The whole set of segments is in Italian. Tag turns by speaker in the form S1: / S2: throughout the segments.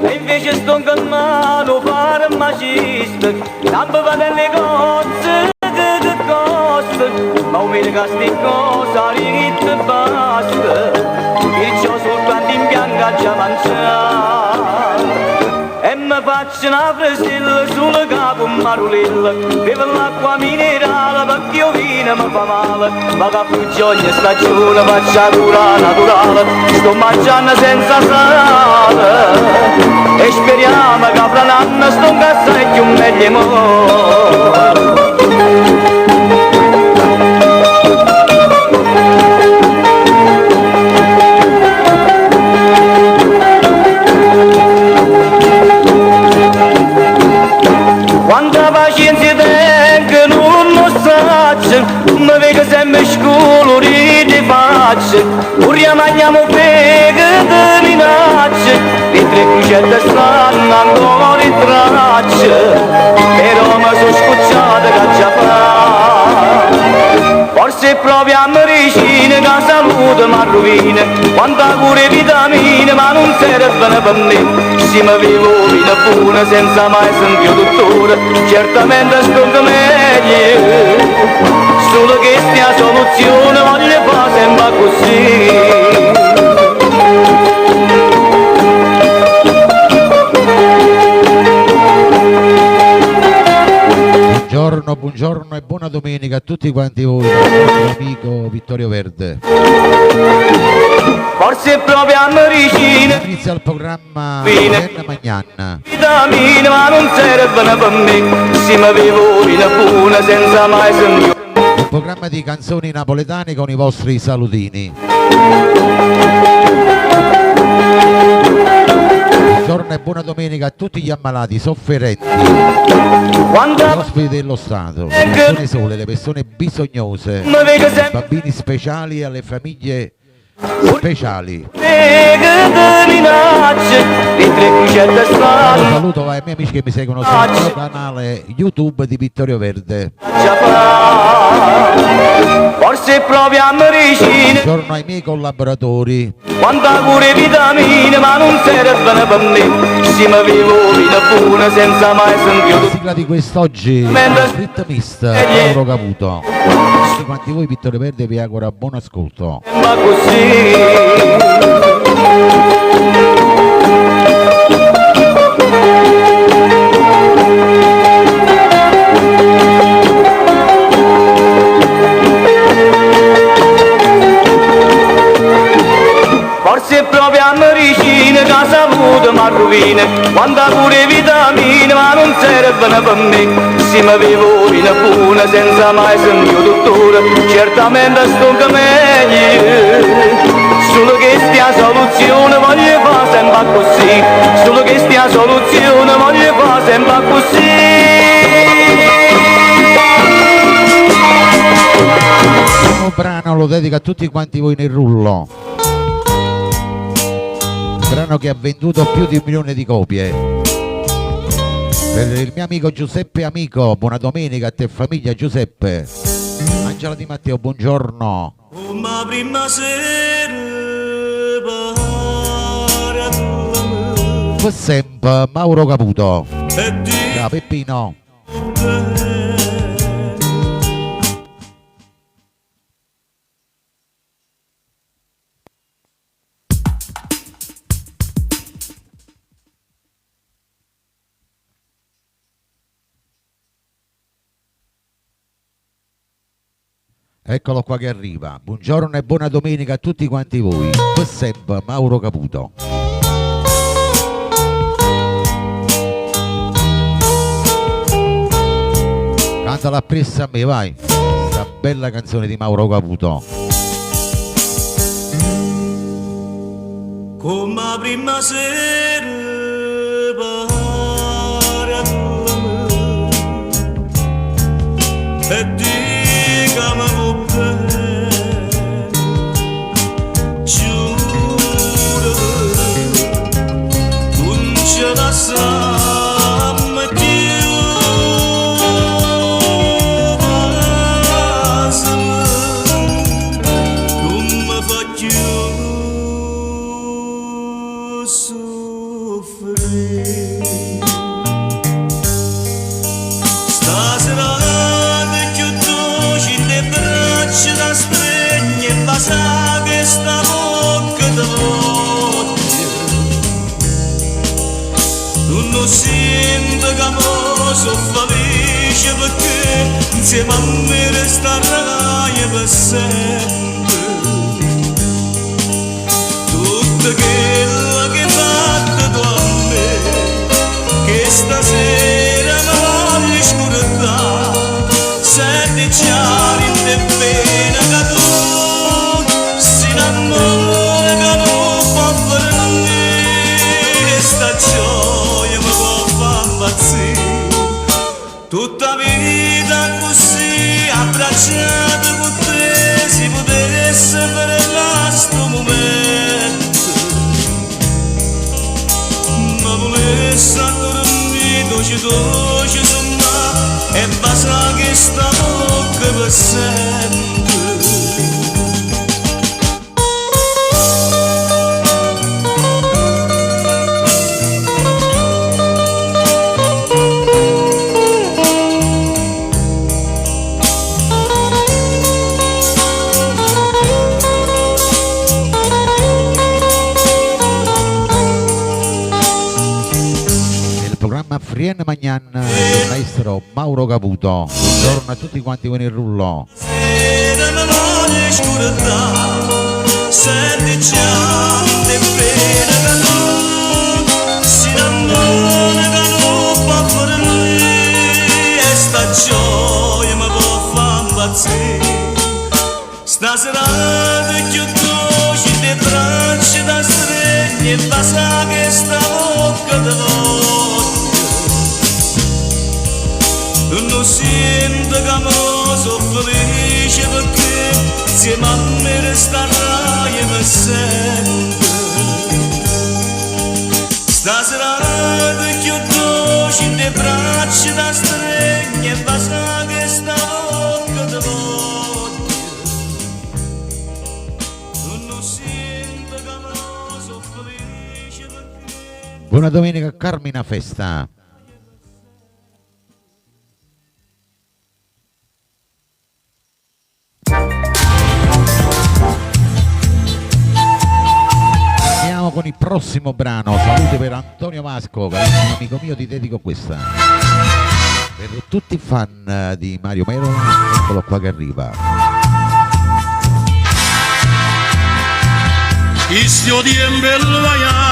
S1: E invece sto in mano fare un macista, sempre va delle cose che costa, ma un mio castigo salito e basta, e c'ho soltanto in bianca già mangiare. E mi faccio una fresilla sul capo un marulilla, bevo l'acqua minerale perché io vino mi fa male, ma che ogni stagione faccio la cura naturale, sto mangiando senza sale, e speriamo che fra l'anno sto in casa e più meglio mo'. Quanta pazienza tengo non lo saccio, mi vedo sempre scolorito di faccia, ora mangiamo peghe di minacce, le tre cucette stanno ancora in traccia, però mi sono scocciato che già fa. Forse è proprio a medicina che la salute mi rovina, quanta cure vitamine ma non servono per me, se mi vivo vita buona senza mai sentire dottore, certamente sto meglio, solo che stia soluzione voglio fare sempre così.
S2: Buongiorno e buona domenica a tutti quanti voi, dal amico Vittorio Verde.
S1: Forse è proprio a medicina
S2: inizia il programma Anna Magnan.
S1: Vitamine ma non servono per me, se mi vivo vita buona senza mai sentire.
S2: Un programma di canzoni napoletane con i vostri salutini. Buongiorno e buona domenica a tutti gli ammalati, sofferenti, gli ospiti dello Stato, le persone sole, le persone bisognose, i bambini speciali e alle famiglie speciali. Un saluto ai miei amici che mi seguono sul canale YouTube di Vittorio Verde.
S1: Forse proprio a medicina.
S2: Buongiorno ai miei collaboratori.
S1: Quanta cure vitamine ma non servono per me, se mi vivo vita buona senza mai sentire.
S2: La sigla di quest'oggi ritmista Mauro Caputo. Tutti quanti voi Vittorio Verde vi auguro buon ascolto.
S1: Ma così forse è proprio a medicina che la salute mi rovina, quanta cure vitamine ma non servono per me, se mi vivo vita buona senza mai sentire dottore, certamente sto meglio, solo che stia soluzione voglio fare sempre così, solo che stia soluzione voglio fare sempre così.
S2: Un brano lo dedico a tutti quanti voi nel rullo. Brano che ha venduto più di 1 milione di copie. Per il mio amico Giuseppe Amico, buona domenica a te famiglia Giuseppe. Angela Di Matteo, buongiorno.
S3: Una prima sera
S2: Per sempre Mauro Caputo. Ciao Peppino. Eccolo qua che arriva. Buongiorno e buona domenica a tutti quanti voi. Per sempre Mauro Caputo. Cantala appresso a me, vai. Questa bella canzone di Mauro Caputo.
S3: Come la prima sera pare a me e dicami con bene, giuro non ce la siamo più, non mi fa più soffrire. sento che mo sono felice perché insieme a me resterai per sempre. Tutto quello che hai fatto tu a me, che stasera mi voglio scordare, senti già rinde bene che tu si innamora che non può fare me, sta gioia mi può far impazzire. Tutta vita così abbracciata con te si potesse fermare sto momento, ma volesse dormire dolce su me e basta che sta bocca per sempre.
S2: Frien Magnan, il maestro Mauro Caputo. Buongiorno a tutti quanti con il rullo.
S3: Sera mi voglio scordare, senti già te bene che tu si innamora che non può fare lui, e sta gioia mi può far impazzire. Stasera ti chiudo te braccia da stregni e basta che sta bocca di voglio. Non sento che mo sono felice perché insieme a me resterai per sempre. Stasera ti chiudo le braccia da stregni e basta che sta bocca ti voglio. Non sento che mo sono felice perché.
S2: Buona domenica Carmina Festa. Con il prossimo brano, salute per Antonio Masco, carissimo amico mio, ti dedico questa. Per tutti i fan di Mario Merola, eccolo qua che arriva.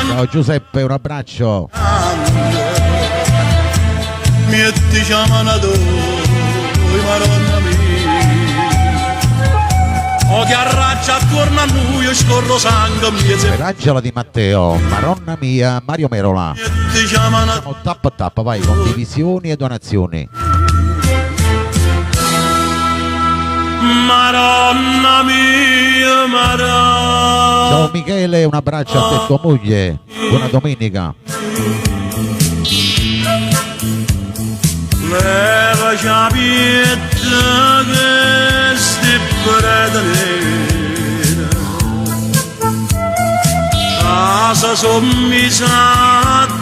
S2: Ciao Giuseppe, un abbraccio.
S3: Che arraccia attorno a lui e scorro sangue
S2: per Angela Di Matteo, Maronna mia, Mario Merola. Siamo tappa a tappa, vai, condivisioni e donazioni.
S3: Maronna mia, Maronna.
S2: Ciao Michele, un abbraccio a te e tua moglie. Buona domenica.
S3: Leva ciapietta che sti predalera, casa sommisata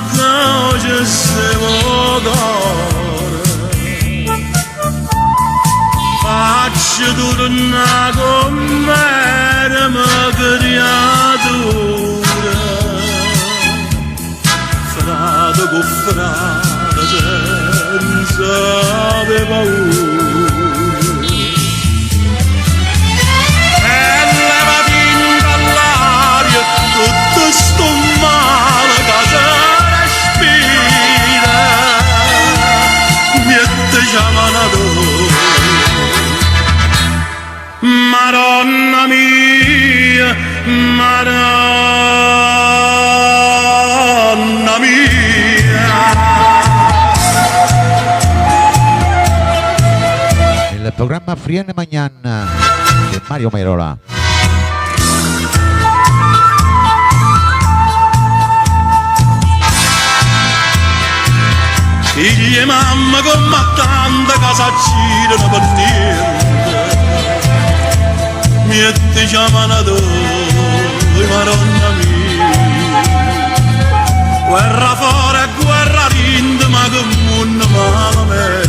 S3: oggi siamo d'ora, faccio tornare con me ma creatura, frate con frate senza de paura. Tutto sto male che si respira niente chiamano Maronna mia, Maronna mia.
S2: Il programma Frien Magnan di Mario Merola.
S3: Figli e mamma combattando casa girano per niente, mi ti chiamano tu, Maronna mia. Guerra fuori e guerra rinde ma come un malamente,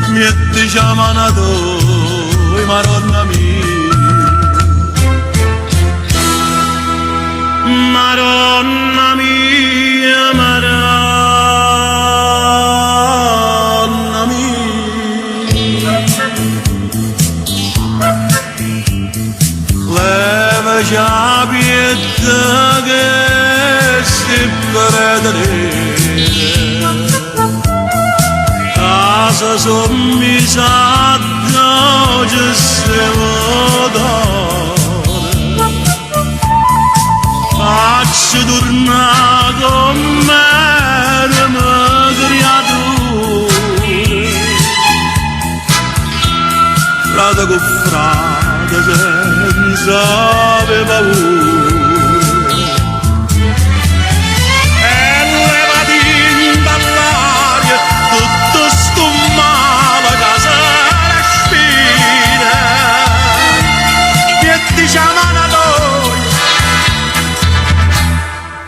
S3: mi ti chiamano tu, Maronna mia. Maronna mia, Maronna. pietà che si perdere casa sommisata ci siamo donne faccio tornare con me creature frate con frate senza paura e levati dall'aria tutto sto male che se respira che diciamo a noi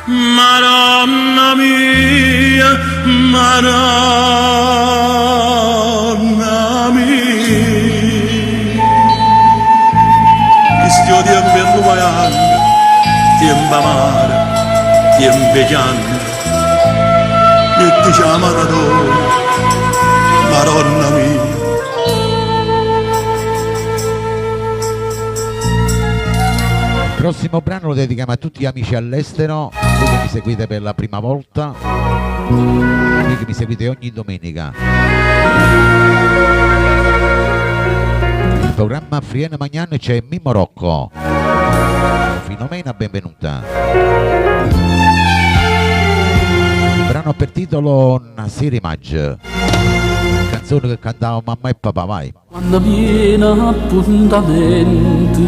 S3: Madonna mia, Madonna mia Istio tempo inguaiando, tempo amare, tempo pianto e diciamo a noi Madonna mia
S2: Il prossimo brano lo dedichiamo a tutti gli amici all'estero, voi che mi seguite per la prima volta, voi che mi seguite ogni domenica. Il programma Friene Magnan c'è Mimmo Rocco. Filomena, benvenuta. Il brano per titolo Nasiri Maggi, canzone che cantava mamma e papà, vai.
S4: Quando viene appuntamento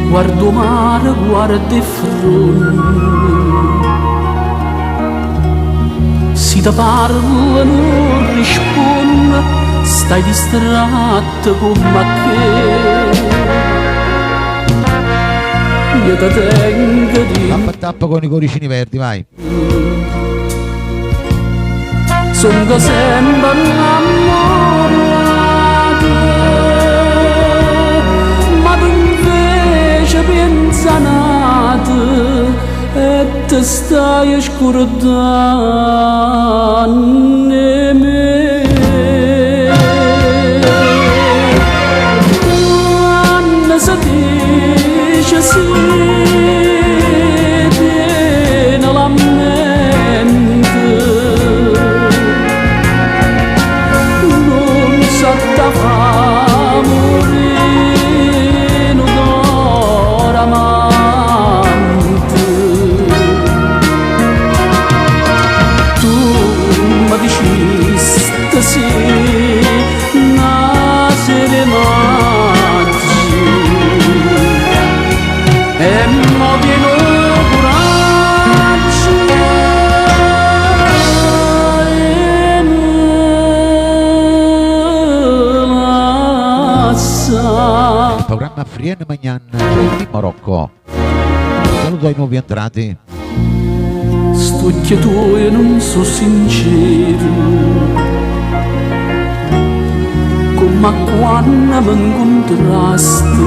S4: guardo mare, guardo fronte si ti parla non risponde stai distratto come che io ti tengo di
S2: Tappa a tappa con i cuoricini verdi, vai.
S4: sono sempre innamorato ma tu invece pensanato e te stai scordando me quando si dice sì viene la mente non sa da fa morire d'ora amante tu mi dicesti sì nascere maggi e mo viene coraggio e
S2: Il programma Friene Magnan c'è Mimmo Rocco. Saluto ai nuovi entrati.
S4: sto che tu e non so sincero come quando mi incontrasti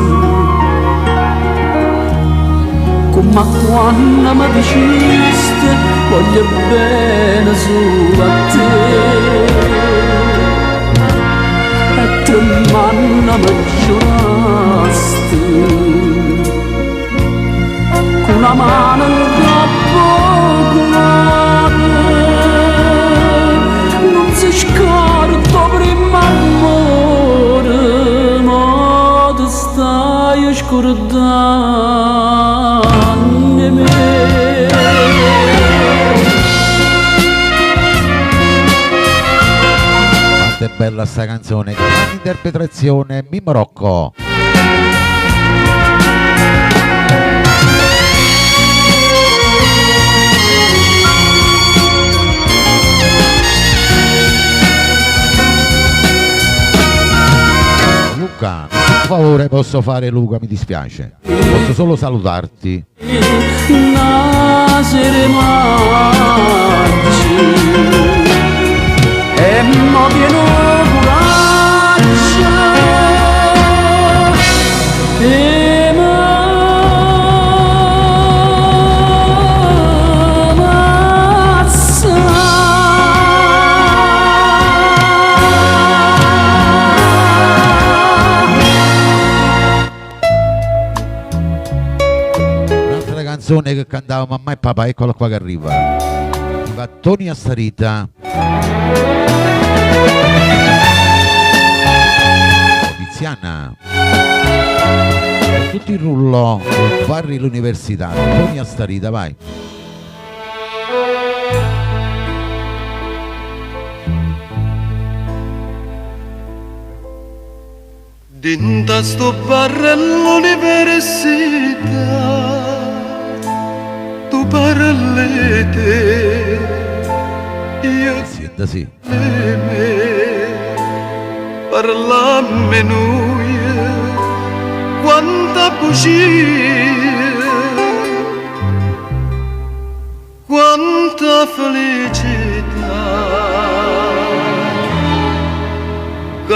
S4: come quando mi dicesti voglio bene solo a te e te manna mi giurasti con una mano in capo non si scorda prima amore ma ti stai scordando me
S2: Quanto è bella sta canzone, grande interpretazione, Mimmo Rocco. Luca, per favore posso fare Luca, mi dispiace. Posso solo salutarti.
S4: nascere maggi e mo pieno coraggio e m'ammazza
S2: canzone che cantava mamma e papà, eccola qua che arriva. Va Tony Astarita. Tiziana. Tutti in rullo, Barri l'università. Tony Astarita, vai.
S3: Dinta sto barra all'università, tu parlete, io
S2: Senta, sì.
S3: Parlamme noi, quanta bugia, quanta felicità, che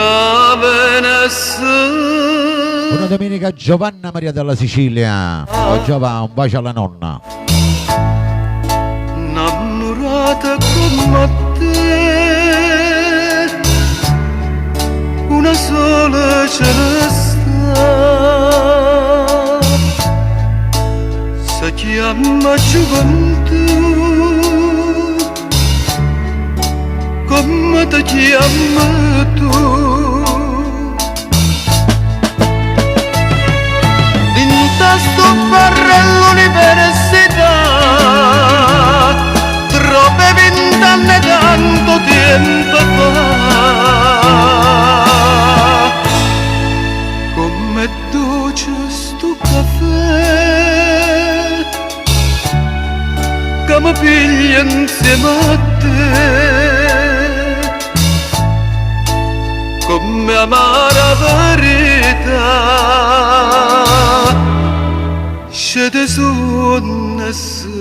S3: venisse.
S2: Buona domenica Giovanna Maria dalla Sicilia. Oh, Giova, un bacio alla nonna.
S3: Innamorata come te, una sola ce ne sta, si chiama gioventù, come ti chiami tu. Sto barra all'università, troppe 20 anni tanto tempo fa, come dolce sto caffè che mi piglia insieme a te, come amara verità. Scede su nessuno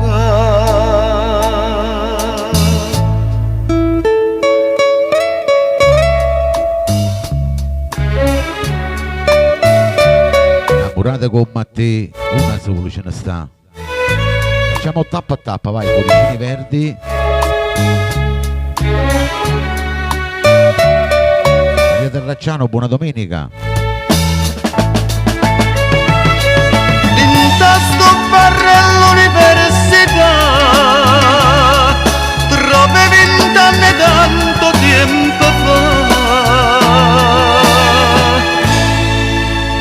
S3: va.
S2: Innamorata con te, una sola ce ne sta. Facciamo tappa a tappa, vai, cuoricini verdi. Maria Terracciano, buona domenica.
S3: Sto barra all'università, troppe 20 anni tanto tempo fa,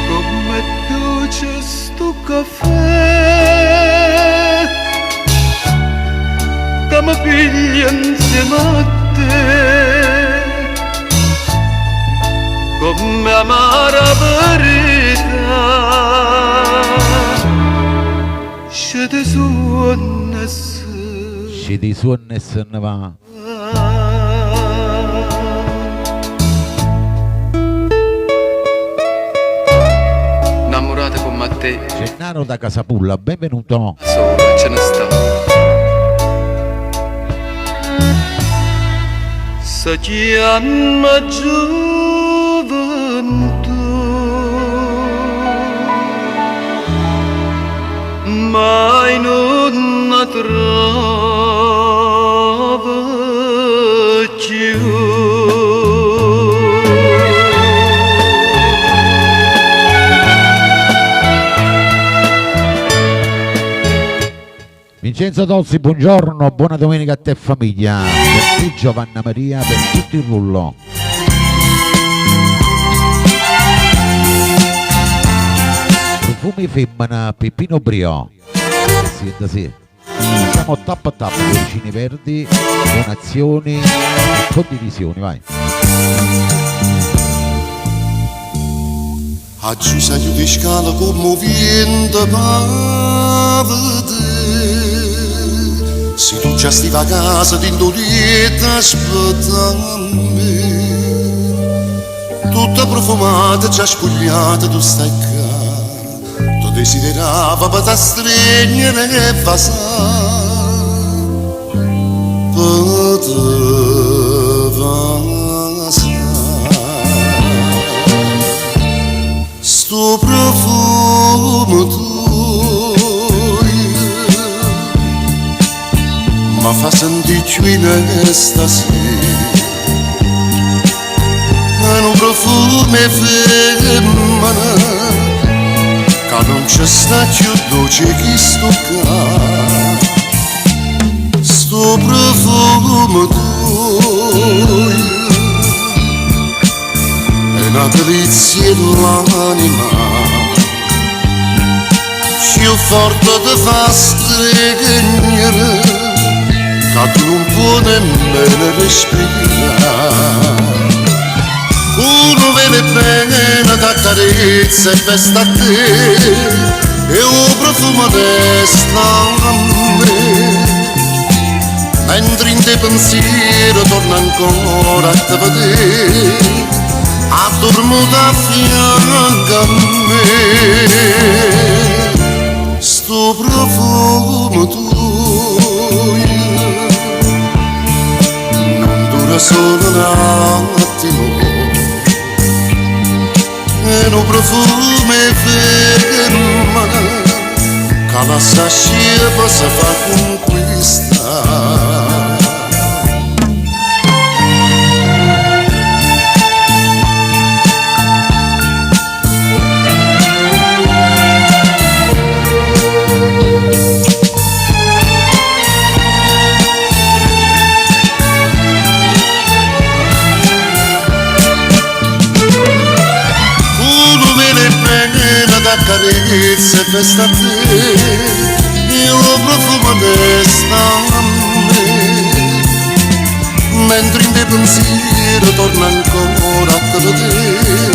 S3: come dolce sto caffè che mi piglia insieme a te, come amara verità. Scede su nessuno.
S2: Scedi su nessuno va.
S3: Innamorata come te,
S2: Gennaro da Casapulla, benvenuto.
S3: sola ce ne sta. Si chiama gioventù, mai non la trovo più.
S2: Vincenzo Tozzi, buongiorno, buona domenica a te famiglia. Per te Giovanna Maria, per tutto il rullo. Profumi femmina, Peppino Brio. Siete sì. Siamo tappa a tappa, cuoricini verdi, donazioni e condivisioni, vai.
S5: Oggi sei di scala come vento per vedere. Se tu già stai a casa t'indolita aspettami, tutta profumata, già spogliata, tu stai qua. Tu desiderava per te stregnere e passare, per te passare. Sto profumo tuo mi fa sentire qui stasera, è un profumo femmina che ma non c'è sta più dolce che sto qua. Sto profumo tuo è una delizia dell'anima, più forte ti fa stregare che tu non puoi nemmeno respirare. Uno vede bene da carezza e festa a te e un profumo desta a me, mentre in te pensiero torna ancora a te vedere, addormo da fianco a me. Sto profumo tuo non dura solo un attimo, e un profumo ferma che la scienza si fa conquistare. Carezza e festa a te, io profumo desta a me, mentre in te pensiero torna ancora a te vedere,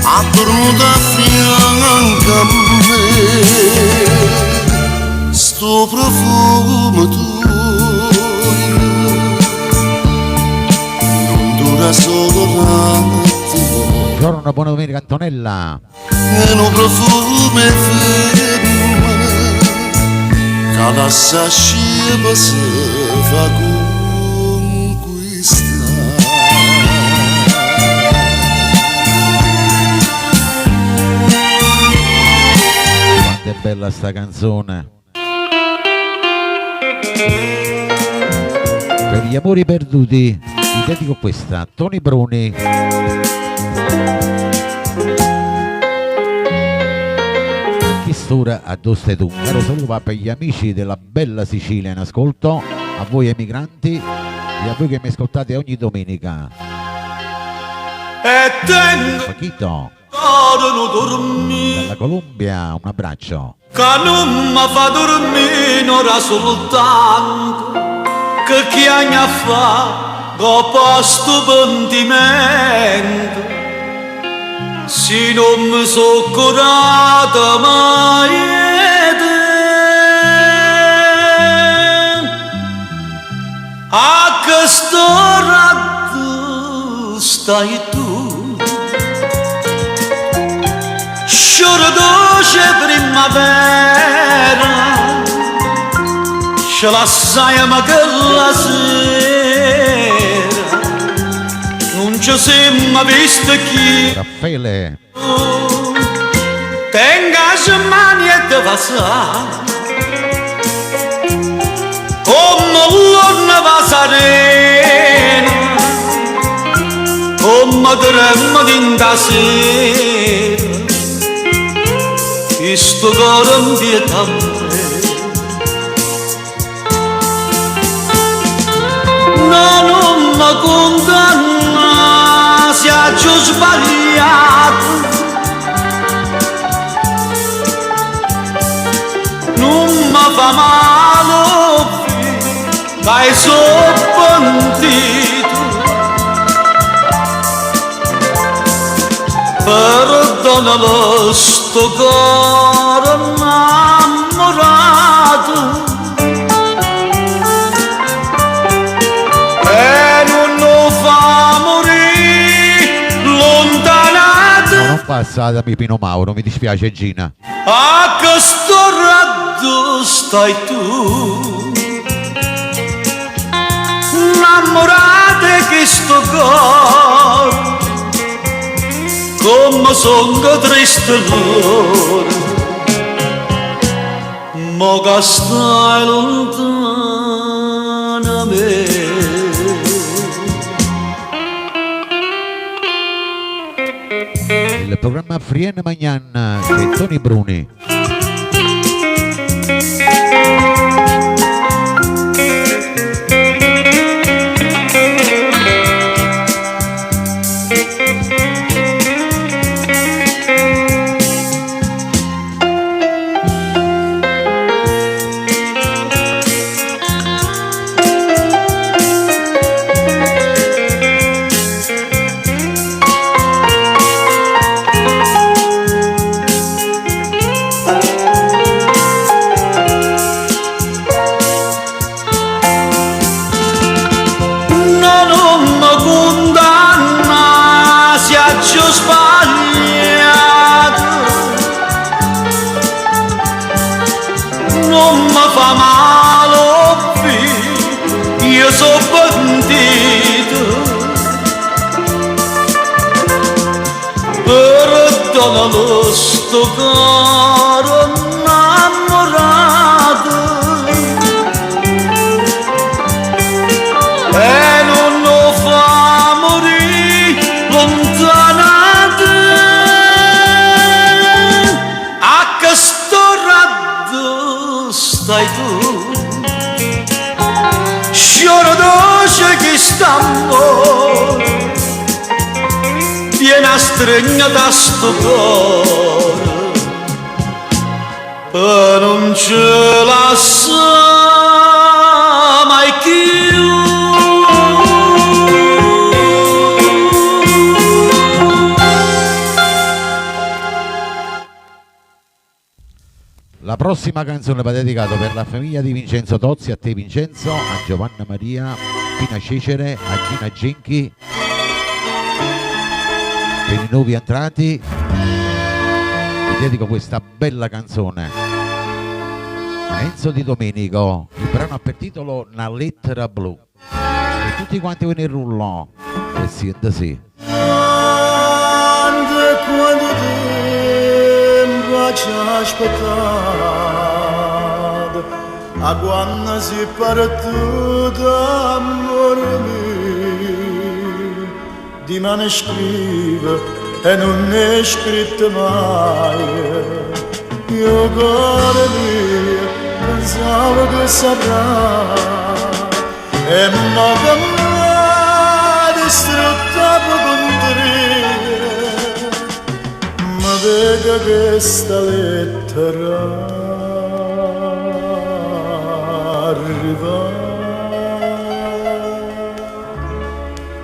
S5: addormo da fianco a me. Sto profumo tuo non dura solo un attimo.
S2: Buongiorno, buona domenica Antonella.
S5: E un profumo ferma che la scienza si fa conquistare.
S2: Quanto è bella sta canzone. Per gli amori perduti ti dedico questa, Toni Bruni. Quest'ora a Doste tu. Caro saluto va per gli amici della bella Sicilia in ascolto, a voi emigranti e a voi che mi ascoltate ogni domenica.
S3: E tengo
S2: Paquito
S3: non dormire,
S2: dalla Colombia, un abbraccio.
S3: che non mi fa dormire ora soltanto, che chi anni fa ho posto pentimento, se non mi so curata mai a quest'ora tu stai tu, sciore dolce primavera, ce la sai ma che la sera non ci siamo visto chi
S2: Raffaele
S3: tenga le mani e te passare come l'orna va serena, come tremma d'inda sera, questo cuore mi vieta a me. Non mi condanna se ho sbagliato, non mi fa male, dai sono pentito, perdonalo sto cuore innamorato.
S2: non passatemi Pino Mauro, mi dispiace Gina.
S3: A questo raggio stai tu, innamorate che sto cuore, come sono triste l'ora, mo che stai lontana a me.
S2: il programma Frien Magnan di Tony Bruni.
S3: Perdonalo sto caro innamorato e non lo fa morire lontanato a che sto raddo stai tu scioro dolce che stanno viene stregna da sto cuore e non ce la sa mai più.
S2: La prossima canzone va dedicata per la famiglia di Vincenzo Tozzi, a te Vincenzo, a Giovanna Maria, Pina Cecere, a Gina Genchi, per i nuovi entrati vi dedico questa bella canzone. Enzo Di Domenico, il brano ha per titolo Una lettera blu, e tutti quanti ve ne rullo e siete sì.
S3: Quando tempo ci ha aspettato a quando si partito amore mio di mano scrive e non è scritto mai. Io cuore mio pensavo che saprà e mo che m'ha distrutta per ma vega che sta lettera arriva.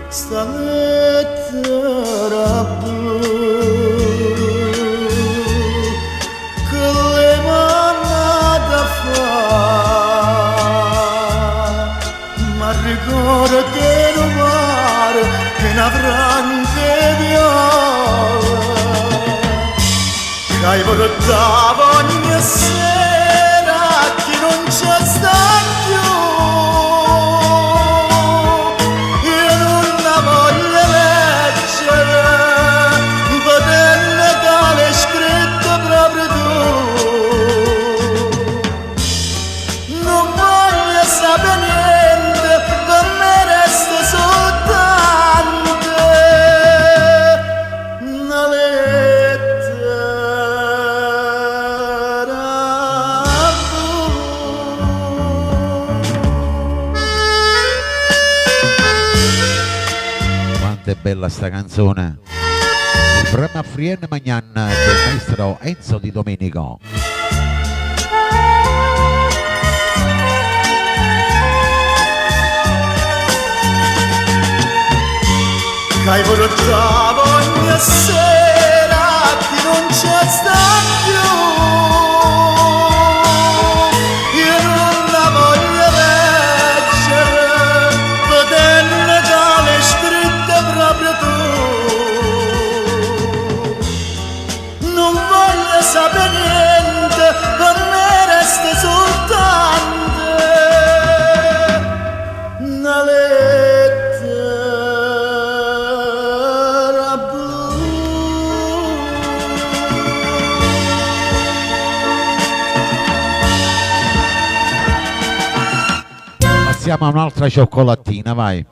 S3: Sta lettera blu che le manata fa, ma ricorda che non mare in avrante viola che hai portato ogni sera che non c'è sta più.
S2: È bella sta canzone, il programma Frien Magnan del maestro Enzo Di Domenico.
S3: Che hai portato ogni sera che non c'è sta più. Io non la voglio leggere, vederne dalle scritte proprio tu. Non voglio sapere niente, per me resta soltanto una lettera blu.
S2: Passiamo a un'altra cioccolatina, vai.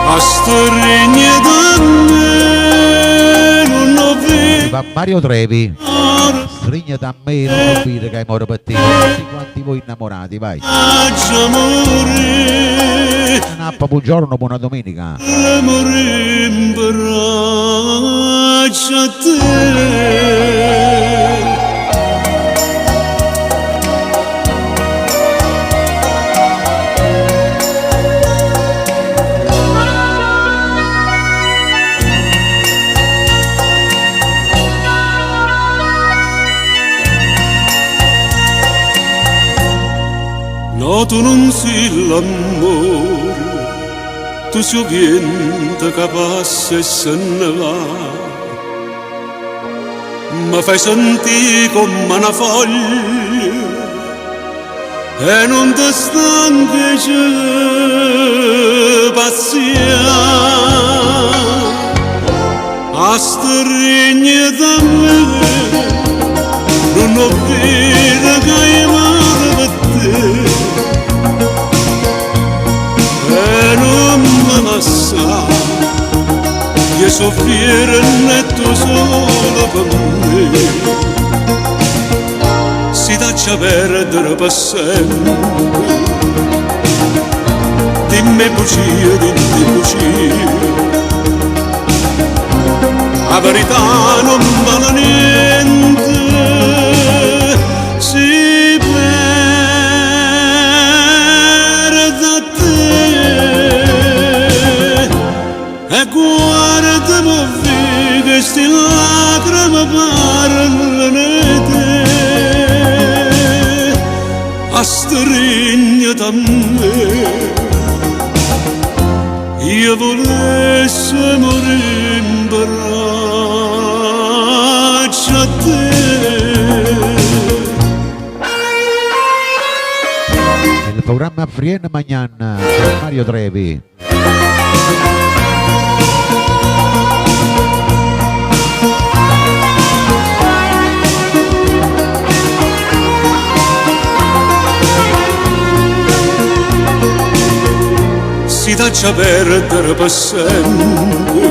S3: A sto regno di me non ho
S2: va Mario Trevi. Stringa da me, non capire che hai moro per te. Tutti quanti voi innamorati, vai. Nappa, buongiorno, buona domenica.
S3: L'amore in braccio a te. No, tu non sei l'amore, tu sei vento che passa e se ne va. Mi fai sentire come una foglia e non ti stanchi di passare. A stringere da me, non ho vita che hai amato per te. E non mi lascia che soffrire netto solo per me. Si lascia perdere per sempre. Dimmi bugie, dimmi bugie. La verità non vale niente. Si perde a te. E guardami che sti lacrime parlano di te. A stringere a me. Io volessi morire in braccio a te.
S2: Il programma Frienne Magnan con Mario Trevi.
S3: Si lascia perdere per sempre.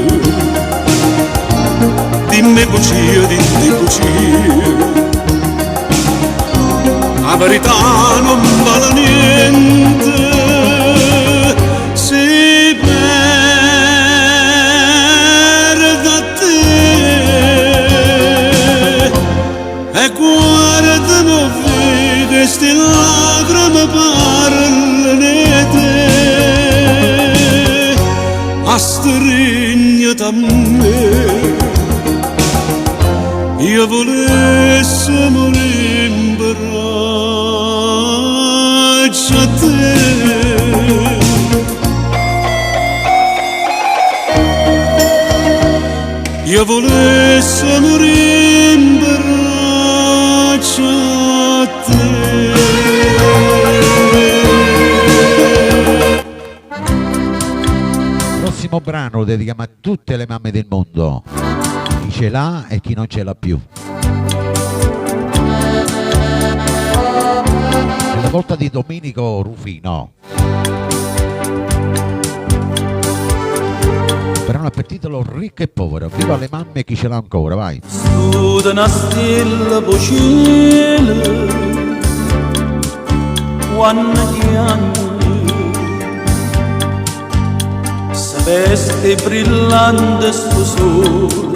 S3: Dimmi bugie, dimmi bugie. La verità non vale niente. Si perde a te. E guardami che sti lacrime parlano di te. A stringere a me. Io volessi morire in braccio a te. Io volessi morire in braccio a te.
S2: Prossimo brano lo dedichiamo a tutte le mamme del mondo, chi ce l'ha e chi non ce l'ha più. È la volta di Domenico Rufino. Brano per titolo Ricco e Povero. Viva le mamme, chi ce l'ha ancora, vai.
S4: Studa una stella vocile, quando ti anni sapeste brillante sto sole,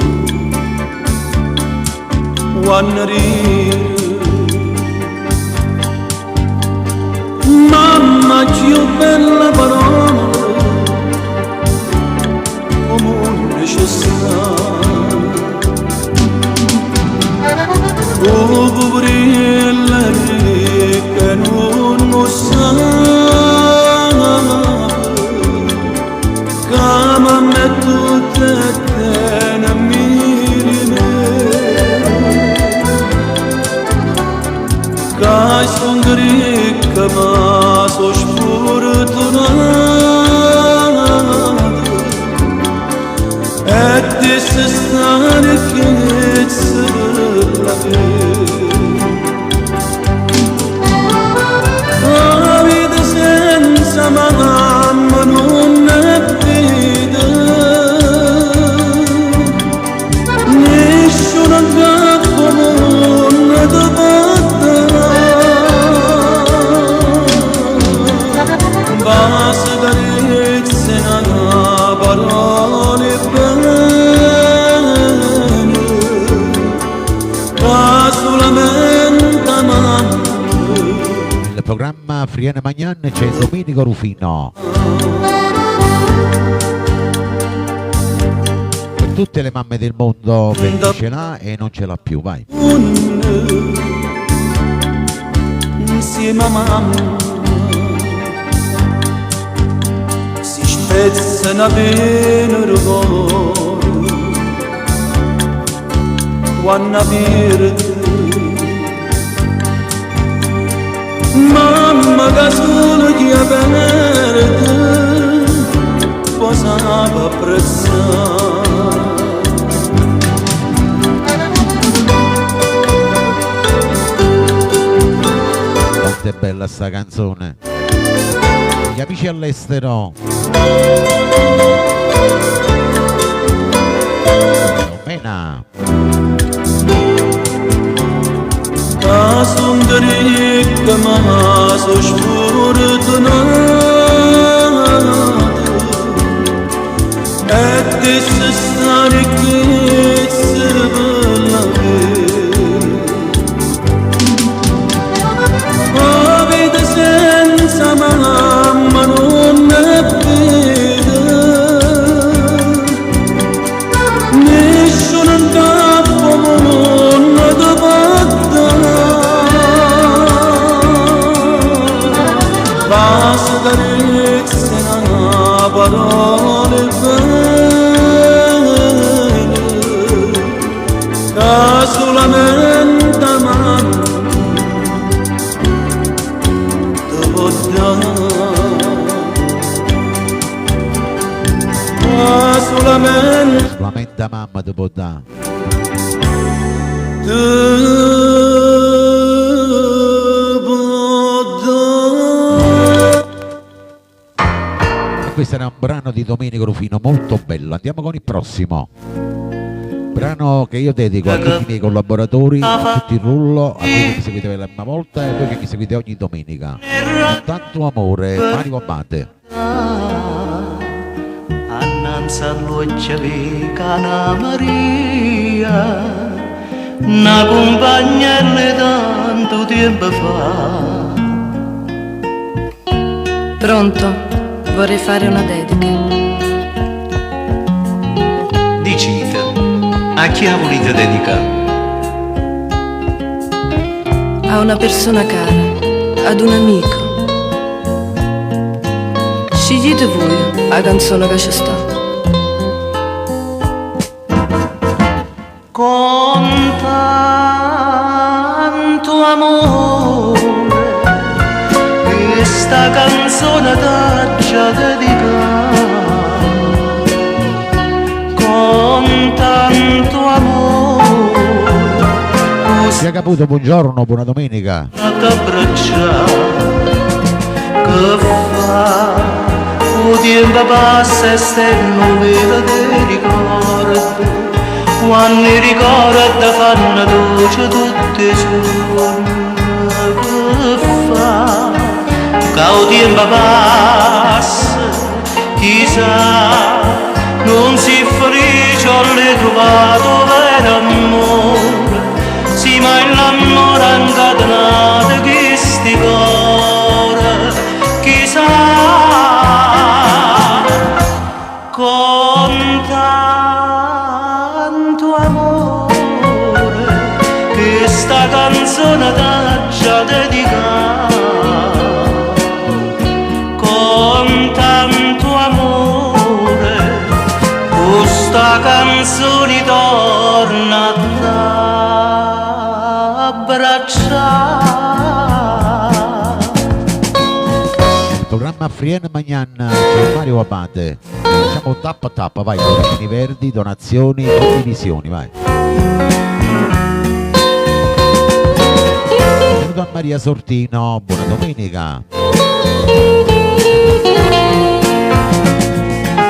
S4: quando ride. Mamma, più bella parola, come un necessario. Oh, poverella che non lo sa, che mi metto te ne miri me, che son ricca ma so sfortunata. E ti se stare finezza la vita senza mamma non è vita. Nessuno
S2: Friene Magnan c'è Domenico Rufino. Per tutte le mamme del mondo, per chi ce l'ha e non ce l'ha più, vai.
S4: Insieme a mamma si spezzano bene il cuore quando perde mamma che solo chi perde possa apprezzare.
S2: Quanto è bella sta canzone. Gli amici all'estero. Domena.
S4: Son dönük maso şfurtunadı Eddisi sarıkı sıvıladı Abi de sen zamanın nefide Nişunun kapımın adı baktı Basılarık sana parole bene Che solamente amando te può dare Che
S2: Solamente mamma ti può dare.
S4: te può dare
S2: Questo era un brano di Domenico Rufino molto bello. Andiamo con il prossimo brano che io dedico a tutti i miei collaboratori, a tutti il rullo, a voi che mi seguite per la prima volta e a voi che mi seguite ogni domenica. Con tanto amore, Mario Abate.
S3: Annanzi all'occhia Cana Maria, una compagna tanto tempo fa.
S6: Pronto? Vorrei fare una dedica.
S3: Dicite, a chi ha voluto dedicare?
S6: A una persona cara, ad un amico. Scegliete voi la canzone che ci sta.
S3: Con tanto amore questa canzone t'aggia dedicata con tanto amore
S2: Sia Caputo, buongiorno, buona domenica.
S3: t'abbracciare che fa o tempo passa e stai non vedo dei ricordi quando i ricordi fanno dolce tutti i giorni che fa che il tempo passa chissà non si felice ho ritrovato vero amore sì ma l'amore ha incatenato questi cuori chissà con tanto amore questa canzone t'aggia dedicata con tanto amore questa canzone torna a abbracciare.
S2: Il programma Friene Magnan c'è Mario Abate. Facciamo tappa tappa, vai, cuoricini verdi, donazioni, condivisioni, vai. Benvenuto a Maria Sortino, buona domenica.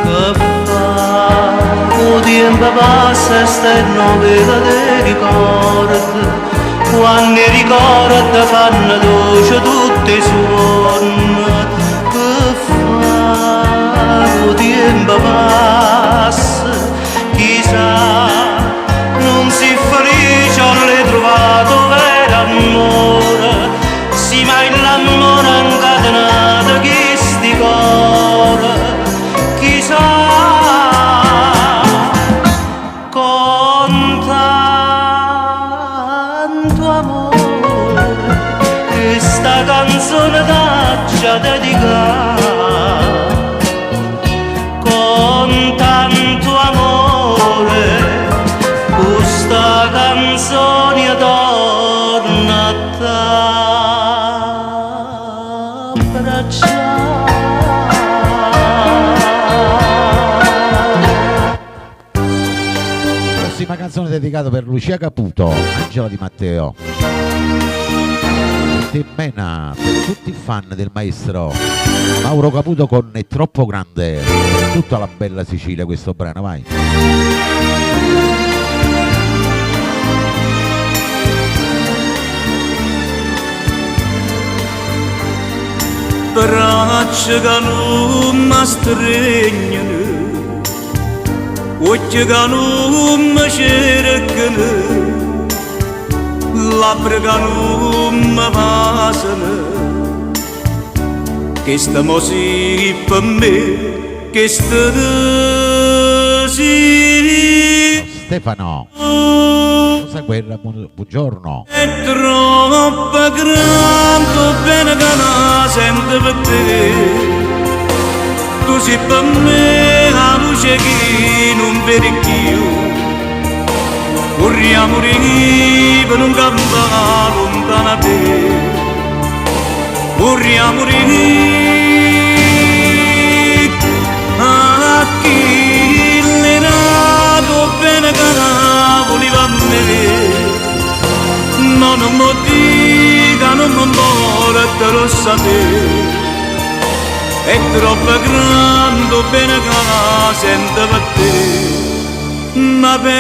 S3: Che fa il tempo passa e stai non vedo dei ricordi quando i ricordi fanno dolce tutti i suoni che fa il tempo passa chissà non si felice ho ritrovato vero amore sì ma l'amore ancora voglio dedicare con tanto amore questa canzone torna a t'abbracciare.
S2: Prossima canzone dedicata per Lucia Caputo, Angela Di Matteo. Te Mena, per tutti i fan del maestro Mauro Caputo con È troppo grande. Tutta la bella Sicilia questo brano, vai.
S3: Braccia che non mi stringono, occhi che non mi cercano, labbra che non mi basano, che stiamo sì per me, che stiamo sì.
S2: Stefano, cosa guerra, buongiorno.
S3: È troppo grande bene che la sento per te. Tu sei per me la luce che non vedi più. Vorremmo morire per non campare lontano da te. Vorremmo morire a chi l'era bene che la voleva a me. No, non mi dica, non mi vuole, te lo sapere. È troppo grande, bene che la sento per te. Ma bene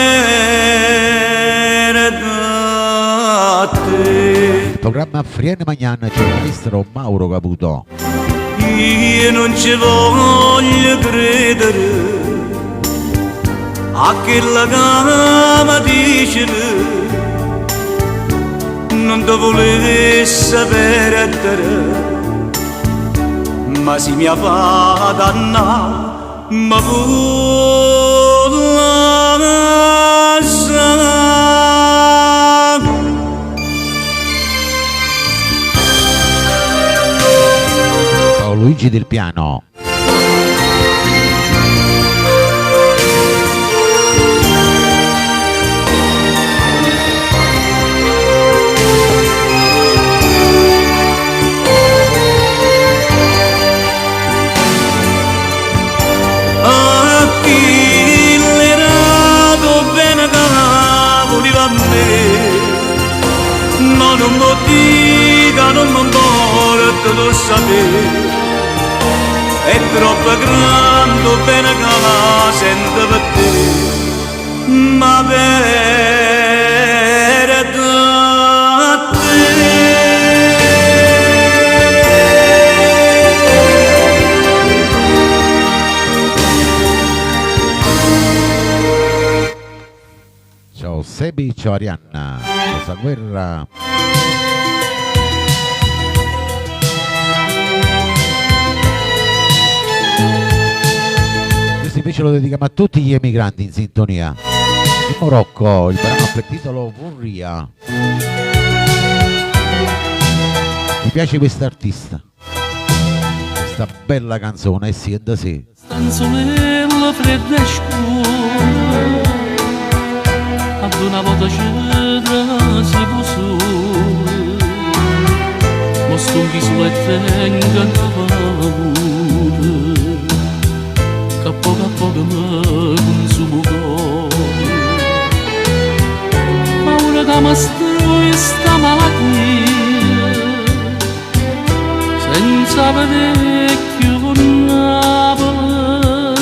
S3: da te.
S2: Il programma Friene Magnan c'è il maestro Mauro Caputo.
S3: Io non ci voglio credere a quella che mi dice. Non ti volessi perdere, ma si mi fa dannare, ma
S2: Ciao Luigi del Piano.
S3: No, non mi dica, non mi vuole, te lo sapere. È troppo grande, bene che la sento per te. Ma bene da te.
S2: Ciao Sebi, ciao Arianna. Questa guerra. Questo invece lo dedichiamo a tutti gli emigranti in sintonia. In Marocco, il brano per titolo Vorria. Mi piace quest'artista. Questa bella canzone, sì e da sì.
S4: Stanzolella fredda e scura, ad una volta c'era si può solo, ma sto un viso e tenga una paura, che a poco mi consumo cuore. Paura che mi strui stamattina, senza vedere più Napoli,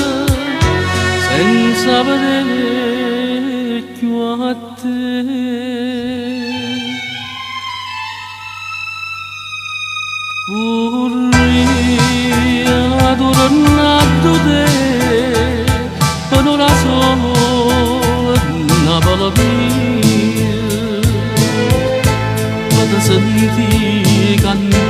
S4: senza vedere più a te. Vorrei adornato te, ma non la sola Napoli mia, ma ti senti cantare.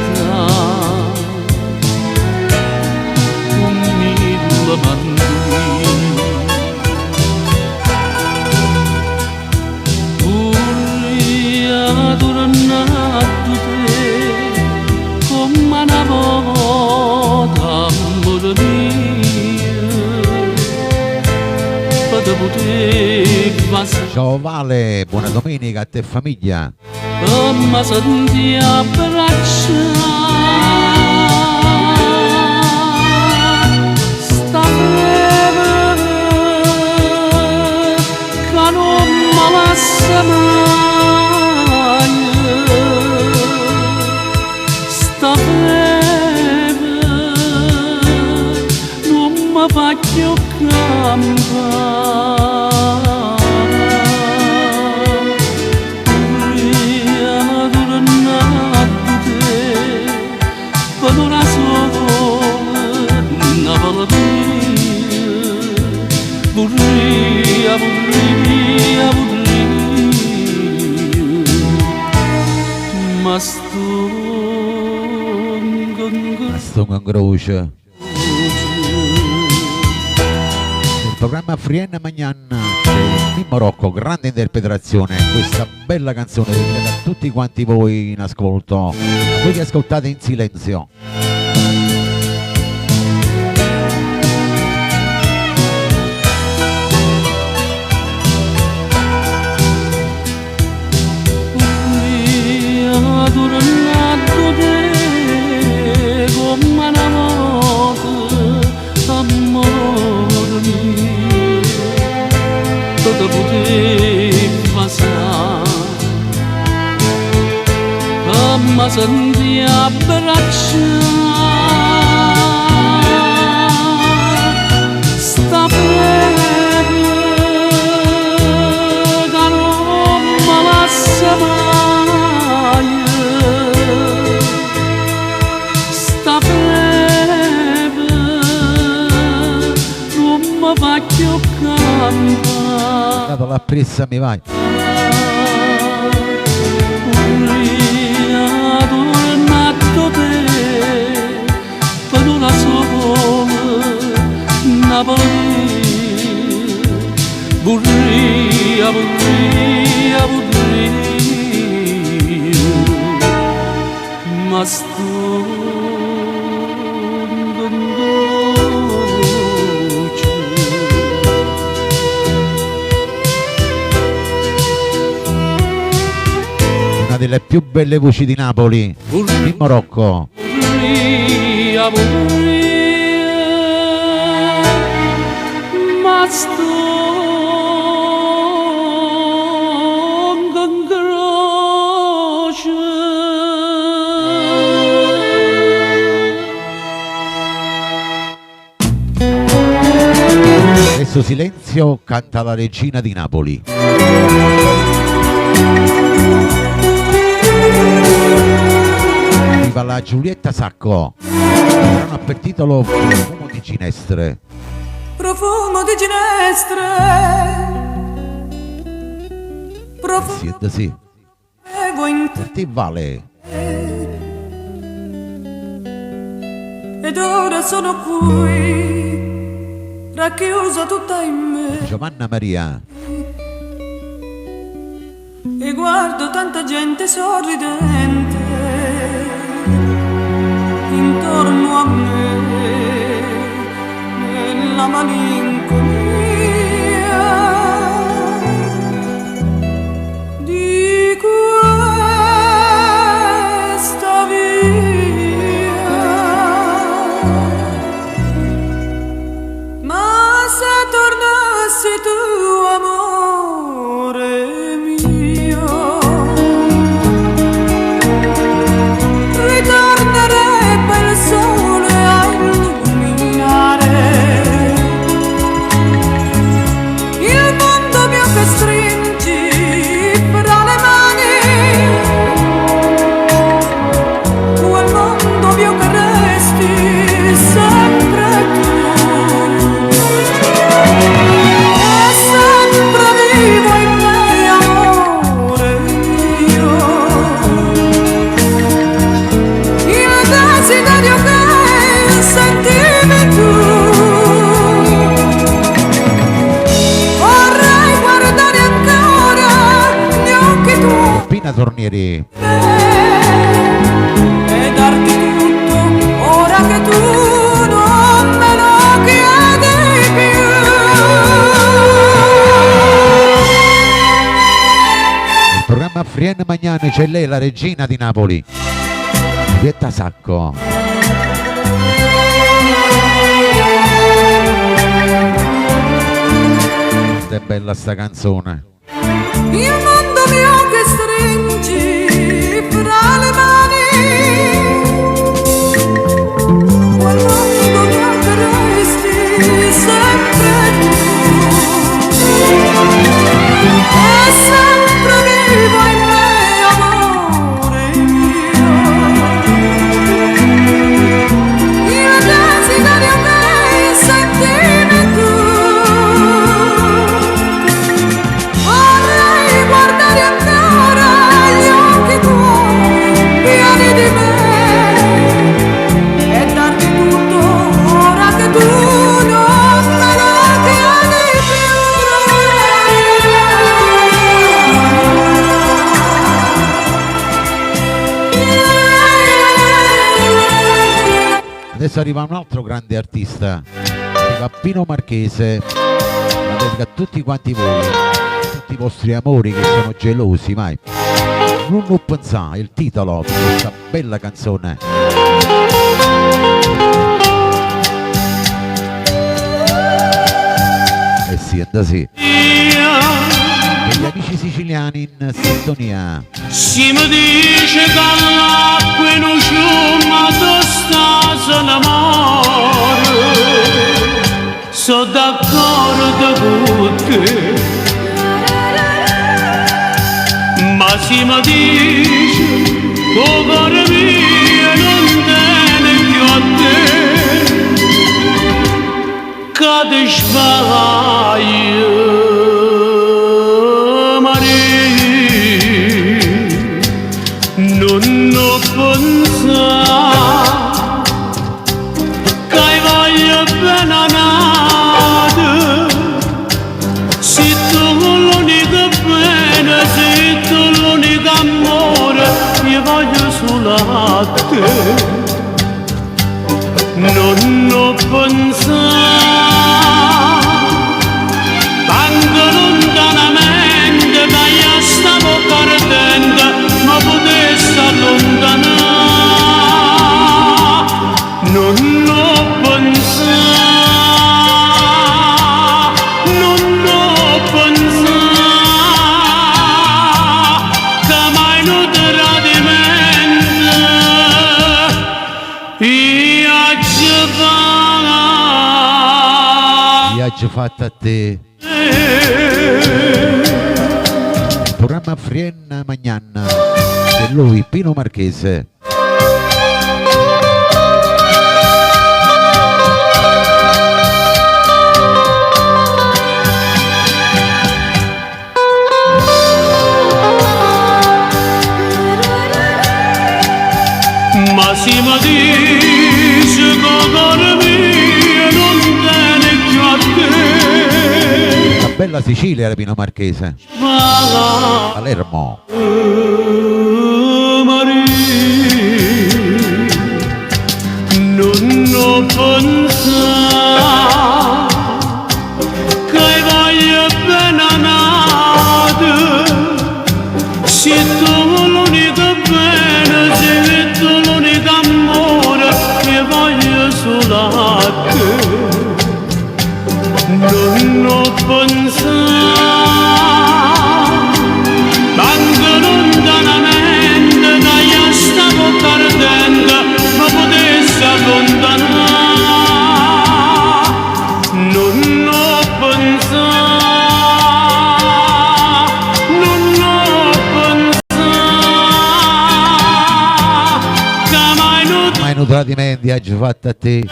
S4: Vorrei adornato te come una volta. te poteva
S2: Ciao Vale, buona domenica a te e famiglia.
S4: ma senti abbracciare sta breve che non mi lascia mai, sta breve non mi fa più campare. Vorria, vorria, vorria, ma sto
S2: con croce. Il programma Frienne Magnan Mimmo Rocco, grande interpretazione, questa bella canzone dedicata a tutti quanti voi in ascolto, a voi che ascoltate in silenzio.
S4: Ma senti abbracciare sta plebe che non mi lascia mai, sta plebe non mi fa più cantare.
S2: Dato la pressa mi vai.
S4: Vorria, vorria, vorria, ma sto dolce.
S2: Una delle più belle voci di Napoli, Mimmo Rocco.
S4: Vorria, vorria, ma sto
S2: Adesso silenzio, canta la regina di Napoli. Viva la Giulietta Sacco. Brano per titolo Profumo di Ginestre.
S7: Profumo di ginestre, profumo
S2: Sì.
S7: bevo in te,
S2: Per te vale.
S7: ed ora sono qui, racchiusa tutta in me,
S2: Giovanna Maria.
S7: e guardo tanta gente sorridente intorno a me, nella malinconia di questa via. Ma se tornassi tu, amore mio, ritornerebbe il sole a illuminare il mondo mio che stringi fra le mani, quel mondo mio che resti sempre tu, e sempre vivo in me, amore mio, il desiderio che sentivi tu. Vorrei guardare ancora gli occhi tuoi
S2: Pina Tornieri.
S7: e darti tutto ora che tu non me lo chiedi più.
S2: Frienne Magnani c'è lei, la regina di Napoli, Vietta Sacco. Quanto è bella sta canzone.
S7: Il mondo mio che stringi fra le mani, quel mondo che resti sempre tu, è sempre vivo in me, amore mio. Il desiderio che sentimi tu, vorrei guardare ancora gli occhi tuoi pieni di me e darti tutto ora che tu non me lo chiedi più.
S2: Adesso arriva un altro grande artista, arriva Pino Marchese, la dedica a tutti quanti voi, tutti i vostri amori che sono gelosi, mai. Non pensare, il titolo di questa bella canzone. Eh sì, è da sì. E gli amici siciliani in sintonia.
S3: Si mi dice che l'acqua non ciuma tosta l'amore, sono d'accordo con te, ma si mi dice che il cuore mio non tiene più a te, che ti sbaglio. Non ho pensato che voglio bene a nada, se tu l'unica bene, se tu l'unico amore, io voglio solo a te. Non ho pensato tanto lontanamente che io stavo perdendo, ma potessi allontanare. Non ho pensato, non ho pensato che mai non tradimento
S2: Viaggio fatto a te. Il programma Frienne Magnana, e lui Pino Marchese.
S3: Ma si mi dice che il cuore mio non tiene più a te.
S2: La bella Sicilia era Pino Marchese. Palermo.
S3: Non ho pensato che voglio bene a nada, se tu l'unico bene, se tu l'unico amore, che voglio solo a te. Non ho pensato tanto lontanamente che io stavo perdendo, ma potessi allontanare. Non ho pensato, non ho pensato che mai non
S2: Mai un tradimento, viaggio fatto a te.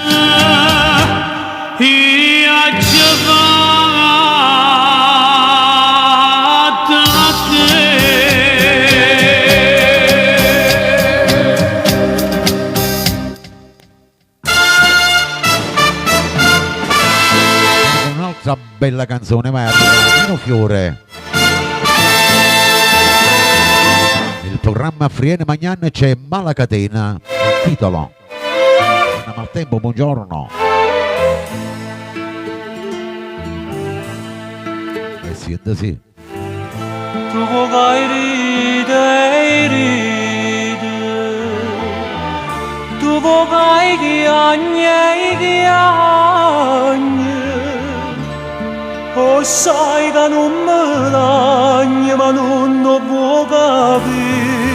S3: viaggio fatto a te.
S2: Un'altra bella canzone, ma è Pino Fiore. Il programma Frienne Magnana c'è Malacatena, il titolo. Anna Maltempo, buongiorno. Eh sì, sì.
S3: 두고 가 이리되 이리되 두고 가 이기 안녕 이기 안녕 Ossai non me dagna ma non lo può capire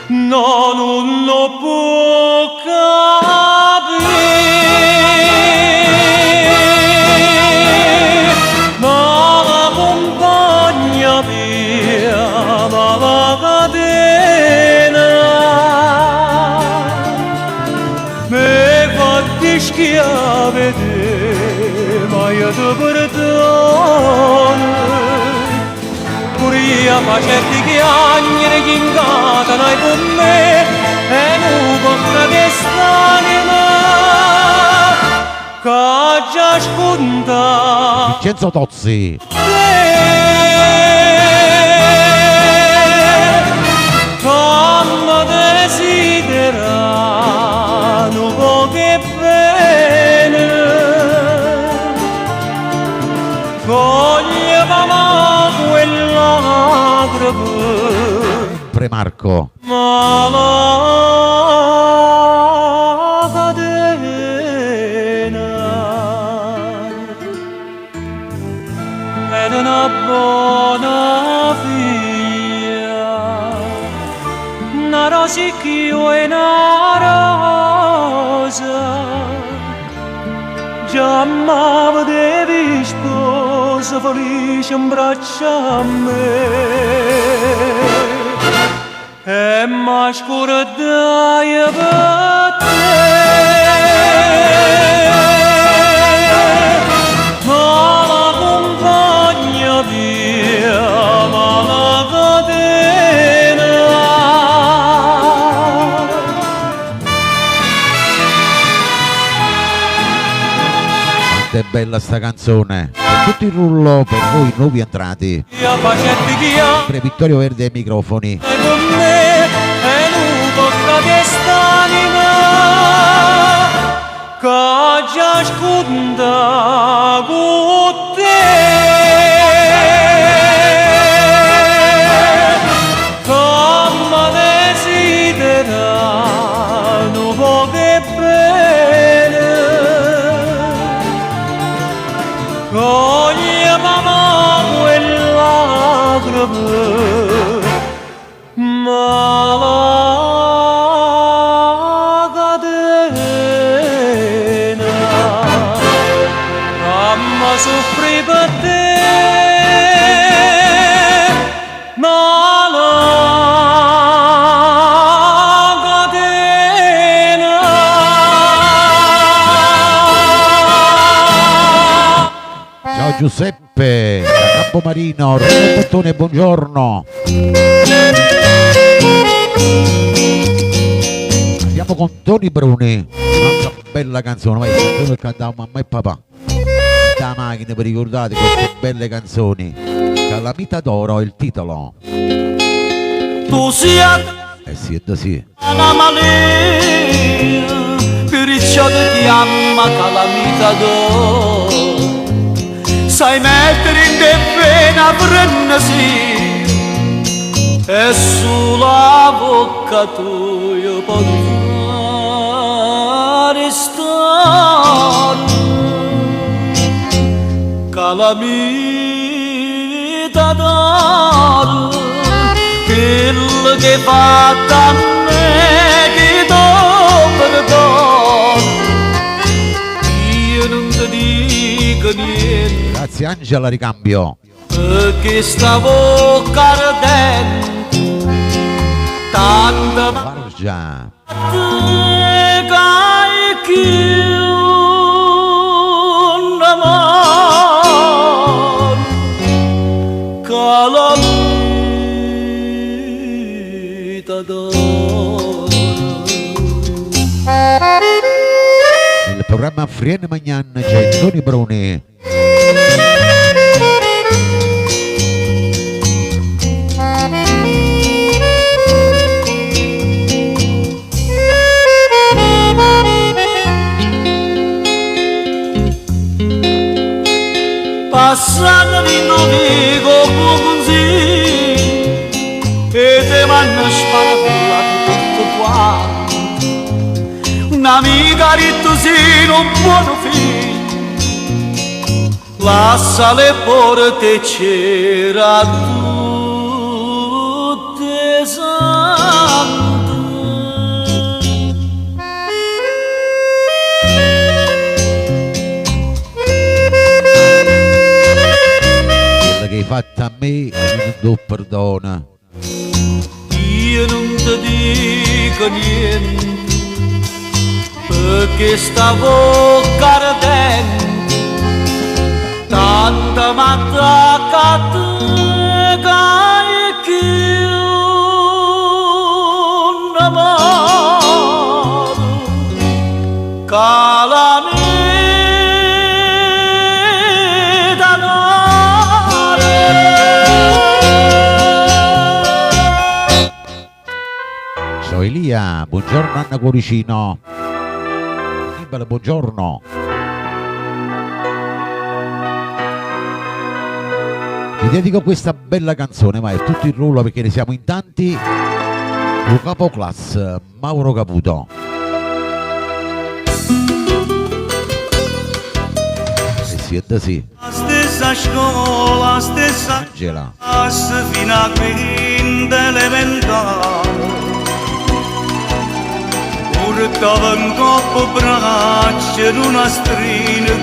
S3: No, non lo può capire Ma la compagna mia ma la catena Me fatti schiavere Maiato perdone Puria facetti chiagnere chi incatano con me E non bocca che stanima Che già spunta
S2: Vincenzo Tozzi.
S3: Come desidera non può che bene Coglie mamma quella grave
S2: Premarco.
S3: Ma la catena Ed una buona figlia Una rosicchio e una rosa Già m'avevi sposa felice in braccio a me E m'ha scordai per te Ma la compagna mia ma la catena
S2: Quanto è bella sta canzone. Per tutto il rullo per voi nuovi entrati.
S3: Io facetti chiamare
S2: Per Vittorio Verde ai microfoni.
S3: con me E non tocca che stanima Che già sconta con te Come desidera non può che bene Coglie mamma quella grave Ma la catena Mamma soffri per te Ma la catena
S2: Ciao Giuseppe, da Campomarino, Rino Bottone, buongiorno. Andiamo con Toni Bruni, un'altra bella canzone, vai, canzone che cantava mamma e papà. Da macchina per ricordate queste belle canzoni. Calamita d'oro è il titolo.
S3: Tu sia
S2: Sì, è da sì.
S3: una malia Perciò ti chiama calamita d'oro Sai mettere in te pena frenesi E sulla bocca tua puoi fare stare Calamita d'oro Quello che fa a me che do perdono Io non ti dico niente
S2: Grazie Angela Ricambio.
S3: Perché sta bocca ardente Tanta
S2: Vargia.
S3: parte che chiude mano Calamita d'oro
S2: Nel programma Friene Magnan c'è Toni Bruni.
S4: passata di novi così e te m'hanno sparato tutto quanto un'amica ritto sì non buono figlio lascia le porte c'era tutte sante.
S2: Che hai fatto a me io non do perdona.
S4: Io non ti dico niente perché stavo ardente tanta m'attaccata che io non amaro che la
S2: Ciao Elia, buongiorno Anna Cuoricino. Bella, buongiorno. Vi dedico questa bella canzone, ma è tutto in rullo perché ne siamo in tanti. Lo capo class, Mauro Caputo. Sì, è da sì.
S3: La stessa scuola, la stessa
S2: Angela.
S3: classe fino a quinta elementare. Portava in coppa braccia in una strina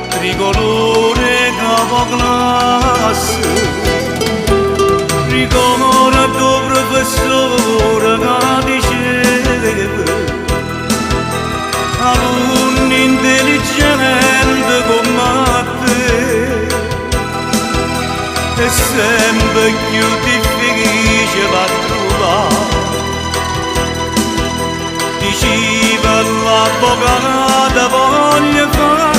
S3: tricolore capo classe. Ricordo professore che diceva alunni intelligenti come te è sempre più difficile a trovare. Diceva l'avvocato voglio fare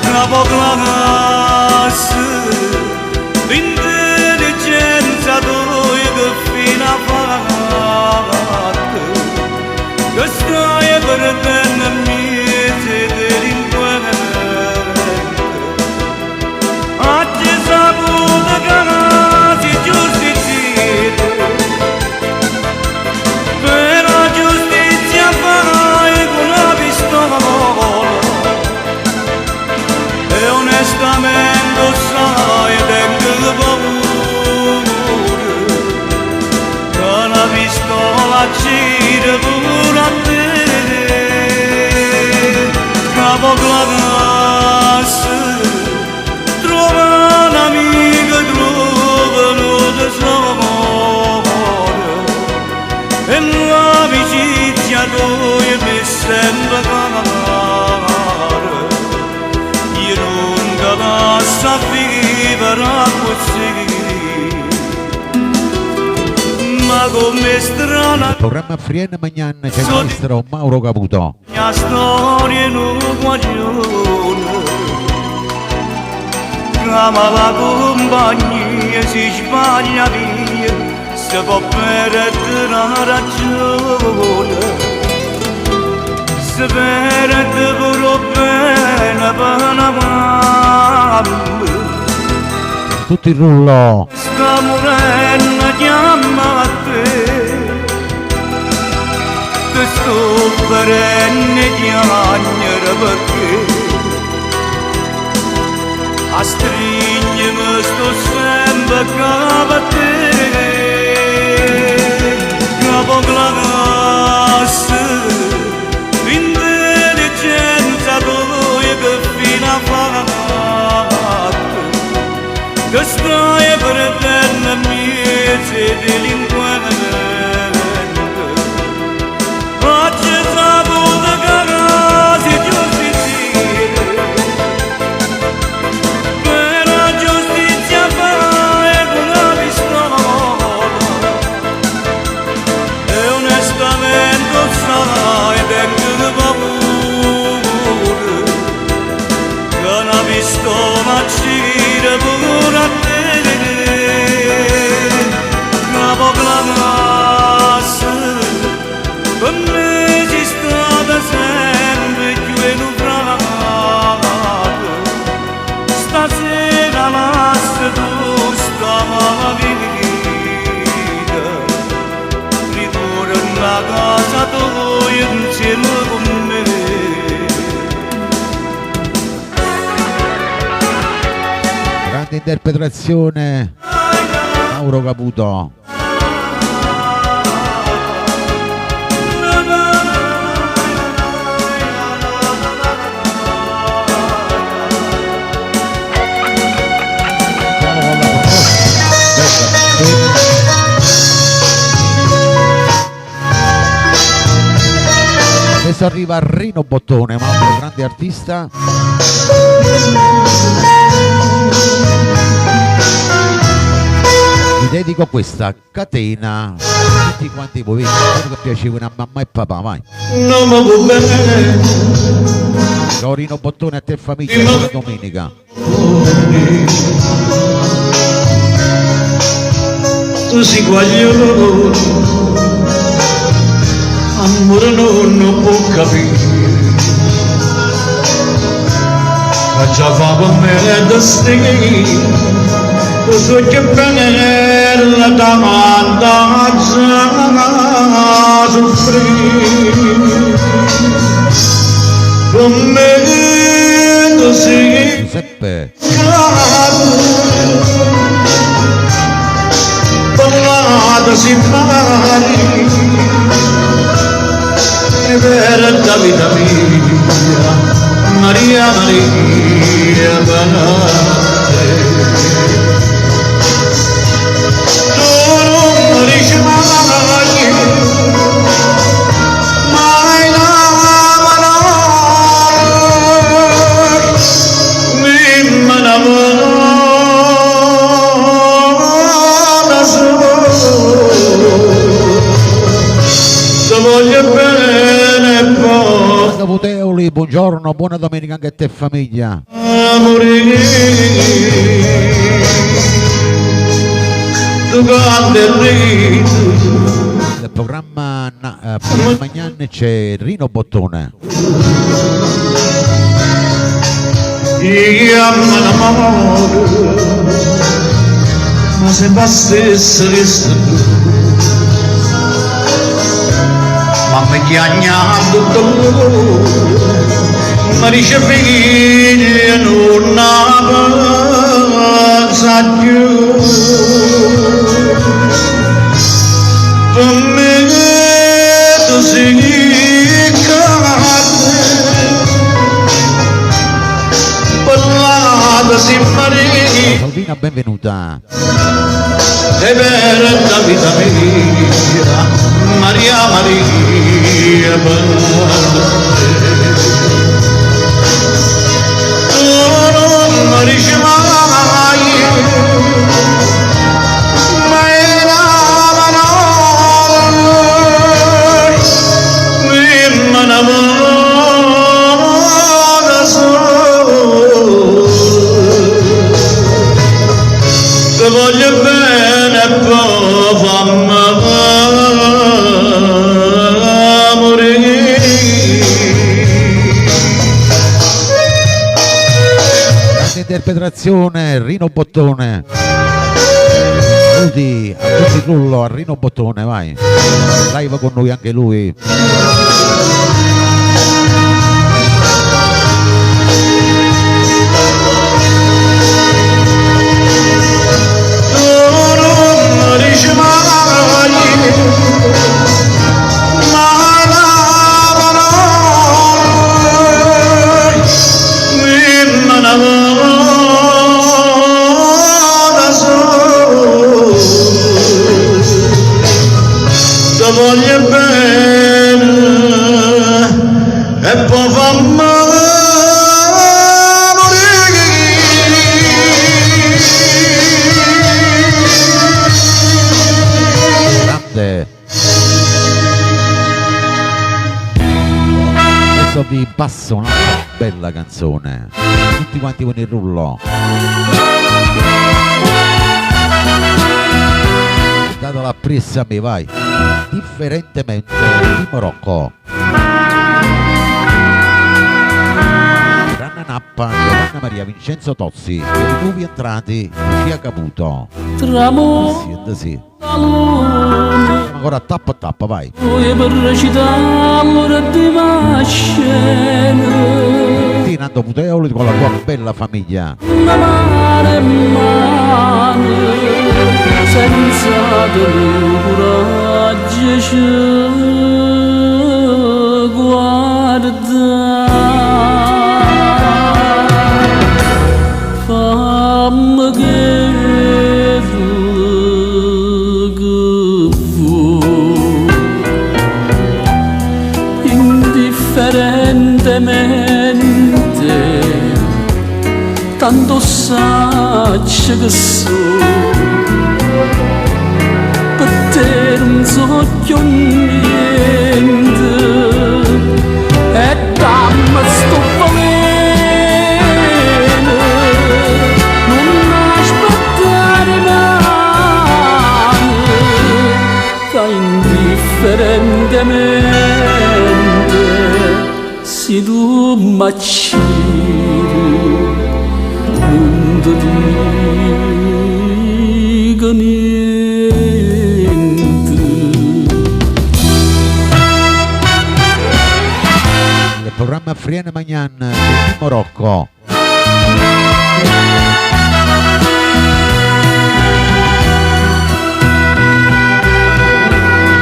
S3: capo classe, l'intelligenza tu che fino a fatte che stai perdendo mesi delinquente. Oggi saputo che si giustizia per la giustizia fai con la pistola e onestamente sai tengo paura che la pistola gira pure a te capo classe. Trova un'amica, trova un tesoro e l'amicizia noi mi sembra cara. Io non capace a vivere così, ma come strana
S2: Il programma Frienne Magnan c'è il maestro Mauro Caputo.
S3: la storia non guaglione. Ma la compagnia si sbaglia via, si può perdere la ragione, si perde pure bene per una mamma.
S2: Tutto il rullo.
S3: Sta morendo chiama a te, che sto perenne chiamare perché a stringermi sto sempre capo a te, capo classe, l'intelligenza tu che fino a fatte, che stai perdendo mesi delinquente. Oggi saputo che si giustizia per la giustizia fai con la pistola e onestamente sai tengo paura che una pistola gira pure a te capo classe. Per me ci stata sempre più enubrata
S2: grande interpretazione Mauro Caputo. Adesso arriva Rino Bottone, un altro grande artista. Vi dedico questa catena, tutti quanti voi, spero che piacevano a mamma e papà, vai.
S3: Non mi va bene,
S2: Ciao Rino Bottone, a te famiglia, buona domenica.
S3: tu si guagliolo, amore non può capire. Facciamo me da stingere, tu so che bene la domanda a soffrire. Con me tu sei
S2: Giuseppe,
S3: ballata si mari e per la vita mia Maria Maria Banate tu non riesci mai mai mi voglio bene poi
S2: Mando Puteoli, buongiorno, buona domenica anche a te famiglia.
S3: morire tu grande rito
S2: Nel programma Magnani c'è Rino Bottone.
S3: io amo l'amore ma se bastasse questo ma mi chiagna tutto ma dice figlia non pensa più per me tu sei cade parlata si marina
S2: Salvina, benvenuta.
S3: e per la vita mia Maria Maria Banate tu non riesci mai mai mi innamoro solo te voglio bene poi fammi morire
S2: Grande interpretazione Rino Bottone. Saluti a tutti Rullo, a Rino Bottone, vai. Live con noi anche lui.
S3: voglio bene e poi fammi morire.
S2: Grande. Adesso vi passo un'altra bella canzone. Tutti quanti con il rullo. Dato la pressa a me, vai. Differentemente di Morocco. Ranna Nappa, Giovanna Maria, Vincenzo Tozzi, per i nuovi entrati, Lucia Caputo.
S4: Tramonto
S2: Sì.
S4: all'alone,
S2: Siamo ancora tappa a tappa, vai.
S4: poi per recitare all'ora di scena.
S2: qui Nando Puteoli con la tua bella famiglia.
S4: mano in mano senza del coraggio ci guarda. Fammi che indifferentemente tanto saccio che sono per te non so più niente e dammi sto bene non aspettare mai che indifferentemente si tu m'acciri non ti dico niente.
S2: Il programma Friene Magnan del Mimmo Rocco.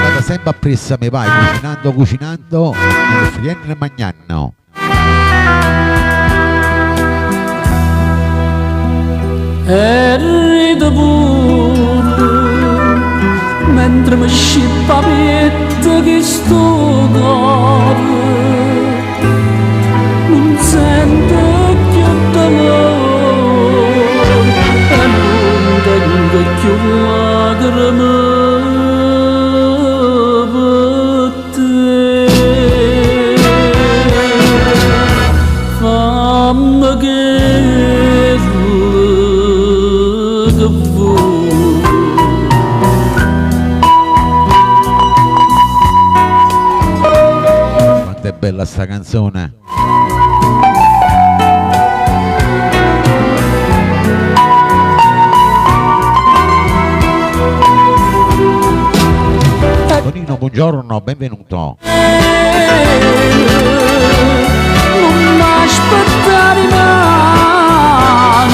S2: Vado sempre a pressa, mi vai cucinando il Friene Magnan.
S4: E rido pure mentre mi scippa pietta che sto cuore non sento più dolore e non tengo più lacrime per te. Fammi che
S2: quanto è bella sta canzone. Tonino, buongiorno, benvenuto.
S4: non aspettare mai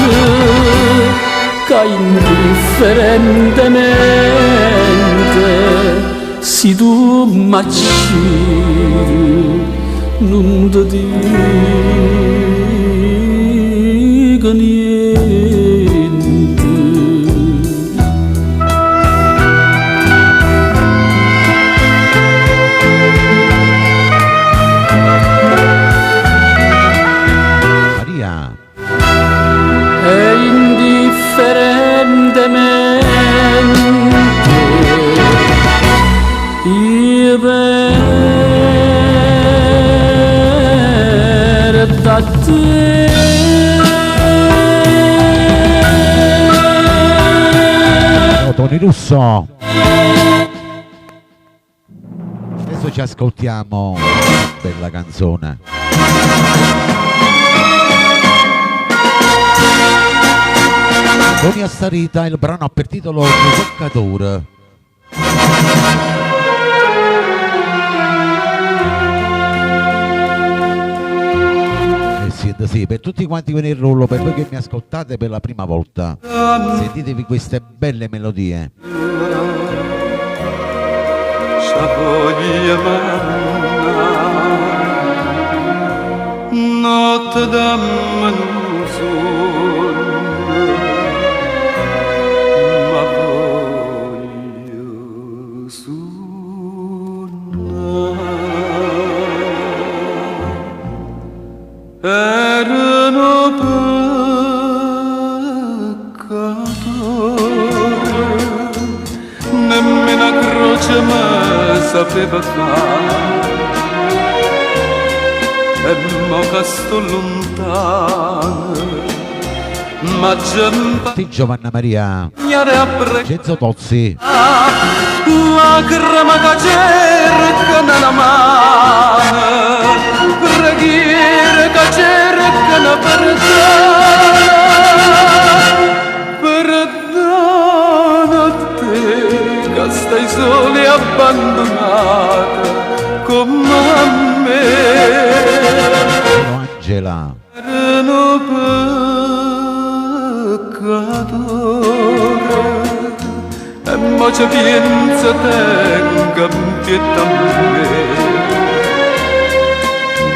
S4: che indifferentemente si tu m'acciri non ti dico niente.
S2: Maria.
S4: E indifferentemente io per da te
S2: Tony Russo. Adesso ci ascoltiamo bella canzone. Tony Astarita, il brano ha per titolo Toccatore. Sì, per tutti quanti quelli in rollo, per voi che mi ascoltate per la prima volta, sentitevi queste belle melodie.
S3: Notte d'amore ma voglio suonare. Erano peccatori, nemmeno a croce mi sapeva fare. E mo che sto lontano, ma già
S2: Sì, Giovanna Maria
S3: a
S2: Genzo Tozzi.
S3: lacrima che cerca nella mano, preghiere che cercano perdono a te che stai soli abbandonata come a me.
S2: Angela.
S4: ma ci pensa tenga pietà a me,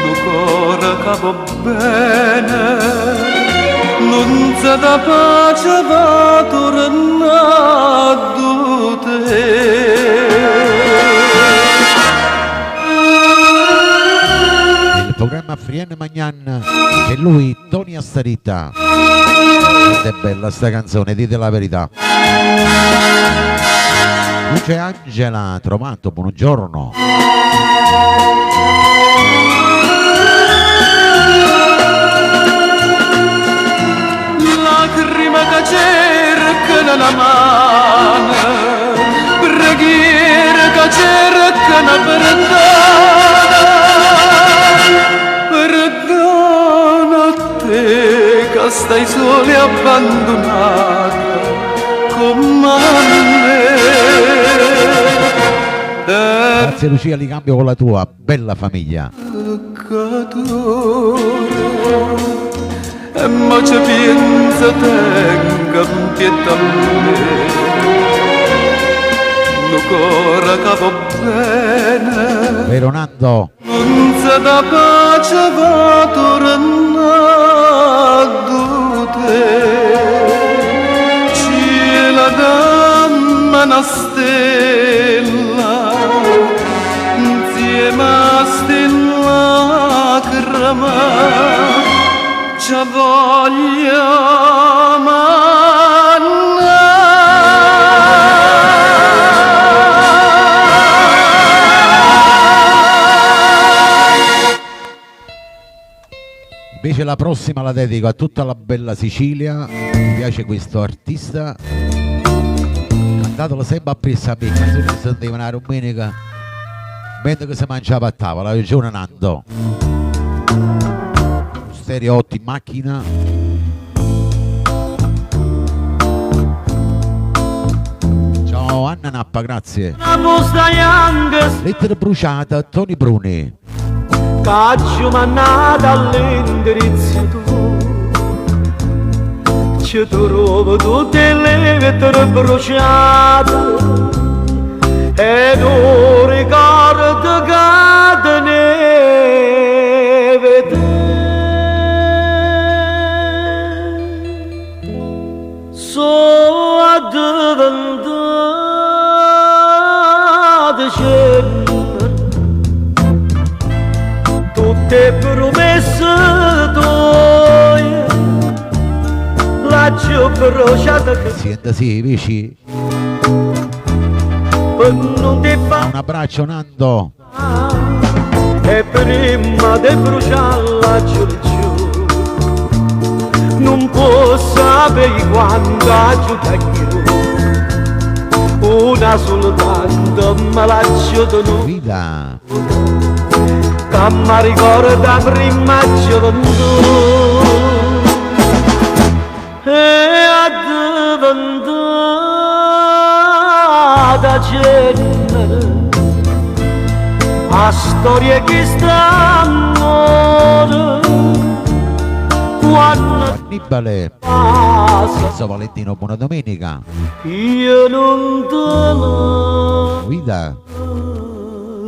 S4: lo cuore che va bene, non si da pace va tornando te.
S2: Il programma Frienne Magnan e lui Tony Astarita. Ed è bella sta canzone, dite la verità. Luce Angela Trovato, buongiorno.
S4: Lacrima che cerca nella mano, preghiera che cerca una perdona a te che stai solo e abbandonata come a me.
S2: Grazie Lucia, li cambio con la tua bella famiglia.
S4: E ma ci pensa tenga pietà a me, lo cuore che va bene,
S2: Vero Nando?
S4: non si da pace va tornando te. Cielo dammi una stella, insieme a stella crema, ci voglio
S2: Invece la prossima la dedico a tutta la bella Sicilia. Mi piace questo artista, cantatelo sempre a pressa a me, ma si sentiva una domenica mentre che si mangiava a tavola, ha ragione Nando. Stereo 8 in macchina. Ciao Anna Nappa, grazie. Lettera bruciata, Tony Bruni.
S1: Caccio mannata all'indirizzo tuo, ci trovo tutte le lettere bruciate e non ricordo che te ne vede. So addiventata cenere tutte promesse tue, l'ho bruciata che
S2: Sienta sì, vicini.
S1: non ti fa.
S2: Un abbraccio Nando.
S1: E prima di bruciarla giù, non posso sapere quanto aiuta io, una soltanto me l'ho tenuta,
S2: Guida.
S1: che mi ricorda prima gioventù e addiventata cenere a storia che sta amore quando
S2: Annibale.
S1: passa
S2: Enzo Valentino, buona domenica.
S1: io non te la
S2: Guida.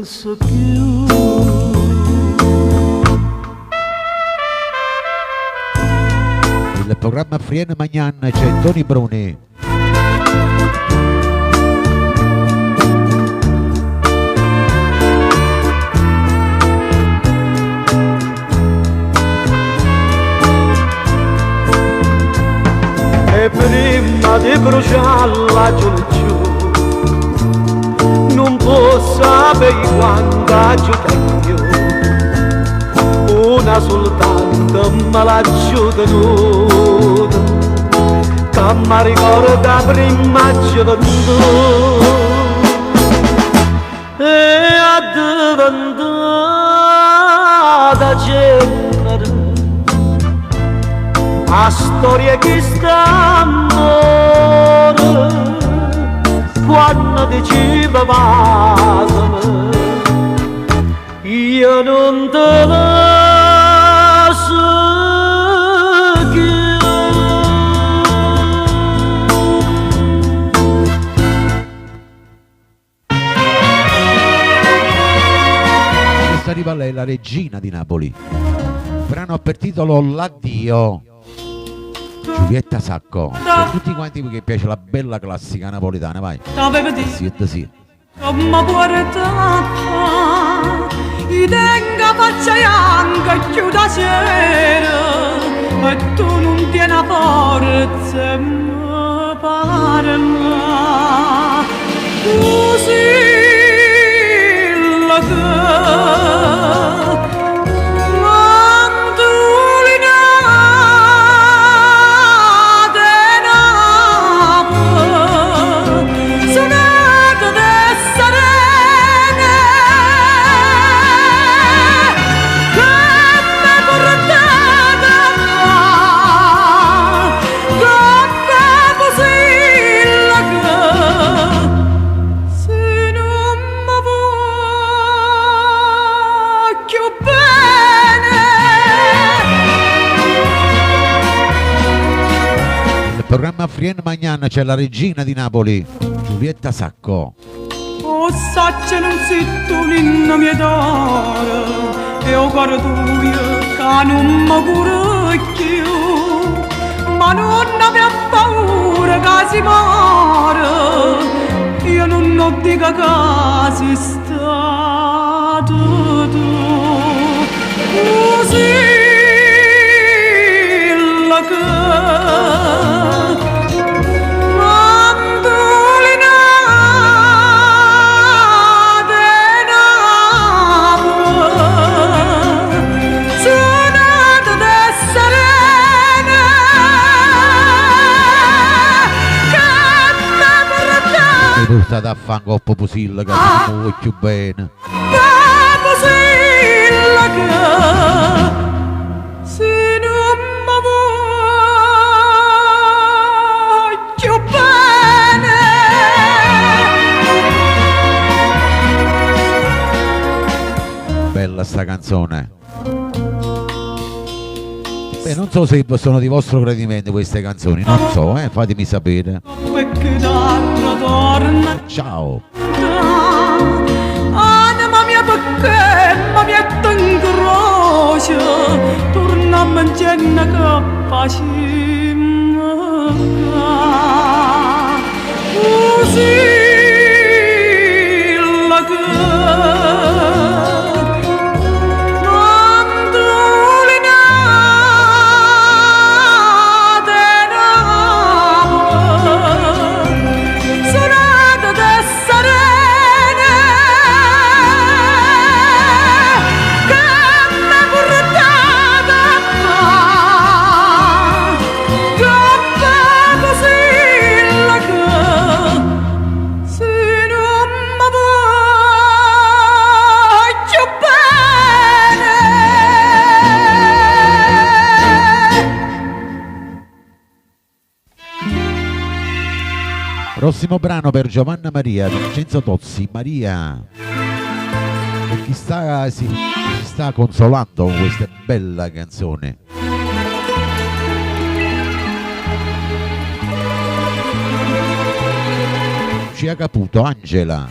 S1: so più.
S2: Il programma Frienne Magnan c'è Tony Bruni.
S1: E prima di bruciarla giù non posso sapere quanto aiuta io, una soltanto me l'ho tenuta, che mi ricorda prima gioventù e addiventata cenere a storia che sta amore quando diceva vasami io non te la so più.
S2: lei è la regina di Napoli. Brano per titolo L'addio. Giulietta Sacco. Per tutti quanti che piace la bella classica napoletana, vai. Sì.
S7: Ma porta i tenga faccia bianca chiuda sera e tu non tieni a forza e mi parla così la che
S2: Programma Frien Magnan c'è la regina di Napoli, Giulietta Sacco.
S7: O sacce non si tu l'inna mia d'ora e o cuore tuo che non mi cura più ma non abbia paura che si muore io non ho dica che si stato tu così la che
S2: State a fango o Poposil che ti vuoi più bene.
S7: Poposil che se non mi vuoi più bene.
S2: Bella sta canzone. Beh, non so se sono di vostro gradimento queste canzoni, non so, fatemi sapere. Ciao.
S7: Anima mia perché mi mette in croce torna a mangiare che facciamo così la che
S2: Prossimo brano per Giovanna Maria, Vincenzo Tozzi, Maria. E chi si sta consolando con questa bella canzone. Lucia Caputo, Angela.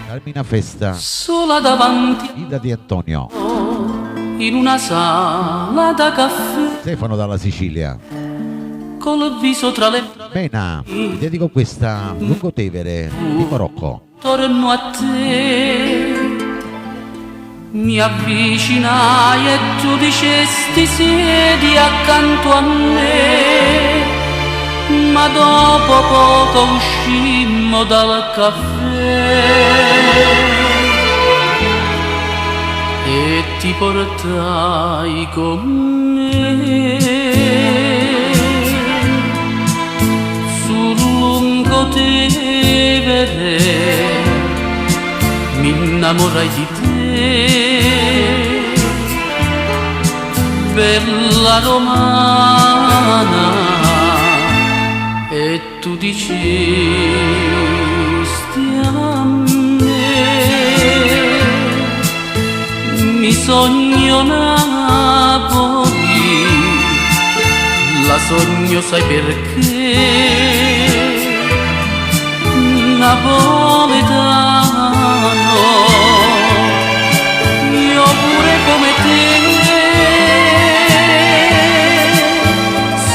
S2: Carmina Festa.
S4: Sola davanti
S2: Ida Di Antonio.
S4: in una sala da caffè
S2: Stefano dalla Sicilia.
S4: col viso tra le
S2: Mena, ti dedico questa Lungotevere di Marocco.
S4: torno a te, mi avvicinai e tu dicesti siedi accanto a me, ma dopo poco uscimmo dal caffè e ti portai con me. Lungotevere mi innamorai di te, bella romana, e tu dicesti a me mi sogno Napoli, la sogno sai perché napoletano, io pure come te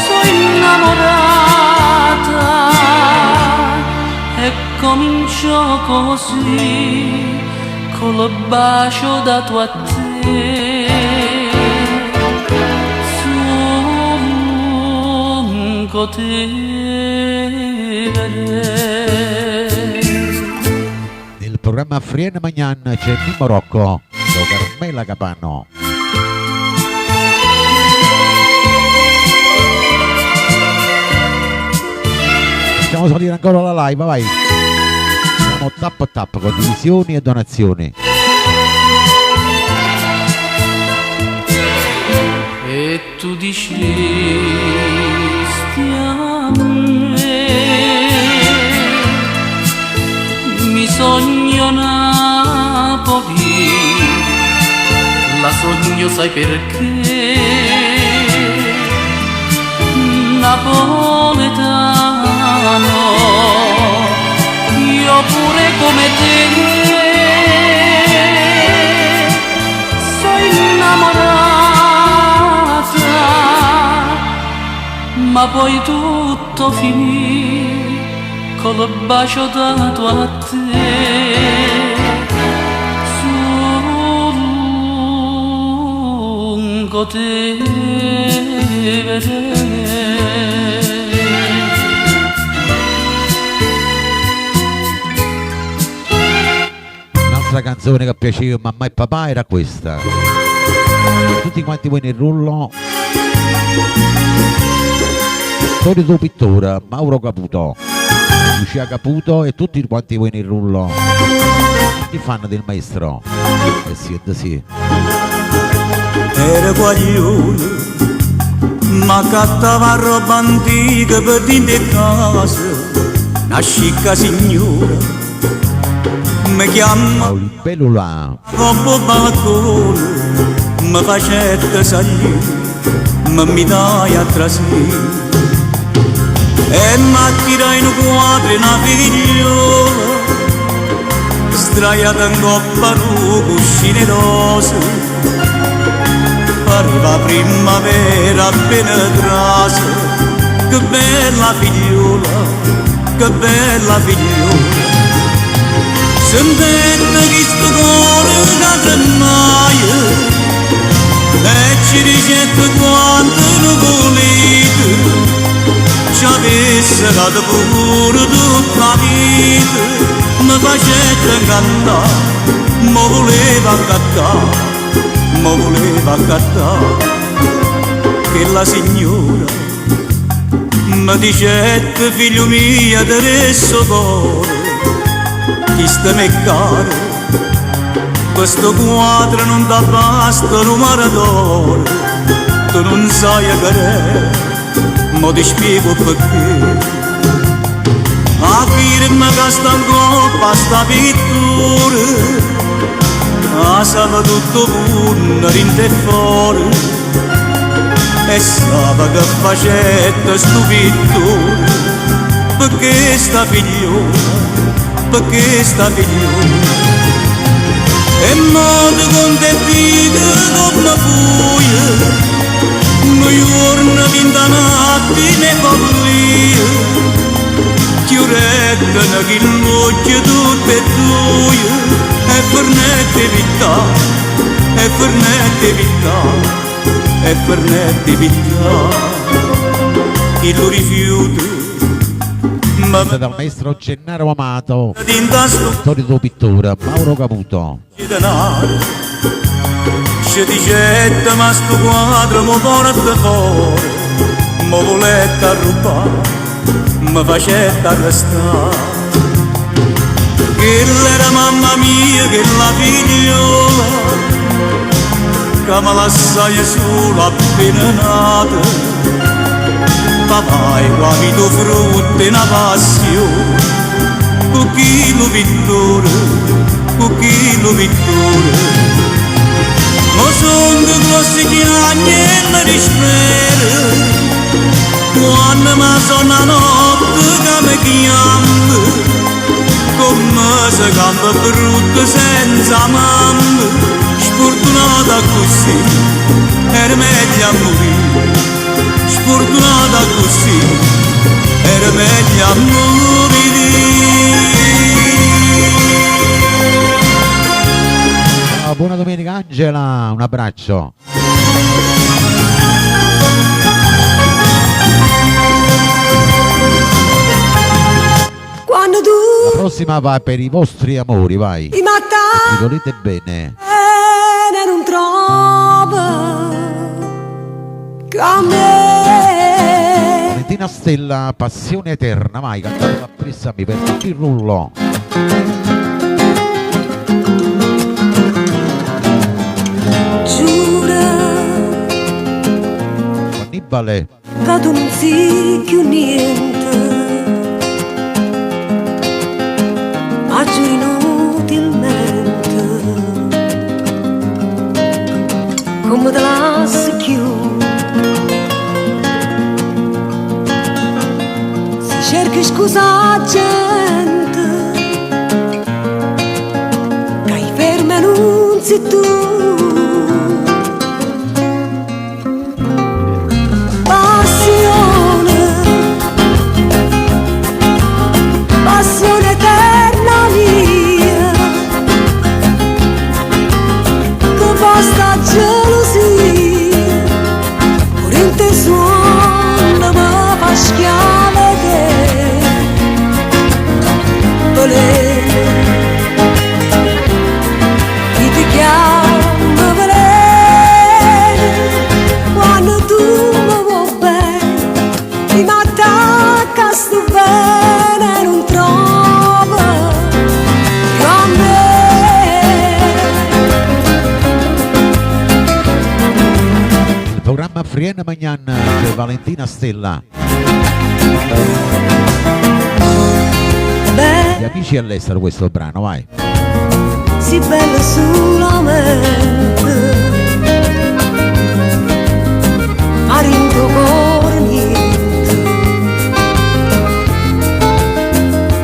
S4: sono innamorata e comincio così col bacio dato a te. Sunco te
S2: Nel programma Frienne Magnan c'è Mimmo Rocco, Carmela Capano. Facciamo salire ancora la live, vai. Siamo tap tap, condivisioni e donazioni.
S4: E tu dici a me, mi sogno Napoli, la sogno sai perché, napoletano, io pure come te, sono innamorata, ma poi tutto finì col bacio dato a te. Sunco te
S2: Un'altra canzone che piaceva a mamma e papà era questa. Tutti quanti voi nel rullo. Storia del pittore, Mauro Caputo, Lucia Caputo e tutti quanti voi nel rullo. Tutti fan del maestro. Sì, sì.
S3: Era guaglione, ma cattava roba antica per dentro casa, una scicca signora, mi chiama
S2: Libellula.
S3: troppo balcone, mi facette salire, ma mi dai a trasire. E m'attira in quadro una figliola, sdraiata in coppa su cuscine rose. Pareva primavera appena trasa, che bella figliola, che bella figliola. Sentendo che sto cuore che tremaia, e ci dicette quanto non volete, ci avesse dato pure tutta la vita, mi facette incantare, mi voleva accattare, mi voleva accattare, che la signora mi dicette figlio mio adesso cuore, chi sta me caro, questo quadro non dà basta numero d'oro, tu non sai che è, ma ti spiego perché. A firma che sta in coppa sta pittura, sa tutto punno rinto e fuori, e sa che facette sto pittura, perché sta figliola, perché sta figliola. E modo contentito come fuia, noi giorni vinta notti ne follia, chiurettono che l'occhio tutte e due, e fernette vità, e fernette vità, e fernette vità, chi lo rifiuta.
S2: Dal maestro Gennaro Amato, storia del pittore Mauro Caputo.
S3: Ci dicette ma sto quadro mi porta fuori, mi volette rubare, mi facette arrestare. Che era mamma mia, che la figliola, che mi lasciai sola appena nata. Papà e guavito frutto e una passione, con chi lo pittore, con chi lo pittore. Ma sono grossi chiagni e mi dispero, quando mi sono a notte che mi chiama, come se campa brutto senza mamma. sfortunata così, era meglio a morire, sfortunata così, era meglio a morire.
S2: Buona domenica Angela, un abbraccio.
S7: Quando tu
S2: La prossima va per i vostri amori, vai.
S7: mi matta
S2: Vi volete bene.
S7: non trova che me.
S2: Valentina Stella, Passione Eterna, vai, cantatela appresso a me per il rullo.
S7: Giura
S2: Annibale.
S7: che tu non sei più niente, ma giuri inutilmente, come te lasci più. Si cerca scusa gente, che hai ferma non sei tu. Passione eterna mia, che basta gelosia, pure in te suona mi fa schiave te. Veleno, chi ti chiama veleno, quando tu mi vuoi bene, mi attacca sto bene, non trova che me.
S2: Il programma Friena Magnan per Valentina Stella. Gli amici all'estero questo brano, vai.
S7: Si bella solamente, ma rinto cuore niente,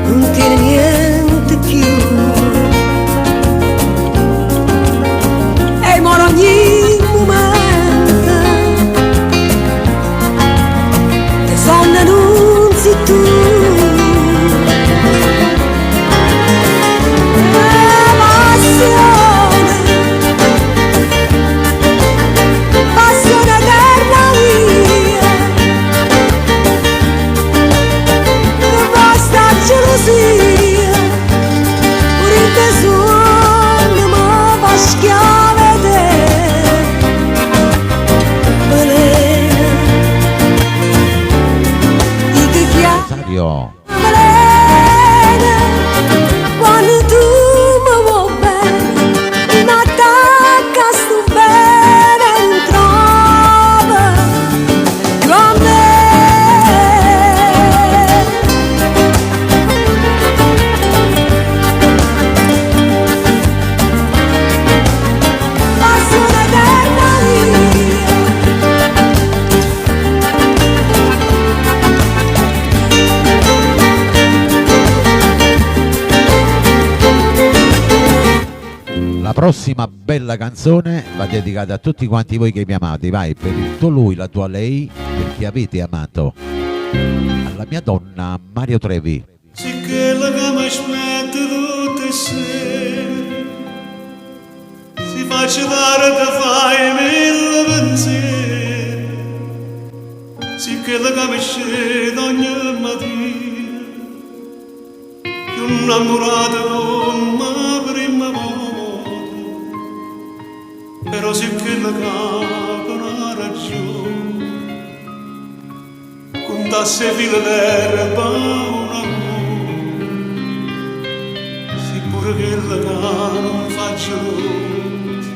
S7: non tiene niente più. E moro ogni momento, te sonne non sei tu. Passione eterna mia, che basta gelosia, pure in te suona mi fa schiave te. Veleno, chi ti chiama
S2: Rosario.
S7: veleno, quando tu mi vuoi bene, mi attacca sto bene, non trova che me. Passione eterna mia,
S2: La prossima bella canzone va dedicata a tutti quanti voi che mi amate, vai, per il tuo lui, la tua lei, perché avete amato. Alla mia donna Mario Trevi.
S3: Se quella che mi aspetta tutte sere, si faccia dare te fai mille pensieri, se quella che mi scende ogni mattina, più innamorata come prima volta, però se quella che ha una ragione, contasse fila d'erba un amore, sì pure quella che non faccio luce,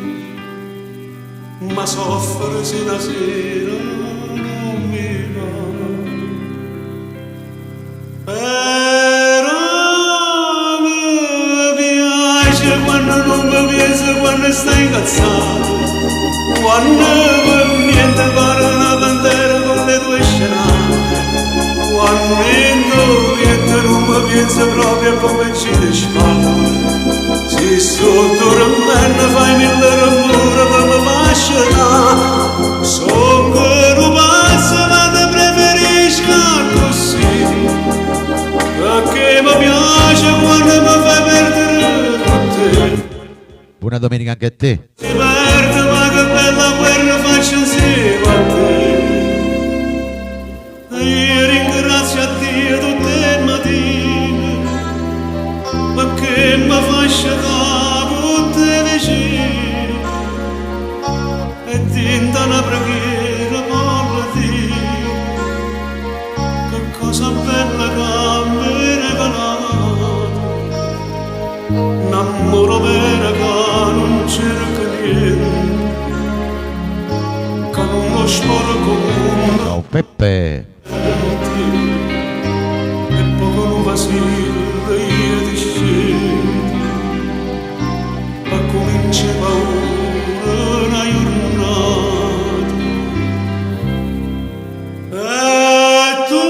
S3: ma soffre se la sera non mi va. Però mi piace quando non mi piace, quando stai incazzato, quando per niente pare una bandera con le tue scenate, quando niente non mi piace proprio come ci di spalle, si se sto dormendo fai mille rumore per me fascina. Sono un pazzo ma te preferisco così, perché mi piace quando mi fai perdere con te.
S2: Buona domenica anche a te.
S3: Si perde ma che bella guerra faccio insieme a te. E io ringrazio a Dio tutte le mattine, perché mi fa scegliere tutte vicine. E tinta una preghiera parla di che cosa bella che mi hai regalato, un amore vero che non cerca niente, che non lo sporco mondo.
S2: Ciao Peppe.
S3: E poco non vacilla io ti scendo, ma comincia paura una giornata. E tu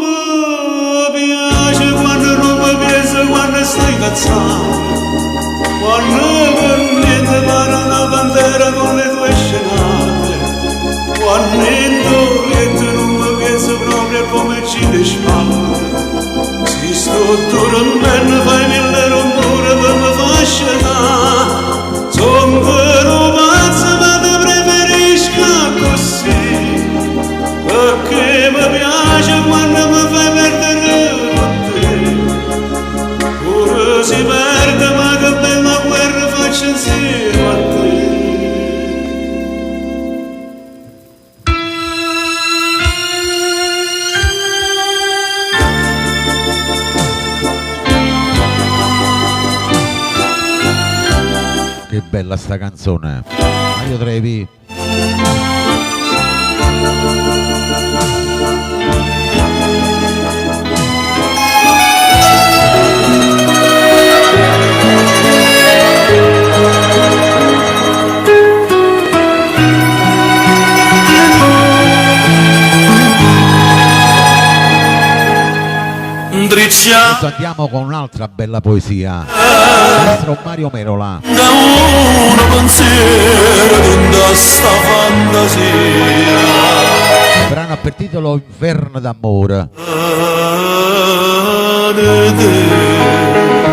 S3: mi piace quando non mi pensi, quando stai cazzando, quando per niente pare una bandera con le tue scenate, quando proprio come ci dispara. Se sto dormendo fai mille rumore per me fascina. Sono vero pazzo ma te preferisco così, perché mi piace quando mi fai perdere con te. Ora si perde ma che bella guerra faccio insieme a te.
S2: Che bella sta canzone. Mario Trevi. Adesso andiamo con un'altra bella poesia. Il nostro Mario Merola.
S3: Da uno pensiero di sta fantasia,
S2: Il brano ha per titolo Inferno d'amore.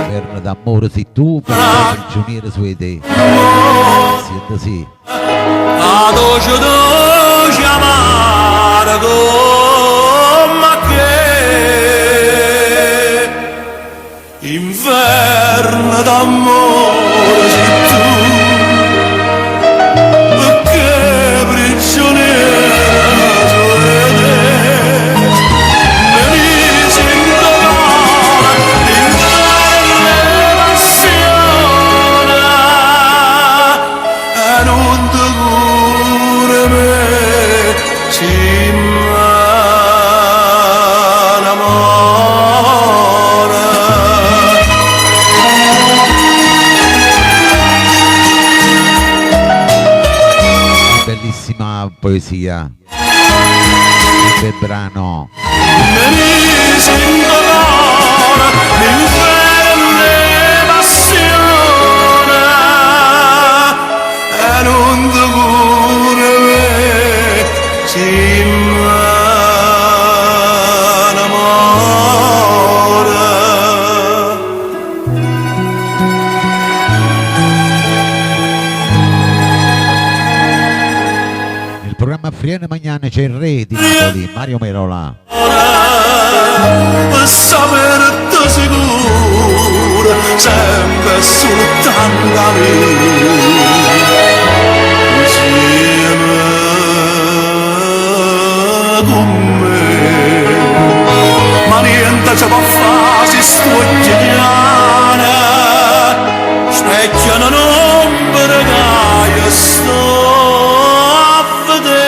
S2: Inferno d'amore sei tu, per prigioniere su te. Siete sì.
S3: a doce doce amargo, ma che inferno d'amore sei tu, perché prigioniera sono te, e mi sento male, l'inferno è passione, e non ti cura me, si
S2: Bellissima poesia. Che brano.
S3: me mi sento male, l'inferno è passione, e non ti cura me, si innamora.
S2: Nel programma Friene Magnane c'è il re di Napoli, Mario Merola.
S3: Per sapere sicuro, sempre soltanto a me, insieme con me, ma niente ci può fare se sto italiana, specchiano un'ombra che io sto a vedere.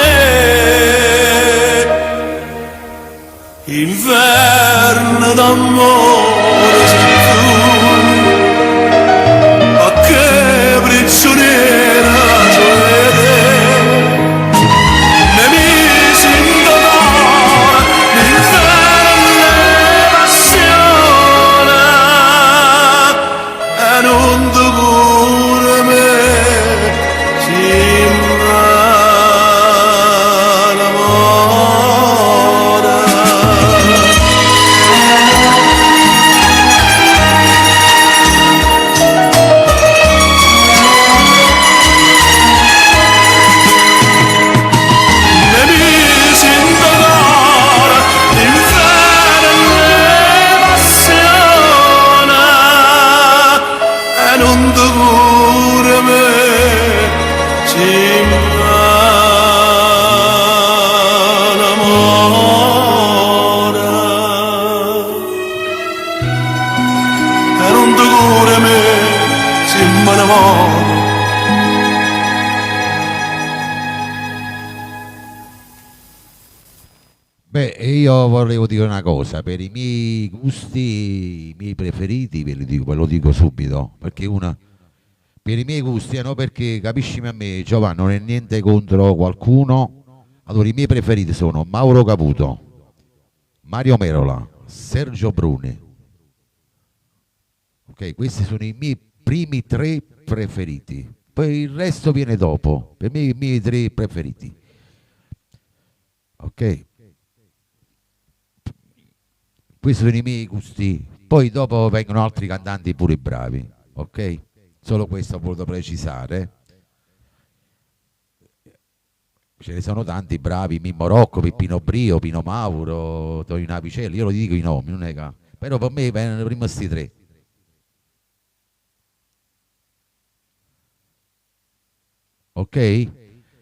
S3: Inverno d'amore sei tu, ma che prigioniera sei te, me mi sento male, l'inferno è passione, e non
S2: Beh, io volevo dire una cosa, per i miei gusti, i miei preferiti, ve lo dico subito, perché una, per i miei gusti, no, perché capiscimi a me, Giovanni, non è niente contro qualcuno. Allora, i miei preferiti sono Mauro Caputo, Mario Merola, Sergio Bruni. Ok, questi sono i miei primi tre preferiti. Poi il resto viene dopo. Per me i miei tre preferiti. Ok, questi sono i miei gusti. Poi dopo vengono altri cantanti pure bravi. Ok, solo questo ho voluto precisare. Ce ne sono tanti bravi, Mimmo Rocco, Peppino Brio, Pino Mauro, Tonino Apicelli, io lo dico i nomi, non è che... Però per me vengono prima questi tre. Ok?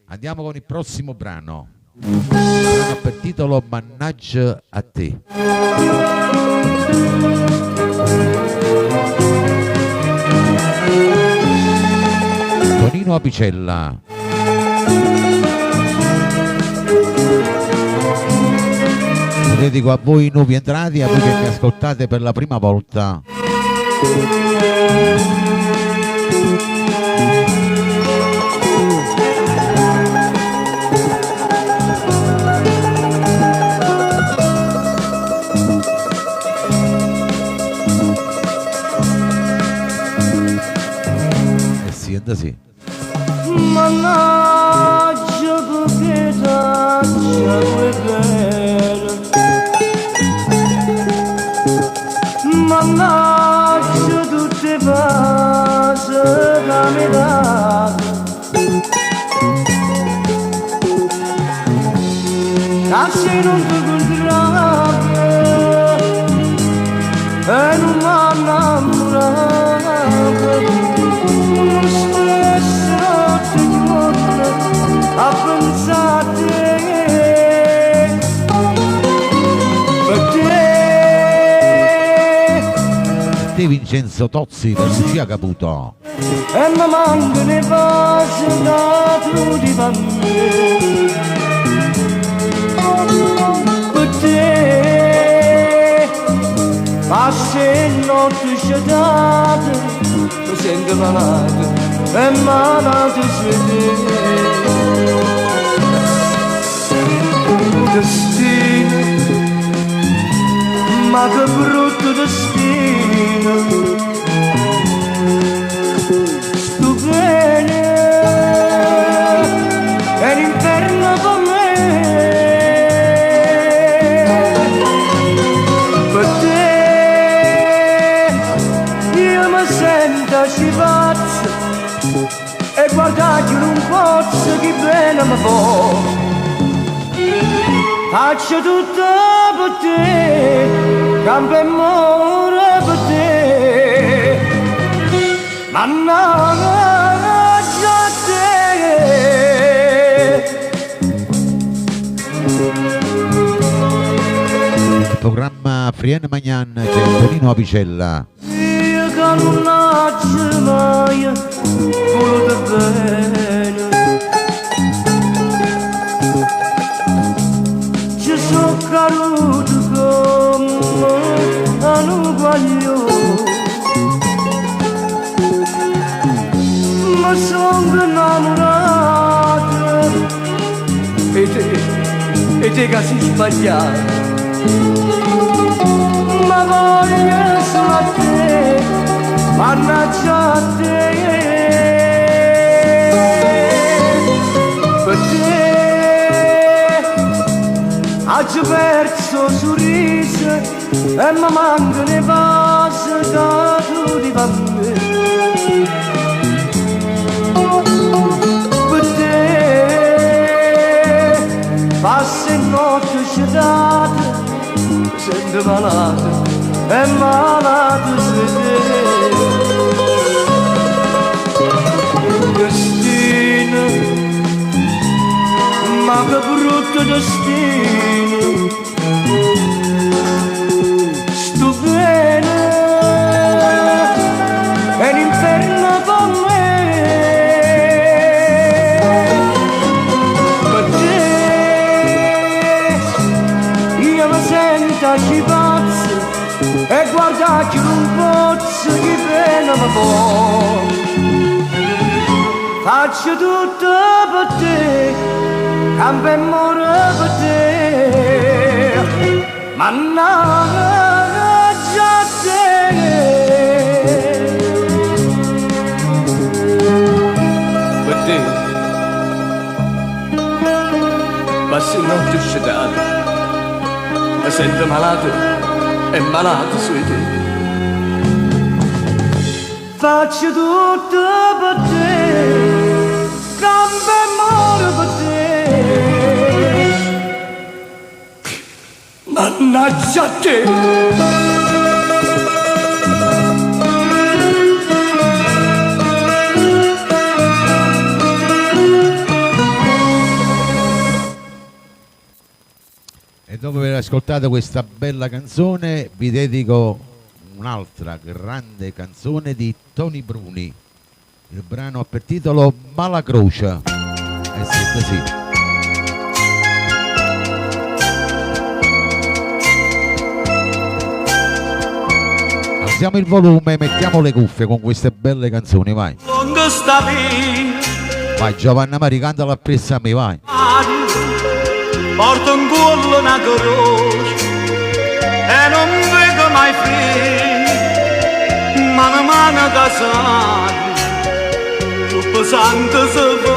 S2: Andiamo con il prossimo brano. Brano per titolo Mannaggia a te. Tonino Apicella. Lo dedico a voi nuovi entrati, a voi che mi ascoltate per la prima volta. Sì.
S1: Mannaggia che taccia quel bene, mannaggia tutte pace che mi date, se non ti controlli e non mi innamorato. A pensare per
S2: te Vincenzo Tozzi per Lucia Caputo.
S1: e mi mancano i passi da tu di bambini per te passi e notte scetate mi sento malato e malato su te. Destino, ma che brutto destino, sto bene, è l'inferno per me, per te, io mi sento scivazzo, e guardate non posso che bene mi fa. Faccio tutto per te, campo e muore per te, mannaggia a te.
S2: Il programma Frienne Magnan c'è Tonino Apicella.
S1: Io che non faccio mai voluto bene, sono caduto come un guaglio, ma sono innamorato e te che sei sbagliato, ma voglio solo a te, mannaggia a te, per te. Oggi perso sorriso e mi mancano i passi da tu di bambino per te passi e notte scetate sento malato e malato su te. Destino, ma che brutto destino, sto bene, è l'inferno per me, per te, diventaci pazzi e guarda che non posso che pena mi fa. Faccio tutto per te, campo e muore per te, mannaggia a te. Per te, passi notte scetate, mi sento malato e malato su di te. Faccio tutto per te, campo e muore per te, mannaggia a te.
S2: E dopo aver ascoltato questa bella canzone vi dedico un'altra grande canzone di Tony Bruni. Il brano ha per titolo Malacroce. Sì, sì. Alziamo il volume, mettiamo le cuffie con queste belle canzoni, vai.
S3: Lungo stavi,
S2: Vai Giovanna Mari, cantala appresso a me, vai.
S3: porto un culo una croce e non vedo mai fine, mano a mano da sangue, più pesante si fa.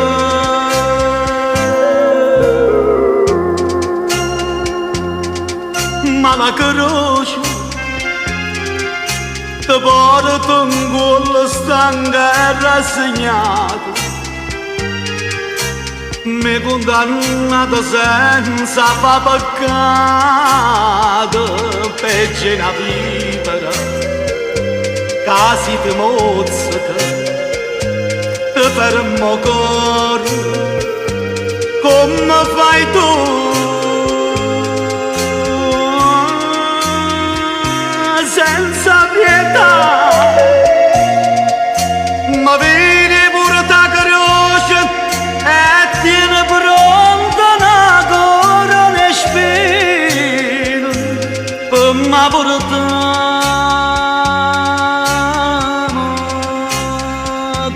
S3: Ma la croce ti porta un culo stanco e rassegnato, mi condannata senza fa peccato, peggio una vipera, casi ti mozzica, ti fermo cuore, come fai tu, senza pietà, ma vedi pure ta croce e tiene pronta una corona e spina per me portare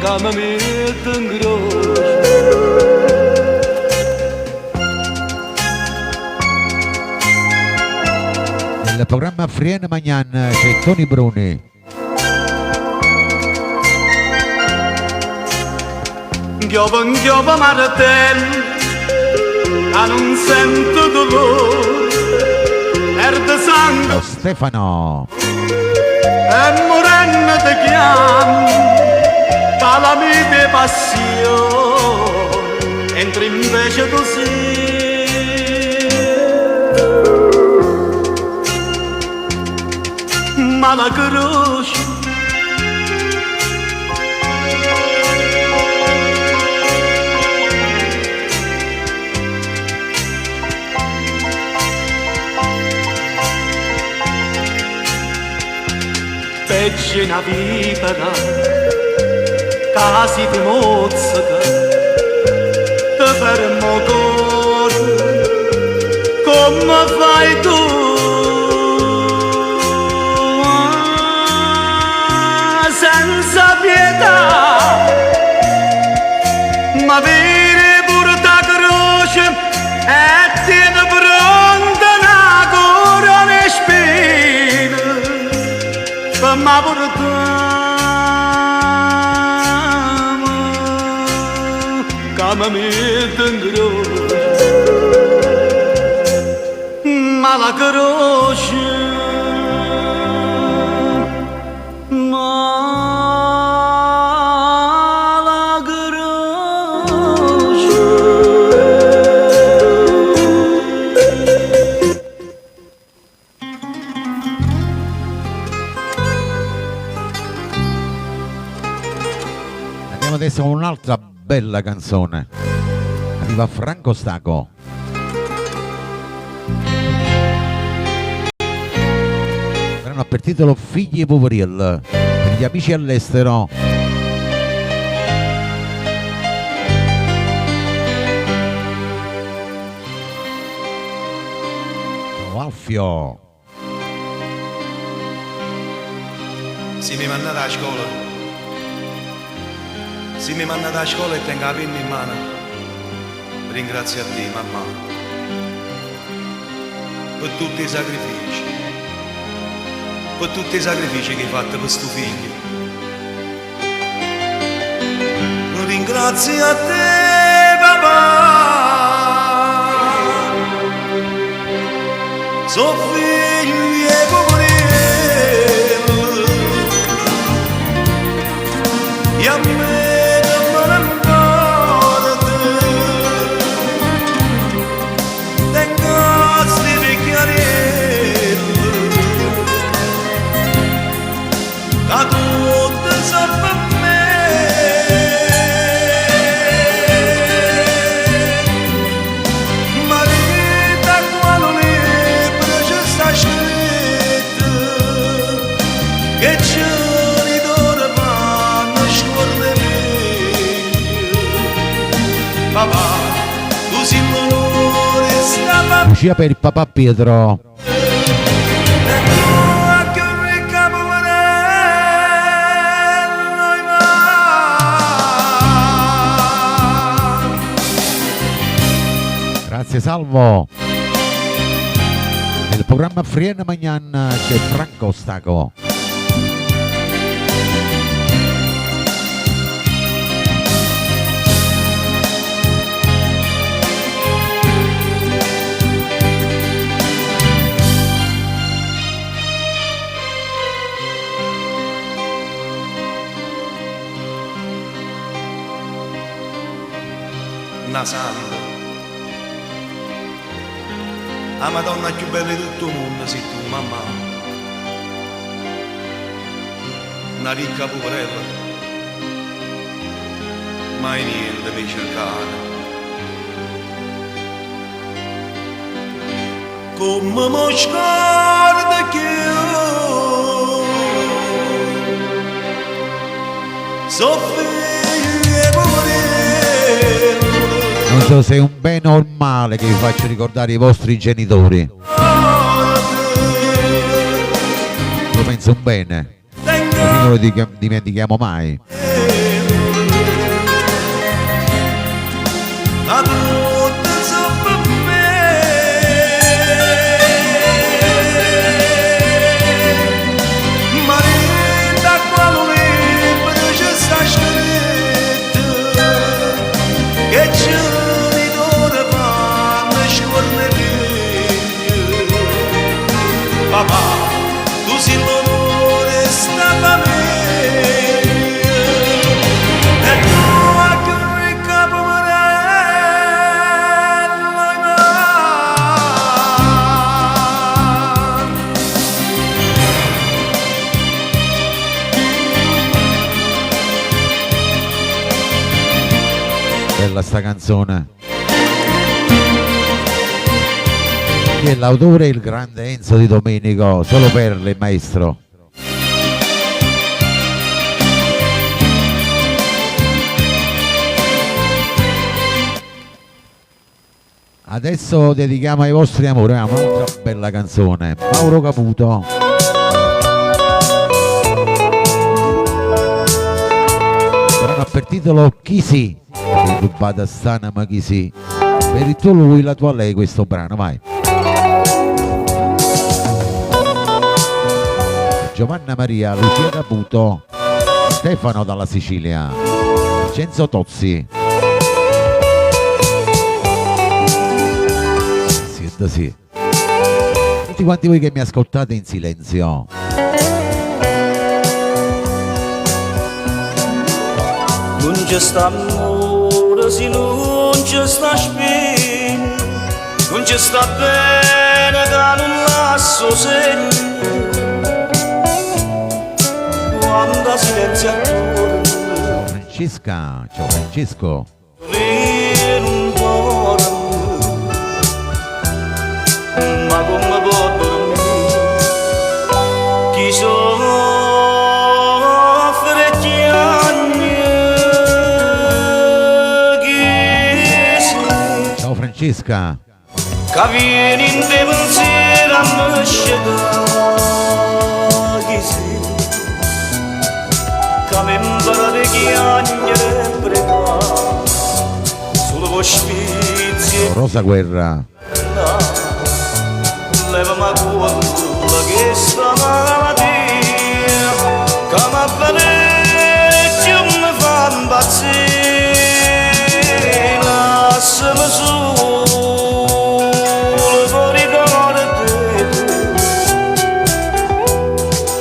S3: che mi mette in croce.
S2: Nel programma Friene Magnan c'è Tony Bruni.
S3: Chiova martello, ma non sento dolore, perde sangue
S2: Stefano.
S3: e morendo ti chiamo, calamite passione, entri invece tu sei, ma la croce peggio una vipera, casi ti mozzica, ti fermo cuore, come fai tu, senza pietà, ma vedi pure ta croce e tieni pronta una corona e spina, ma portiamo che mi mette in croce, ma la croce, ma la croce.
S2: Andiamo adesso con un'altra bella canzone. Arriva Franco Staco. Brano ha per titolo Figli Poveril. Per gli amici all'estero. Ciao Alfio.
S3: Se mi manda a scuola, se mi manda a scuola e tengo la penna in mano, ringrazio a te, mamma, per tutti i sacrifici, che hai fatto per questo figlio. Ringrazio a te, papà, so figli e poverello, e a me non me ne importa, tengo sti vecchiarello, da tutte sono a me. Che ci ritornano scorre meglio. Papà, tu sei l'onore stava
S2: Lucia per il papà Pietro. Grazie Salvo. Nel programma Friena Magnan c'è Franco Staco.
S3: una santa, la Madonna più bella di tutto il mondo sei tu, mamma, una ricca poverella, mai niente mi cercare. Come mi scorda che io so figlio e poverello.
S2: Non so se è un bene o un male che vi faccio ricordare i vostri genitori. Io penso un bene, così non lo dimentichiamo mai.
S3: Papà, tu sei l'onore stava meglio e tu a che ricca poverella
S2: Bella sta canzone. E l'autore è il grande Enzo Di Domenico, solo perle, maestro. Adesso dedichiamo ai vostri amori un'altra bella canzone, Mauro Caputo. Brano per titolo Chi sì? Sei rubata stana ma chi sì? Per il tuo lui, la tua lei, questo brano, vai. Giovanna Maria, Lucia Caputo, Stefano dalla Sicilia, Vincenzo Tozzi. Sì. Tutti quanti voi che mi ascoltate in silenzio.
S1: Non c'è sta amore, se non c'è sta spina, non c'è sta bene che non lascio segno. Quando silenzio attorno
S2: Francesca, ciao Francesco.
S1: non dormo, ma come può dormire chi soffre e chiagna, chi sei
S2: Ciao Francesca.
S1: che vieni in te pensiero a me sceglie, chi sei
S2: Rosa Guerra.
S3: Levami quella che sta malattia che m'avvaleggia mi fa impazzire. Lasciami solo con ricordare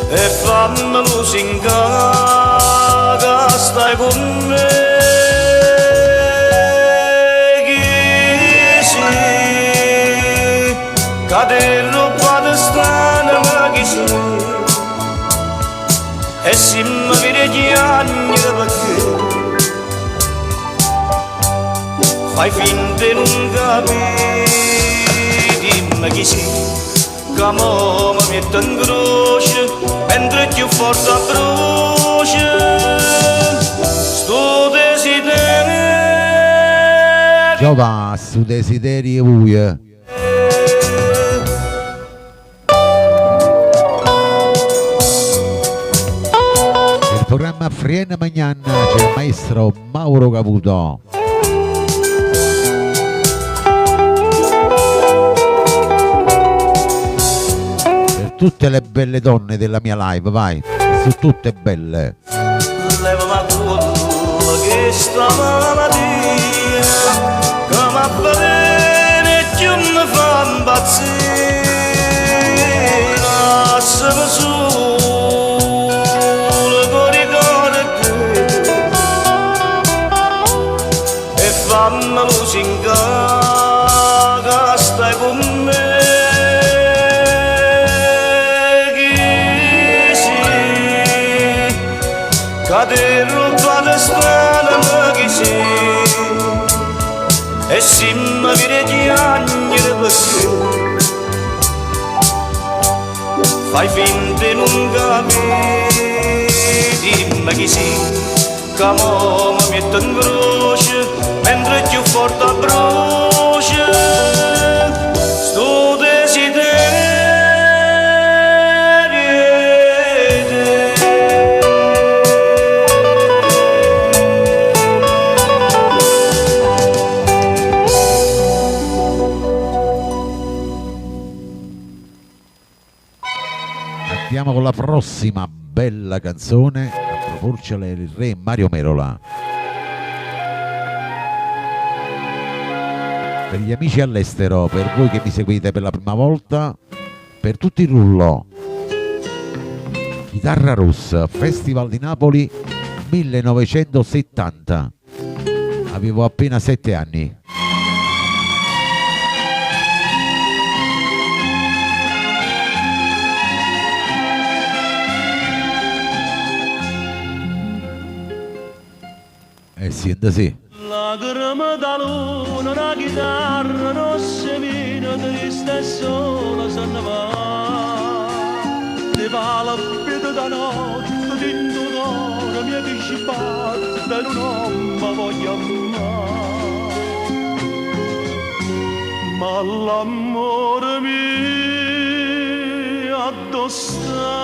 S3: e fammelo singare che stai con me. Caderro quando stanno ma chi sei e se mi vede gli anni perché fai finta di non capire. Dimmi chi sei che mo mi mette in croce mentre più forte brucia sto desiderio.
S2: Giova su desideri vuoi. Programma Friena Magnan c'è il maestro Mauro Caputo. Per tutte le belle donne della mia live, vai, su tutte belle.
S3: Levami quello che sta malattia che m'avvaleggia mi fa impazzire. Lasciami solo fammelo singare che stai con me. Chi sei caderro quando strada ma chi sei e se mi vede gli anni perché fai finta di non capire. Dimmi chi sei che mo mi mette in croce mentre più forte brucia sto
S2: Andiamo con la prossima bella canzone, a proporcela il re Mario Merola. Per gli amici all'estero, per voi che mi seguite per la prima volta, per tutti il rullo. Chitarra Rossa, Festival di Napoli 1970. Avevo appena 7 anni. Senta sì.
S4: Lacrime da luna, una chitarra rossa vina, triste e sola se ne va. Ti va la vita da notte, dentro l'ora mia che ci batte, non mi voglio amare. Ma l'amore mio addossa.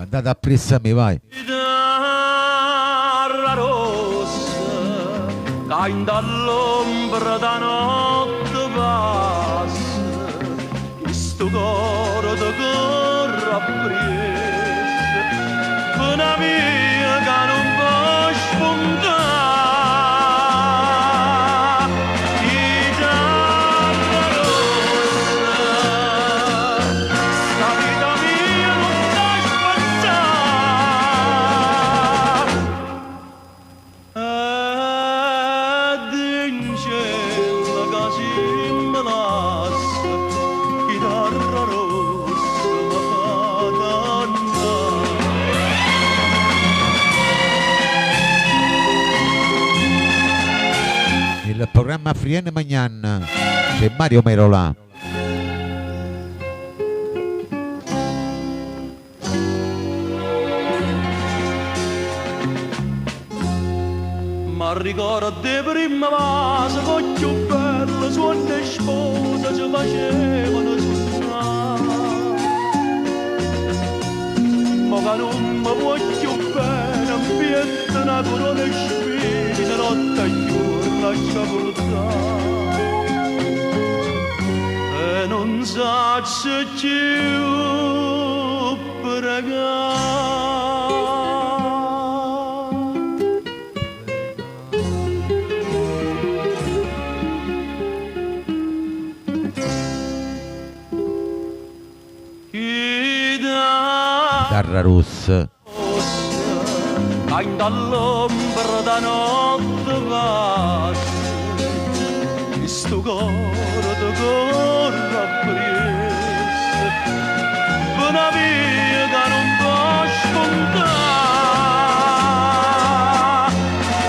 S2: Andate appresso a me, vai.
S4: Chitarra rossa, canta all'ombra da notte passa, questo coro da corre appresso, una via che non può spuntare. Chitarra rossa, sta vita mia non sta
S2: Il programma Friene Magnan c'è Mario Merola.
S4: Ma ricordo di prima vase con più bella suona e sposa ci facevano suonare. che non mi può più bene, ambiente una corona e spina, notte e giorno ci portare. E non sa se più pregare.
S2: Chitarra rossa.
S4: Canta all'ombra da notte passa, e sto cuore ti corre appresso, per una via che non può spuntare.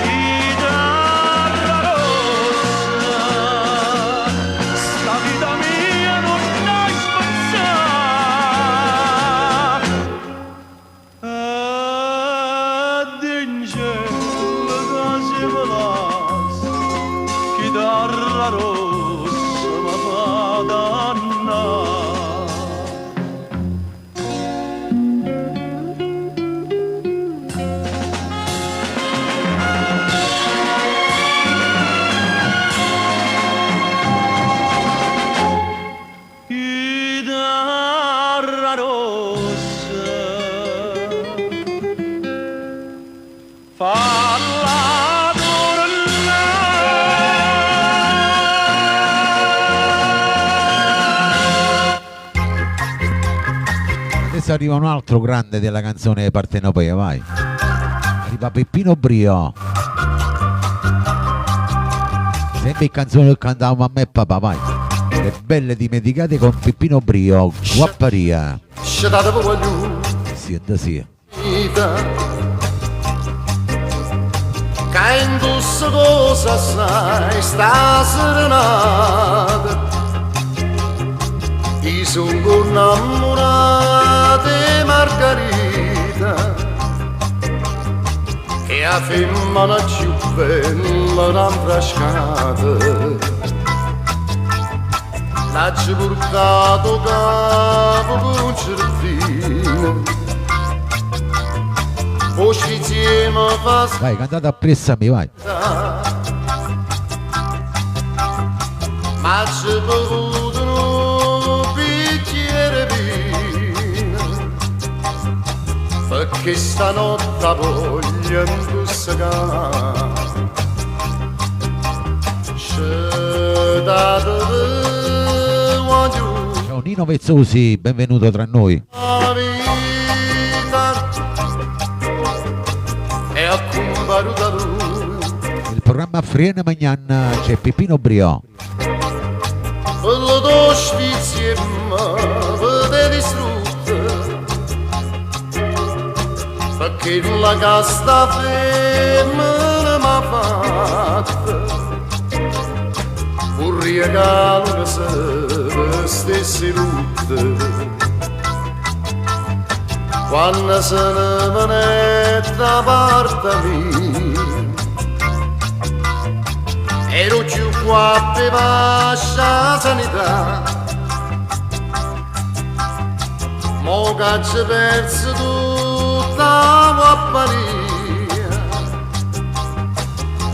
S4: Chitarra rossa, sta vita mia non la spazzare. Chitarra rossa ma fa dannare. Chitarra rossa falla
S2: Adesso arriva un altro grande della canzone partenopea, vai. Arriva Peppino Brio. Sempre in canzone che cantavamo a me e papà, vai. Le belle dimenticate con Peppino Brio, Guapparia.
S5: Scetate per voglio
S2: Sì, sì.
S5: vita, che indossa cosa sai, sta serenata. Io sono innamorata di Margherita, che è la femmina più bella d'ambrascata. L'ha portato capo con un certino, poi insieme fa
S2: Vai, cantate appressami, vai.
S5: ma ci bevuto un bicchiere vino, perché stanotte voglio indossare.
S2: Ciao Nino Vezzosi, benvenuto tra noi.
S5: La vita è accompanuta lui,
S2: Il programma Friene Magnan c'è Peppino Brio.
S5: quello tuo sfiziemma vede distrutta, perché la casta femmina m'ha fatta un regalo che se stesse tutte. Quando se ne venette da parte mia, ero più qua per la sanità, mo che ci perso tutta la Guapparia,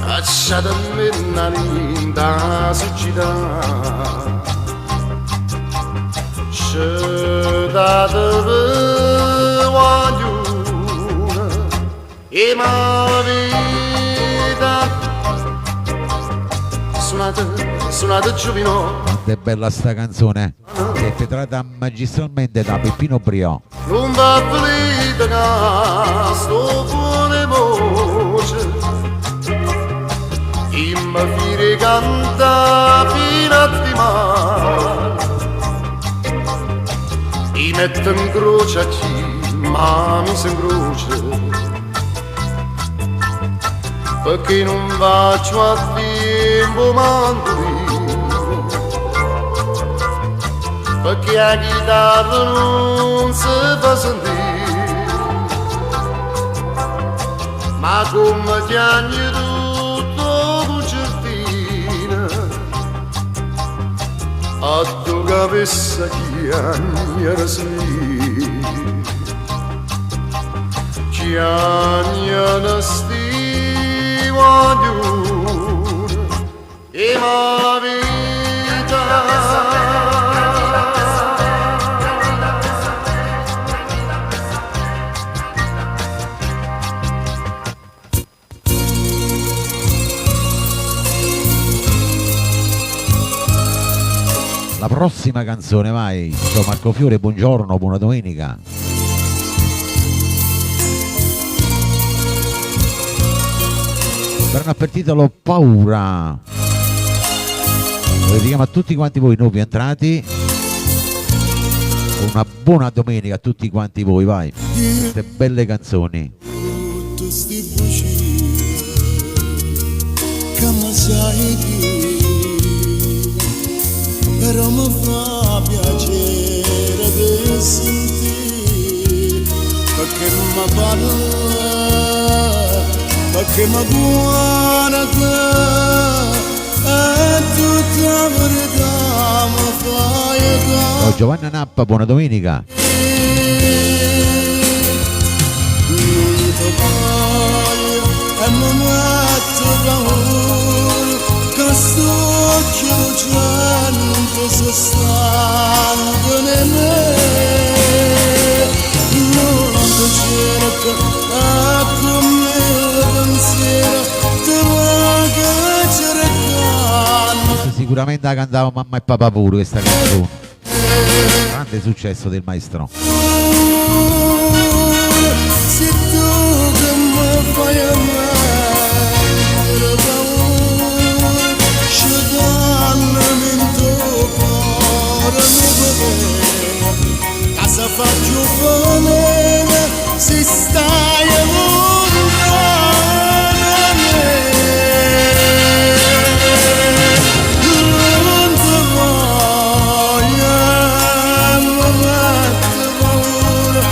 S5: lasciatemi nella siccità. Scedatevi guagliuna e ma vita, suonate giovino.
S2: Quanto è bella sta canzone, interpretata magistralmente da Peppino Brio.
S5: Non va finita che sto buone voce, imma fire canta fino a dimare, i metto in croce a chi ma mi si incrocia, perché non faccio a tempo mandolino, perché la chitarra non si fa sentire, ma come chiagni tutto concertina, a tu capessa chiagni era sì, agnano stiva dura e la vita
S2: La prossima canzone, vai. Ciao Marco Fiore, buongiorno, buona domenica. Brano per titolo Paura. Lo dedichiamo a tutti quanti voi nuovi entrati. Una buona domenica a tutti quanti voi, vai. Queste belle canzoni.
S5: Tutte sti bugie che mi sai dire, però mi fa piacere di sentire, perché mi parla, perché mi guarda, e tutta la verità mi fai
S2: Oh, Giovanna Nappa, buona domenica.
S5: non ti voglio e mi metto paura, che sto chiudendo se stanno in me, non ti cerco e con me il pensiero ti voglio cercare.
S2: Questa sicuramente la cantavo mamma e papà pure questa canzone. Grande successo del maestro.
S5: Se tu che mi fai amare paura, scegliami in tuo cuore nuovo, casa faccio bene se stai lontano da me. Non ti voglio, mi mette paura,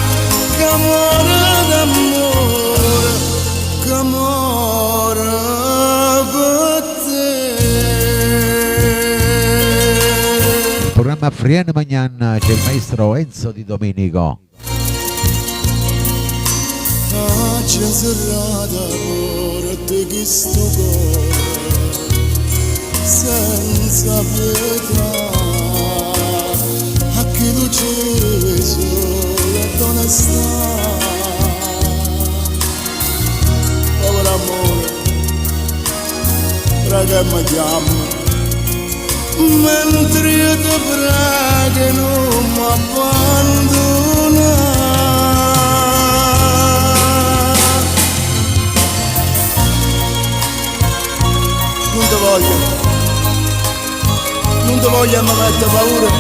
S5: che amore d'amore, che amore per te.
S2: Il programma Frienne Magnan c'è il maestro Enzo Di Domenico.
S5: C'è serrata ora te che sto cuore senza pietà, a chi luce sole dove sta, povero amore, raga mi chiama, mentre io ti prego non mi abbandona. Non ti voglio mi mette paura,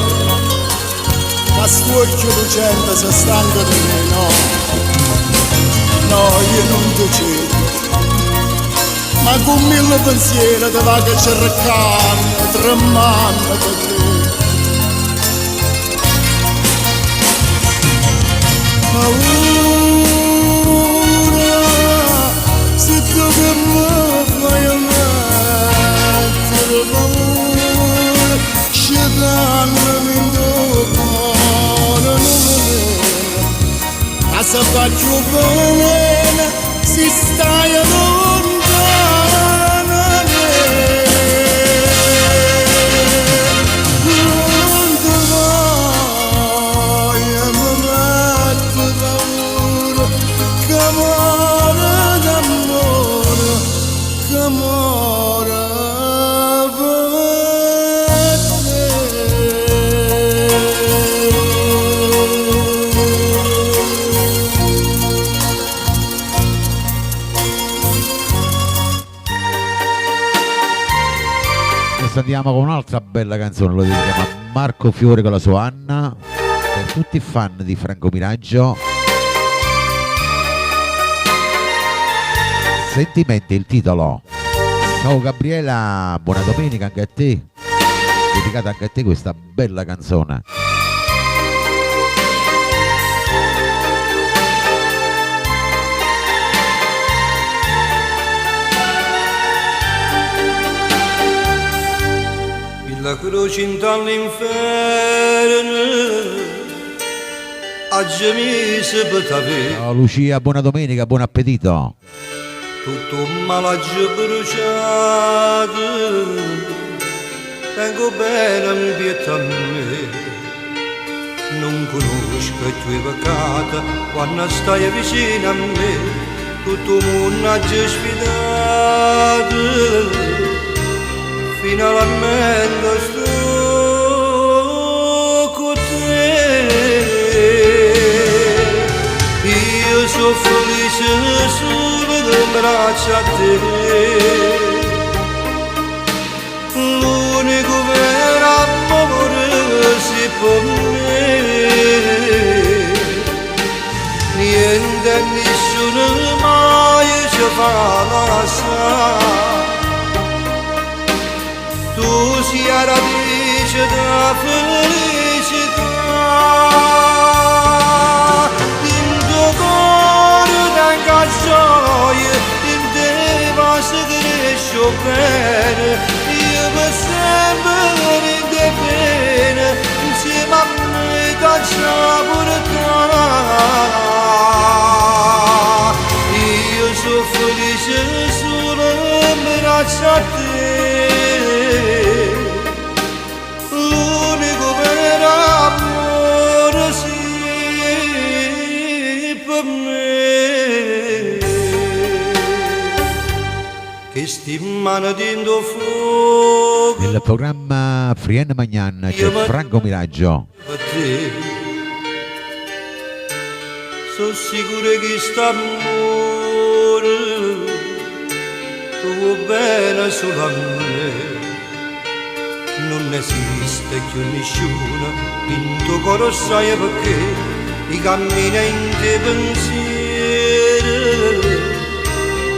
S5: ma sto occhio lucente se stanco di me, no, no, io non ti cerco, ma con mille pensieri ti va che cercando, tremando per te. Paura, se tu che mi fai amare paura, scegliami in tuo cuore nuovo, casa faccio bene se stai lontano da me. Non ti voglio, mi mette paura, che amore d'amore, che amore per te.
S2: Adesso andiamo con un'altra bella canzone, lo dedichiamo a Marco Fiore con la sua Anna, per tutti i fan di Franco Miraggio. Sentimenti, il titolo. Ciao Gabriela, buona domenica anche a te. Dedicata anche a te questa bella canzone.
S3: La croce all'inferno aggemise per t'avere.
S2: Ciao Lucia, buona domenica, buon appetito.
S3: Tutto un malaggio bruciato, tengo bene un pietà a me. Non conosco i tuoi peccati quando stai vicino a me. Tutto il mondo ha già sfidato, finalmente sto con te. Io sono felice solo di braccia a te. L'unico vero amore si può me. Niente e nessuno mai ci fa lasciare. Tu sia radice della felicità. In tuo cuore tenga gioia, in te basta cresce bene. Io per sempre in te bene, insieme a me caccia pure te. Io sono felice solo in braccio a te. L'unico vero amore sì per me. Che stimano dentro fuoco.
S2: Nel programma Frien Magnan c'è Franco Miraggio.
S3: Per te. Sono sicuro che st'amore tu vuoi bene solo a me. Non esiste più nessuno in tuo cuore, sai perché i cammini in te pensieri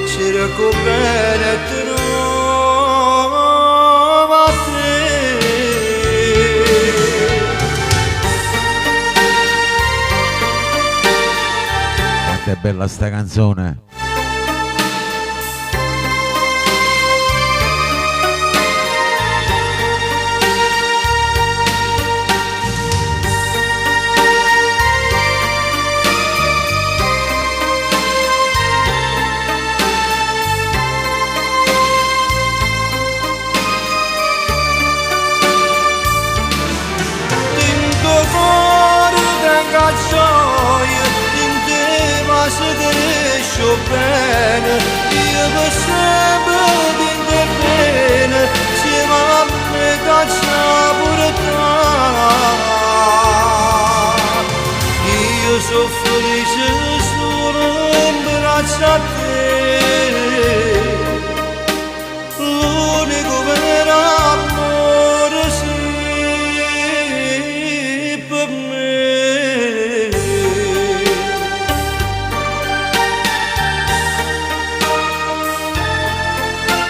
S3: c'era come bene trova te.
S2: Quanto è bella sta canzone.
S3: Bene, io per sempre ti bene, insieme a me caccia pure te. Io sono felice solo in braccio a te. L'unico vero amore sì per me.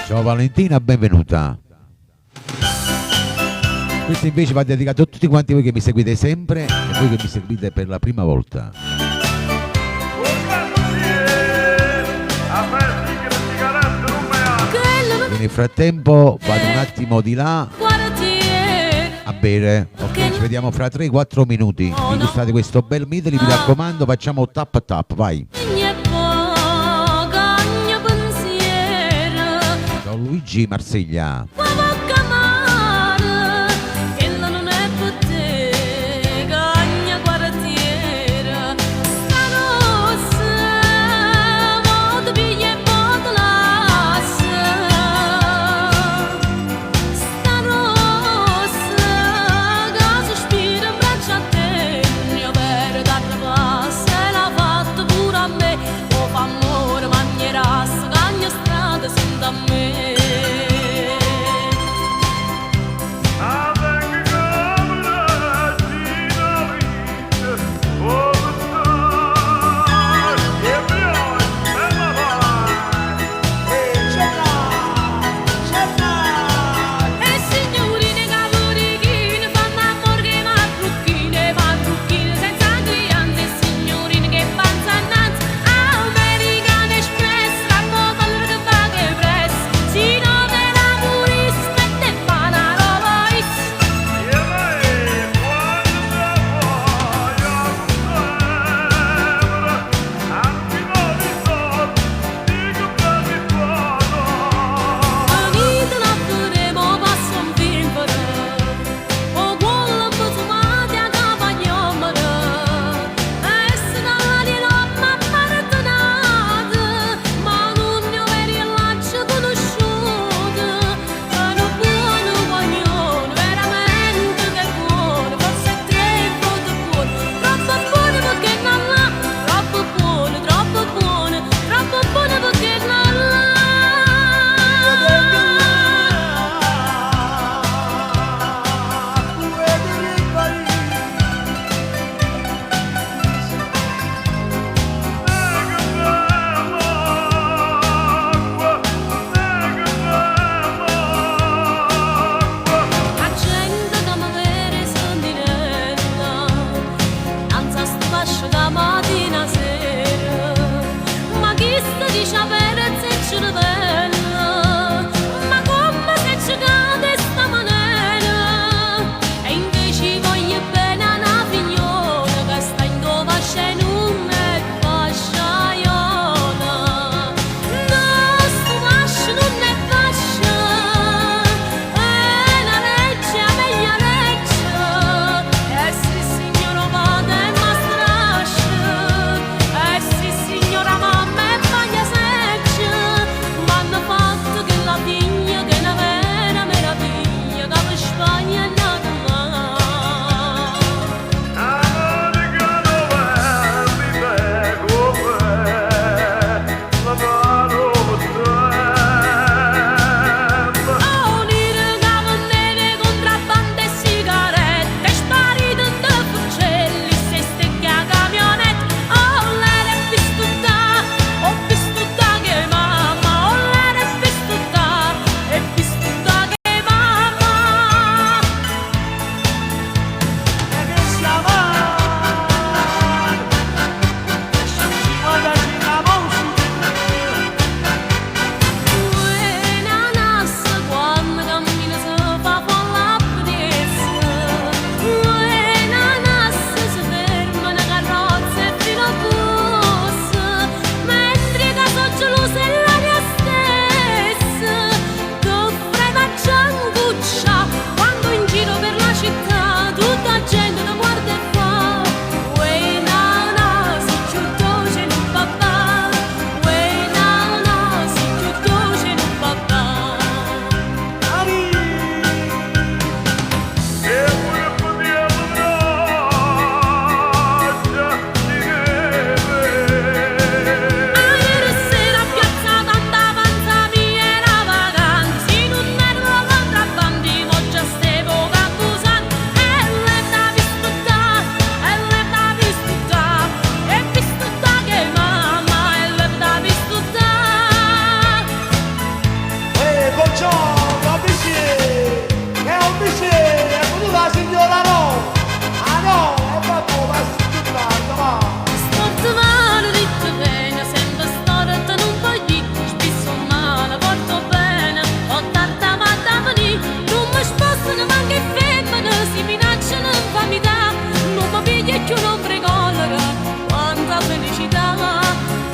S2: Ciao Valentina, benvenuta. Questo invece va dedicato a tutti quanti voi che mi seguite sempre e voi che mi seguite per la prima volta. Quindi nel frattempo vado un attimo di là a bere. Ok, ci vediamo fra 3-4 minuti. Vi gustate questo bel medley, mi raccomando, facciamo tap tap, vai. Ciao Luigi Marsiglia.
S8: dice aperezza e cervello, ma come se ci cade sta maniera, e invece voglio bene a una figliola che sta in covascia e non è fasciaiola. No, sto fascia non è fascia, è la legge, la meglio legge, e sì signora vada e ma strascia, e sì signora mamma e baglia seccia, m'hanno fatto che la figlia che è una vera meraviglia, che per Spagna è nata là. Oh, unire cavandele, contrabbando e sigarette, sparito in due forcelli, se stecchi a camionette. Oh, lei è pistuta, ho pistuta che mamma, oh, lei è pistuta che mamma.
S4: E che siamo
S8: Buena nassa quando cammina si fa folla pezza, buena nassa si ferma una carrozza e fino a bus, mentre che so gelosa è l'aria stessa, che frega cianguccia quando in giro per la città tutta gente ti guarda e fa buena nassa più dolce in un papà, buena nassa più dolce in un papà. Ieri sera a piazza tanta panza mia era vacanza, in un nervo contrabbandi, mo già stevo accusando, e lei t'ha visto da, e lei t'ha visto da, e visto da che mamma, e lei t'ha visto da.
S4: Bocciò, capisci? Che è un bici, è venuta la signora no! Ah no, e vabbè, ma si tutto va!
S8: Sto male ritto bene, sento storta non voglio, spisso male, porto bene, ho tanta vada a venire, non mi spostano manca i femmine, si minacciano in famiglia, non mi piglia più non pregolera, quanta felicità,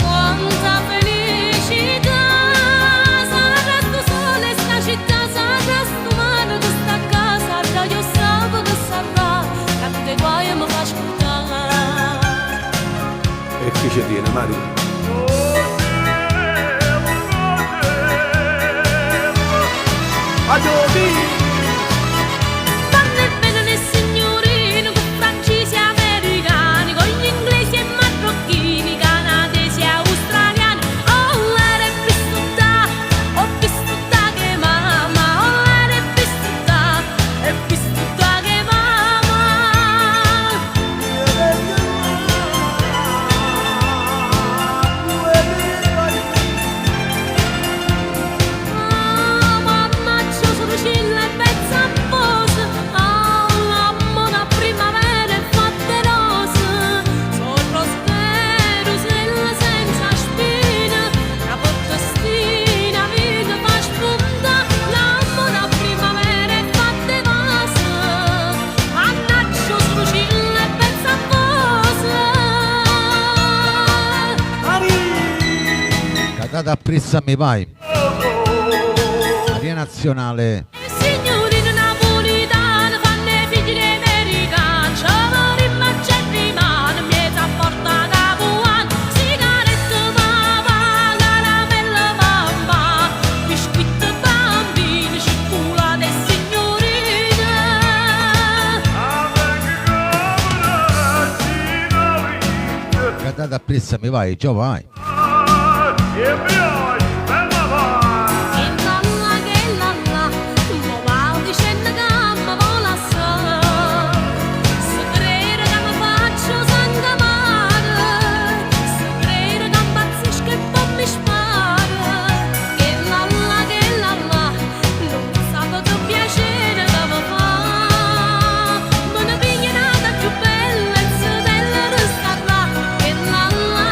S8: quanta felicità, sarà sto sole sta città, sarà sto mare che sta a casa, io sapevo che sarà, tante guai mi fa ascoltare.
S9: E chi ci tiene, Mario?
S8: Vanno bene le signorine con francesi e americani, con gli inglesi e marocchini, canadesi e australiani. Oh, lei è pistuta, ho pistuta che mamma, oh, lei è pistuta che mamma. Ah, mannaggia, sono scilla e pezza a posa. Ah, l'amore primavera e fatte rose. Sono prospero sella senza spina, una potestina vita fa spunta. L'amore primavera e fatte rose. Mannaggia, sono scilla e pezza a posa.
S2: Cagata a pressa mi vai. Aria nazionale.
S8: Signorine napolitane fanno i figli di americani, ci vorremmo e ci rimane, miezza porta capuano, sigarette papà, caramelle mamma, biscuit bambini, cioccolate e signorine.
S2: Cagata a pressa mi vai, già vai.
S8: Che lalla, mo va dicendo che mi vola sola, se crede che mi faccio santa male, se crede che impazzisco e poi mi spara. Che lalla, non sa che piacere che mi fa, me ne piglia nata più bella e se della resta là. Che lalla,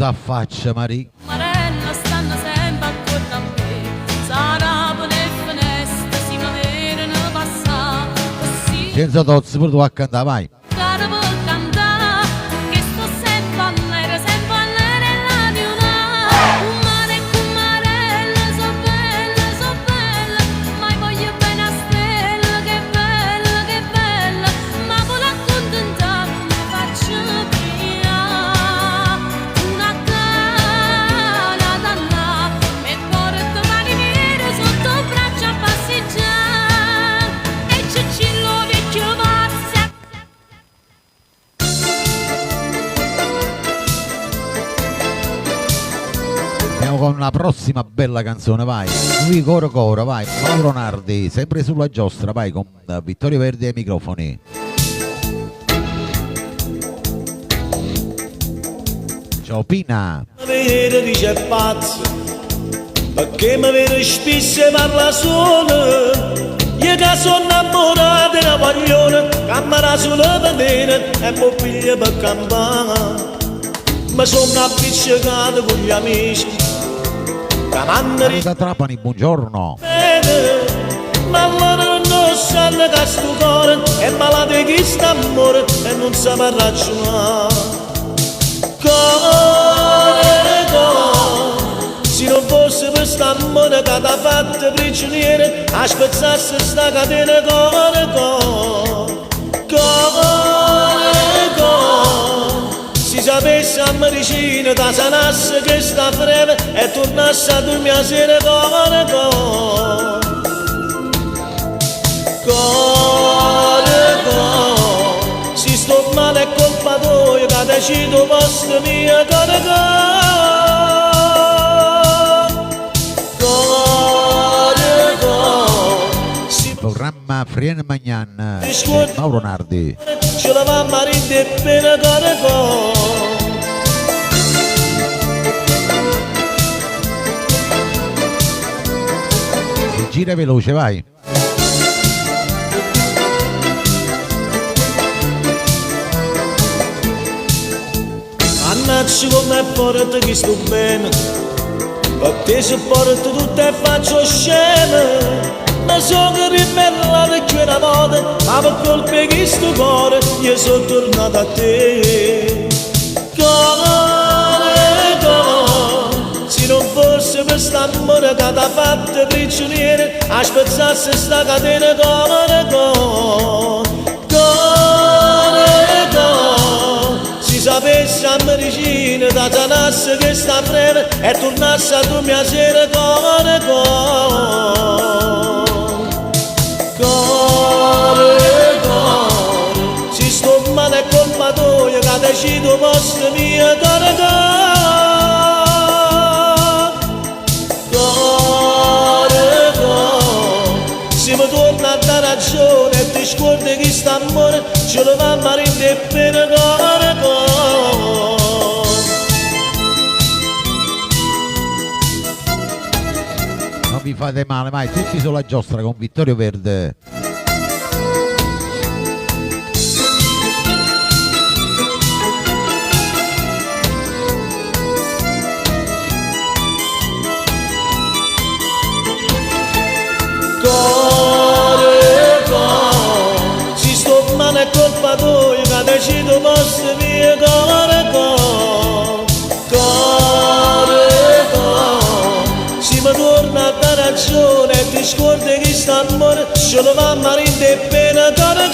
S2: s'affaccia, Maria.
S8: Marella stanno sempre attorno a me. Sarà per le finestre, si ma vedono passare. Così
S2: Senza tozzi, pure tu a cantare, vai.
S8: cara per cantare, che sto sempre a nere la di una. Un mare con Marella, so bella, ma voglio bene a stella, che bella, ma vuole accontentare, mi faccio via. Una cana da là, e porto marinero sotto braccia a passeggiare, e Cicillo vecchio Vazia.
S2: Andiamo con la prossima bella canzone, vai. Lui coro, vai. Mauro Nardi, sempre sulla giostra, vai, con Vittorio Verdi ai microfoni. Ciao Pina.
S3: Mi vede dice pazzo, perché mi vede spesso e parla solo. Io che sono innamorato di una paglione, camera sulla pedina e poi piglia per campare. Mi sono appiccicato con gli amici, che mi hanno
S2: Da Trapani, buongiorno.
S3: bene, ma loro non sanno che sto cuore è malato di questo amore e non sa ragionare. Cuore, se non fosse per quest'amore che ti ha fatto prigioniere, a spezzarsi sta catena, cuore, si sapesse a medicina da sanasse che sta breve e tornasse a dormire a sera, cuore, si sto male è colpa tua che decido posto mio, cuore, si
S2: Programma Frien Magnan, Mauro Nardi.
S3: ce la va a ridere bene, cuore.
S2: Si gira veloce, vai.
S3: Mannaggia come porto che sto bene, perché se porto tutto e faccio scena. Ma so che ribellato che una volta, ma per colpa di sto cuore io sono tornato a te. Cuore, se non fosse per quest'amore che ti ha fatto prigioniere, a spezzarsi sta catena, si sapesse a medicina da sanasse che sta breve e tornasse a dormire a sera, cuore, si sto male è colpa tua che decido posto mio, cuore, se mi torna a dare ragione e ti scordi che st'amore ce lo va a ridere bene, cuore.
S2: Non vi fate male, vai, tutti sulla giostra con Vittorio Verde.
S3: Cuore, si sto male è colpa tua che decido posto mio, cuore, si mi torna a dare ragione e ti scordi che st'amore ce lo va a ridere bene, cuore.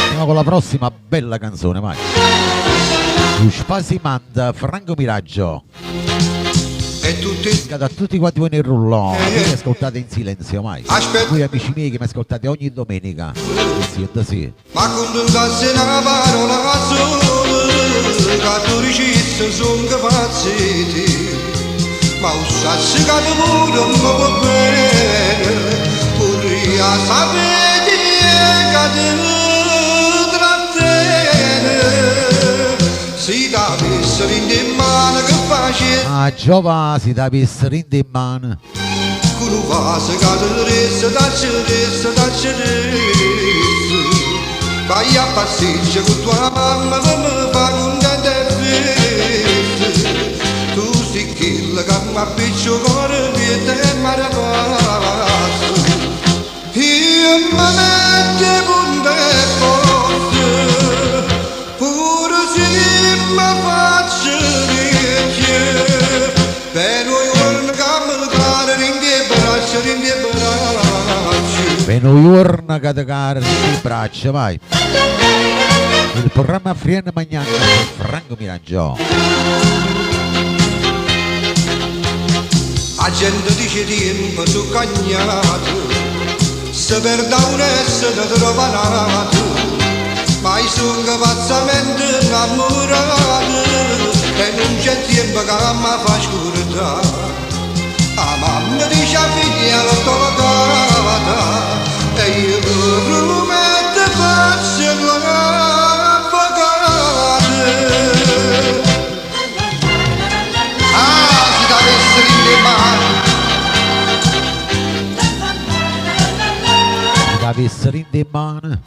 S2: Andiamo con la prossima bella canzone, vai. Spasimand, Franco Miraggio.
S5: E tutti
S2: Da tutti quanti voi nel rullo, voi mi ascoltate in silenzio, mai.
S5: Aspetta.
S2: Voi amici miei che mi ascoltate ogni domenica. Sì, sì.
S5: ma quando cassi una parola sola che tu ricci sono capacetti ma usassi che tu pure non va bene pure a sapere che ti trattiene si da essere in mano che facile
S2: Ah, Giova si da pissarinde in mano.
S5: uno vaso caderesse da ceresse vai a passeggio con tua mamma per me fa contenta e felice tu sei quella che mi appiccio cuore e te mare passo io mi metto punta e forte pure se mi faccio vecchio per noi giorni che mi cade in che braccia
S2: Bene, giorno che ti cade in braccia, vai. Il programma Frienne Magnana con Franco Miraggio.
S5: La gente dice tempo su cagnato se perda un essere trova nato ma io sono pazzamente innamorato e non c'è tempo che mi fa scurtare la mamma dice a figlia l'ho tolata e io prometto faccio l'avvocato si t'avesse in le mani
S2: Avessero in de mano.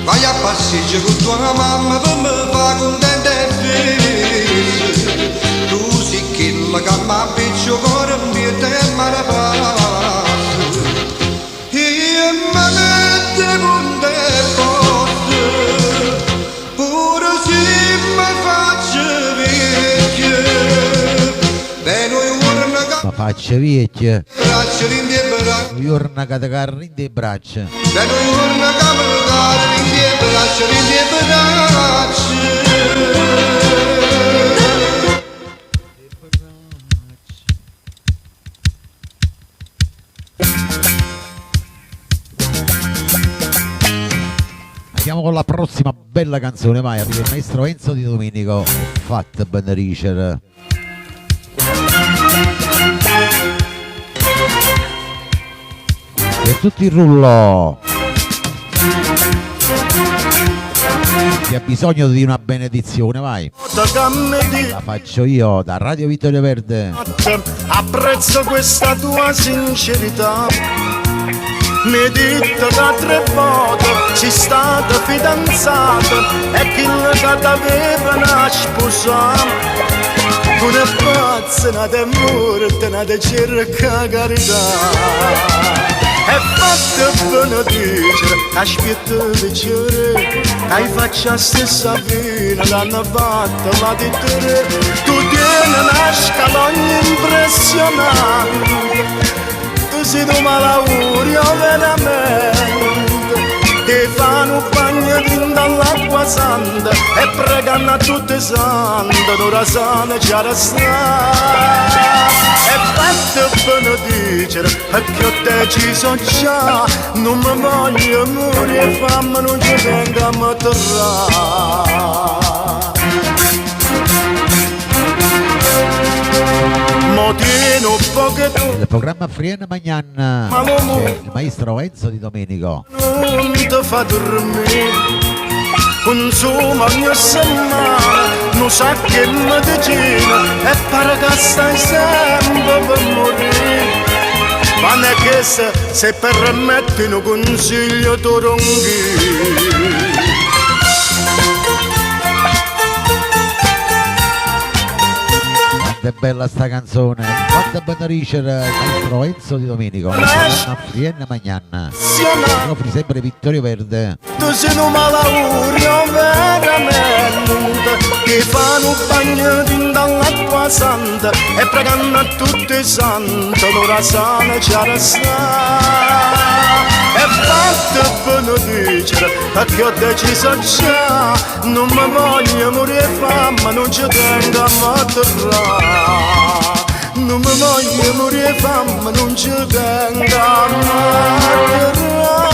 S5: vai a passeggio con tua mamma per me fa contenta e felice tu sei quella che mi appiccio cuore e te mare passo io mi metto punta e forte pure se mi faccio vecchio bene un giorno che
S2: Ma faccia vecchia.
S5: braccia in die braccia
S2: Un giorno che ti cade in de braccia.
S5: bene un giorno che mi cade in die braccia
S2: Andiamo con la prossima bella canzone, vai, arriva il maestro Enzo Di Domenico, Fat Benricer. Per tutto il rullo. Chi ha bisogno di una benedizione, vai. La faccio io da Radio Vittorio Verde.
S3: Apprezzo questa tua sincerità. Mi dite da 3 volte sei stata fidanzata e chi che t'aveva una sposata. Una pazza, una te morte, una te cerca carità. E fatto benedicere, aspetto piacere, hai faccia la stessa fine, l'hanno fatta la di te. Tu tieni una scalogna impressionante, tu sei un malaugurio veramente. Ti fanno un bagno dall'acqua santa e pregano a tutti i santi, d'ora sana c'è da stare. E fatto benedicere, perché ho deciso già, non mi voglio morire, fammi non ci venga a me tornare. Mo tieni un pochettino.
S2: Il programma Frienne Magnan, c'è il maestro Enzo Di Domenico.
S3: Non ti fa dormire, consuma ogni settimana, non sa che mi decina e pare che stai sempre per morire. Ma non è che se permetti un consiglio tu ronchi.
S2: Quanto è bella sta canzone, quanto è benedice il maestro Enzo Di Domenico, il programma Frienne Magnan. Offri sempre Vittorio Verde.
S3: Tu sei un malaugurio veramente, che fanno un bagno dall'acqua santa e pregano a tutti i santi, l'ora sana c'è da stare. E fatto benedicere, perché ho deciso già, non mi voglio morire fame, non ci tengo a matterare. Non mi voglio morire fame, non ci tengo a matterare.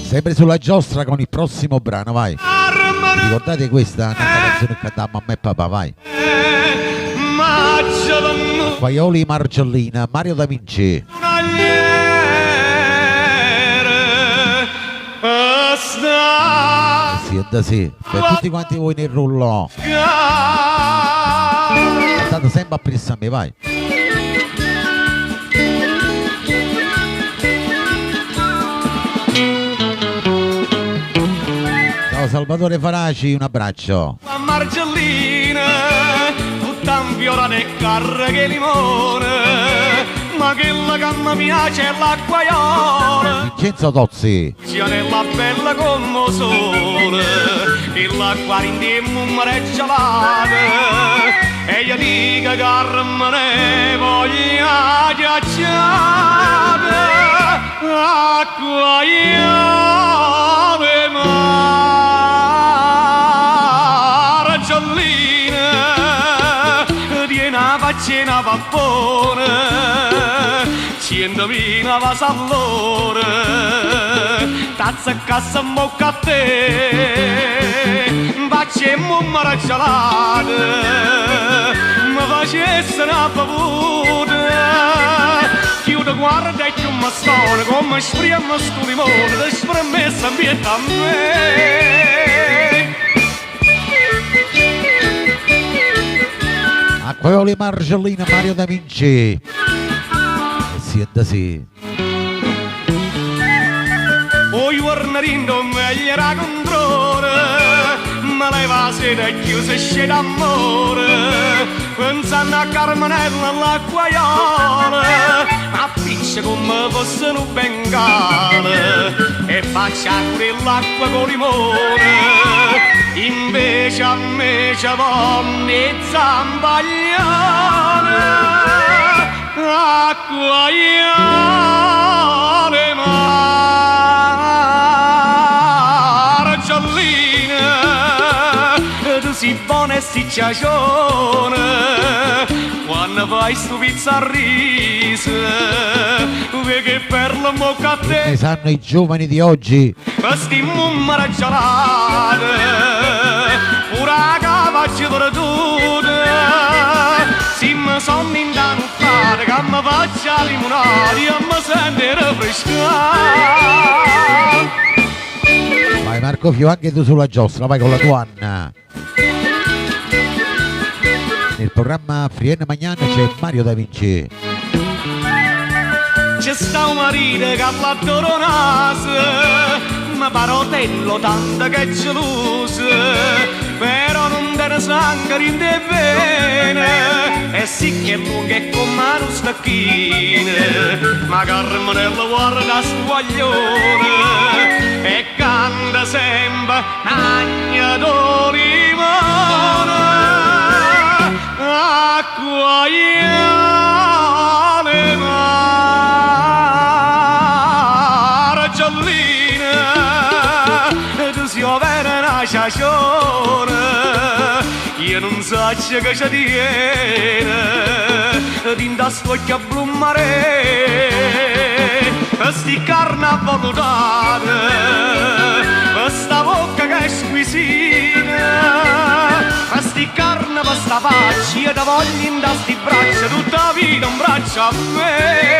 S2: Sempre sulla giostra con il prossimo brano, vai. Ricordate questa? Una canzone che cantavamo a me e papà, vai. Faioli Marcellina, Mario Da Vinci. Siete sì, per tutti quanti voi nel rullo. State sempre a pressa a me, vai. Ciao Salvatore Faraci, un abbraccio.
S4: A Marcellina, tutta un viola e carre limone, ma che la gamma mia c'è l'acquaiola.
S2: Vincenzo Tozzi.
S4: Sia nella bella come sole, e l'acqua rindiamo un mare gelata, e io dico che me ne voglia ghiacciata, acquaiola marcellina, di una faccina vapore, 100.000 vasallore, tazza cassa in bocca a te, facciamo un maraccialato, mi facesse una bevuta, chiudo guarda e chiudo mi stone, come spriamo sto limone, da spremessa ambienta a me.
S2: Acquaioli Marcellina, Mario Da Vinci. Siete sì.
S4: O giorno rindo meglio era controllo, ma lei va sera e chiusa esce d'amore, pensando a Carmenella all'acquaiola, appiccia come fosse un bengale, e faccia pure l'acqua con limone, invece a me ci vanno zambaglione. Acquaiole marcellina, tu sei buona e si ciacione, quando vai su pizza a riso, perché per la bocca a te
S2: Ne sanno i giovani di oggi.
S4: stiamo un maraccialato, pure la cavaccia per tutte, si mi sono indanuffate, che mi faccia limonata, e mi sento rinfrescata.
S2: Vai Marco Fio, anche tu sulla giostra, vai con la tua Anna. Nel programma Frienne Magnano c'è Mario Da Vinci.
S4: C'è sta un marito che ha l'adoro naso, ma parotello tanto che è geloso, però non te ne sangue rinde bene, e sì che è lunga e con mano stacchine, ma Carmenella guarda sto guaglione, e canta sempre agna d'olimone, acquaiale marcellina, tu si overa una ciacione, io non so che ci tiene, dinda stocchia blu mare, sti carnavolo date, questa bocca che è squisita, sti carne per sta faccia, io ti voglio in da sti braccia, tutta la vita un braccio a me.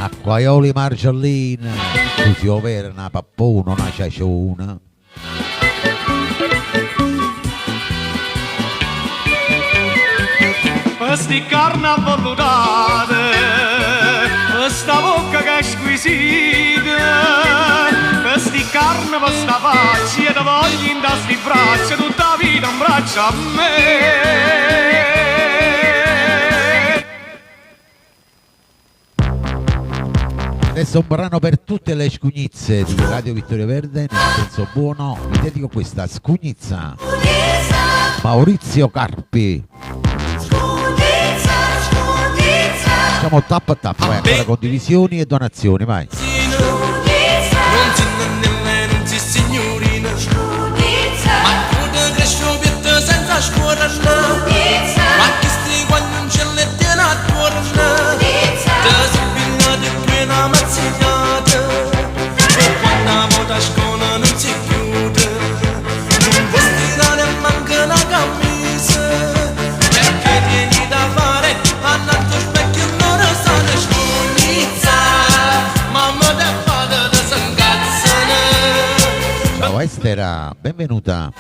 S2: Acquaioli Marcellina, tu si overa una pappona, una ciaciona.
S4: Sti carnavolo date, questa bocca che è squisita, sti carne per sta faccia, io ti voglio in da sti braccia, tutta la vita un braccio a me.
S2: Adesso un brano per tutte le scugnizze di Radio Vittorio Verde, nel senso buono, vi dedico questa scugnizza. Maurizio Carpi. Facciamo tap tap, vai ancora condivisioni e donazioni, vai.
S3: Non ti nemmeno ti signorina, ma tu ti cresci senza scuola, ma che sti quando non ce le tiene attorno, ti si pinna di piena mazzinata, quando la moda scuola non si chiude, non vestirà neanche una camisa, perché tieni da fare, a tanto specchio non sa ne scuola.
S2: Piera, benvenuta.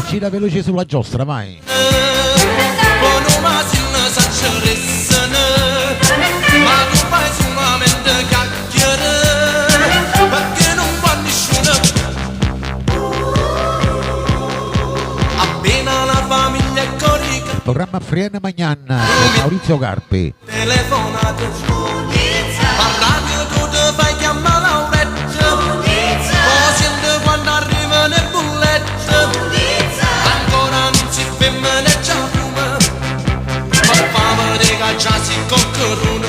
S2: Gira veloce sulla giostra, vai.
S3: Ma tu fai solamente chiacchiere, perché non fa nessuno. Appena la famiglia è corica,
S2: Il programma Frienne Magnan con Maurizio Carpi.
S3: telefonato, a radio tu ti fai chiamare Lauretta, poi sente quando arrivano le bullette, ancora non si femmineggia piume, ma fama di cacciarsi con corona.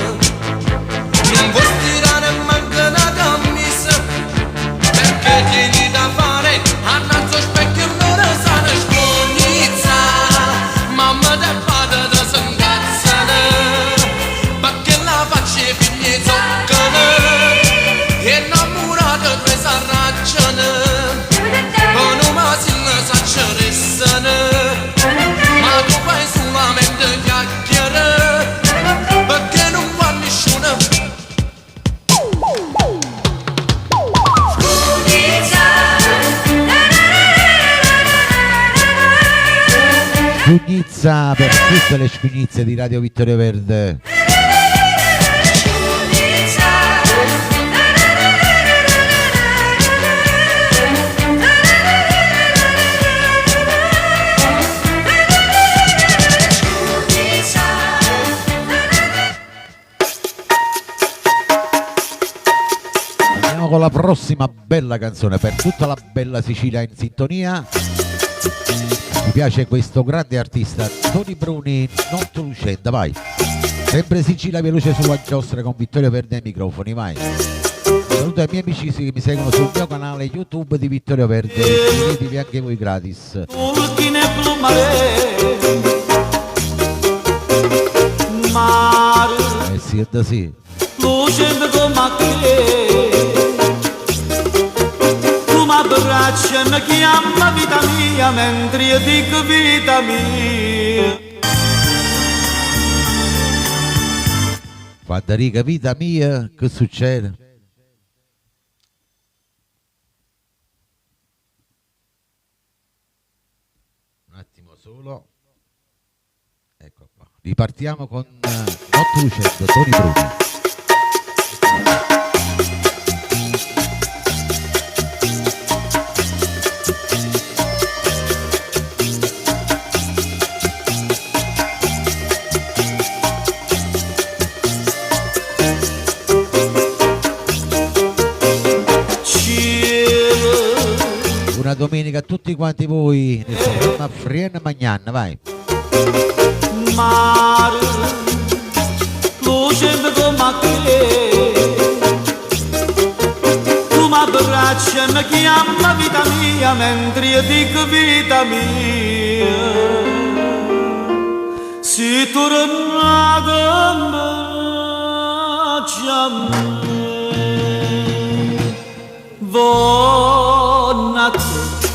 S3: Non vuoi stirare manca una camisa, perché tieni da fare annanzi specchio non sana scognizza. Mamma del padre da s'incazzano, perché la faccia i figli zoccano, innamorata due s'arracciano, con una silla s'accerissano, ma tu fai solamente chiacchiere, perché non fa nessuno.
S2: Scugnizza per tutte le scugnizze di Radio Vittorio Verde. Andiamo con la prossima bella canzone per tutta la bella Sicilia in sintonia. Mi piace questo grande artista Tony Bruni, Notte Lucenda, vai. Sempre Sicilia veloce sulla giostra con Vittorio Verde ai microfoni, vai. Saluto ai miei amici che mi seguono sul mio canale YouTube di Vittorio Verde, iscrivetevi anche voi gratis.
S4: Ultime plumare, mare,
S2: Sì, è da sì.
S4: lucendo come te. Tu mi abbracci e mi chiama vita mia, mentre io dico vita mia.
S2: Federica, vita mia, che succede? Un attimo solo. Ecco qua. Ripartiamo con Notte Lucendo, Tony Bruni. Buona domenica a tutti quanti voi nel programma Frienne Magnan, vai.
S4: Mare, lucendo come te. Tu mi abbracci e mi chiama vita mia, mentre io dico vita mia. Si tornata a me, buona te,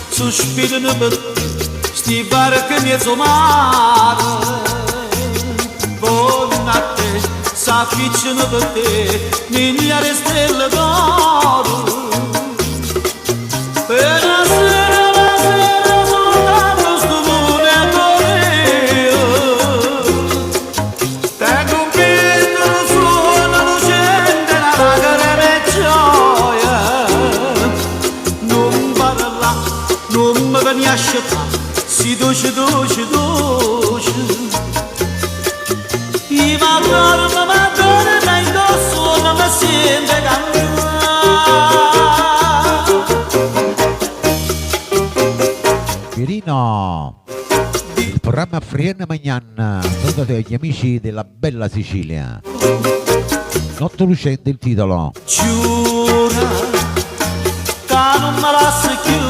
S4: sospirano per te, sti barche in mezzo mare. Buona te, s'afficciano per te, migliaia stelle d'oro. Per la sera soltanto sto moneto tengo un piccolo suono lucente, la lacrima e gioia. Non parla, non mi vieni a scegliere, si dolce, dolce, dolce. I madonna indosso non mi sente cantare.
S2: Pierino, il programma Frienne Magnan, salutate agli amici della bella Sicilia. Notte Lucenda il titolo.
S4: Giura che non me lasci più,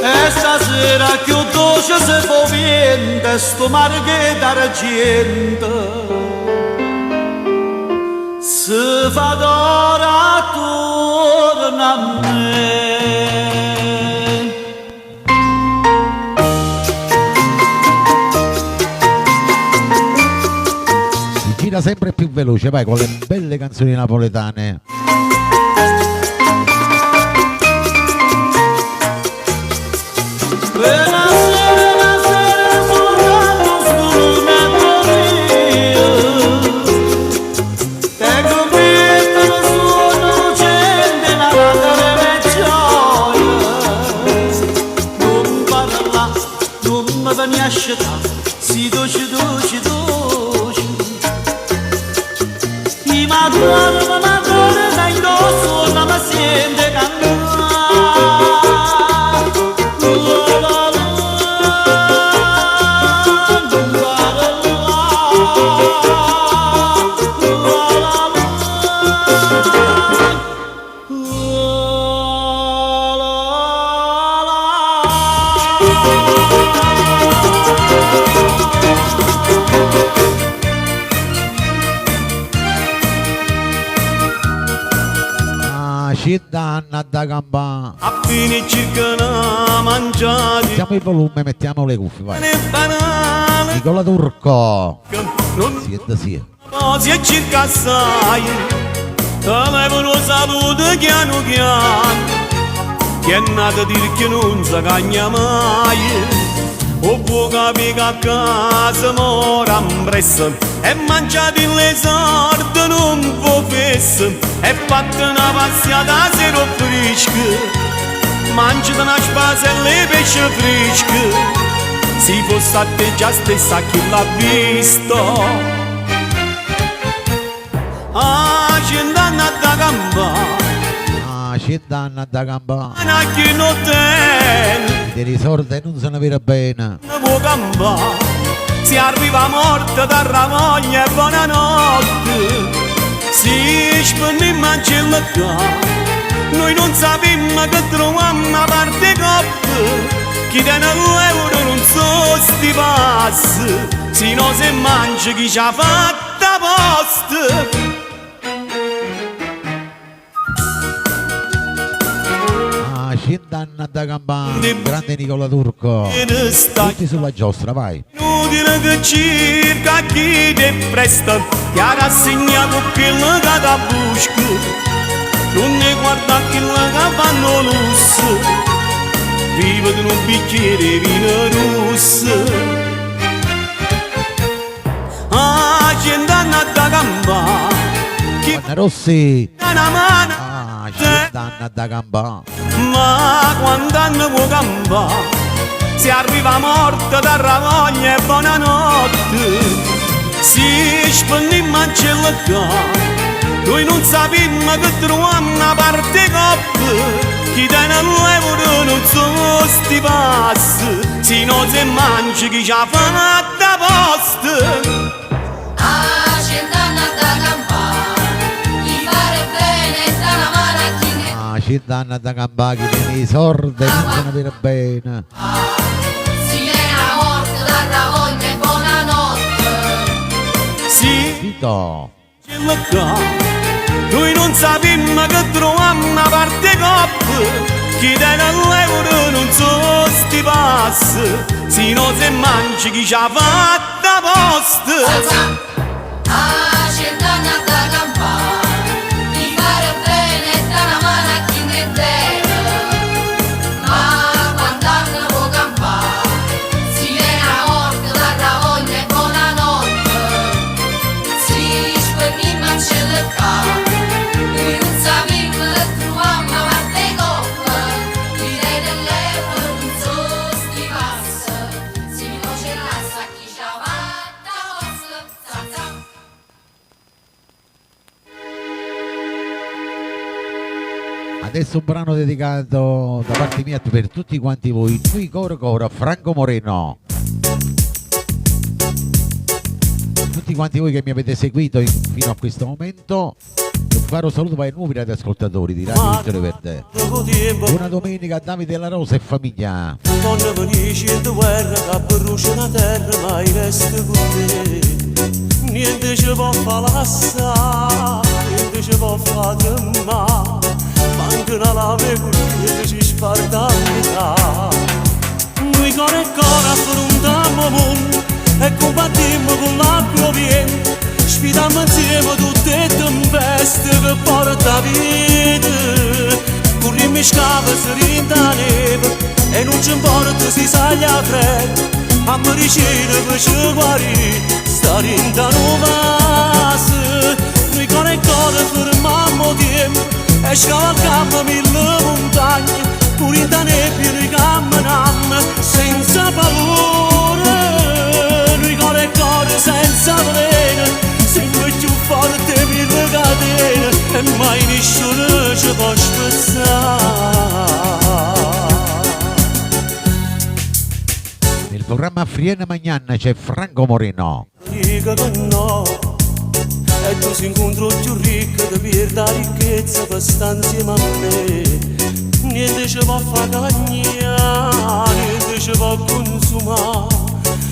S4: e stasera più dolce se fa vento, sto mare che d'argento se fa d'ora torna a me.
S2: Si gira sempre più veloce, vai con le belle canzoni napoletane. Ci danno da gamba.
S3: A fine circa una mangiati
S2: Mettiamo il volume, mettiamo le cuffie, vai.
S3: ne banale
S2: Nicola Turco.
S3: non
S2: Siete sì.
S3: si è circa assai avevano salute piano piano che è nato a dire che non si cagna mai o può capire che a casa mora impressa e mangiati le sorte non può fessa e fatta una passata a zero fresca mangiati una spasella e pesce fresco se fosse a te già stessa chi l'ha visto ah c'è danna da gamba
S2: Ci danno da gamba.
S3: ma chi non tiene
S2: Di risorte non se ne vede bene.
S3: non può gamba si arriva morta da ramoglia e buonanotte si spende in mancella noi non sappiamo che troviamo a parte coppe chi tiene l'euro non so sti passi se no se mangia chi ci ha fatta posta
S2: Ci danno da gamba. Grande Nicola Turco. Tutti sulla giostra, vai.
S3: inutile che cerca chi ti presta ti ha rassegnato quello che da busca non ne guarda quello che fanno lusso vive di un bicchiere vino rosso ah c'è danna da gamba chi
S2: Anna Rossi.
S3: fa una mano
S2: Ci danno da gamba.
S3: ma quando hanno può gamba si arriva morta da ravoglia e buonanotte si spende in mancella noi non sappiamo che troviamo una parte coppe chi tiene l'euro non so sti passi se no se mangi chi ci ha fatta posta
S8: Ah, c'è danna da campare, gli fare bene sta una mano a chi ne
S2: Ci danno da gamba. Chi tiene i sordi non se ne vede bene.
S8: si viene a morte da ravoglia e buonanotte.
S3: sì
S2: Tito.
S3: noi non sappiamo che troviamo una parte coppe chi tiene l'euro non so sti passi se no se mangi chi ci ha fatta posta
S8: Ah, c'è danna da campare, gli fare bene sta una mano a chi ne deve. Ma quando hanno può campare, si viene a morte da ravoglia e buonanotte. Si spende in mancella e noi non sappiamo che troviamo una parte coppe chi tiene l'euro non so sti passi si non c'è l'assa chi ci ha fatta posta.
S2: Adesso un brano dedicato da parte mia per tutti quanti voi. Qui coro coro Franco Moreno. Tutti quanti voi che mi avete seguito fino a questo momento. Un caro saluto ai nuovi radioascoltatori di Radio Vittorio Verde. Buona domenica a Davide La Rosa e famiglia.
S3: Quando finisci in guerra che brucia la terra ma resta con te niente ci può fare l'assà niente ci può fare tremare manca una lame che ci sparta a metà noi cuore e cuore affrontiamo mondo e combattiamo con l'acqua piena sfidiamo insieme tutte le tempeste che porta vita corriamo in scava si rinda neve e non ci importa se saglia fredda a mericina per ci guarire stare in da vase noi cuore e cuore fermiamo tempo e scavalcammo mille montagne pure in da nebbia noi camminiamo senza paura noi cuore e cuore senza veleno sempre più forte mille catene e mai nessuno ci può spezzare
S2: Nel programma Friena Magnana c'è Franco Moreno.
S3: dica che no e tu si incontro più ricco di perda la ricchezza per stare insieme a me niente ci può far cagnare niente ci può so consumare.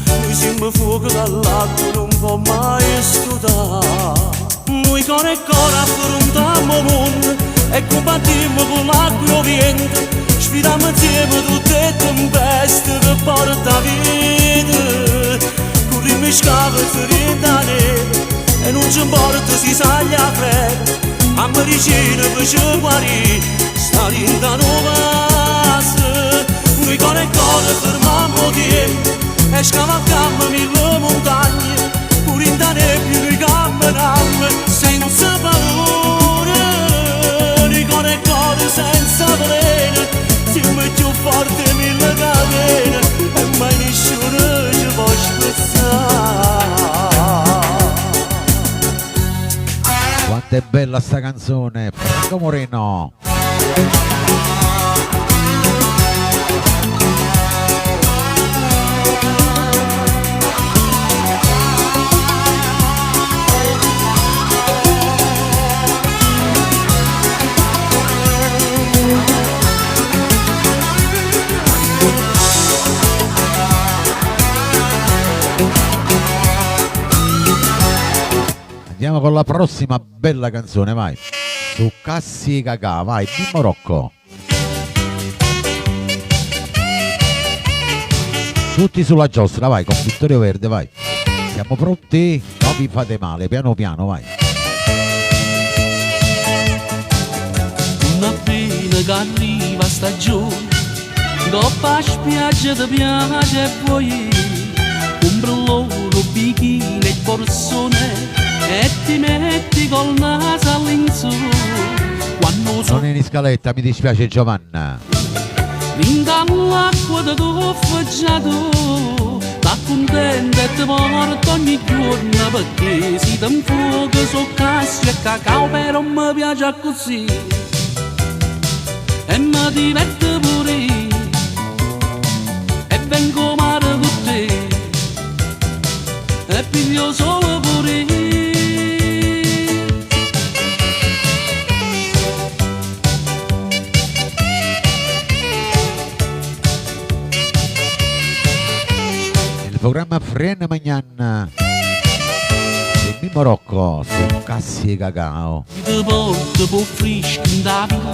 S3: Noi siamo fuoco dall'acqua, non può mai stutare. Noi con il cuore affrontiamo il mondo e combattiamo con l'acqua e il vento. Sfidiamo insieme tutte le tempeste che porta vita. Corriamo scave ferita nera e non ci importa si saglia a freddo. A medicina che ci guarì sta rinda nuova. Noi con il cuore fermiamo il tempo e scavalcammo mille montagne. Pure in da nebbia noi camminiamo senza paura. Noi con il cuore senza veleno siamo più forti mille catene e mai nessuno ci può spezzare.
S2: Quanto è bella sta canzone, Franco Moreno. Andiamo con la prossima bella canzone, vai. Su Cassi Cacà, vai, Mimmo Rocco. Tutti sulla giostra, vai, con Vittorio Verde, vai. Siamo pronti? Non vi fate male, piano piano, vai.
S9: Una pena che arriva stagione, dopo a spiaggia ti piace e poi compro loro bikini e borsone e ti metti col naso all'insù. Quando
S2: Non è in scaletta, mi dispiace Giovanna.
S9: vinta l'acqua da tuffeggiato, sta contenta e ti porta ogni giorno perché si ti infuoca su cassi e cacao, però mi piace così e mi diverte pure e vengo male con te e piglio solo pure.
S2: Il programma Frena Magnan e Mimmo Rocco su Cassi e Cacao.
S9: Ti porto po' fresco in da villa,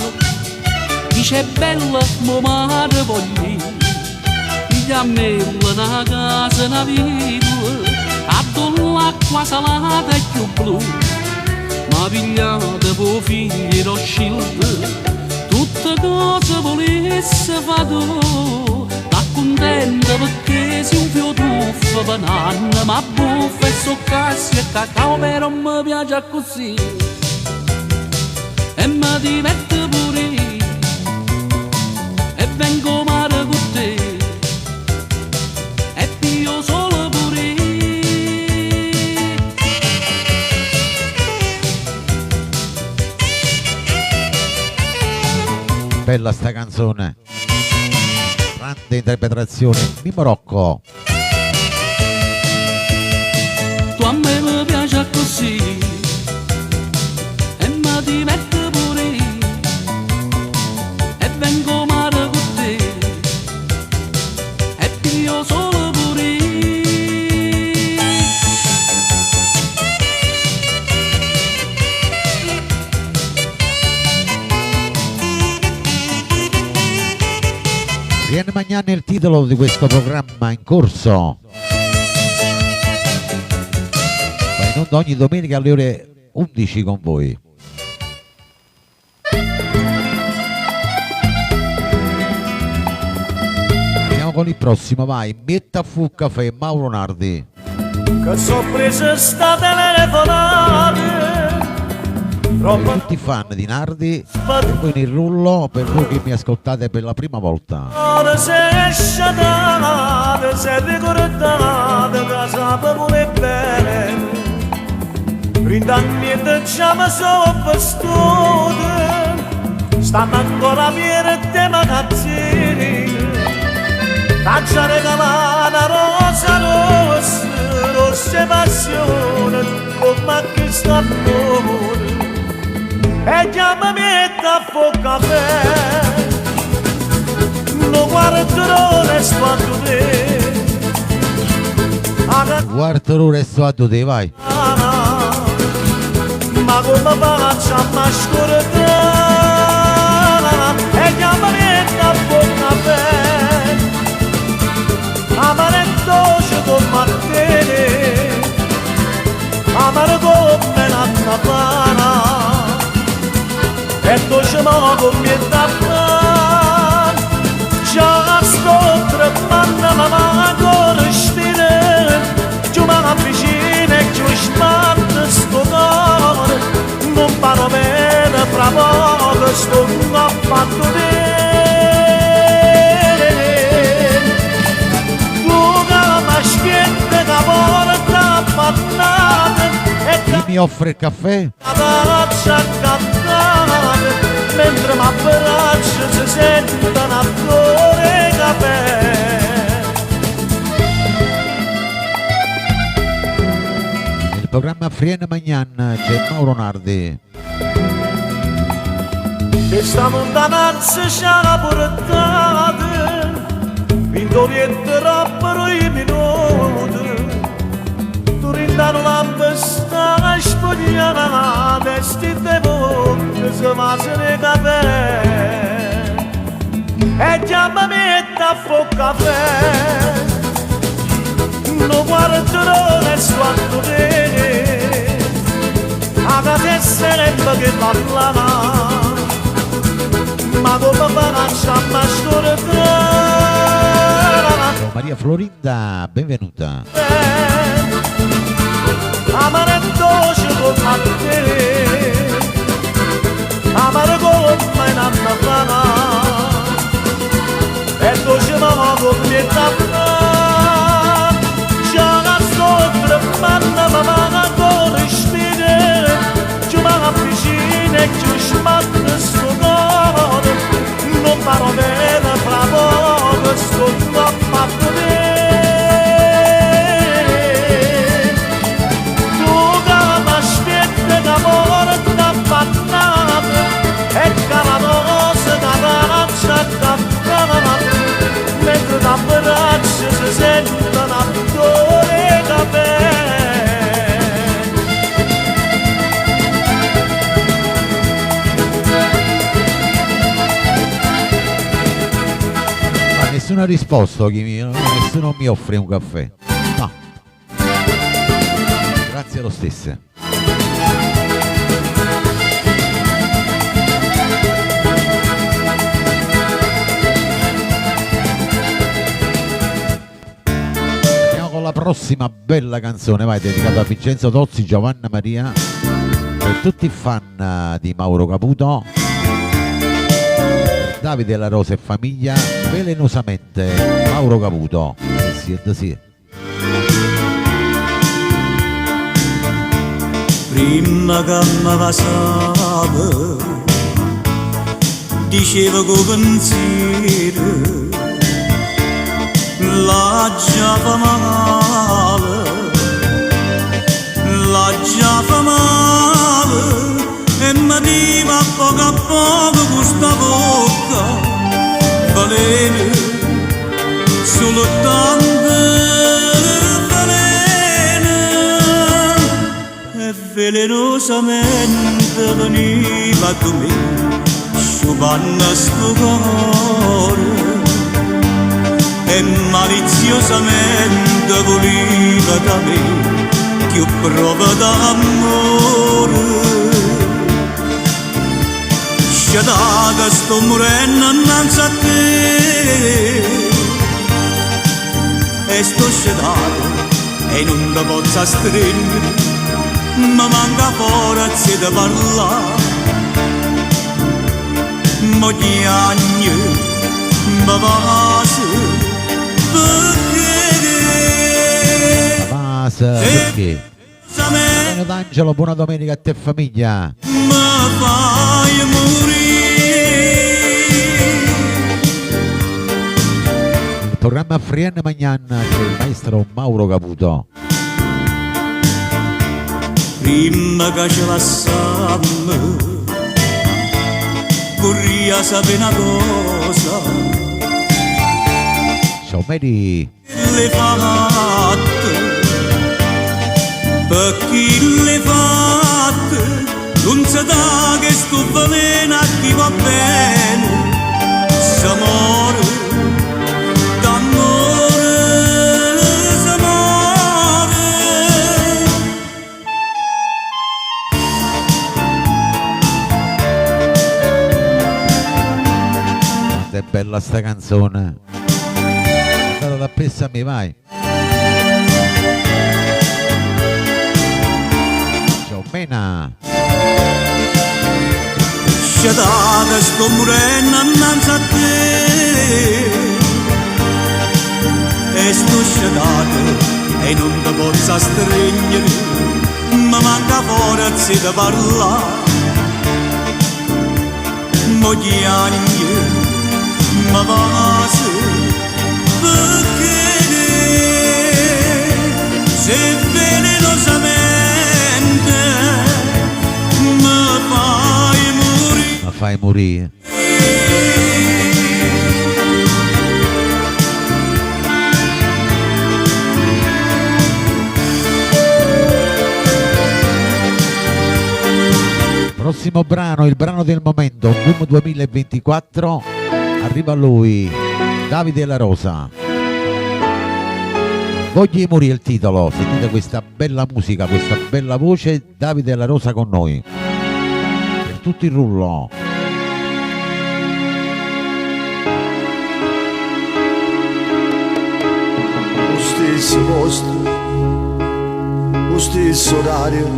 S9: dice bella, mo mare voglio, gli ammella na casa na villa, addo l'acqua salata e più blu, ma pigliate po' figli lo scild, tutte cose volesse fado, sta contenta perché si un fio tuffo banana, ma buffa e so cassi e cacao, però mi piace così e mi diverte pure e vengo male con te e piglio solo pure.
S2: Bella sta canzone, grande interpretazione, Mimmo Rocco.
S9: Tu a me mi piace così e mi diverte pure e vengo male con te e piglio solo pure.
S2: Riene Magnan è il titolo di questo programma in corso. Va in onda ogni domenica alle ore 11 con voi. Andiamo con il prossimo, vai. Metta fu caffè, Mauro Nardi.
S4: Che sorpresa sta telefonate.
S2: Per tutti fan di Nardi, e poi nel rullo per voi che mi ascoltate per la prima volta.
S4: Se sciatate, se ricordate, che sape pure bene. Print'anni e diciamo sopra studio, stanno ancora pieni di magazzini. T'ha regalata rosa rossa, rosse passione, come che sta amore. E chiamami e t'affoca caffè. Non guarderò resto a te.
S2: Quarto d'ora e sto a te, vai.
S4: Ma come faccio a mascordare e chiamare da bocca per amare dolce con Martine, amare come la tapana e dolce ma come tapana già sto tremando ma con stile giù ma vicina e giù spante sto cuore non parlo bene fra poco sto fatto bene tu che mi schiette che porta pattate e
S2: Chi mi offre il caffè?
S4: la faccia cantare mentre mi abbraccia si sente un attore caffè.
S2: Il programma Frienne Magnan c'è Mauro Nardi.
S4: Questa lontananza ci ha portato vinto vietto troppo i minuti tu rindano la besta spogliata vestite volte se va se ne caffè e già mi mette a fuoco caffè non guarderò resto a te a casa sarebbe che parlava ma come faccio a mascordare
S2: Maria Florinda, benvenuta.
S4: amare dolce con te amare come in annafana e dolce ma come tappa già la sto tremando ma con stile giù ma vicina e giù smatte sto cuore non parlo bene fra poco sto fatto bene tu che mi aspetti che porta pattate e che la dose che faccia caffè mentre da braccia si sente un attore caffè.
S2: Nessuno ha risposto, nessuno mi offre un caffè. No. Grazie lo stesso. Andiamo con la prossima bella canzone, vai, dedicata a Vincenzo Tozzi, Giovanna Maria, per tutti i fan di Mauro Caputo. Davide La Rosa e famiglia, velenosamente Mauro Caputo. Sì, sì.
S3: Prima che mi passava dicevo con pensiero la già fa male, la già fa male e mi diva poco a poco questa bocca veleno, soltanto veleno e velenosamente veniva da me sciupando sto cuore e maliziosamente voleva da me più prova d'amore. Sciadata sto morendo innanzi a te e sto sciadato e non ti posso stringere, ma manca forza di parlare. Mogli anni mi passa
S2: perché? Buon D'Angelo, buona domenica a te famiglia.
S3: mi fai morire.
S2: Il programma Frienne Magnan c'è il maestro Mauro Caputo.
S3: Prima che ci lasciamo corria sapere una cosa
S2: Ciao Mary.
S3: Le fatte, per chi le fatte, non si dà che sto veleno a chi va bene, s'amore, d'amore, s'amore.
S2: Quanto è bella sta canzone. Andata da Pessami, vai. Ciao Mena.
S3: Sciatata sto morendo innanzi a te, e sto sciatata e non ti posso stringere, mi manca forza di parlare, mo chiagni, ma vase, perché se venenosamente mi fai morire.
S2: Ma fai morire. Prossimo brano, il brano del momento, Boom 2024, arriva lui, Davide La Rosa. Voglio morire il titolo, sentite questa bella musica, questa bella voce, Davide La Rosa con noi. Per tutto il rullo.
S10: Lo stesso posto, lo stesso orario,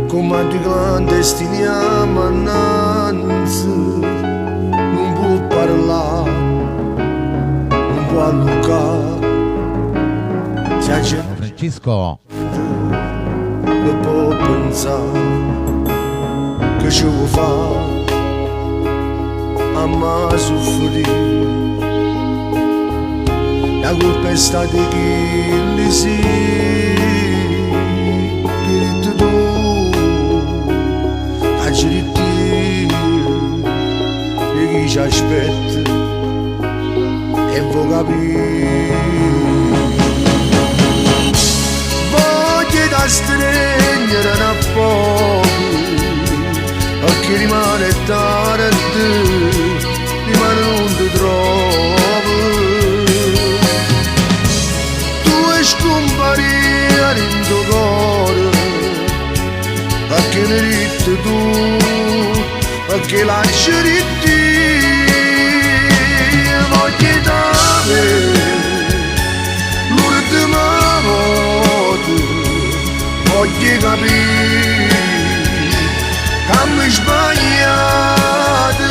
S10: come due clandestini ammananze, non può parlare, non può allucare, se la gente
S2: Francesco,
S10: non può pensare che ci vuoi fare, a me soffrire. La colpa è stata chi li si, che tu agiritti e chi ci aspetta e vuoi capire. Voglio da stringere un po', perché rimane tardi, rimane non ti trovo. Tu scomparire in tuo cuore, perché ne ritti tu, perché lasci ritti. Voglio dare l'ultima volta, voglio capire che mi sbagliate,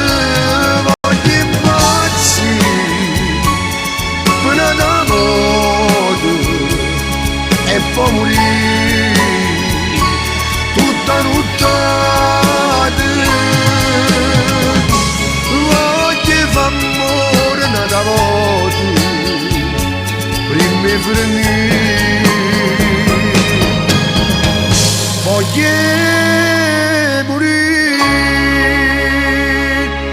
S10: voglio impazzire fino ad amore e poi morire tutta nottata. Voglio far amore una volta prima di finire. Voglio morire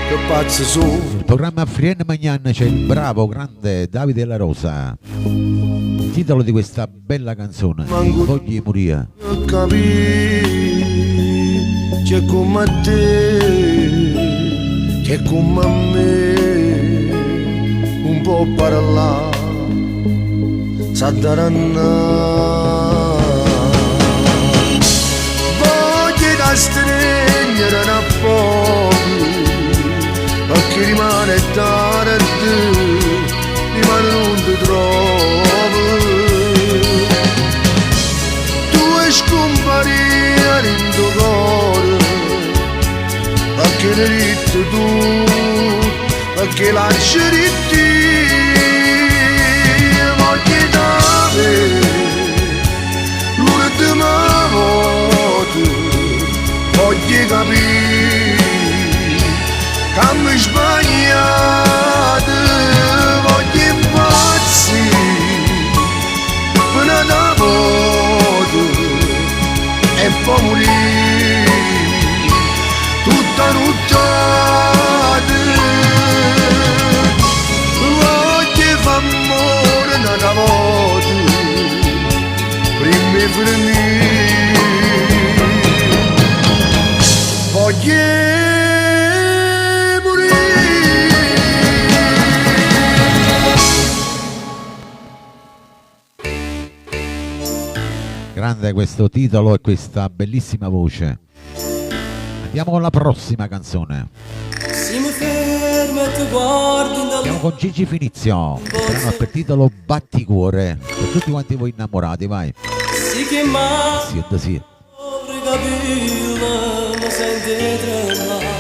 S10: che pazzo sono.
S2: il programma Frienne Magnan c'è il bravo, grande Davide La Rosa. Il titolo di questa bella canzone, Voglio morire.
S10: Capire c'è come a te, c'è come a me, un po' parlare, sa daranna. Voglio da stringere un po', perché rimane tardi, rimane non ti trovo. Scomparire in tuo cuore, perché ne ritti tu, perché lasci ritti. Voglio dare l'ultima volta, voglio capire che mi sbagliate, voglio impazzire fino ad amore e poi morire tutta nottata.
S2: grande questo titolo e questa bellissima voce. Andiamo con la prossima canzone.
S3: Si mi fermo e ti guardo
S2: Andiamo con Gigi Finizio, il brano per titolo Batticuore, per tutti quanti voi innamorati, vai.
S3: sì che mai
S2: Sì.
S3: capire mi senti tremare.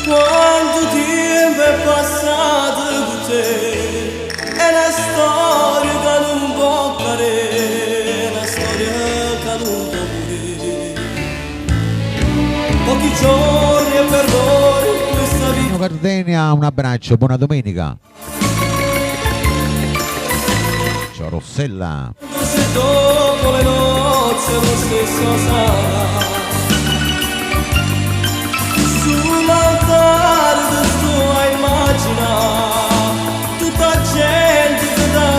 S3: Quanto tempo è passato con te, è una storia che non può cadere, una storia che non può morire. Pochi giorni e perdoni questa vita.
S2: Nino Gardenia, un abbraccio, buona domenica. Ciao Rossella.
S3: Se dopo le nozze lo stesso sarà. Sull'altare tu sto a immaginare tutta gente che da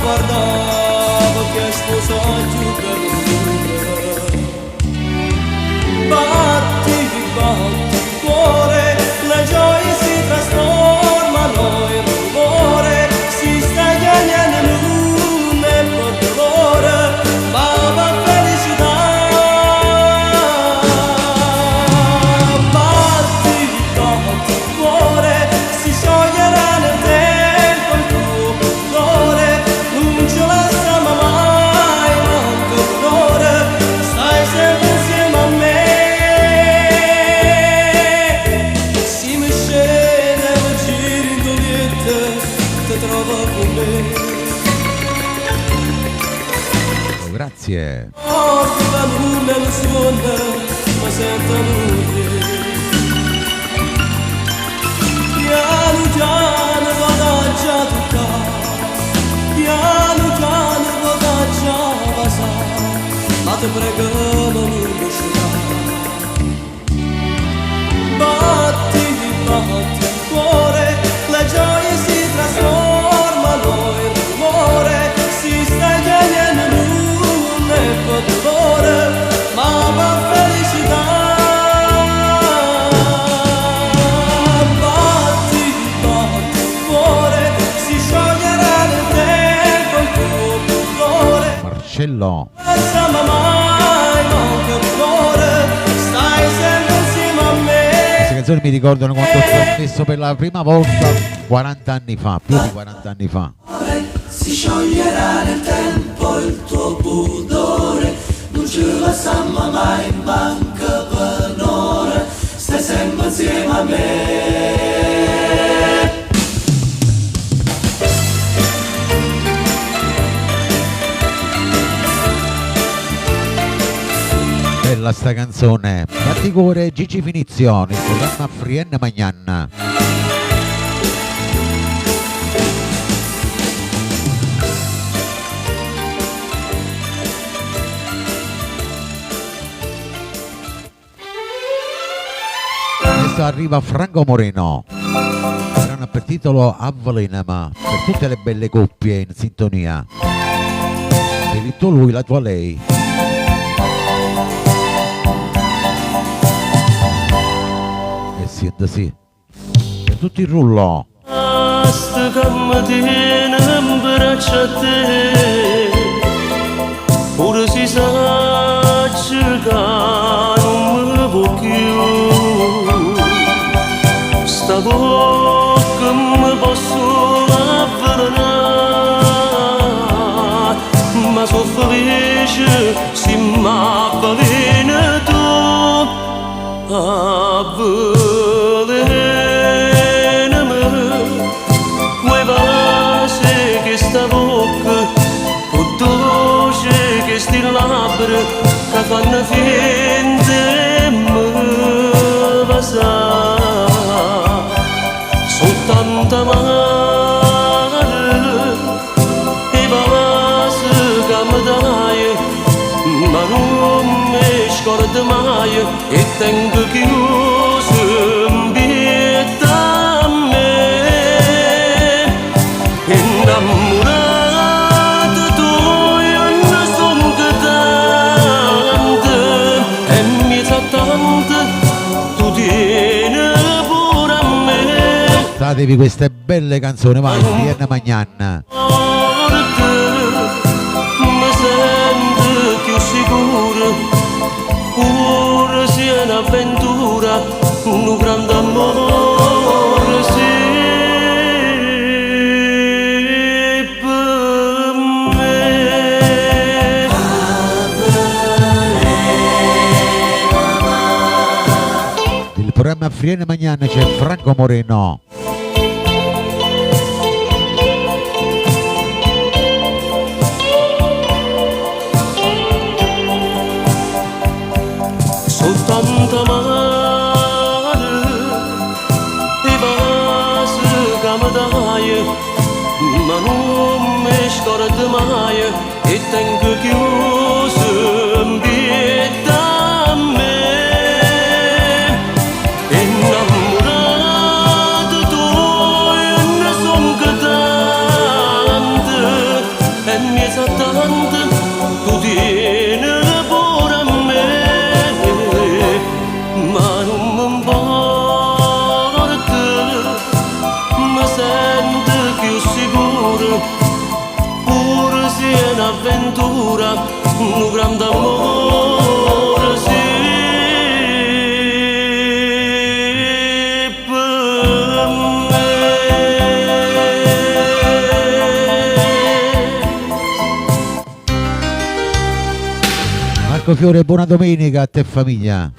S3: guardava che sposato più per lui. Batti, cuore, la gioia si trasformano in rumore, si sta chiamando l'uno e per dolore, ma va felicità.
S2: Grazie.
S3: La luna non suona, ma sento luce. Piano piano vado già a toccare, piano piano vado già a passare, ma ti prego non mi lasciare. Batti, cuore, le gioie si trasformano in rumore, si sta chiamando dolore, ma va felicità. Batti, cuore, si scioglierà nel tempo il tuo dolore.
S2: Marcello.
S3: Lasciami mai manca dolore, stai sempre insieme a me.
S2: Queste canzoni mi ricordano quando ho trasmesso per la prima volta 40 anni fa, più di 40 anni fa.
S3: Si scioglierà nel tempo il tuo pudore, non ce la samma mai manca per un'ora, stai sempre insieme a me.
S2: Bella sta canzone, Batticuore, Gigi Finizio, il programma Frienne Magnan. Adesso arriva Franco Moreno, brano per titolo Avvelenama, per tutte le belle coppie in sintonia. Per il tuo lui, la tua lei. Sì. Per tutto il rullo.
S4: Basta che mi tieni in braccio a te, pure si sa che non mi può più. Sta bocca mi posso avvelenare, ma sono felice se mi avveleni tu. Avvelenami, quei vasi che sta bocca, con dolce che sti labbra, che fanno finta e mi basare. Soltanto male, i vasi che mi dai, ma non mi scordo mai e tengo chiuso in vita a me. Innamorato tu io ne sono che tante e mi sa tante, tu tieni pure a me.
S2: Datevi queste belle canzoni, vai, Frienne Magnan.
S3: Mi
S4: d'amore sì per me.
S2: Il programma Friene Magnana c'è Franco Moreno.
S4: Soltanto male e vasi che mi dai, ma non mi scordo mai e tengo chiuso in vita a me. Innamorato tu ne son che tante e mi sa tante tu tieni pure a me. Ma non mi importa, mi sento più sicuro, pur se è un'avventura, un grande amore sì per me.
S2: Marco Fiore, buona domenica a te famiglia.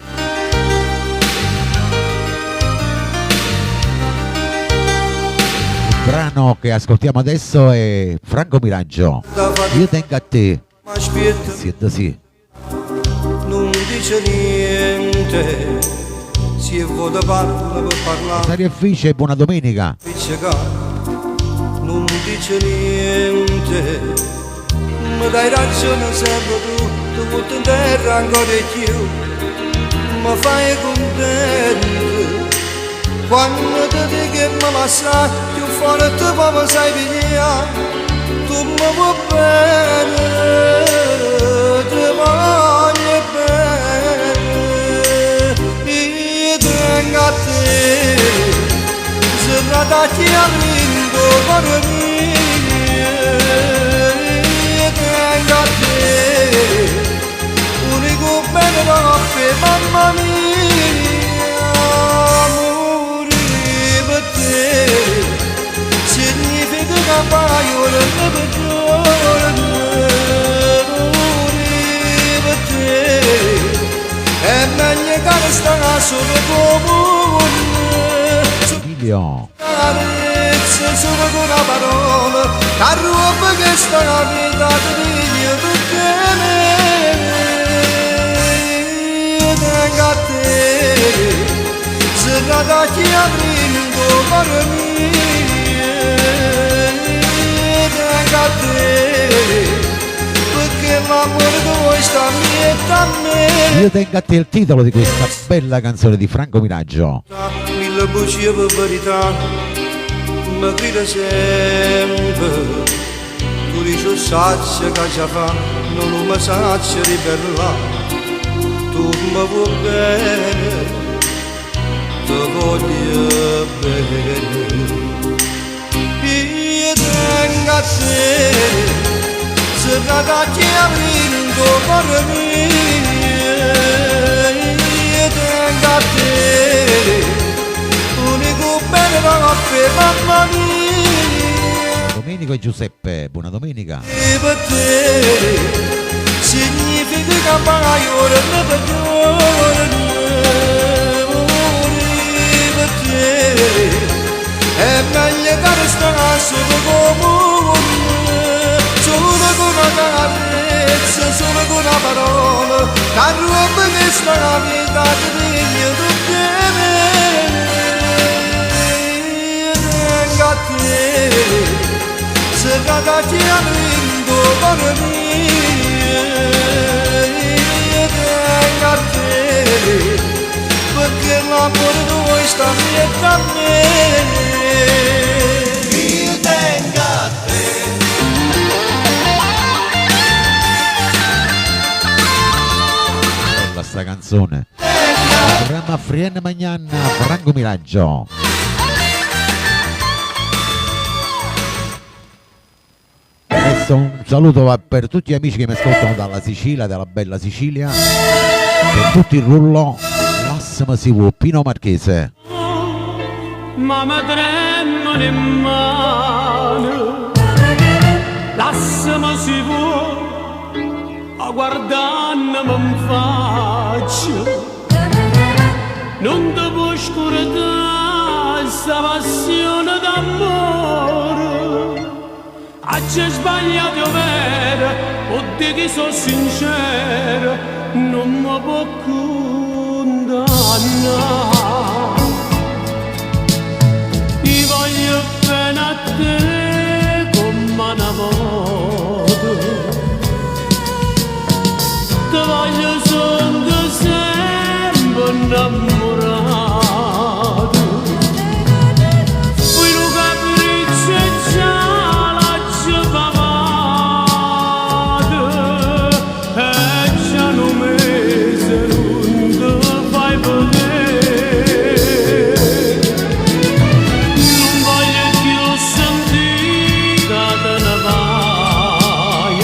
S2: Il brano che ascoltiamo adesso è Franco Miraggio. Io tengo a te. Siete sì.
S10: Non dice niente, si vuole parlare per parlare.
S2: Dario Fice, buona domenica.
S10: Non dice niente, mi dai ragione sempre tu butto in terra ancora di più, mi fai contento. Quando ti dico che mi lascia più forte come sai via, tu mi vuoi bene, ti voglio bene. Io tengo a te, se la dai a lindo cuore mio. Io tengo a te, unico bene da te, mamma mia. Significa che paio le giorni per te, è meglio che restare solo come
S2: Emilio.
S10: carezza solo con una parola, la roba che sta la vita ti dico perché io tengo a te, se la dai a lindo cuore mio, tengo a te, perché l'amore tuo sta mietto a me.
S2: Io tengo a te il titolo di questa bella canzone di Franco Miraggio.
S10: Mille bugie per verità, mi grida sempre, tu dici saccia che già fa, non mi saccia di bella, tu mi vuoi bene, ti voglio bene. Io tengo a te, se la dai a lindo cuore mio, io tengo a te, unico bene da te, mamma mia.
S2: Domenico e Giuseppe, buona domenica.
S10: E per te significa che mai ora ne perdona. Per te è meglio che restare solo come, solo con una carezza, solo con una parola, la roba che sta la vita ti dico perché tengo a te, se la dai a lindo cuore mio, io tengo a te, perché l'amore tuo sta dietro a me. Io tengo a te.
S2: Bella sta canzone. Il programma Friene Magnana, Franco Miraggio. Adesso un saluto va per tutti gli amici che mi ascoltano dalla Sicilia, dalla bella Sicilia, per tutti il rullo, l'assima si può, Pino Marchese.
S9: ma mi tremano in mano. Lassami si può, a guardarmi in faccia. Non ti può scordare sta passione d'amore. C'è sbagliato vero, o di che sono sincero, non mi può condannare. Ti voglio bene a te come una volta, ti voglio solo sempre innamorato. Poi lo capriccio e già la giovavate, e già non mese non ti fai vedere. Non voglio più sentire te ne vai,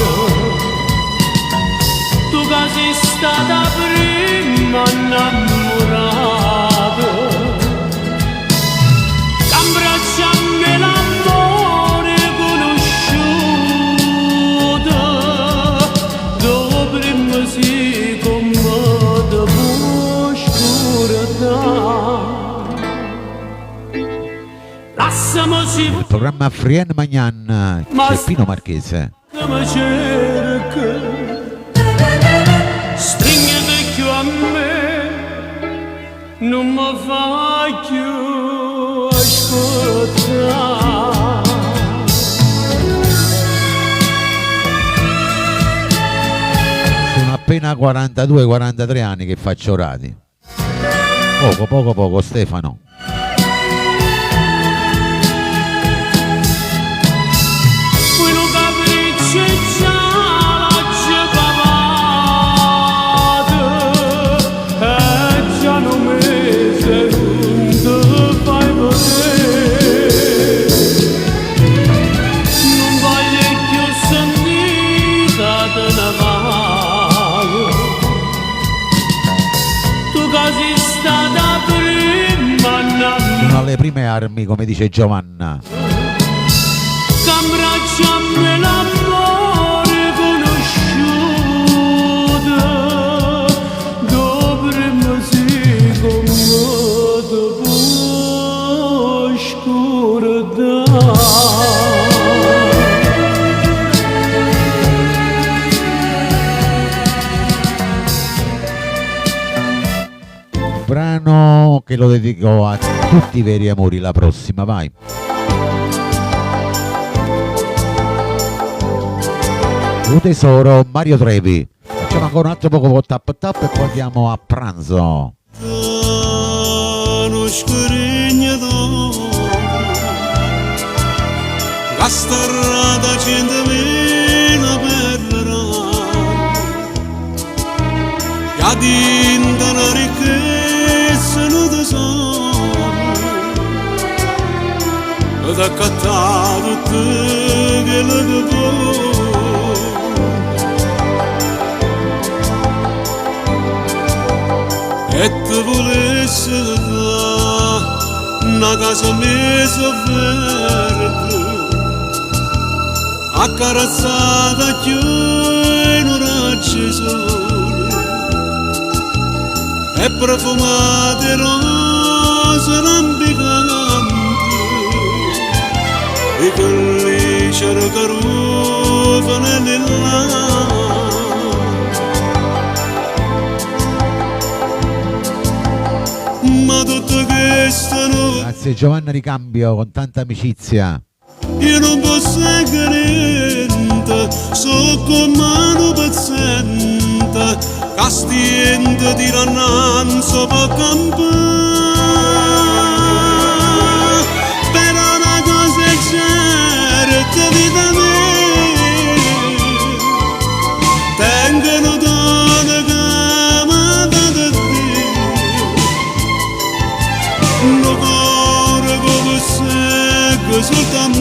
S9: tu che sei stata prima innamorata. Abbracciami l'amore conosciuto, dove prima si commoda oscurità. Lassami si
S2: Il programma Frien Magnan, c'è Pino Marchese.
S9: mi cerca, stringete più a me, non mi fa più ascoltare.
S2: Sono appena 42-43 anni che faccio radio. Poco Stefano.
S9: Quello capriccio e già la giovavate, e già non mese non ti fai vedere. Non voglio più sentire te ne vai, tu che sei stata prima
S2: Sono alle prime armi, come dice Giovanna.
S9: Abbracciami l'amore conosciuto, dove prima si commoda oscurità.
S2: Brano che lo dedico a tutti i veri amori, la prossima, vai. Un tesoro, Mario Trevi. Facciamo ancora un altro poco tap tap e poi andiamo a pranzo.
S3: Non scorigna la strada centomila perderà, e adinta la ricchezza non ti so, ed accattato te che la può. E ti volesse dare una casa messa verde, accarezzata più in un raggio sole, e profumate rose lampicanti, e quelli cercarufano nell'aria. Ma tutto questo no,
S2: Grazie Giovanna Ricambio, con tanta amicizia.
S3: io non posso niente, so con mano paziente, castiente tirannanza per campare. Però una cosa è certa, vita mia, tengono donne che amano da te. No cuore come segue soltanto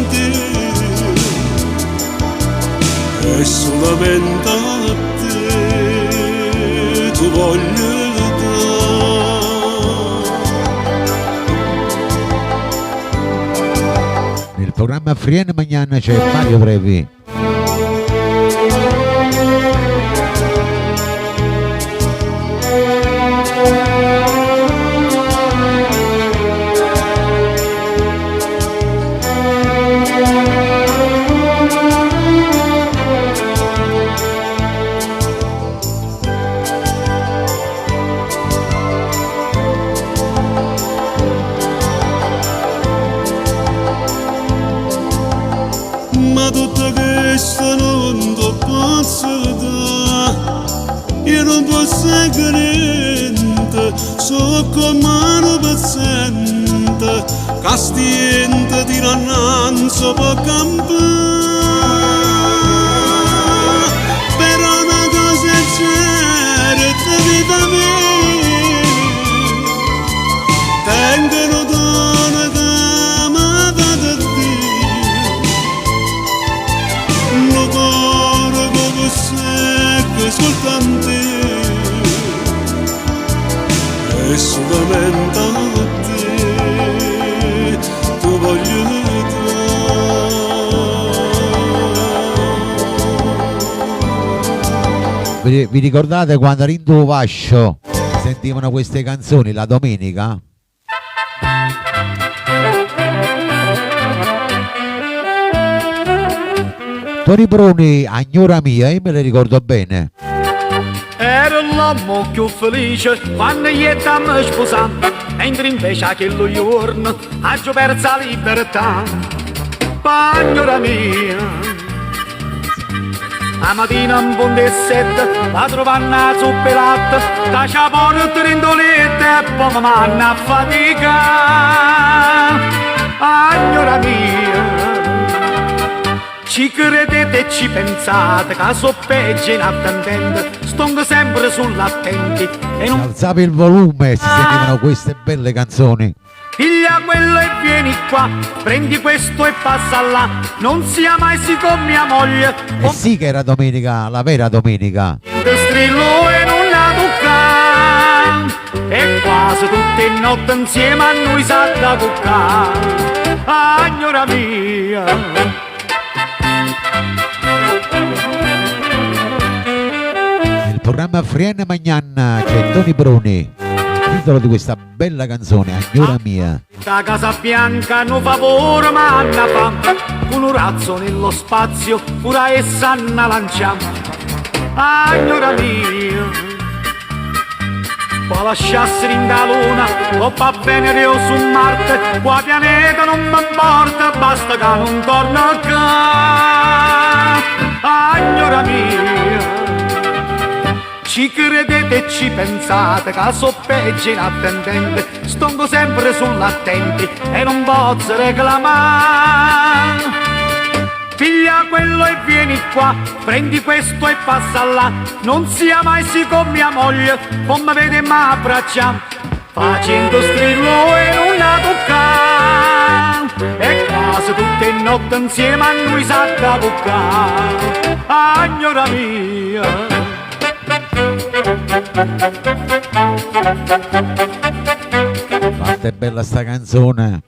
S3: e solamente a te tu voglio dare.
S2: programma Frienne Magnan c'è Mario Trevi.
S3: Ma tutto questo non ti posso dare, io non posso niente, so come un paziente, che stiente di rannanzo può campare, però una cosa è certa, vita mia, tengono donna da amata da Dio. Lo cuore come secco soltanto e solamente a te tu voglio dare.
S2: Vi ricordate quando a Rindu Vascio sentivano queste canzoni la domenica? Tony Bruni, Agnora mia, io me le ricordo bene.
S1: Era l'uomo più felice quando gli stiamo sposando, mentre invece a quello giorno ha già perso la libertà. Agnora mia, la mattina un buon di sette, la trovano a zuppa e latte, caccia porta rindolette e poi mi manna a fatica. Agnora mia, ci credete e ci pensate che so peggio inattendente, stongo sempre sull'attenti e non
S2: Alzava il volume, si sentivano queste belle canzoni.
S1: piglia quello e vieni qua, prendi questo e passa là, non sia mai si con mia moglie,
S2: E sì che era domenica, la vera domenica.
S1: te strillo e non la tocca, e quasi tutte notte insieme a noi sa da toccare. Agnora mia,
S2: Nel programma Frienne Magnan c'è Tony Bruni, il titolo di questa bella canzone, Agnora mia.
S1: da Casa Bianca no favore ma anna fa, con un razzo nello spazio pura essa anna lanciamo. Agnora mia, può lasciarsi in da luna o va bene io su Marte, qua pianeta non mi importa, basta che non torno a casa. Agnora mia, ci credete e ci pensate che so peggio inattendente, stongo sempre sull'attenti e non posso reclamare. Figlia quello e vieni qua, prendi questo e passa là, non sia mai si con mia moglie, non mi vede mai abbracciare, facendo strillo e non la tocca, e quasi tutte notte insieme a noi sa da toccare. Agnora mia,
S2: Quanto è bella sta canzone.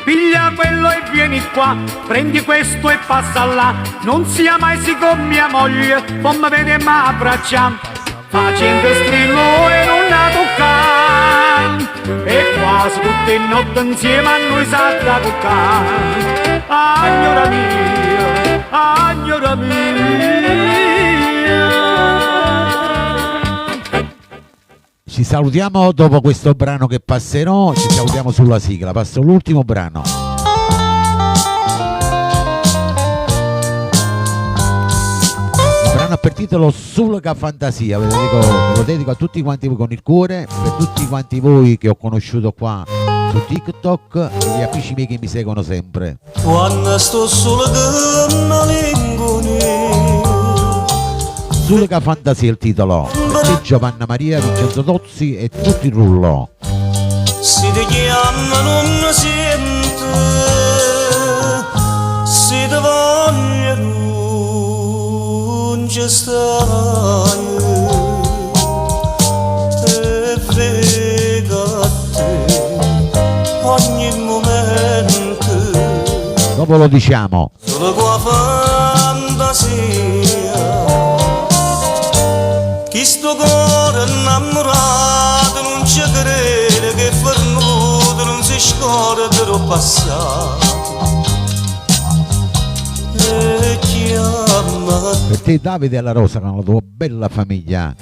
S1: piglia quello e vieni qua, prendi questo e passa là, non sia mai si con mia moglie, non mi vede mai abbracciare, facendo strillo e non la tocca, e quasi tutte notte insieme a noi sa da toccare. Agnora mia, agnora mia.
S2: Ci salutiamo dopo questo brano che passerò, ci salutiamo sulla sigla, passo l'ultimo brano. Il brano per titolo Sulca Fantasia, ve lo dedico a tutti quanti voi con il cuore, per tutti quanti voi che ho conosciuto qua su TikTok e gli amici miei che mi seguono sempre.
S3: Quando sto solo con una lingua,
S2: Sulca Fantasia il titolo, per Giovanna Maria, Vincenzo Tozzi e tutti il rullo.
S3: si ti chiama non sente, si ti voglia non ci stai, e frega a te ogni momento.
S2: Dopo lo diciamo.
S3: Solo qua fantasia, chi sto cuore innamorato non ci crede che fernuto non si scorda del passato. E chiama
S2: Per te Davide e la Rosa con la tua bella famiglia.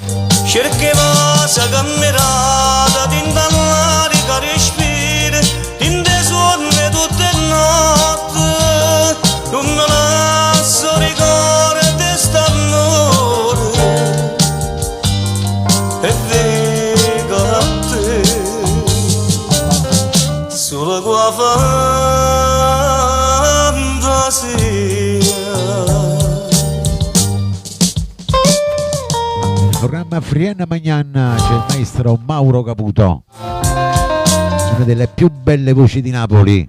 S3: cercava sa camminata tint'allari che respira tinte sonne tutte notte non me la so ricordare st'amore e vengo a te solo qua fantasia.
S2: Nel programma Friena Magnan c'è il maestro Mauro Caputo, una delle più belle voci di Napoli.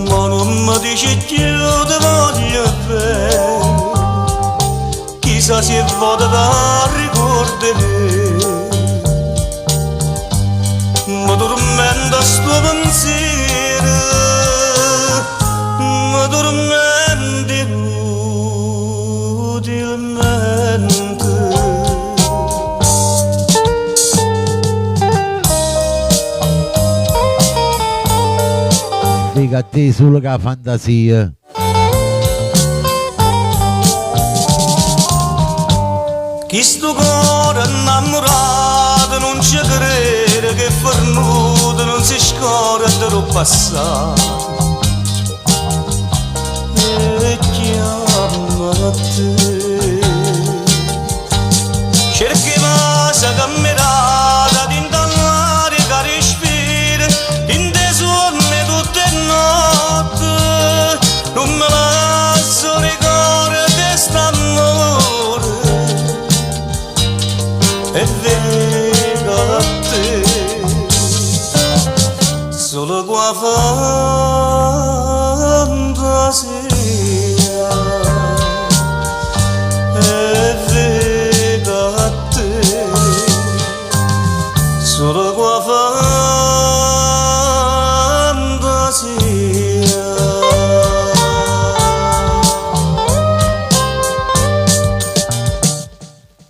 S3: Ma non mi dici più ti voglio bene, chissà se vado da ricordare. Ma tormenta sto pensiero, ma tormenta inutilmente.
S2: Dica a te solo che la fantasia.
S3: Chi sto cuore innamorato non ci crede che fernuto non si scorda del passato. E chiama a te cercava sa camminata tint'allari che respira tinte sonne tutte notte non me la so ricordare st'amore e vengo a te solo qua fantasia e vengo a te solo qua fantasia.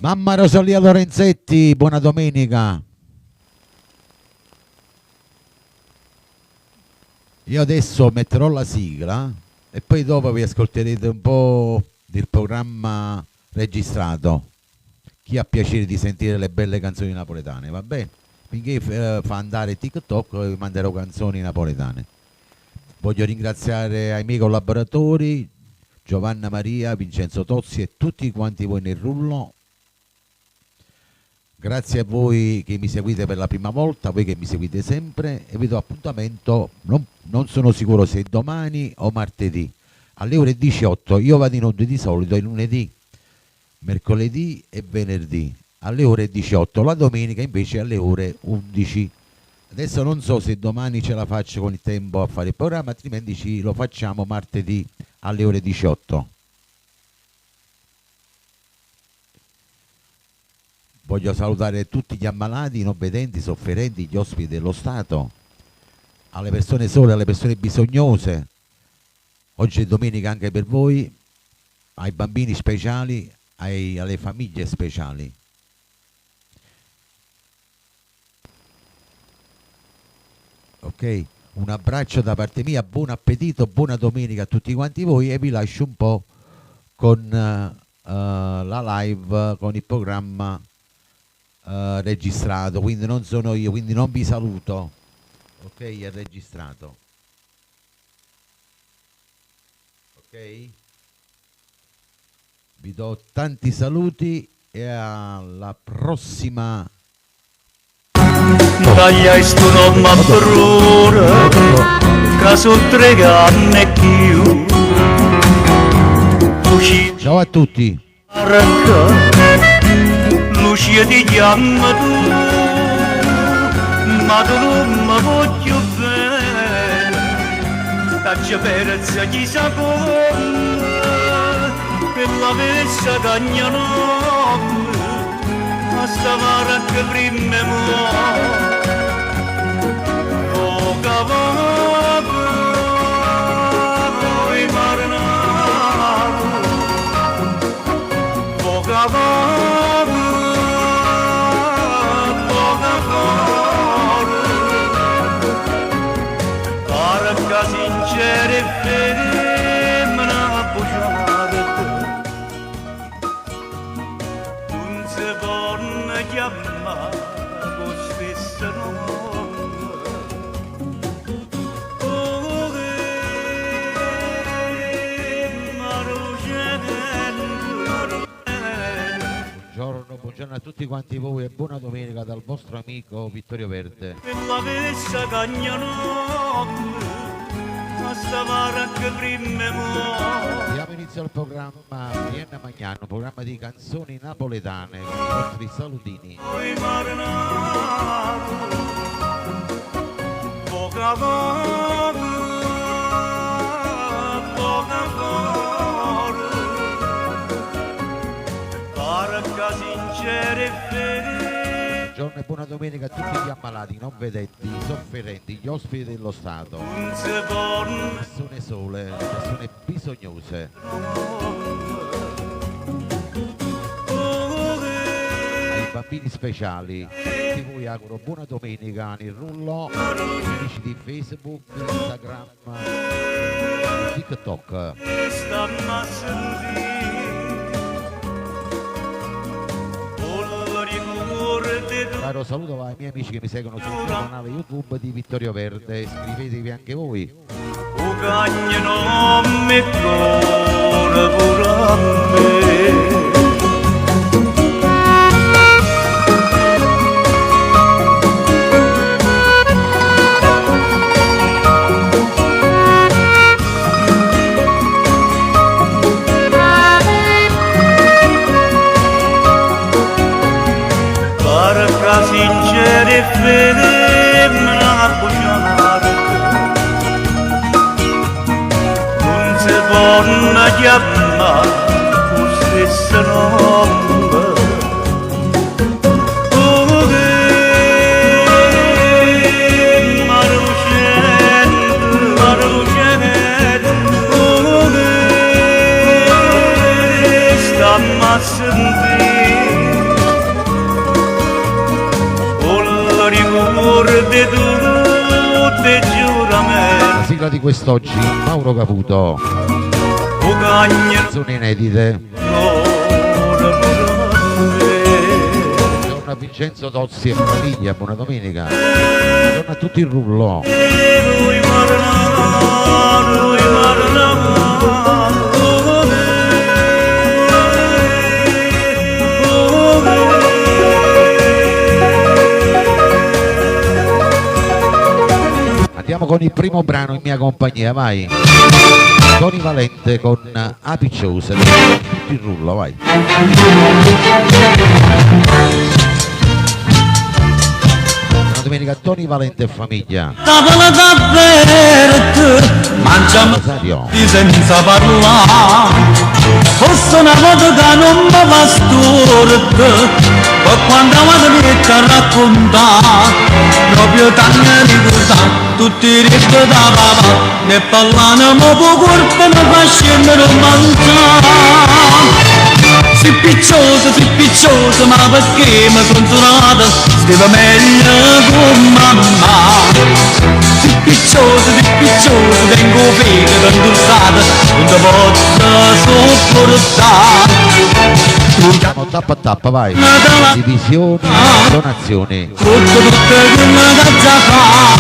S2: Mamma Rosalia Lorenzetti, buona domenica. Io adesso metterò la sigla e poi dopo vi ascolterete un po' del programma registrato. Chi ha piacere di sentire le belle canzoni napoletane, va bene? Finché fa andare TikTok vi manderò canzoni napoletane. Voglio ringraziare ai miei collaboratori Giovanna Maria, Vincenzo Tozzi e tutti quanti voi nel rullo. Grazie a voi che mi seguite per la prima volta, voi che mi seguite sempre e vi do appuntamento, non sono sicuro se è domani o martedì, alle ore 18. Io vado in onda di solito il lunedì, mercoledì e venerdì alle ore 18, la domenica invece alle ore 11. Adesso non so se domani ce la faccio con il tempo a fare il programma, altrimenti lo facciamo martedì alle ore 18. Voglio salutare tutti gli ammalati, i non vedenti, i sofferenti, gli ospiti dello Stato, alle persone sole, alle persone bisognose. Oggi è domenica anche per voi, ai bambini speciali, alle famiglie speciali. Ok, un abbraccio da parte mia, buon appetito, buona domenica a tutti quanti voi e vi lascio un po' con la live, con il programma registrato, quindi non sono io, quindi non vi saluto. Ok, è registrato. Ok, vi do tanti saluti e alla prossima.
S4: Taglia sto nome a brura, che sono 3 anni e più.
S2: Ciao a tutti.
S4: Lucia ti chiama tu, ma tu non mi voglio bene. Taccia perezza chissà come, per la vessa cagnanotte, a stavare anche prima muore. Poca volta, voi marinaro, poca volta, poca volta, barca sincera e femmina buciata, non si può chiamare con stesso nome.
S2: Buongiorno a tutti quanti voi e buona domenica dal vostro amico Vittorio Verde.
S4: Per la vessa cagnanotte, a stavare anche prima muore.
S2: Diamo inizio al programma Vienna Magnano, programma di canzoni napoletane con i nostri salutini.
S4: Poi marinaro, poca volta, poca volta, barca sincera e fedele.
S2: Buongiorno e buona domenica a tutti gli ammalati, non vedenti, i sofferenti, gli ospiti dello Stato,
S4: Non si può
S2: le persone sole, le persone bisognose. Ai bambini speciali, a tutti voi auguro buona domenica nel rullo, amici di Facebook, Instagram, TikTok.
S4: stanno a sentire.
S2: Caro saluto ai miei amici che mi seguono sul canale YouTube di Vittorio Verde, iscrivetevi anche voi.
S4: O cagno non mi cuore pure a me. Barca sincera e femmina buciata, non si può chiamare con stesso nome. Oh, che marucente, marucente, oh, che stiamo a sentire. Ricordi tutte giuramenti.
S2: La sigla di quest'oggi, Mauro Caputo,
S4: O cagno
S2: canzoni inedite. Buongiorno a Vincenzo Tozzi e famiglia, buona domenica. Buongiorno a tutti il rullo. Andiamo con il primo brano in mia compagnia, vai. Tony Valente con Apicciose. Tutti il rullo, vai. Buona domenica Tony Valente e famiglia.
S3: Tavola davvero, mangiamo
S2: Rosario.
S3: senza parlare. Forse una volta che non mi va storto, poi quando vado metto a raccontare, proprio tanto ricordare, tutti i resti da papà, ne parlano ma poco corpo mi fa scendere un mangiare. Si piccioso, ma perché mi consolata, stava meglio con mamma. Si piccioso, tengo fede condossata, non ti posso sopportare.
S2: Andiamo tappa a tappa, vai. Divisioni, donazioni.
S3: Tutto quelle che già fa,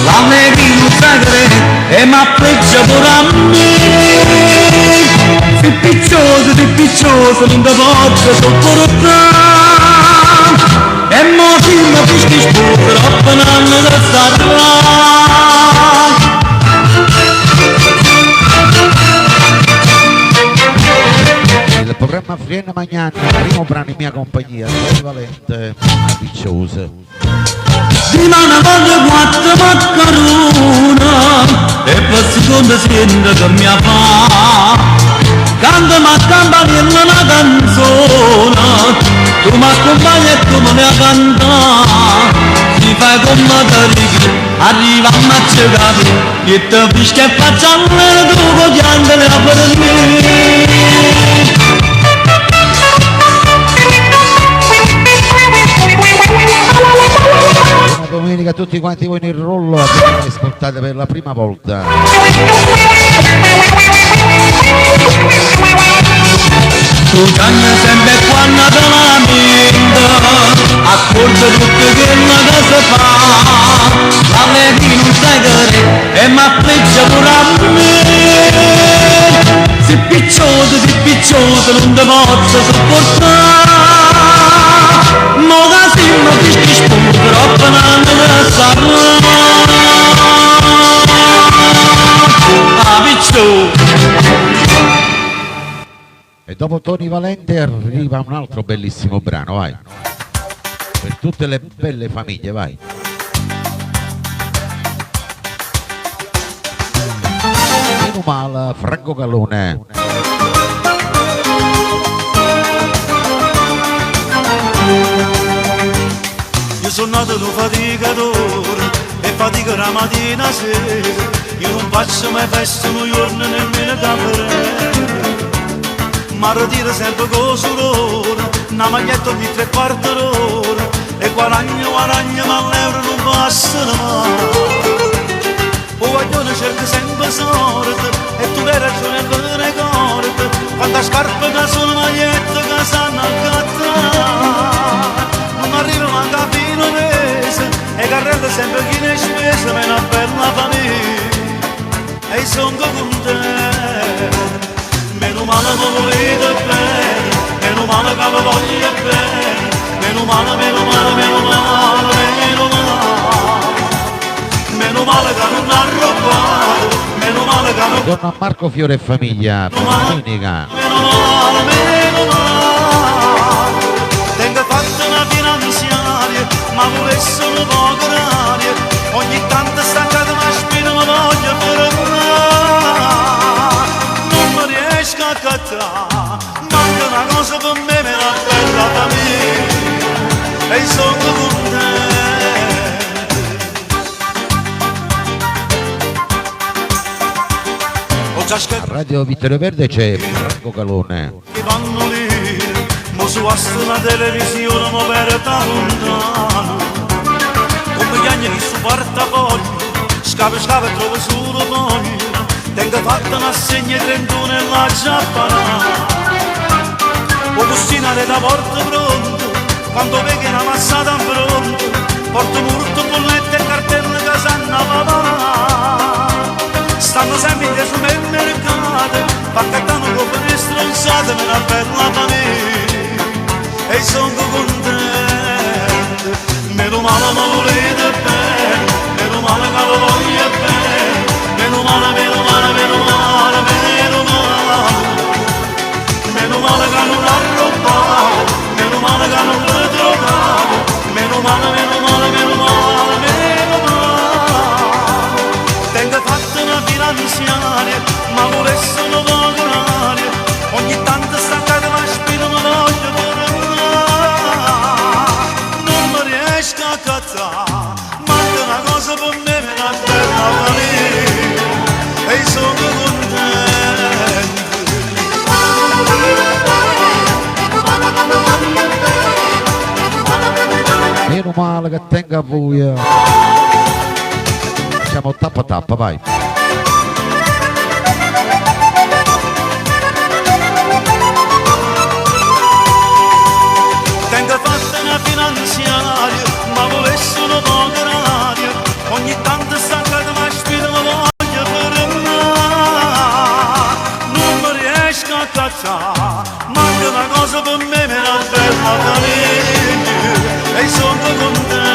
S3: la negrina sagre e mi appleggia pure a me. Si piccioso, non ti posso sopportare. E mo si mi fischi sposo, troppo non mi da stare.
S2: Il programma Vienna Magnani, primo brano in mia compagnia, Tony Valente, Apicciose.
S3: Di mano voglio 4 maccarone e per secondo sento che mi fa.
S9: cantami a campanella una canzone, tu mi accompagni e tu me ne cantare, si fai come te righi, arriva a mazzicare, che te fischia e facciamo tu con gli andele a per me.
S2: Buona domenica a tutti quanti voi nel rollo, che ascoltate per la prima volta.
S9: Tu cagna sempre quando te lamenta, accorge tutto quello che si fa, la vedi non sai che e mi affligge pure a me. Si piccioso, non te posso sopportare, mo che si mi fischi spunto, troppo non ne sarà. Ah, piccioso.
S2: E dopo Tony Valente arriva un altro bellissimo brano, vai. Per tutte le belle famiglie, vai. Meno male, Franco Gallone.
S10: Io sono nato un faticatore e fatico la mattina a sera. Io non faccio mai festa un giorno nemmeno camere. Ma ritiro sempre con l'ora, una maglietta ogni 3/4 d'ora e guadagno, ma l'euro non passano mai. O guaglione cerca sempre sorte e tu hai ragione e te ne corte, quanta scarpa che sono magliette che sanno accattare. Non arriva manca fino a mese e carrella sempre chi ne spese, me una bella famiglia e sono contento. Meno male che lo vedo bene, meno male che lo voglio bene, meno male, meno male, meno male, meno male, meno male che non ha rubato, meno male che non...
S2: Buongiorno a Marco Fiore e famiglia, buona domenica.
S10: Meno male, meno male, tengo fatto una finanziaria, ma volesse un poco d'aria, ogni tanto staccata ma spina ma voglio fermare. Manca una cosa per me, me la bella famiglia e sono contento.
S2: A Radio Vittorio Verde c'è Franco Gallone.
S10: Che vanno lì, mo su una televisione, mo per da lontano, come gli agnelli su portafoglio, scava e trovo solo poi. Tengo fatta una segna 31 e la giapponata. O cucinare da porto pronto, quando vedi una massata in fronte, porto molto bollette e cartelle che sanno papà. Stanno sempre in supermercato, pacchettano con le stronzate, me la bella famiglia e sono contento. Meno male ma volete bene, meno male che lo voglio bene, meno male, meno male, meno male, meno male, meno male che non ha rubato, meno male che non l'ho trovato, meno male, meno male, meno male, meno male. Tengo fatto una finanziaria, ma volesse un poco d'aria, ogni tanto staccata ma spina ma voglio tornare. Non mi riesco a cazzare, manca una cosa per me, me la bella famiglia e sono contento.
S2: Meno male che tenga a voi. Facciamo tappa, vai.
S10: Tengo fatta una finanziaria, ma volesse un poco d'aria, ogni tanto staccata ma spina ma voglio fermare. Non mi riesco a cazzare, manca una cosa per me, me la bella famiglia e sono contento.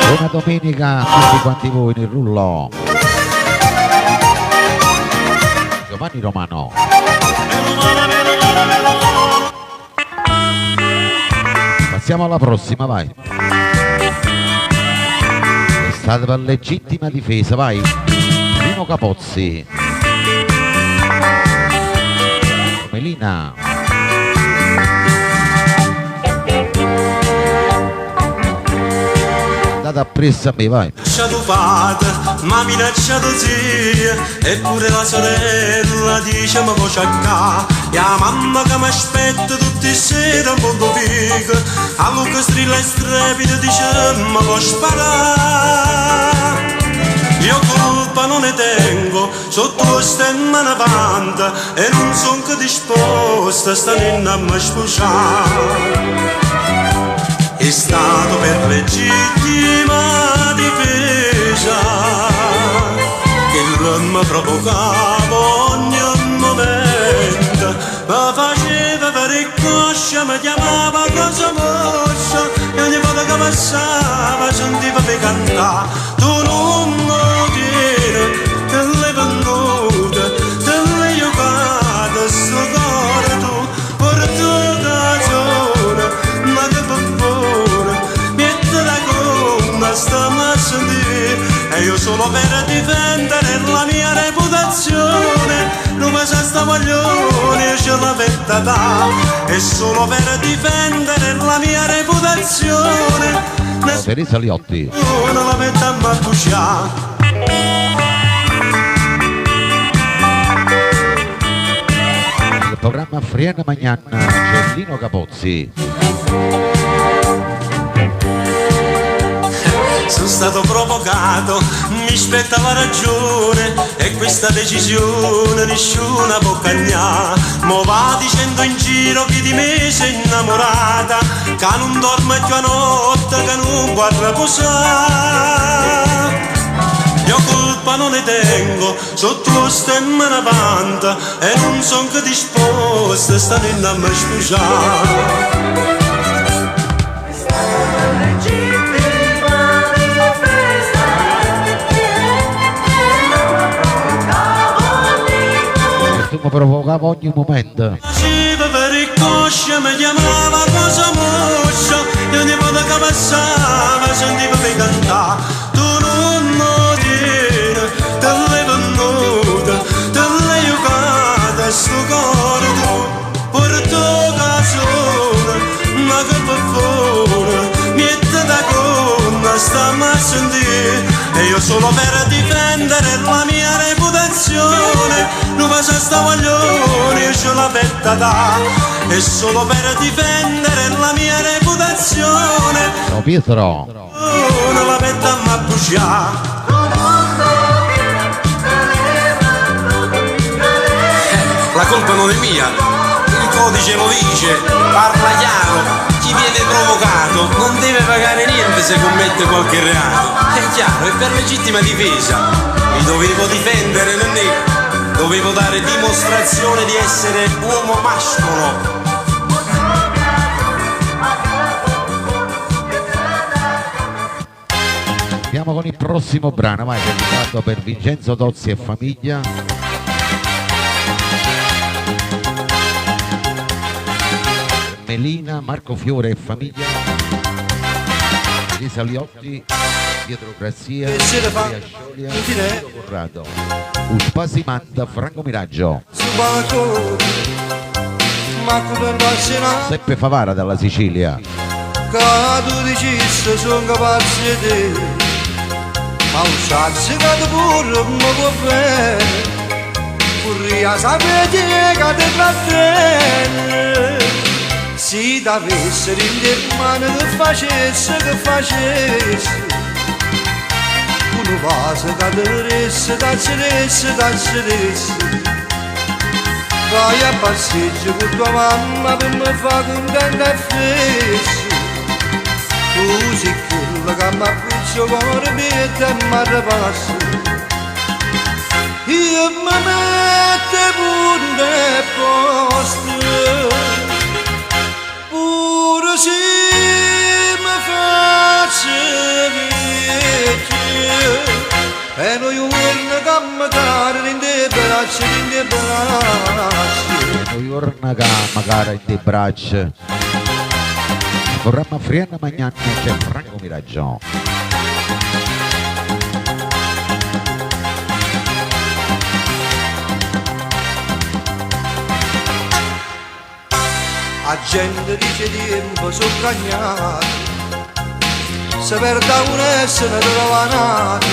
S2: Buona domenica a tutti quanti voi nel rullo. Giovanni Romano. Passiamo alla prossima, vai. State per legittima difesa, vai. Lino Capozzi. Melina. Andate appresso a me, vai.
S3: Minacciato padre, ma minacciato zia, eppure la sorella dice ma può cercare. E la mamma che mi aspetta tutte le sere un mondo pico, a Luca strilla e strepita dice ma può sparare. Io colpa non ne tengo, sotto stemma una banda, e non son che disposta a stare a me sposare. È stato per legittima difesa che mi provocava ogni momento, mi faceva per coscia, mi chiamava cosa mossa, e ogni volta che passava sentiva per cantare. Tu non mi tieni, te l'hai venduta, te l'hai giocata, sto cuore tu, per tutta ragione, ma che per stiamo a sentire, e io solo per difendere la mia reputazione non mi sa sta voglione, ce l'avete da, e solo per difendere la mia reputazione
S2: Teresa Liotti.
S3: non la mettiamo a bruciare.
S2: Il programma Friana Magnan c'è Lino Capozzi.
S3: Sono stato provocato, mi spetta la ragione, e questa decisione nessuna può cagnare. Mo va dicendo in giro che di me sei innamorata, che non dorme più a notte, che non guarda posare. Io colpa non ne tengo, sotto stemma una banda, e non son che disposta a stare a me sposare.
S2: Tu mi provocava ogni momento.
S3: Faceva per il coscia, mi chiamava cosa mossa, e ogni volta che passava sentiva per cantare. Tu non mi tieni, te l'hai venduta, te l'hai giocata, sto cuore tu, per tua canzone, ma che per favore, niente da conta, stiamo a sentire, e io solo per difendere la mia reputazione non mi sa sta voglione, io ce l'ho vetta da, e solo per difendere la mia reputazione
S2: No, Pietro.
S3: non la mettiamo a bruciare. La colpa non è mia, il codice lo dice, parla chiaro, chi viene provocato non deve pagare niente se commette qualche reato. È chiaro, è per legittima difesa, mi dovevo difendere, non è. Dovevo dare dimostrazione di essere uomo mascolo.
S2: Andiamo con il prossimo brano, vai, dedicato per Vincenzo Tozzi e famiglia. Melina, Marco Fiore e famiglia. Teresa Liotti, Pietro Grazia, Maria Sciolia, Pietro Corrado. Uspasimanta, Franco Miraggio. Seppe Favara dalla Sicilia.
S10: Cadu di cisto sono capace di te, ma un sazzo che pure mi può bene, vorrei sapere che ti trattiene. Se ti avesse in mano che facesse, uno vaso che ti daresse, vai a passeggio con tua mamma per me fa contenta e fresca. Tu sei quella che mi appuzzo cuore mette e mi ripassa. Io mi metto punto e posto, pure se mi faccio vecchio, e noi giorni che mi cari in te braccia,
S2: Noi torna che magari in te braccia. Programma Friana Magnan c'è Franco Miraggio.
S10: La gente dice tempo sono cagnati, se perde uno e se ne trova nato,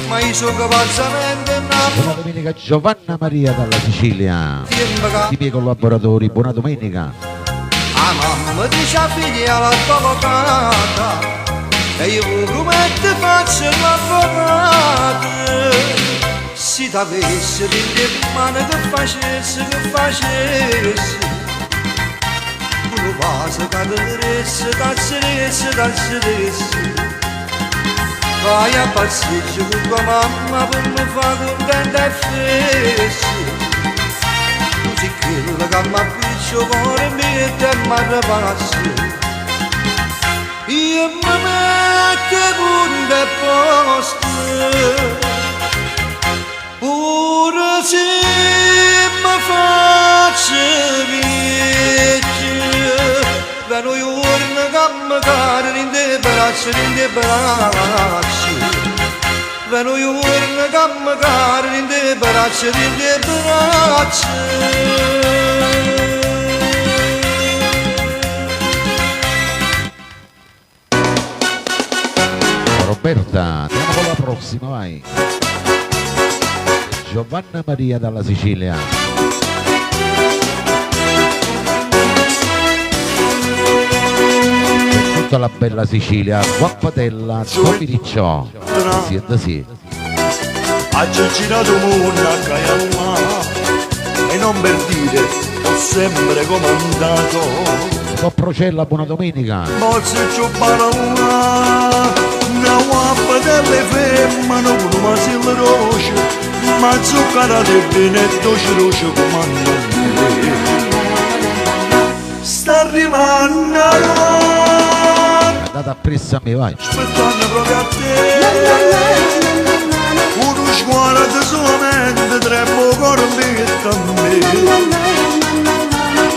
S10: ma io sono capacemente
S2: Buona
S10: innamorato.
S2: domenica Giovanna Maria dalla Sicilia, i miei collaboratori, buona domenica.
S10: La mamma dice a figlia la tua avvocata e io vi prometto faccio l'avvocato. Se t'avessi in mano che facessi, uno vaso che t'azzeresse, vai a passeggio con tua mamma per mi fare contenta e fessi. Tu sei quello che mi appiccio cuore mio e mi arrepassi. Io mi metto punto e posto, pure se mi faccio vecchio, da noi giorni che mi cade in te braccia, da noi giorni che mi cade in te braccia.
S2: Roberta, andiamo con la prossima, vai. Giovanna Maria dalla Sicilia. Per tutta la bella Sicilia, Guappatella, Dominicciò. Sì, sì.
S4: Ha girato mondo a Caialma e non per dire ho sempre comandato.
S2: Po' Procella, buona domenica.
S4: Mozzi ciubana una guappa delle femmine con una silla roce, ma zuccara del vinetto roce comanda me. Sta arrivando
S2: Andate appresso a me, vai.
S4: aspettando proprio a te. Uno sguardo solamente troppo corvetto a me.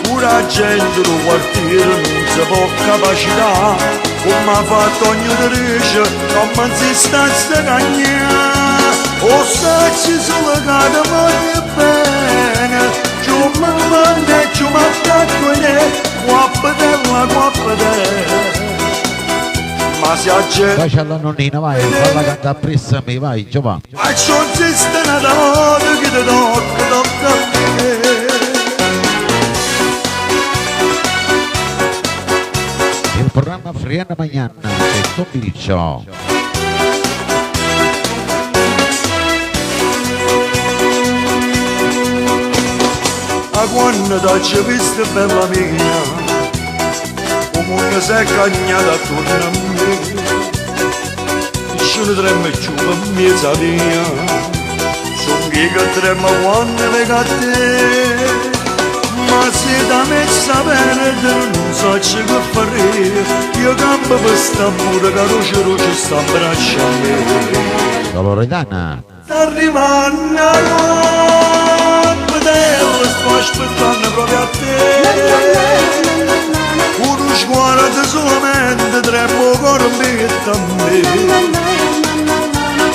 S4: Pura gente del quartiere non si può capacità, come ha fatto ogni diritto, come si sta a cagnare. O sacci solo che ti voglio bene, ci manda e ci attacco in te, guappatella. Ma se a gente
S2: Dai alla nonnina, vai, falla cantare appresso a me, vai, Giovanni.
S4: ma c'è un sistema da modo che ti tocca a me.
S2: Il programma Friana Magnanna e Dominicciò.
S4: A quando t'ho visto bella mia, come sei cagnata attorno a me, ce ne tremmo giù per mezza via, sono che tremmo quando vengo a te. Ma se da me sapere non so che fare, io campo per sta pure che roce sta a braccia a me.
S2: La Loredana.
S4: Sta arrivando a Guappatella, sto aspettando proprio a te. Uno sguardo solamente troppo corvetto a me.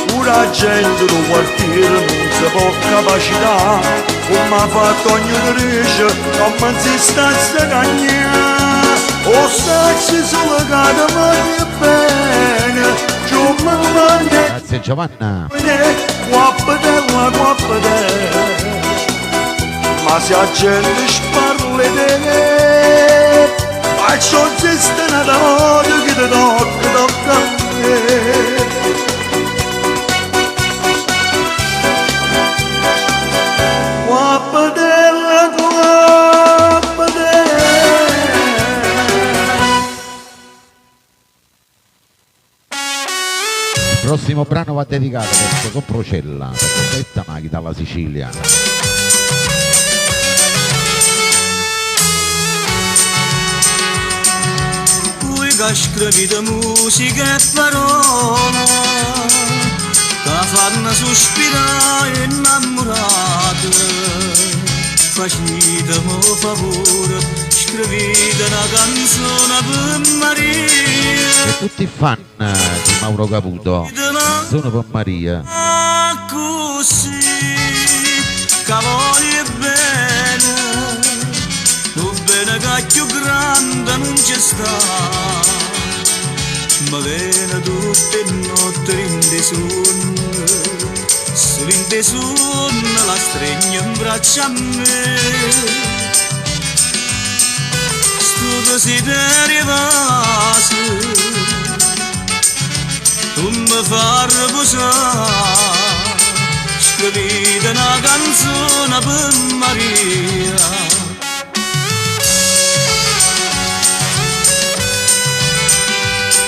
S4: Pura gente del quartiere non si può capacità, come ha fatto ogni diritto, come si sta a cagnare. O sacci solo che ti voglio bene, ci manda
S2: Grazie Giovanna.
S4: guappatella, ma se la gente sparla di te, faccio un sistema da modo che ti tocca a me. Guappatella.
S2: Il prossimo brano va dedicato per con Procella, per questa Maghi dalla Sicilia.
S3: Lui che scrivi di musica e parole, che fanno sospirare innamorate, facitemi favore, scrivete una canzone per Maria.
S2: E tutti fan di Mauro Caputo, sono per Maria.
S3: Così che voglio bene, lo bene c'è sta, ma viene tutte notte in de sonno, solo in de sonno la stregna in braccio a me. Sto desiderio vaso, tu mi fai riposare, scrivete una canzone per Maria.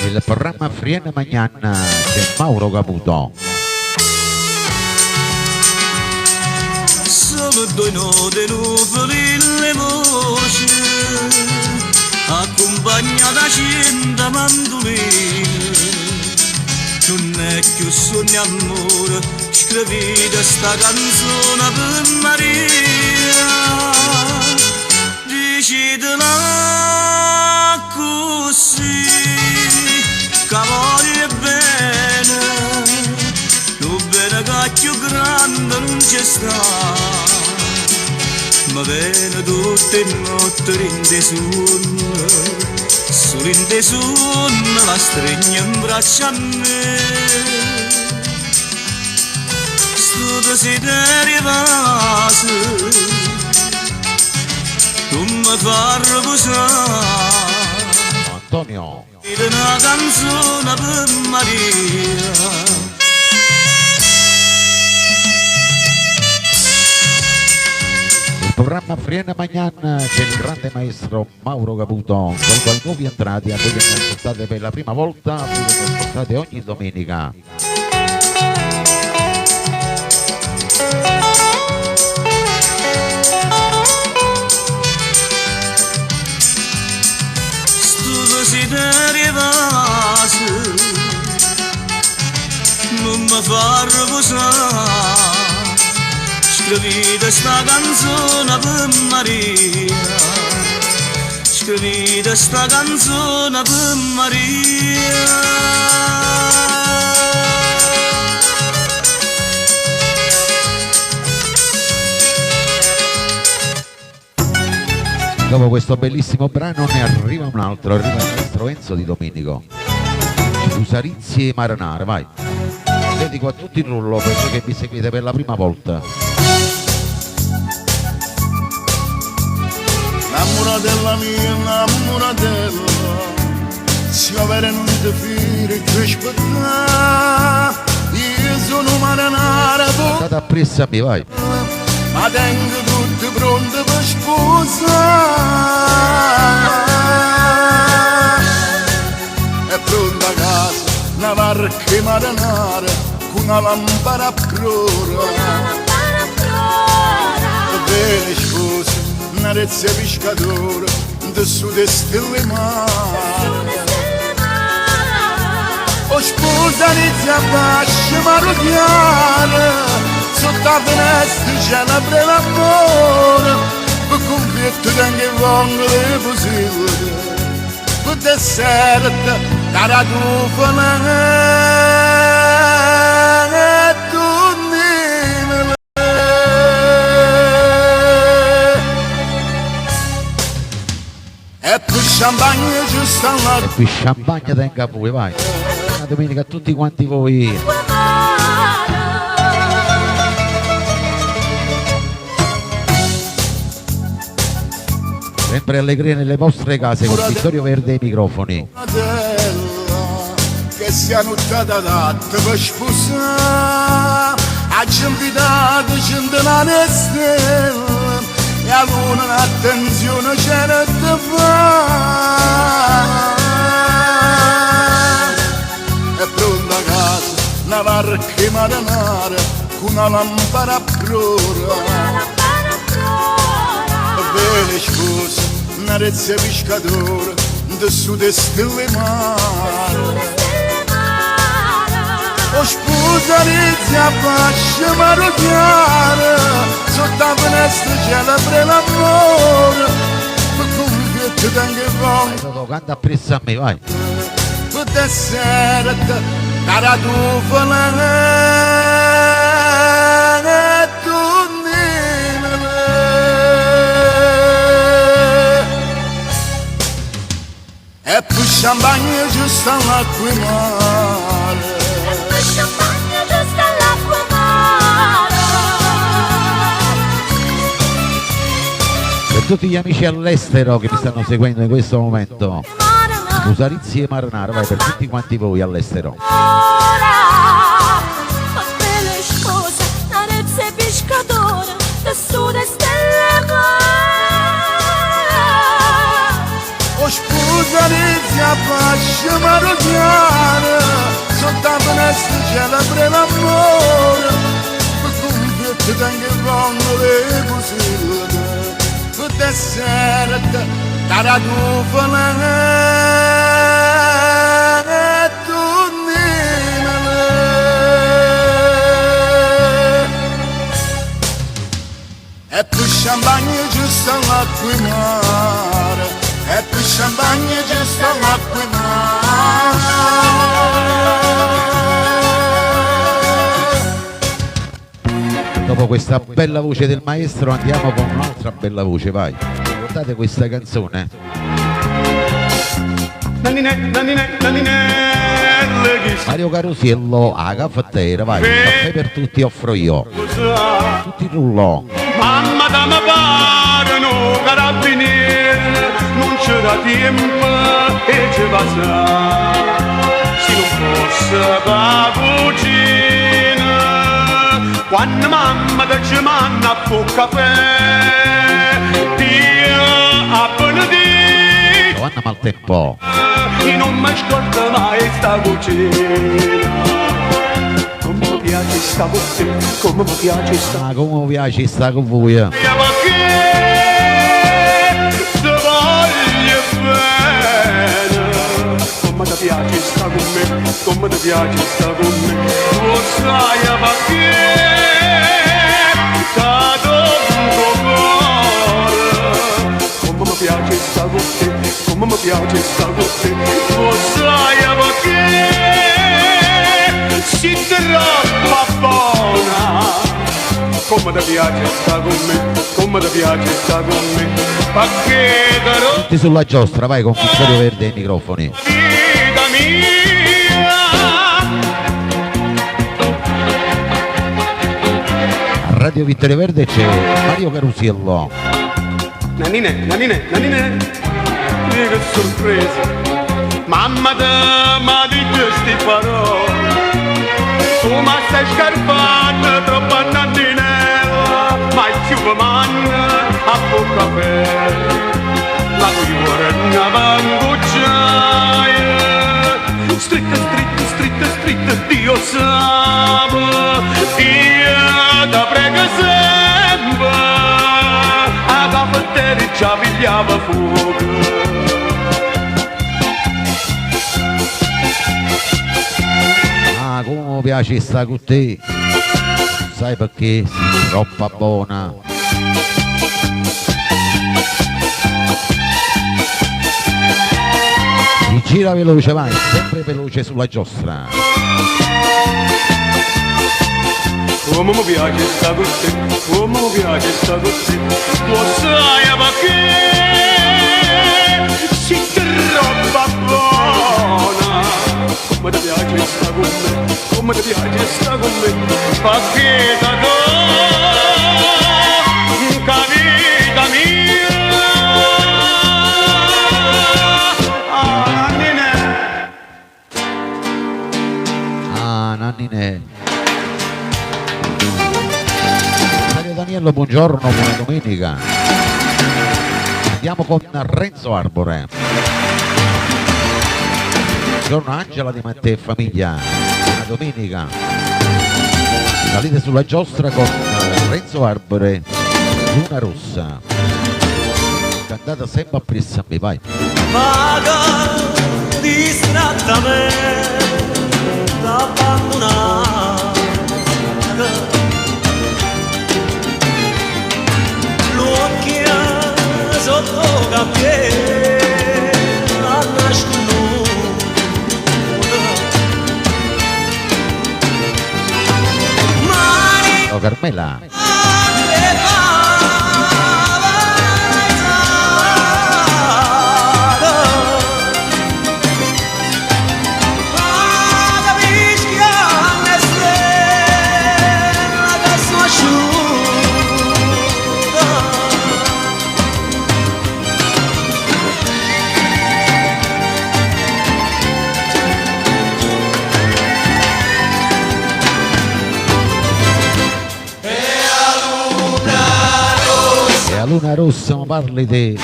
S2: Il programma Friena Magnana c'è Mauro Caputo.
S3: Solo due note nuvole le voci, accompagnata da 100 mandoline. Non è più sogno amore, scrivete sta canzone per Maria. Decidela così, che voglio bene, lo bene che più grande non c'è sta, ma viene tutte notte in de sonno, solo in de sonno la stregna in braccio a me. Sto desiderio vaso, tu mi fai riposare,
S2: Antonio.
S3: una canzone per Maria.
S2: Il programma Friena Magnana c'è il grande maestro Mauro Caputo. Saluto ai nuovi entrati, a voi che mi ascoltate per la prima volta, a voi che mi ascoltate ogni domenica.
S3: Desiderio vaso, non mi fa riposare, scrivete sta canzone per Maria, scrivete sta canzone per Maria.
S2: Dopo questo bellissimo brano ne arriva un altro, arriva il maestro Enzo Di Domenico. Usarizzi e Maranare, vai. Dedico a tutti il rullo per voi che mi seguite per la prima volta.
S5: Namoratella mia, namoratella, se avere non ti fire che aspettare, io sono Maranare,
S2: Andate a pressa a me, vai.
S5: ma tengo tutto pronto per sposare. È pronta a casa una barca marinara con una lampada a prora. Bene sposa, una rezza pescatore da su de stelle mare. O sposa inizia a bascia marogliare, sotto la finestra c'è la breve amore, per convietto anche vongole possibili, per deserta, cara tufana e tunnile. E per champagne giusto alla
S2: E qui champagne tenga a voi, vai. Buona domenica a tutti quanti voi. Sempre allegria nelle vostre case con Vittorio Verde ai microfoni.
S5: che sia nottata adatta per sposare, ha invitato centinaia di stelle e a luna un'attenzione c'era da fare. È pronta a casa una barca marinara con una lampada a prora. Bene scusa, una rezza pescatore da su de stelle mare. O sposa inizia a fascia marogliare, sotto la finestra c'è la l'amore, per convietto tengo il volo.
S2: Canta appresso a me, vai.
S5: Per deserta, cara tufana e tunnile. champagne giusto all'acqua mare.
S8: Champagne giusto all'acqua mare.
S2: Per tutti gli amici all'estero che mi stanno seguendo in questo momento, Scusarizi e Marinara, vai per tutti quanti voi all'estero.
S8: Ora, ma belle spose, narezze e pescatore, tessuto e stelle mare.
S5: O Scusarizi a fascia marocchiana, soltanto nel celebre l'amore, per compiere anche quando le così. Desert taradufana tunimale e più champagne giusto all'acqua mare e più champagne giusto all'acqua mare.
S2: Dopo questa bella voce del maestro andiamo con un'altra bella voce, vai. Guardate questa canzone. Mario Carusiello a caffettiera, vai, un caffè per tutti offro io. Tutti rullò.
S4: Mamma da me parano carabinieri, non c'era tempo e ci passa. Se non fosse per cucina, quando mamma ci manna a fu caffè, Dio a benedire.
S2: Anna Maltempo.
S4: E non mi ascolta mai sta cucina. Come mi piace sta con te, come mi piace sta.
S2: Ah, come mi piace sta con voi.
S4: Perché ti voglio bene. Come ti piace sta con me, come ti piace sta con me. Lo sai perché ti do un cuore. Come mi piace sta con te, come mi piace sta con te. Lo sai perché si troppo buona. Come ti piace sta con me, come ti piace sta con me. Perché darò
S2: Tutti sulla giostra, vai con Vittorio Verde ai microfoni.
S4: vita mia.
S2: A Radio Vittorio Verde c'è Mario Carusiello.
S4: Nanine, che sorpresa. Mamma te m'ha detto sti parole. Tu mi stai scarpando troppo a nanninella, ma più manna a bocca aperta. La cuore una vangucciaia, stritta, Dio sa, io ti prego sempre, a caffettiera già pigliava fuoco.
S2: Ah, come mi piace sta con te. Sai perché? Sei troppo buona. Si gira veloce, vai, sempre veloce sulla giostra.
S4: Come mi piace sta con te, come mi piace sta con te. Lo sai perché sei troppo buona. Come ti piace sta con me, come ti piace sta con me. Perché da do vita mia.
S2: Ah, Nannine. Mario Daniello, buongiorno, buona domenica. Andiamo con Renzo Arbore. Buongiorno Angela di Matteo e famiglia. Buona domenica. Salite sulla giostra con Renzo Arbore, Luna Rossa. Cantata sempre a pressa a me, vai.
S3: Vaga, distratta me, abbandonata. L'occhio sotto cappiere, la nascono.
S2: Oh, Carmela. luna rossa, ma parli te.
S3: Io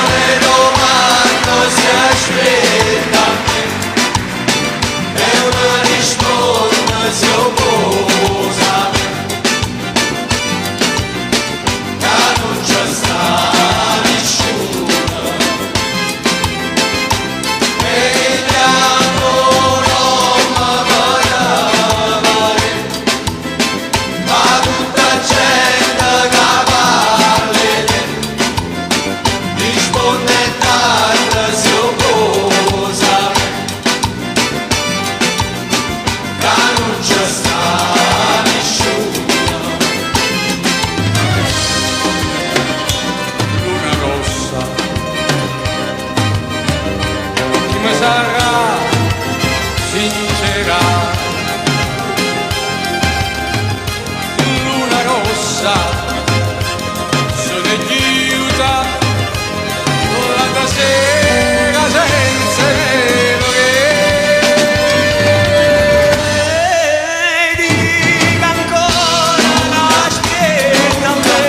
S3: le domando se aspetta e una risposta si opposa che non c'è sta nessuno e gli amori non mi ma tutta gente che parli risponde tanto si opposa che non c'è sta nessuno. Luna rossa, chi mi sarà sincera? Luna rossa, sono chiusa la sera senza velo che dica ancora aspetta me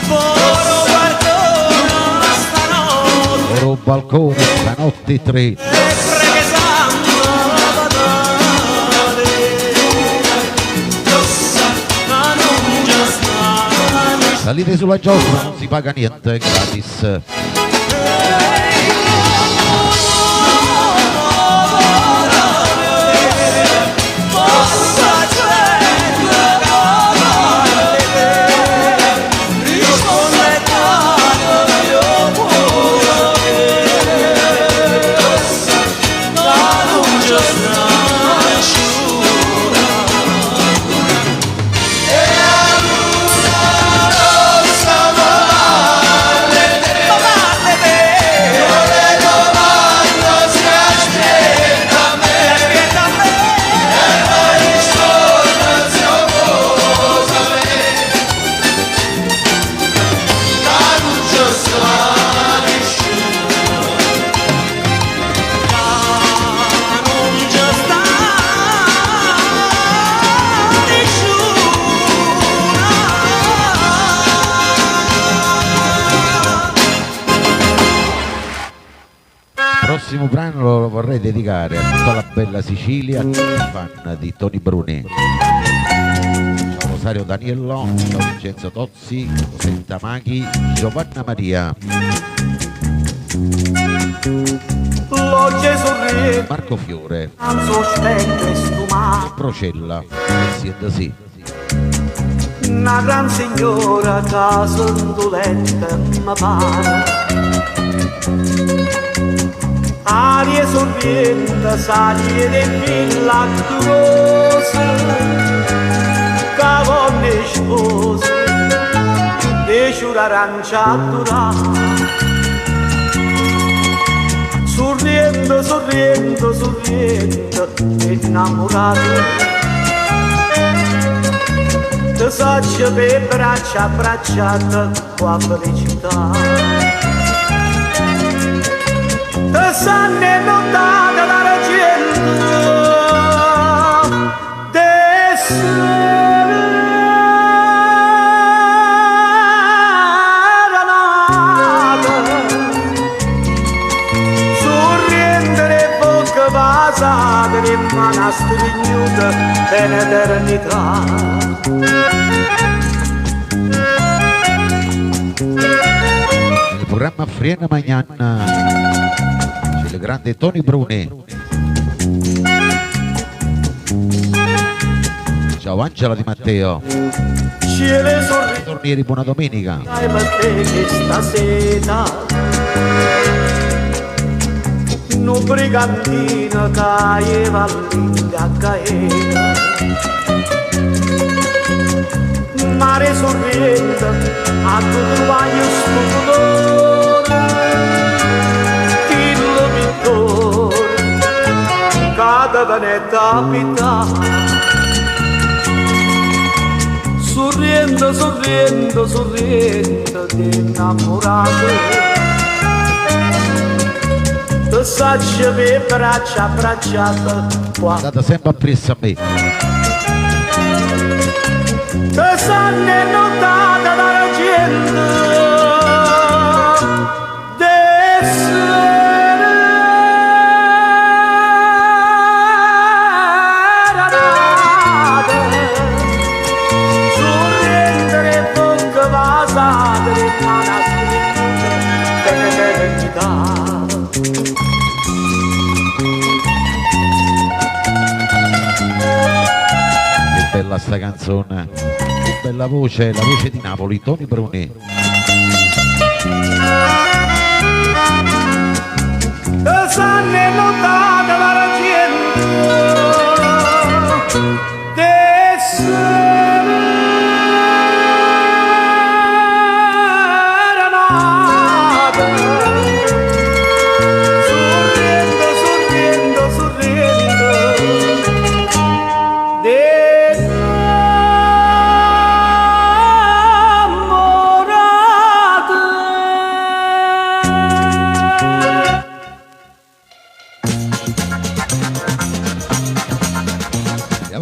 S3: volo guardona stanotte
S2: Oro balcone, stanotte 3.
S3: perché sanno
S2: Salite sulla giostra, non si paga niente, è gratis. Il prossimo brano lo vorrei dedicare a tutta la bella Sicilia, fan di Tony Bruni. Ciao Rosario Daniello, ciao Vincenzo Tozzi, Rosetta Maghi, Giovanna Maria,
S1: L'oggi sorride,
S2: Marco Fiore,
S1: non sospetto e sfumato.
S2: Procella, e siete sì.
S1: Una gran signora che sondolenta mi pare. Aria sorriente, salie di villa actuosa, cavone e sposa, e sciura arancia durata. Sorriendo, sorriendo, sorriendo, innamorato. Ti saccio per braccia abbracciate qua felicità. Ti sanno notata la gente d'essere nata. Sorriendere bocca basata in mano stringnuta per l'eternità.
S2: Il programma Friena Magnana, c'è il grande Tony Bruni. Ciao Angela Di Matteo,
S1: Cielo sorride,
S2: tornieri, buona domenica.
S1: dai per te che stasera no brigantino caeva all'inga caeva. Mare sorriente a tu trovai stupore, dillo pittore, cada venetta pittà. Sorriendo, sorriendo, sorriendo, ti innamorato. Ti saccio per braccia abbracciate qua.
S2: Andate sempre appresso a me.
S1: Ti sanno sanne notata dalla gente sorrendere bocca vasata di una dell'eternità.
S2: Bella sta canzone, che bella voce, la voce di Napoli, Toni Bruni.
S1: Sanne notata dalla gente serenata, sorrendo, sorrendo, sorrendo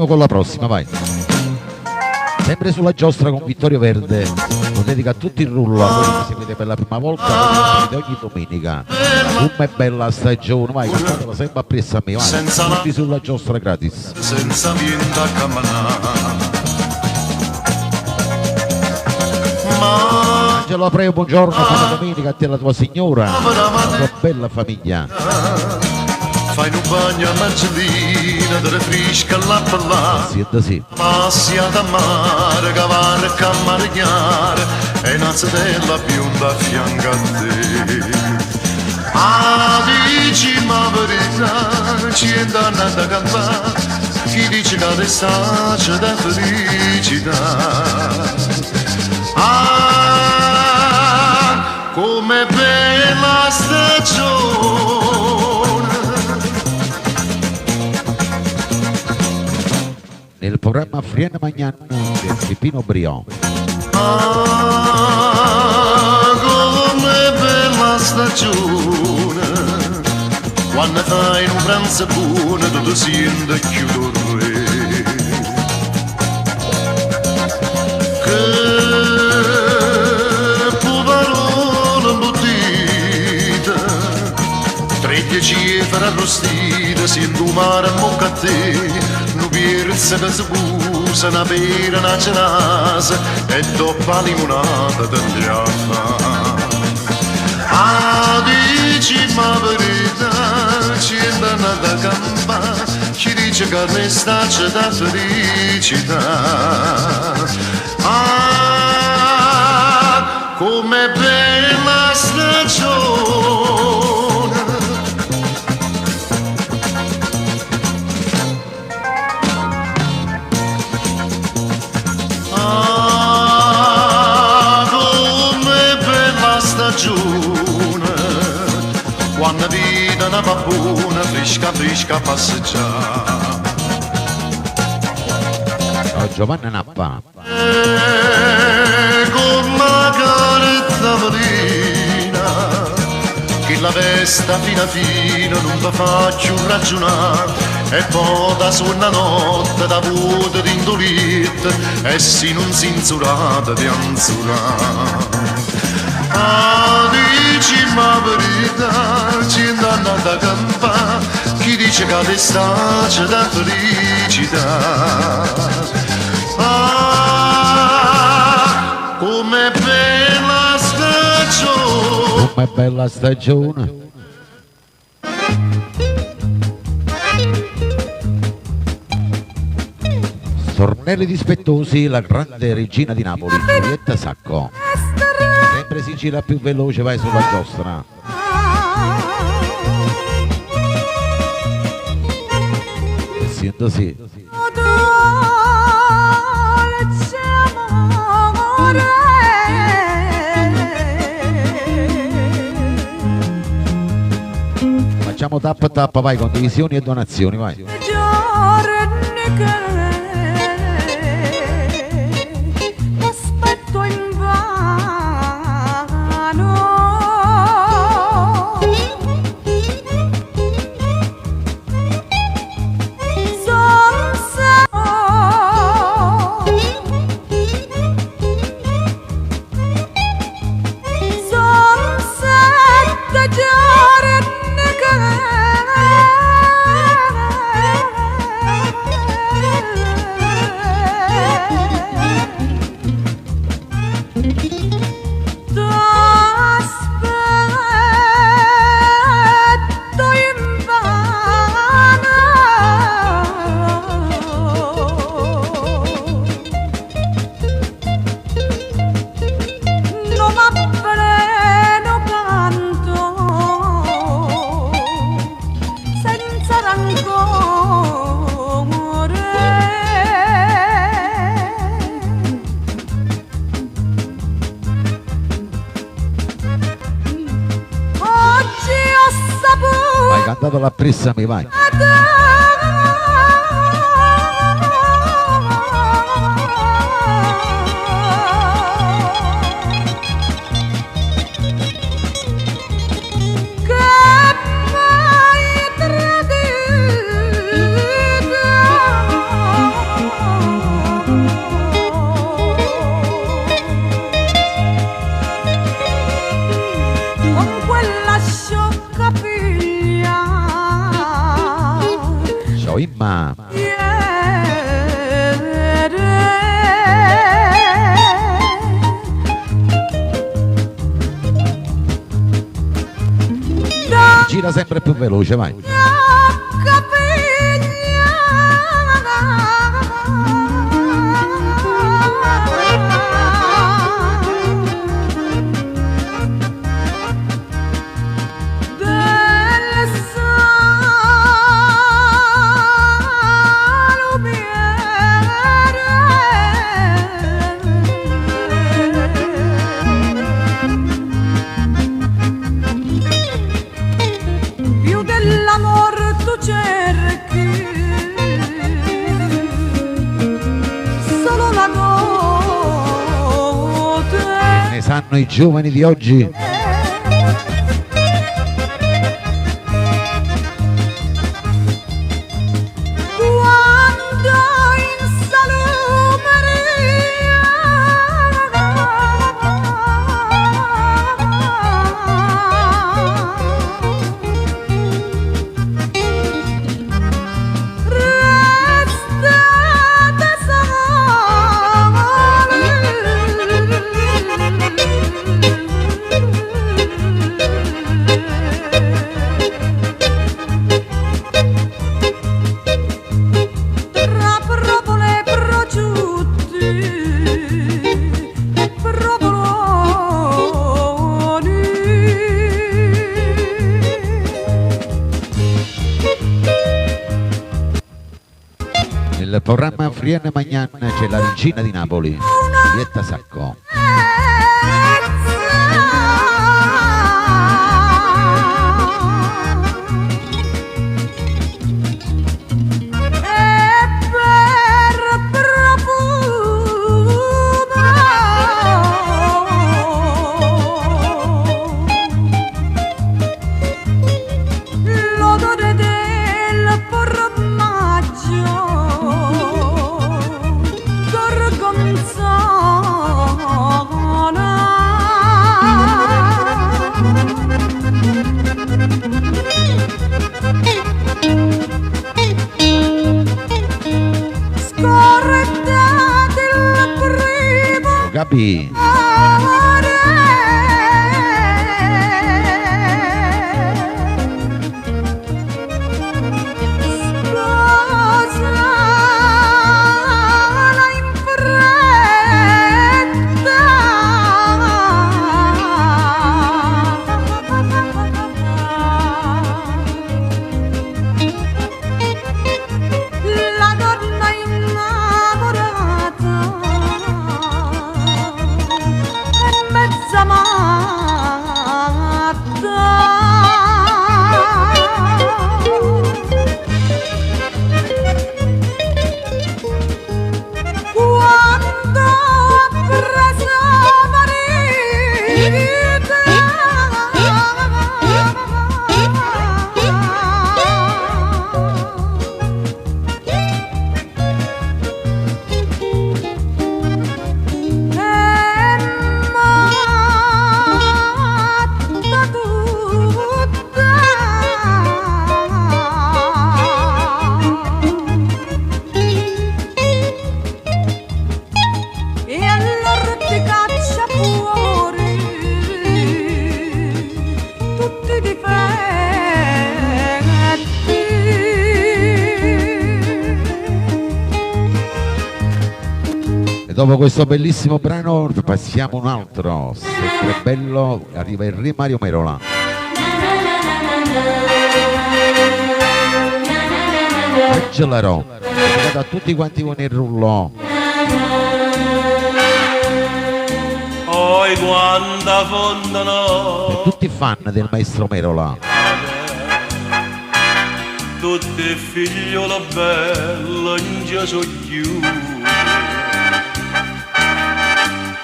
S2: Con la prossima, vai. Sempre sulla giostra con Vittorio Verde, lo dedica a tutti il rullo, a voi che seguite per la prima volta, lo seguite ogni domenica. Come bella stagione, vai, cantatela sempre appresso a me, vai. Tutti sulla giostra gratis.
S3: Senza niente a camminare.
S2: Angelo Apreo, buongiorno, buona domenica a te e alla tua signora, alla tua bella famiglia.
S3: Fai un bagno a Marcellina, delle frisca alla palla.
S2: Sì.
S3: Passi ad amare, cavare e cammarignare, e nazza della bionda a fianco a te. Ah, dici ma verità, ci è dannato a cantare, chi dice che l'estate da felicità. Ah, come bella stagione.
S2: Nel programma Friena Magnan del Pipino Brion.
S3: Ah, come bella stagione, quando fai un pranzo buono tutto sente chiudere. Che poverone imbottita, 13 farà arrostita, sento un mare a bocca a te. Pirza che si busa, una pera, una cenasa e dopo la limonata degli affari. Ah, dici ma verità, ci è andata a campare, chi dice che l'estate da felicità. Ah, come bella stagione. Quando vita una babbuna fresca fresca passeggiare.
S2: Oh, Giovanna Nappa.
S3: Con la carezza velina, che la vesta fino a fino non ti faccio ragionare, e poi da su una notte da vuoto di indolite, e si non si insurata di anzurare. Ah, dici ma verità, ci è andata a campare, chi dice che l'estate da felicità. Ah, come bella stagione.
S2: Come bella stagione. Stornelli dispettosi, la grande regina di Napoli, Giulietta Sacco. Sempre si gira più veloce, vai sulla giostra. Sento sì. Facciamo tappa, vai, condivisioni e donazioni, vai. modo la pressa mi vai. Ciao Imma. Gira sempre più veloce, vai. Sanno i giovani di oggi. Nel programma Frienne Magnan c'è la regina di Napoli, Vietta Sacco. Gabi. E dopo questo bellissimo brano passiamo un altro, sempre bello, arriva il Re Mario Merola. Gelarò, dedicato a tutti quanti con il rullo.
S4: Oi quanta fondono.
S2: Per tutti i fan del maestro Merola.
S4: tutte figliola bella in Gesù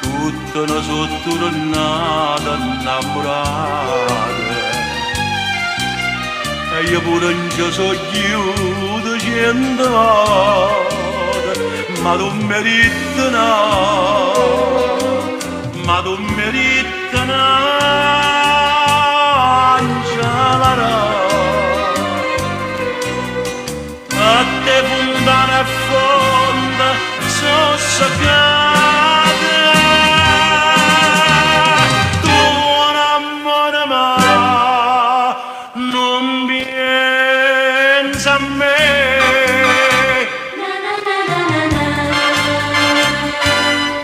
S4: tutta una sotturnata innamorata e io pure in Gesù di 100 volte ma tu meriti ma tu meriti Angela a te fontana e fonda sono saccate tu un amore ma non pensa a me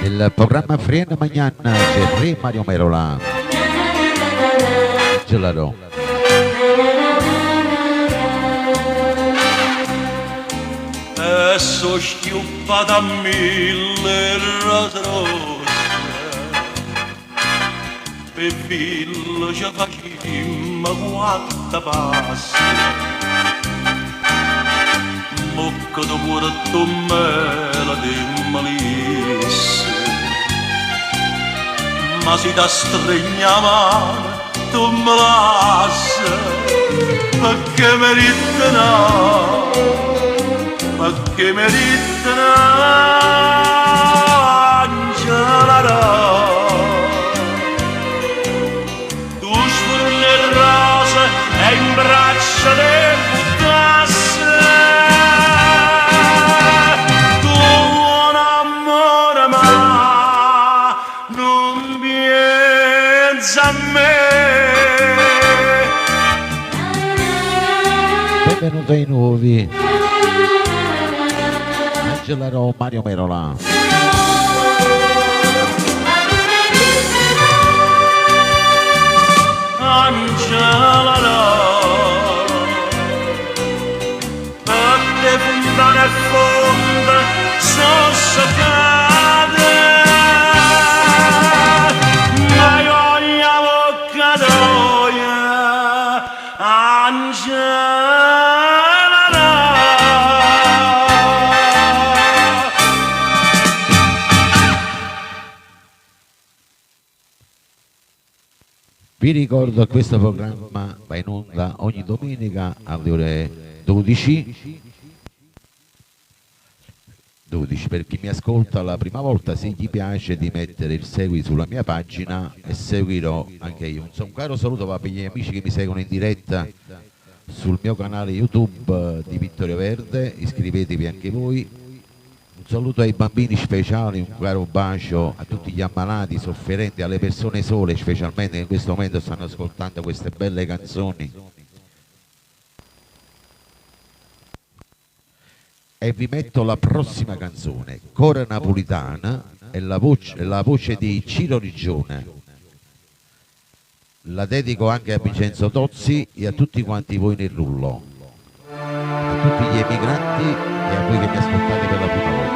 S2: Il programma Friend Magnan c'è Re Mario Merola Gelaro
S4: e so schiuppata a 1000 rose rosse per villa ci facimmo 4 passi mocca tu pure tu me la demolisse ma si da stregnava tu me lasci perché meritano Angela tu sfurni le rose e in braccia le buttasse tu un amore ma non pensa a me
S2: benvenuti ai nuovi Gelaro Mario Merola
S4: Angela per te fontane e fonde sono saccate ma io ogni avvocatoia Angela
S2: Vi ricordo che questo programma va in onda ogni domenica alle ore 12. Per chi mi ascolta la prima volta, se gli piace di mettere il segui sulla mia pagina e seguirò anche io. Un caro saluto va per gli amici che mi seguono in diretta sul mio canale YouTube di Vittorio Verde, iscrivetevi anche voi. Un saluto ai bambini speciali, un caro bacio a tutti gli ammalati, sofferenti, alle persone sole, specialmente che in questo momento stanno ascoltando queste belle canzoni. E vi metto la prossima canzone, Cora Napolitana, e la voce di Ciro Rigione. La dedico anche a Vincenzo Tozzi e a tutti quanti voi nel rullo, a tutti gli emigranti e a voi che mi ascoltate per la prima volta.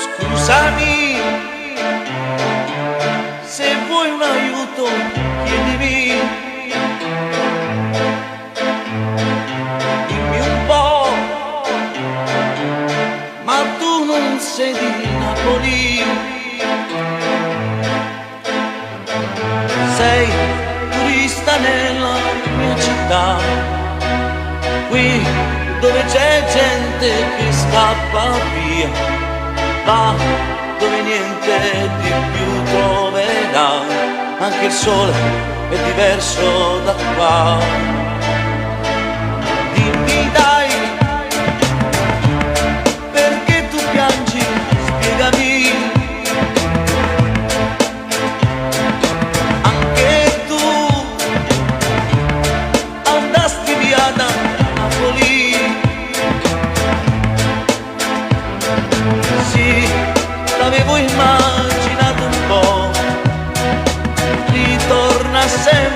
S10: Scusami, se vuoi un aiuto chiedimi, dimmi un po', ma tu non sei di Napoli, sei turista nella mia città, qui dove c'è gente che scappa via. Va dove niente di più troverà, anche il sole è diverso da qua. Dimmi dai, perché tu piangi, spiegami. Anche tu andasti via da Napoli. L'avevo immaginato un po', ritorna sempre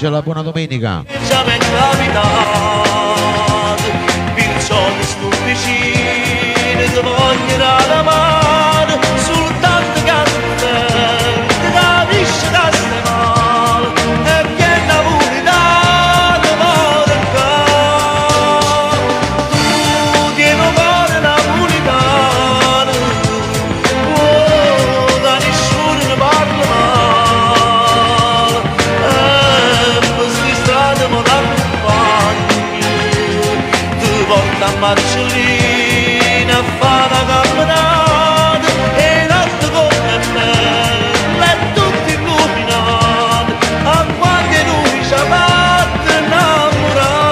S2: Angela, buona domenica.
S3: già m'è capitato, perciò ti sto vicino, ti voglio la mano, soltanto che ti capisci che stai male, e che la verità ti vuole fare. Tu tieni un cuore napolitano, oh, da nessuno ne parla male, per sti strade mi t'accompagni, ti porto a Marcellina a fare una camminata, e notte come me, è tutto illuminato, a quando lui ci ha fatto innamorare,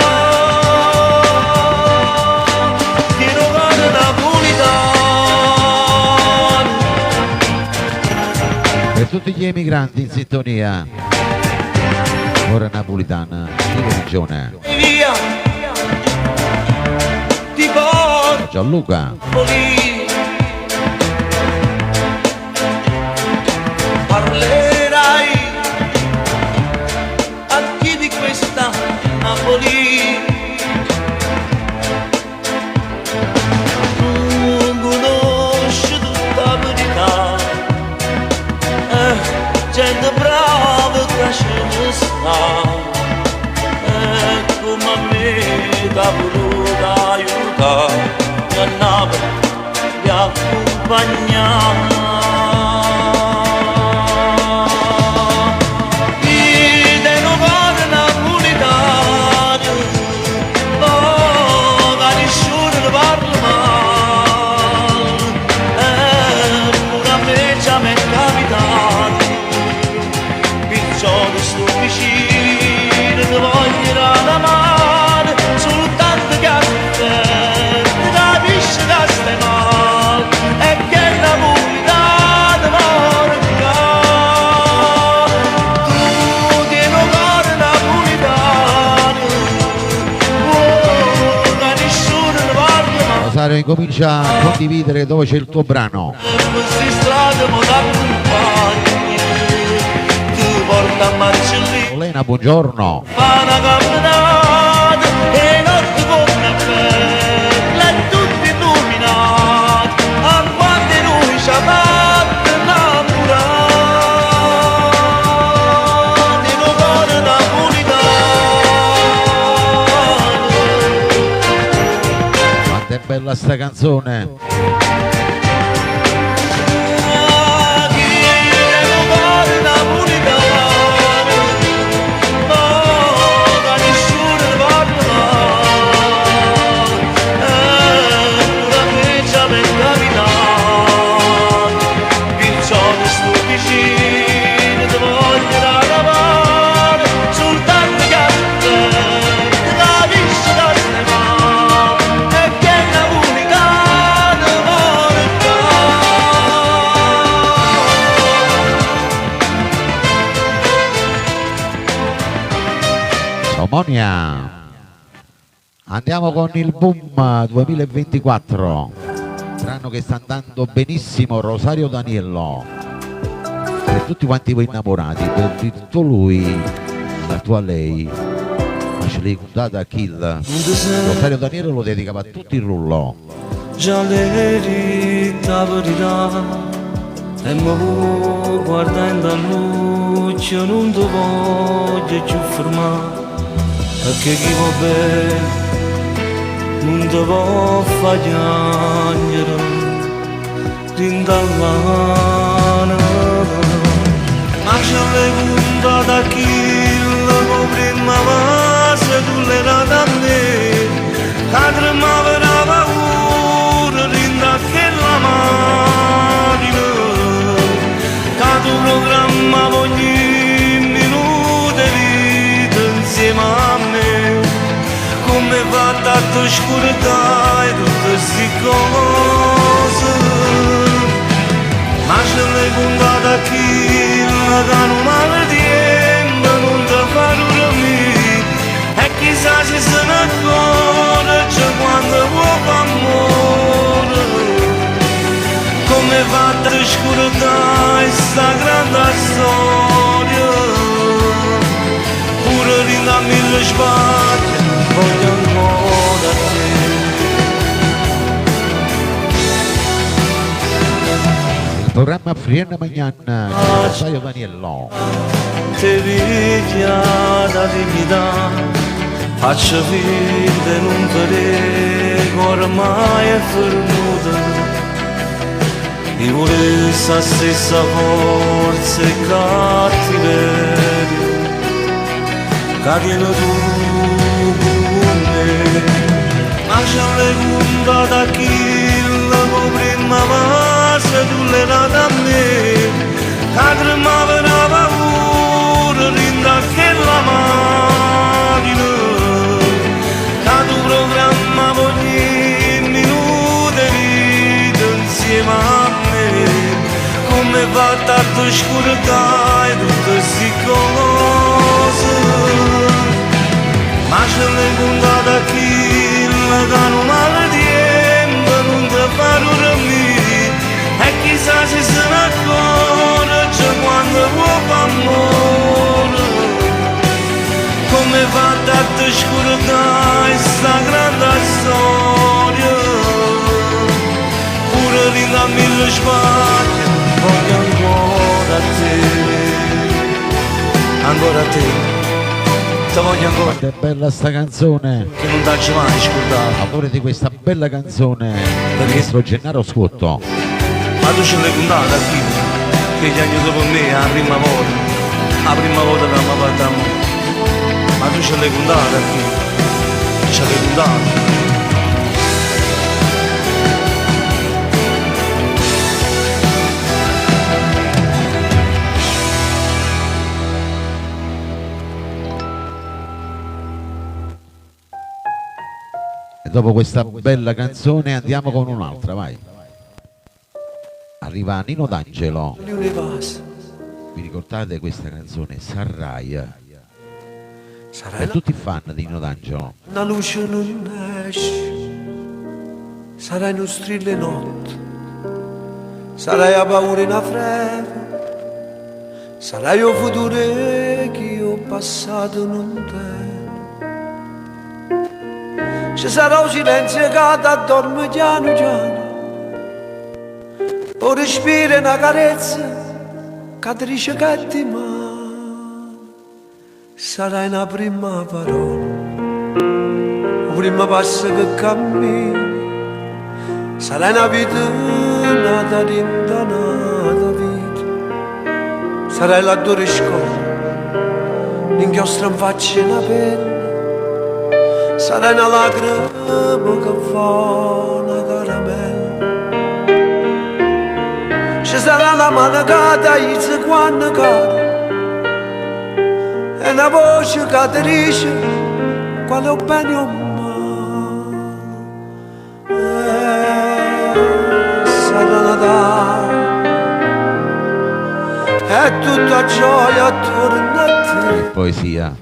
S3: tieni un cuore napolitano.
S2: Per tutti gli emigranti in sintonia. Ora napolitana, di religione.
S3: Via, ti porto
S2: Gianluca.
S3: lì, parlerai a chi di questa Napoli, non conosci tutta la verità, gente brava che ce ne sta, come a me t'ha voluto aiutare, a Napoli ti accompagnare. Vite un cuore napolitano, oh, che nessuno ne parla male, pure a me già m'è capitato, perciò ti sto vicino, ti voglio dare la mano, soltanto che ti capisci che stai male, e che la verità ti vuole fare. Tu tieni un cuore napolitano, oh, che nessuno ne parla male,
S2: Rosario, incomincia a condividere dove c'è il tuo brano.
S3: questi strade mi t'accompagni, ti porto a Marcellina,
S2: Olena, buongiorno.
S3: fa una camminata, e notte come bella, è tutto illuminato, a quando lui ci ha fatto innamorare, di un cuore napolitano.
S2: Quanto è bella sta canzone. Monia. Andiamo con il Boom 2024, brano che sta andando benissimo, Rosario Daniello, per tutti quanti voi innamorati, per tutto lui, la tua lei, ma ce l'hai contata a Kill. Rosario Daniello lo dedicava a tutti il rullo.
S3: Già l'erita verità, e mo guardando a luce non ti voglio più fermare, perché chi va bene non ti può fare piangere rindallana. Ma c'è le punta da kill, con prima base tu le date a me, la trema per la paura rinda che la macchina, che tu programma ogni minuto di vita insieme a me, come va tanto oscurità e tutte queste cose. Ma c'è le puntate a chi che non male tempo non ti fa dormire, e chissà se se ne accorge quando vuoi amore, come va tanto oscurità e sta grande storia, pure sbaglia, voglio ancora te.
S2: Il programma Friena Magnan, Saio Daniello.
S3: Te via da dignità, faccio vivere non prego, ormai è fermuta. Io volevo la stessa forza e cattiveria che tieni tu con me. Ma c'è le punta da kill, come prima massa tu le date a me, che tremava una paura, rinda che la macchina, che tu programma ogni minuto e vita insieme a me. Come va tanto scurtare tutte queste cose, ma c'è le puntate a chi che non male tempo non ti fa dormire, e chissà se se ne accorge quando può fare amore. Come va tanto scurtare questa grande storia, pure rinda mille sbagli, voglio ancora te, te voglio ancora.
S2: Che bella sta canzone,
S3: che non dacci mai scordato.
S2: Amore di questa bella canzone, il nostro Gennaro Scotto.
S3: Ma tu ce l'hai contata qui, che gli anni dopo me la prima volta che mi ha fatto amore. Ma tu ce l'hai contata qui, ce l'hai contata.
S2: E dopo questa bella canzone andiamo con un'altra, vai. Arriva Nino D'Angelo. Vi ricordate questa canzone? Sarai. E tutti fan di Nino D'Angelo.
S10: La luce non esce, sarai non strille notte, sarai a paura in freve, sarai il futuro che io ho passato non te. Ci sarà un silenzio che t'addorme piano piano, o respira una carezza che ti dice che ti manca. Sarai la prima parola, il primo passo che cammini, sarai una vita nata dentro un'altra vita, sarai la tua scuola, l'inchiostro in faccia una penna, sarai una lacrima che fa una caramella, ci sarà una mano che ti quando cade, e una voce che ti dice quale ho bene o male. Sarà Natale e tutta gioia attorno a te.
S2: Poesia.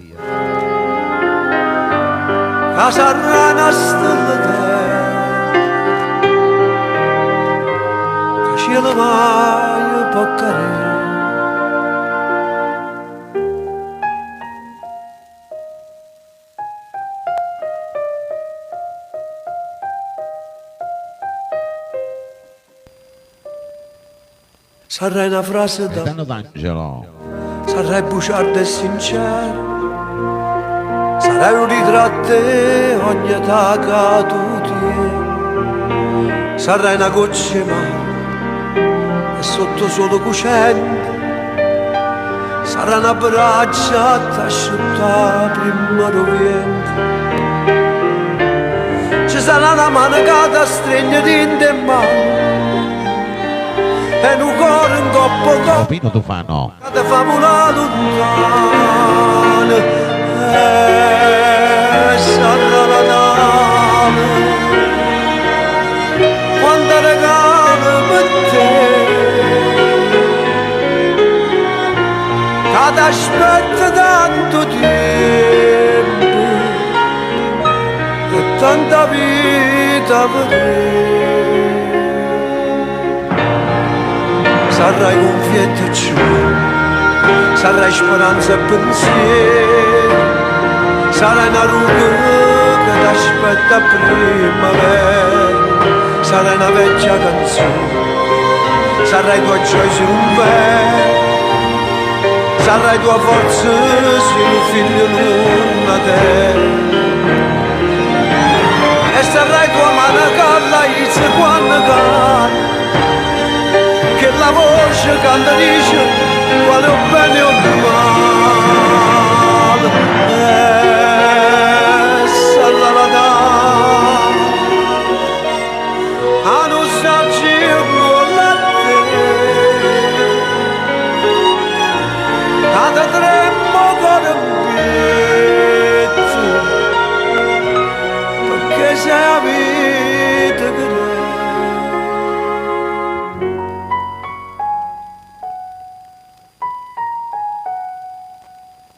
S10: Che sarà una stella te, che cielo mai può cadere. Sarai una frase
S2: Nino D'Angelo.
S10: sarai bugiardo e sincero, sarai un ritratto ogni età che tu tieni, sarai una goccia mare e sotto solo cucente, sarai una braccia t'asciutta prima rovente, ci sarà una mano che ti stringe dentro in mano, e un cuore in coppa
S2: Pino Tufano.
S10: te famo una lontana, sarà Natale, quando regalo per te, che ti aspetta tanto tempo e tanta vita per te. Sarai confietto e giù, sarai speranza e pensiero, Sarai una ruga che ti aspetta primavera, sarai una vecchia canzone, sarai tua gioia su un vero, sarai tua forza se un figlio non ha te. E sarai tua mano che alla quando canta, che la voce canta dice quale è bene o male. Sallalada a nostalgia volante, ad tremmo con un pezzo, perché sei la vita che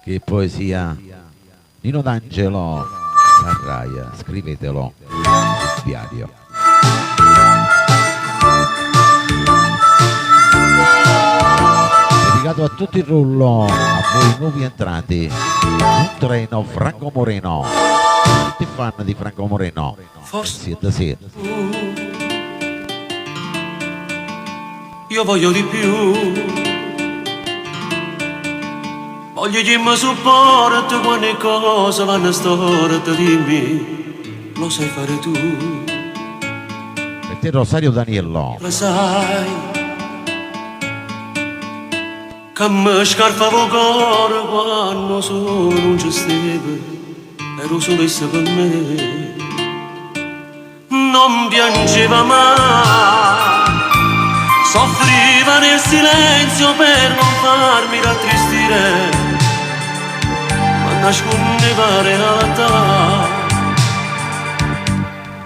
S2: Che poesia! Nino D'Angelo, Sarraia, scrivetelo, diario. Dedicato a tutto il rullo, a voi nuovi entrati, un treno Franco Moreno. Tutti fan di Franco Moreno, siete sì.
S9: Io voglio di più. Voglio che mi supporti quando cose vanno storte, dimmi, lo sai fare tu.
S2: Per te Rosario Daniello.
S9: Lo sai, che mi scarfavo il cuore quando solo non ci steve, ero solessa per me. Non piangeva mai, soffriva nel silenzio per non farmi rattristire, nascondeva la realtà,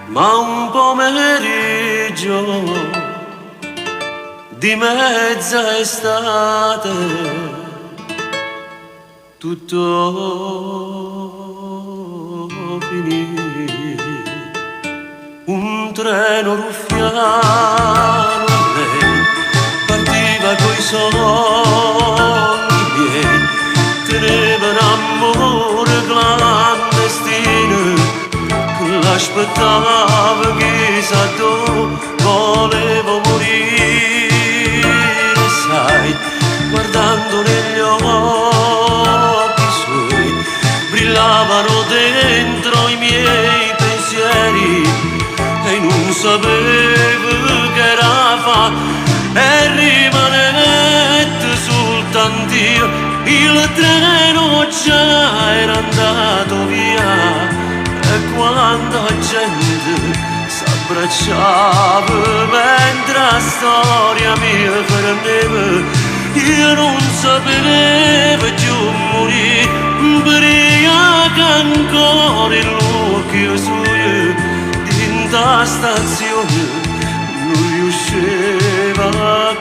S9: ma un pomeriggio di mezza estate tutto finì. Un treno ruffiano lei partiva coi sogni miei, teneva un amore clandestino che l'aspettava chissà dove, volevo morire, sai, guardando negli occhi suoi brillavano dentro i miei pensieri e non sapevo che era fatto e rimanette soltanto io. Il treno già era andato via e quando la gente s'abbracciava mentre la storia mia fermava, io non sapevo più morire, ubriaca ancora in l'occhio suo, dentro la stazione non riusciva a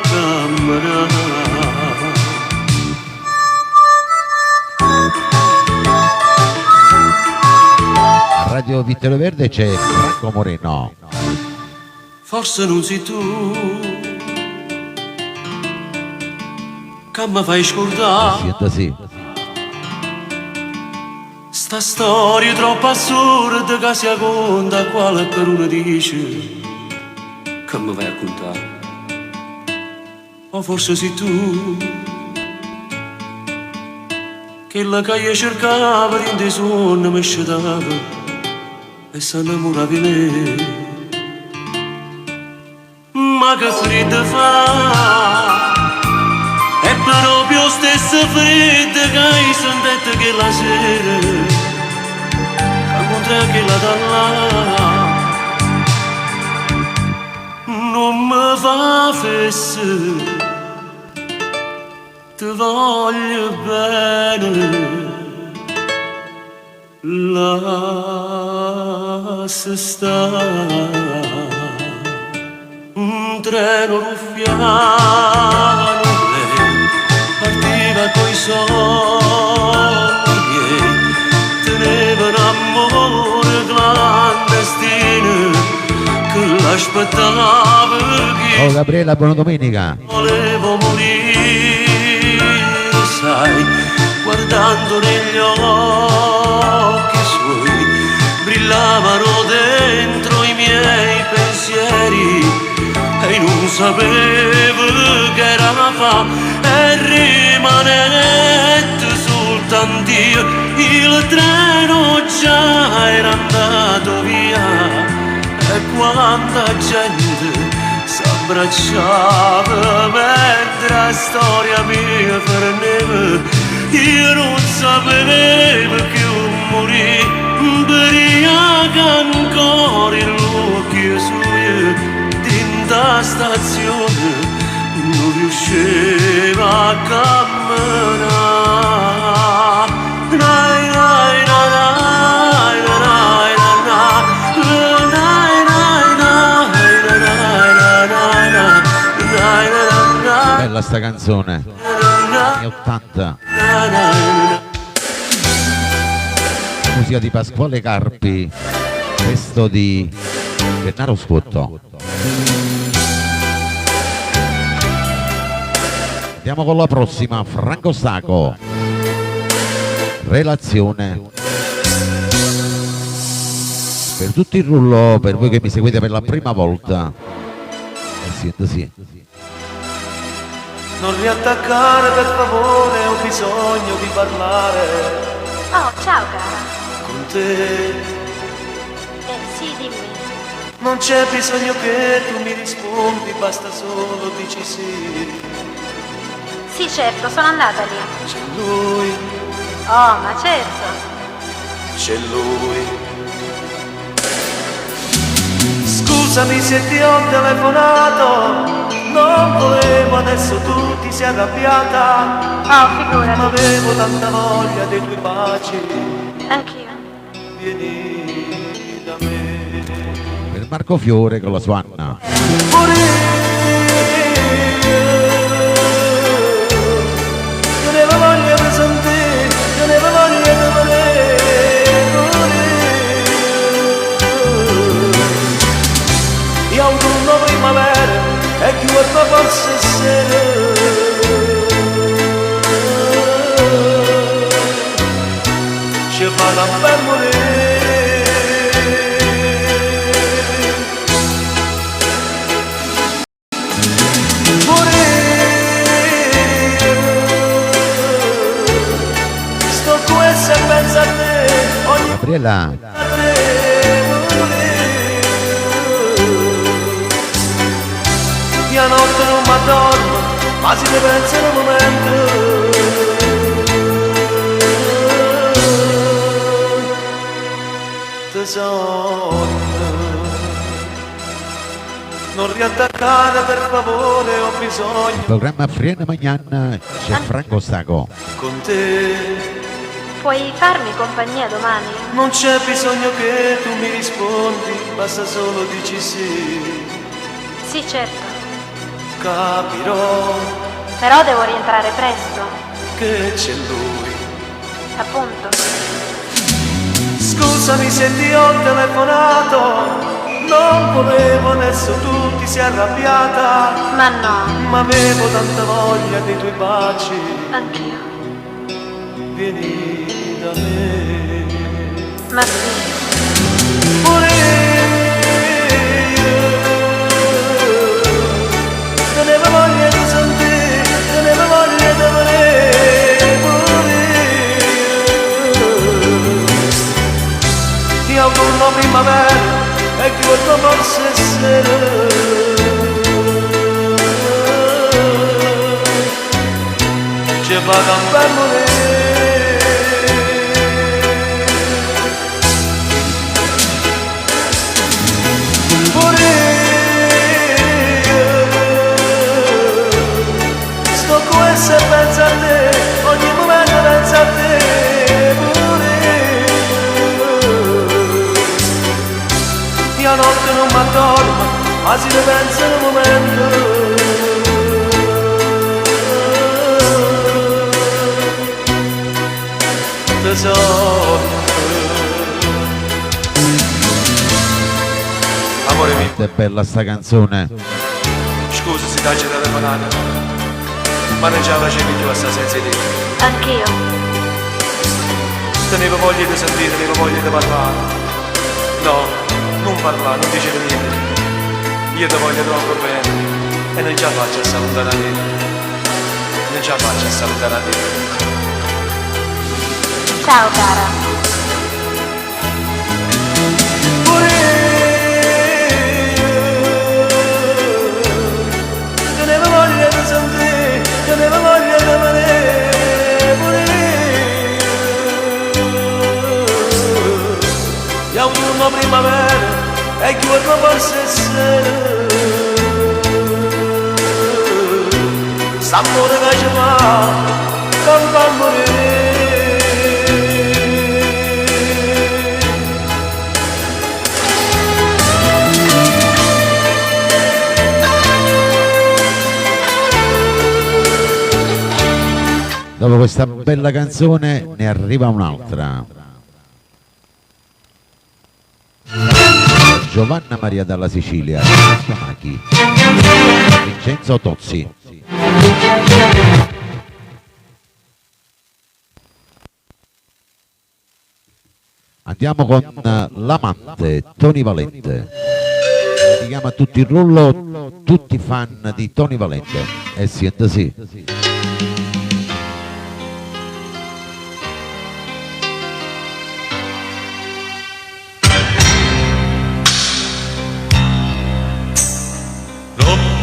S9: camminare.
S2: Radio Vittorio Verde c'è Franco Moreno.
S9: Forse non sei tu che mi fai scordare
S2: Siete sì.
S9: sta storia troppo assurda che si conta quale per uno dice che mi vai a raccontare. O forse sei tu che la che io cercava dentro i sogni mi scetava e si innamorava di lei. Ma che freddo fa, è proprio stesso freddo che hai sentito che la sera, che incontra che la da là, non mi fa fesse, ti voglio bene. Lascia stare un treno ruffiano lei partiva coi sogni miei, teneva un amore clandestino che l'aspettava chi.
S2: Oh Gabriella, buona domenica.
S9: Volevo morire, sai,
S3: guardando negli occhi suoi, brillavano dentro i miei pensieri e non sapevo che era fa e rimanette soltanto io, il treno già era andato via e quanta gente s'abbracciava mentre la storia mia freneva, io non sapevo che morì, ubriaca ancora in l'occhio suo, dinta stazione non riusciva a camminare. Nai, nai, nai, nai, nai, nai, nai.
S2: Bella sta canzone, anni 80. Musica di Pasquale Carpi, testo di Gennaro Scotto. Andiamo con la prossima, Franco Sacco, Relazione. Per tutto il rullo, per voi che mi seguite per la prima volta, sì.
S1: Non riattaccare per favore, ho bisogno di parlare
S8: Oh, ciao cara.
S1: con te.
S8: Sì, dimmi.
S1: Non c'è bisogno che tu mi rispondi, basta solo dici sì.
S8: Sì, certo, sono andata lì.
S1: C'è lui,
S8: Oh, ma certo.
S1: c'è lui. Scusami se ti ho telefonato, non volevo, adesso tu ti sei arrabbiata.
S8: Oh,
S1: Ma
S8: figurati.
S1: avevo tanta voglia dei tuoi baci,
S8: Anch'io.
S1: vieni da me.
S2: Per Marco Fiore con la sua Anna.
S1: Tenevo voglia di sentire, tenevo voglia di volere. Io autunno primavera e chi vuoi forse sera. Ci vado per morire. Sto qui se pensa a te, ogni
S2: Gabriella,
S1: io notte non mi addormo, ma si ne pensa in un momento. Tesoro, non riattaccare per favore, ho bisogno
S2: programma Friena Magnan, c'è Franco Sacco.
S1: con te.
S8: Puoi farmi compagnia domani?
S1: Non c'è bisogno che tu mi rispondi, basta solo dici sì.
S8: Sì, certo.
S1: Capirò
S8: Però devo rientrare presto.
S1: che c'è lui.
S8: Appunto.
S1: Scusami se ti ho telefonato, non volevo, adesso tu ti sei arrabbiata.
S8: Ma no,
S1: Ma avevo tanta voglia dei tuoi baci,
S8: anch'io.
S1: vieni da me.
S8: Ma sì.
S1: Pure io tenevo voglia di sentire, tenevo voglia di volere. Pure io autunno primavera e chi vuoi forse sera. Ci vado per morire. Pure io sto qui se penso a te, ogni momento penso a te. Pure io notte non mi addormo, ma si ne pensa in un momento. Tesoro, amore mio,
S2: È bella sta canzone.
S1: scusa se ti ho telefonato, ma non ce la facevi tu a sta senza di te.
S8: Anch'io.
S4: tenevo voglia di sentire, tenevo voglia di parlare. No, non parlare, non dicere niente. Io ti voglio troppo bene e non ce la faccio a salutare a te. Non ce la faccio a salutare a te.
S8: Ciao cara.
S4: Tenevo voglia di sentire, tenevo voglia di vedere pure io. Autunno primavera e giorno forse sera. S'amore che ci fa, non fa morire.
S2: Dopo questa bella canzone ne arriva un'altra. Giovanna Maria dalla Sicilia, Machi, Vincenzo Tozzi. Andiamo con l'amante Tony Valente. Dedichiamo a tutti il rullo, tutti fan di Tony Valente. E siete sì.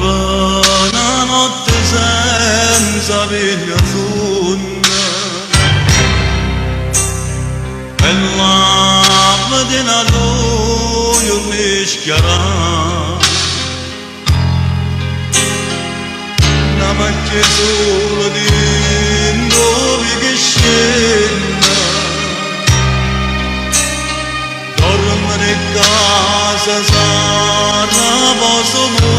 S3: Una notte senza veglia zunna e la mattina io mi schiarà una macchia sola di dove che scenda dormire in casa sana posso mondo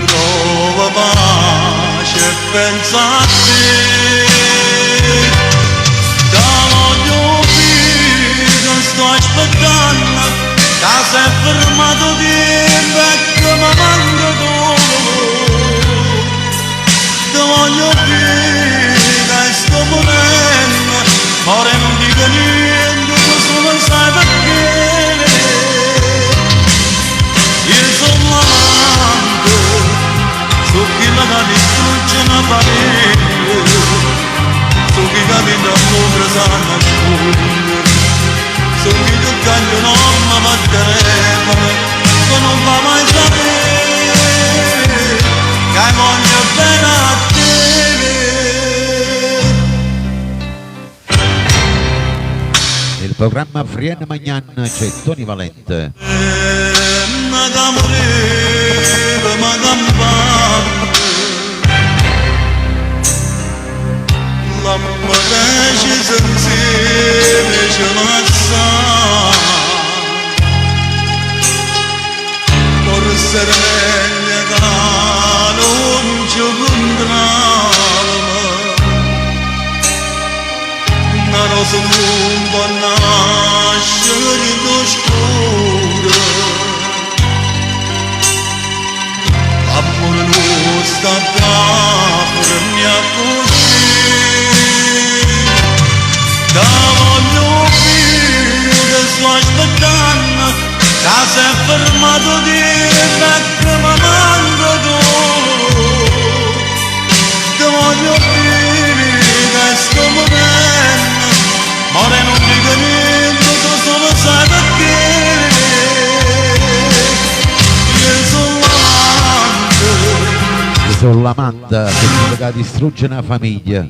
S3: trova pace e pensa a te. Da voglio più, sto aspettando, che sei fermato di vecchio ma manco tu. Da voglio più, che sto morendo, ora non dico niente, tu solo sai perché. Io sono l'amante, su chi la distrugge una famiglia, su chi capita l'ombra sa nascondere, su chi tu cambia un'omma ma telefona, che non va mai sapere, che voglio bene a te.
S2: Nel programma Frienne Magnan c'è Tony Valente.
S3: Ma da morire, ma da morire, la morte insieme ce la sa, forse regna che non ci incontriamo, ma non so un po' nascere d'oscuro. Amore non sta per mia così. Da voglio più che sto aspettando, che sei fermato di vecchio ma manco tu. Da voglio più che sto morendo, ora non dico niente, tu solo sai perché.
S2: Sono l'amante che distrugge una famiglia.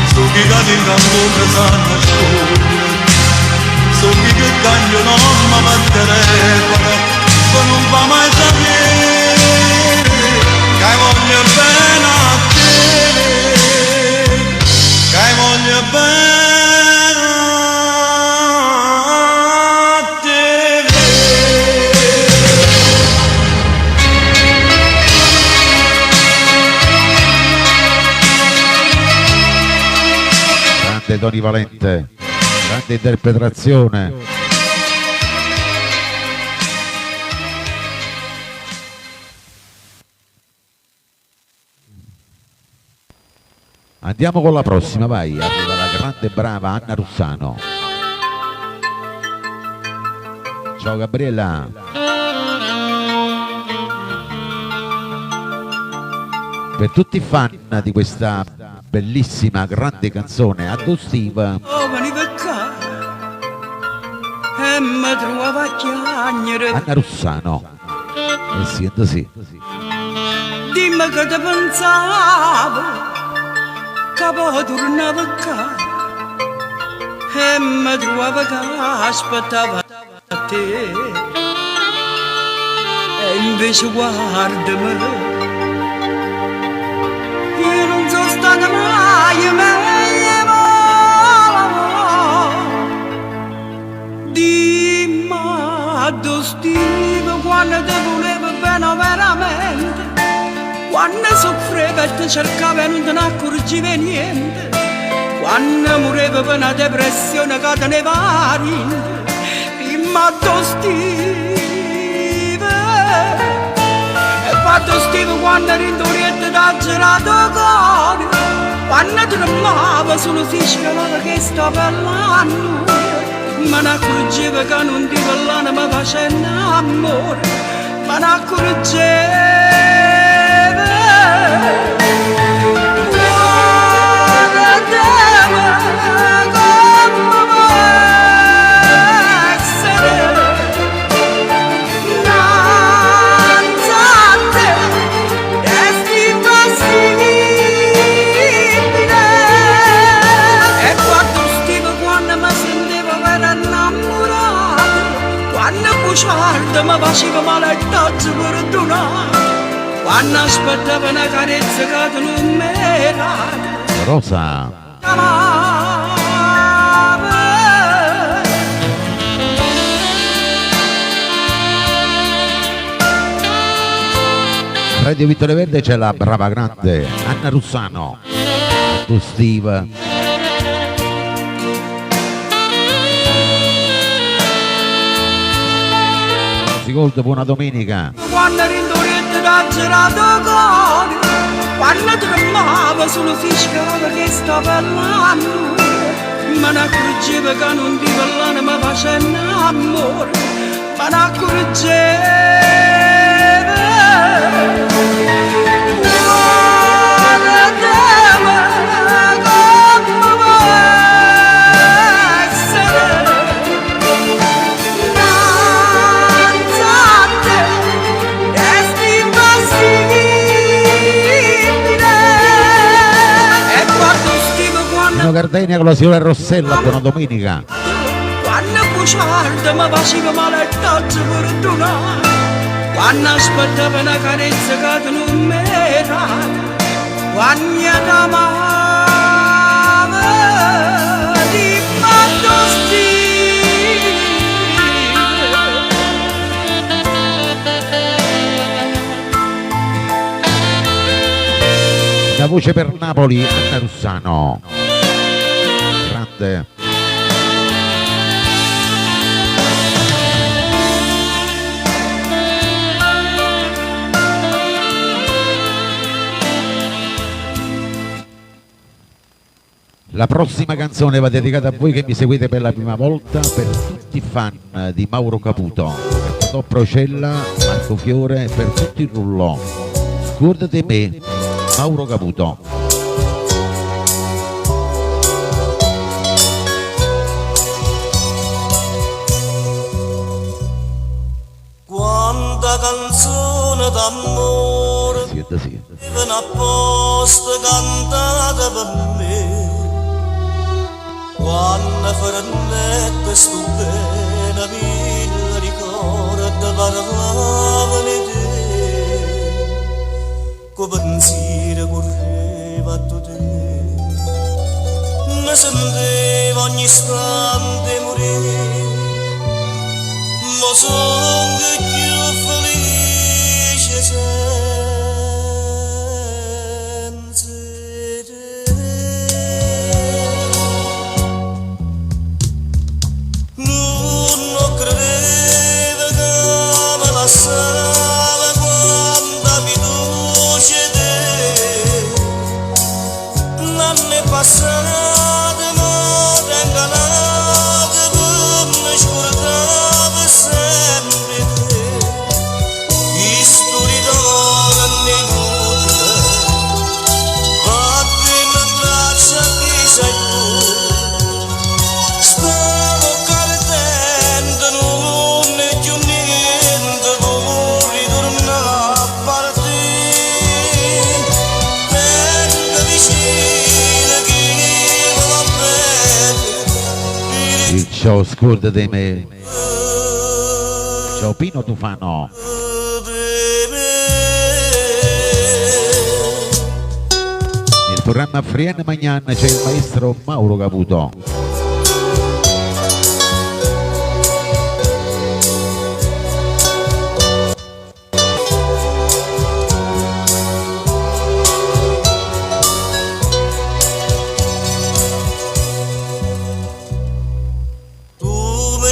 S3: Su chi cade in campo sa nascondere, su chi che cambia un'omma ma telefona, che non va mai sapere, che voglio bene a te, che voglio bene a te.
S2: Grande Tony Valente, grande interpretazione. Andiamo con la prossima, vai, arriva la grande brava Anna Russano. Ciao Gabriella. Per tutti i fan di questa bellissima grande canzone, Addo Steve. Anna Russano. Sì.
S7: Dimmi che ti pensavo che poi tornavo qua e mi trovavo che aspettavo a te e invece guardami, io non sono stata mai meglio. Dimmi Addo Steve quando ti volevo bene veramente, quando soffriva e ti cercava e non te ne accorgevi niente, quando moriva per una depressione che te ne va niente. Dimmi Addo Steve, e Addo Steve quando rindoriette da girato cuore, quando ti tremava solo si scelava che sta parlando, ma ne accorgeva che non ti parlava ma facendo amore, ma ne accorgeva. Ma faceva male il tazzo per donare, quando aspettava una carezza che tu non mi era.
S2: Rosa. Radio Vittorio Verde c'è la brava grande Anna Russano. Tu Steve. Gold, buona domenica.
S7: Quando rindoriette da girato cuore, quando tremava solo si scelava che sta parlando, ma ne accorgeva che non ti parlava ma facendo amore, ma ne accorgeva.
S2: Gardenia con la signora Rossella, buona domenica.
S7: Quando bugiarda mi faceva male il tazzo per donare, quando aspettava una carezza che tu non mi era, quando ti amava di Addo Steve.
S2: La voce per Napoli, Anna Russano. La prossima canzone va dedicata a voi che mi seguite per la prima volta, per tutti i fan di Mauro Caputo, per Totò Procella, Marco Fiore, per tutti il rullò. Scordate me, Mauro Caputo.
S3: Quanta canzone d'amore vivono apposta cantata per me, quando farannette stupenda mille ricordi parlavano di te, con pensiero correva a te, mi sentiva ogni istante morire. Ma sono più felice senza te. Non credevo che mi lasciava quanta fiducia te.
S2: Il ciao scorda di me. Ciao Pino Tufano. Nel programma Frienne Magnan c'è il maestro Mauro Caputo.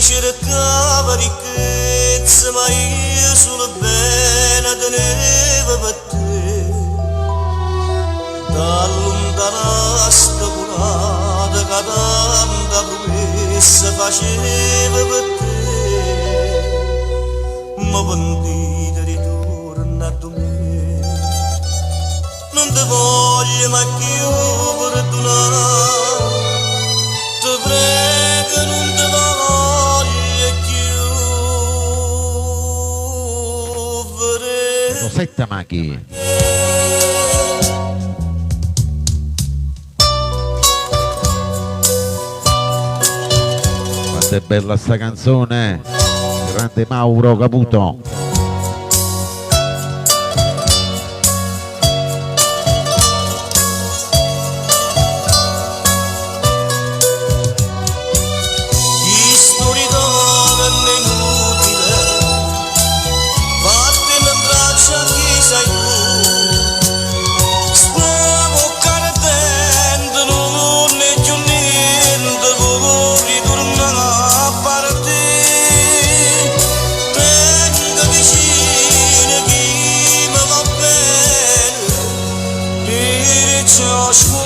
S3: cercava ricchezza ma io sono bene tenevo per te da lontana sta curata che tanta promessa faceva per te ma pentita ritorna a me non ti voglio ma più perdonare ti prego non ti voglio
S2: Rosetta Machi. Quanto è bella sta canzone, grande Mauro Caputo.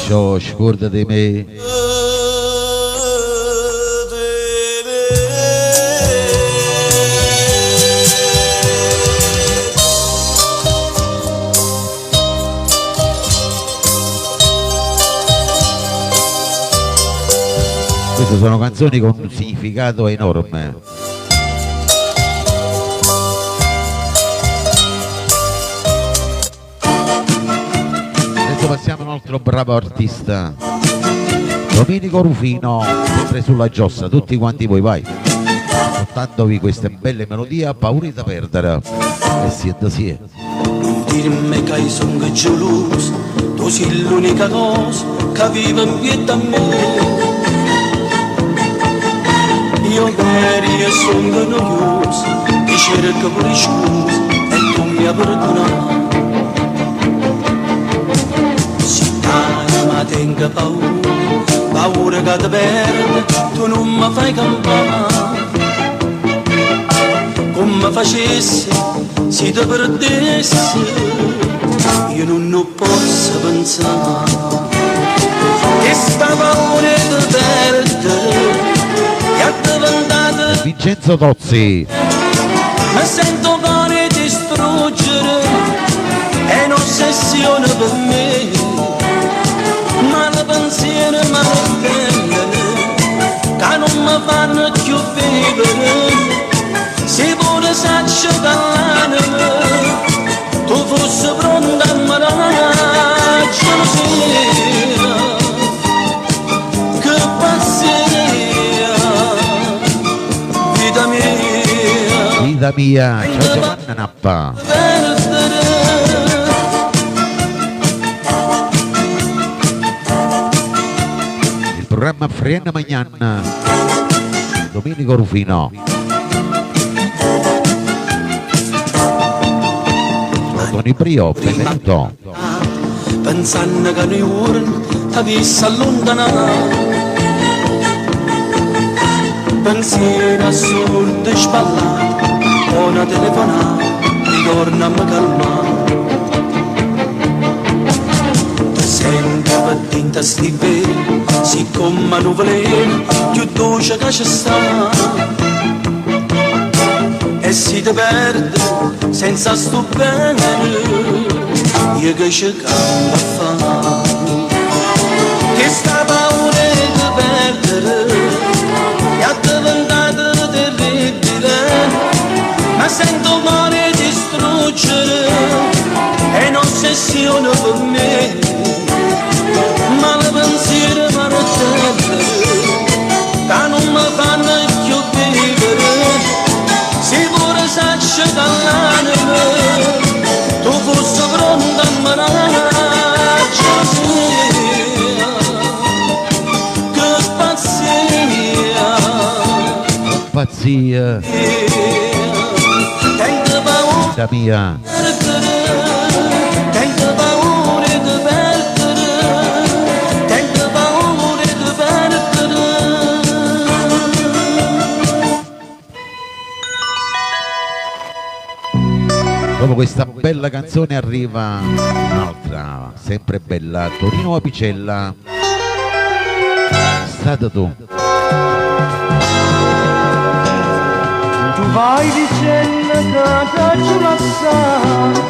S2: Ciao, scorda di me. Queste sono canzoni con un significato enorme. Passiamo a un altro bravo artista, Domenico Rufino, sempre sulla Giossa, tutti quanti voi vai, portandovi queste belle melodie a paura da perdere, e siete sì.
S11: Non dirmi che sono geloso, tu sei l'unica cosa che vive in piedi a me. Io ieri e sono noioso, ti cerco pure scusa e tu mi hai perdonato. Ma tengo paura che ti perdo, tu non mi fai campare. Come facessi se ti perdessi, io non posso pensare. Che sta paura di perdere è diventata
S2: Vincenzo Tozzi.
S11: mi sento cuore distruggere, è un'ossessione per me. Ma la pensiero mi rende che non mi fanno più vivere. Se pure saccio dall'anima tu fossi pronta a morire, gelosia, che passeria, vita mia,
S2: Vita mia, ciao Giovanna Nappa. Programma Frienne Magnan, Domenico Rufino. Tony Brio, benvenuto.
S11: Pensando che noi ora ti avessi allontanato, pensieri assurdi e sballati, una telefonata ritorna a me calmare. Ti senti per dentro sti veri, siccome nuvolino più dolce che ci sta, e si ti perde senza sto bene io che ci cambio a fare. Che sta paura di perdere è diventata terribile, ma sento male distruggere, è un'ossessione per me. Ma la pensiero mi rotella, che non mi fa
S2: pazzia da mia. Dopo questa bella canzone arriva un'altra, sempre bella, Torino Apicella, Stata tu.
S4: Tu vai dicendo che faccio l'assai,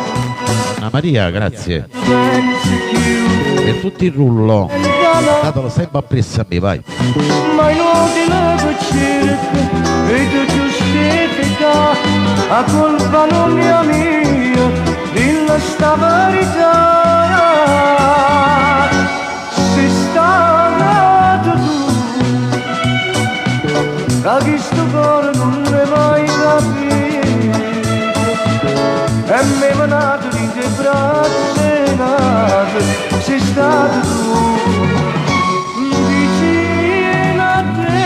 S2: Anna Maria, grazie.
S4: pensi più,
S2: Per tutto il rullo, statelo sempre appresso a me, vai.
S4: ma inutile che cerchi e tu giustifica, a colpa non è mia, dilla sta verità. Se stata tu, da chi sto cuore non ne vai capito, e me venato di te braccia nate, sei stato tu, vicino a te.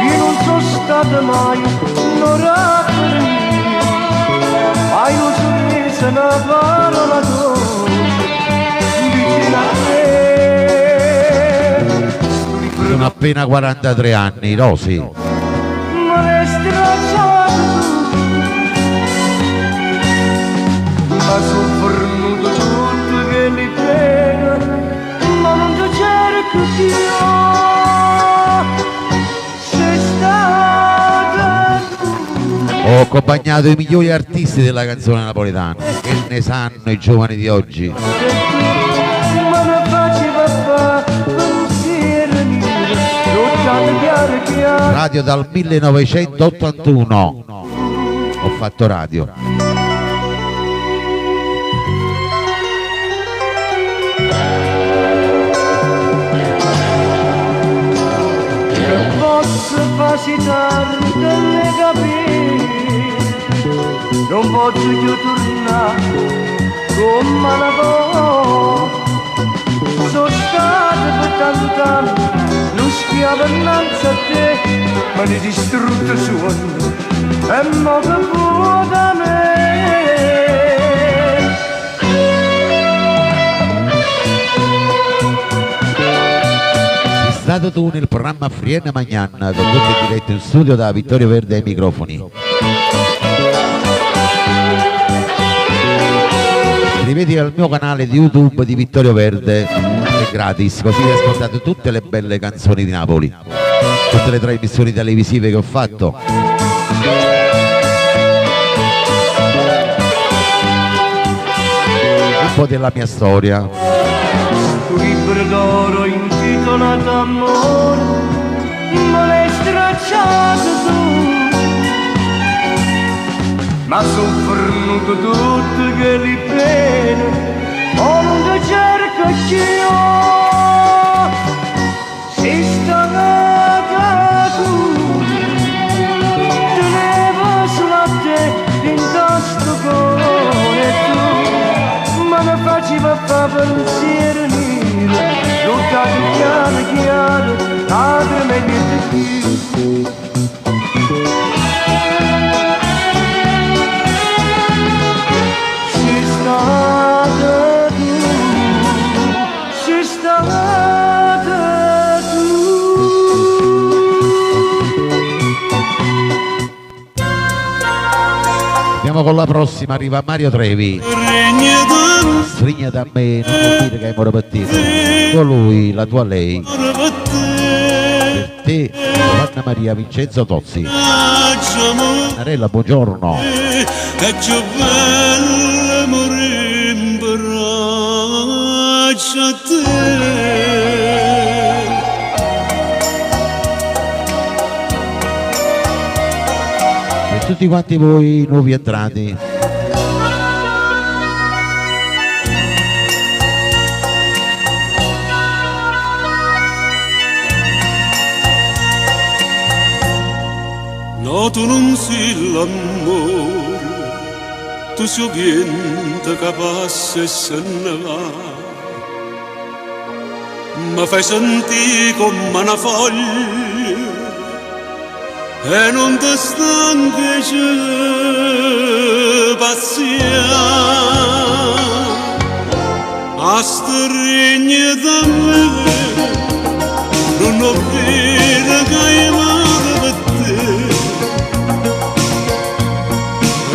S4: Io non sono stato mai un'ora per me, hai un sorriso e una parola dolce, vicino a te.
S2: Sono appena 43 anni, Rosi.
S4: Ma l'hai stracciato tu, ma sono fornuto tutto che mi pena, ma non ti cerco più. Sei stata tu,
S2: Ho accompagnato i migliori artisti della canzone napoletana, che ne sanno i giovani di oggi.
S4: ma ne faceva fa pensiero mio, lottando chiaro chiaro.
S2: Radio dal 1981. Ho fatto radio.
S4: Non posso facilitare delle capire, non posso più tornare come una volta. Sono stato per tanto tempo non schiavo innanzi a te, ma ne distrutto suono e mo che può da me.
S2: Sei stato tu nel programma Friena Magnan, condotto in diretto in studio da Vittorio Verde ai microfoni. Iscrivetevi al mio canale di YouTube di Vittorio Verde, è gratis, così ascoltate tutte le belle canzoni di Napoli, tutte le trasmissioni televisive che ho fatto. Un po' della mia storia.
S4: Un libro d'oro intitolato Amore, ma l'hai stracciato tu, ma son fornuto tutto che li pene, o non ti cerco io. Sei stata tu, tenevo solo a te in tasto cuore tu, ma ne faceva fa pensiero nero, lottato chiaro chiaro, lacrime e niente più. Sei stata tu, sei stata tu.
S2: Andiamo con la prossima, arriva Mario Trevi. Strigna da me, non vuol dire che hai moro partito. Con lui, la tua lei. Per te, Giovanna Maria Vincenzo Tozzi. Narella, buongiorno.
S3: È più bello morire in braccio a te.
S2: Per tutti quanti voi nuovi entrati,
S3: No, tu non sei l'amore, tu sei vento che passa e se ne va. Ma fai sentire come una foglia e non ti stanchi pazzia a stringere da me non ho vero che hai male per te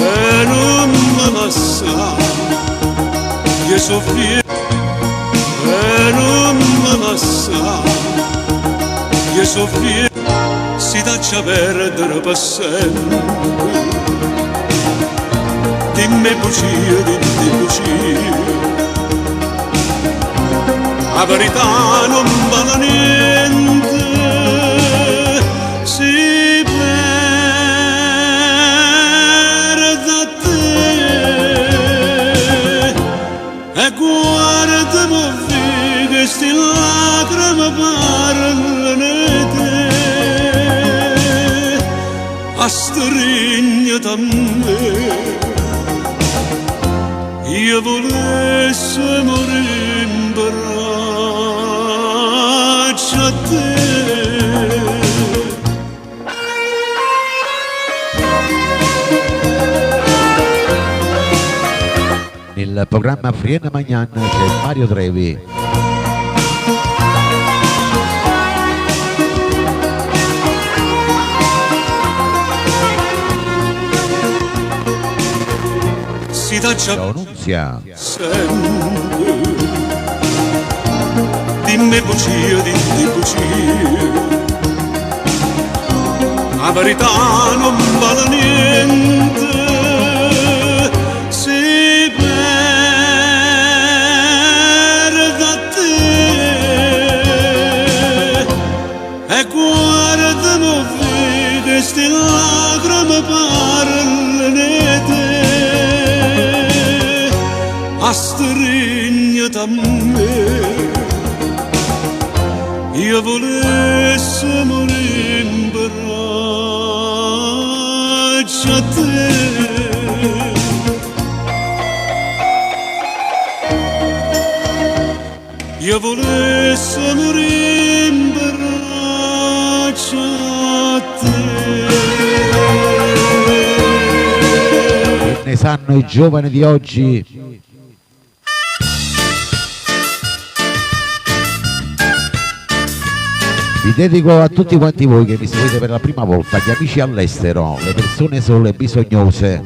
S3: e non mi passa che soffri e non mi passa che soffri si taccia perdere per sempre. Dimmi bugie, dimmi bugie, la verità non vale niente, si perde a te e guardami che sti lacrime parlano di te. A stringere a me io volessi morire in braccio a te.
S2: Nel programma Friena Magnan c'è Mario Trevi. Ciao Nunzia.
S3: Dimmi bugie, dimmi bugie, la verità non vale niente, si perde a te e guardami che sti lacrime parlano di te. A stringere a me io volessi morire in braccio a te. Io volessi morire in braccio a te.
S2: Che ne sanno i giovani di oggi? Vi dedico a tutti quanti voi che mi seguite per la prima volta, gli amici all'estero, le persone sole e bisognose,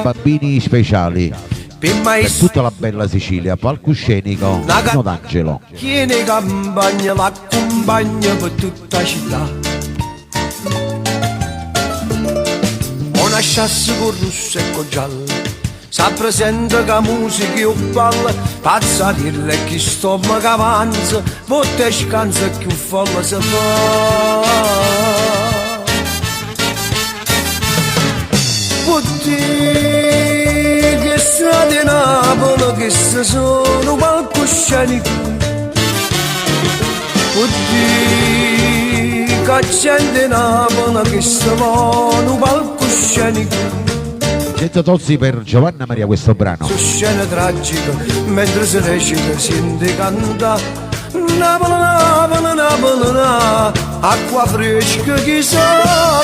S2: bambini speciali, per tutta la bella Sicilia, palcoscenico, Nino D'Angelo.
S10: Tiene campagna, l'accompagna per tutta la città. Una chassi con rosso e con giallo, sa presente che musica io balla, pazza dirle che sto mi cavanza, botte scanza che un folla si fa. Botte che strade Napoli che se sono palcoscenico, botte che gente Napoli che se vanno palcoscenico.
S2: 100 tozzi per Giovanna Maria questo brano.
S10: Su scena tragica, mentre si recita, sente canta Napoli, Napoli, Napoli, Napoli, acqua fresca che sa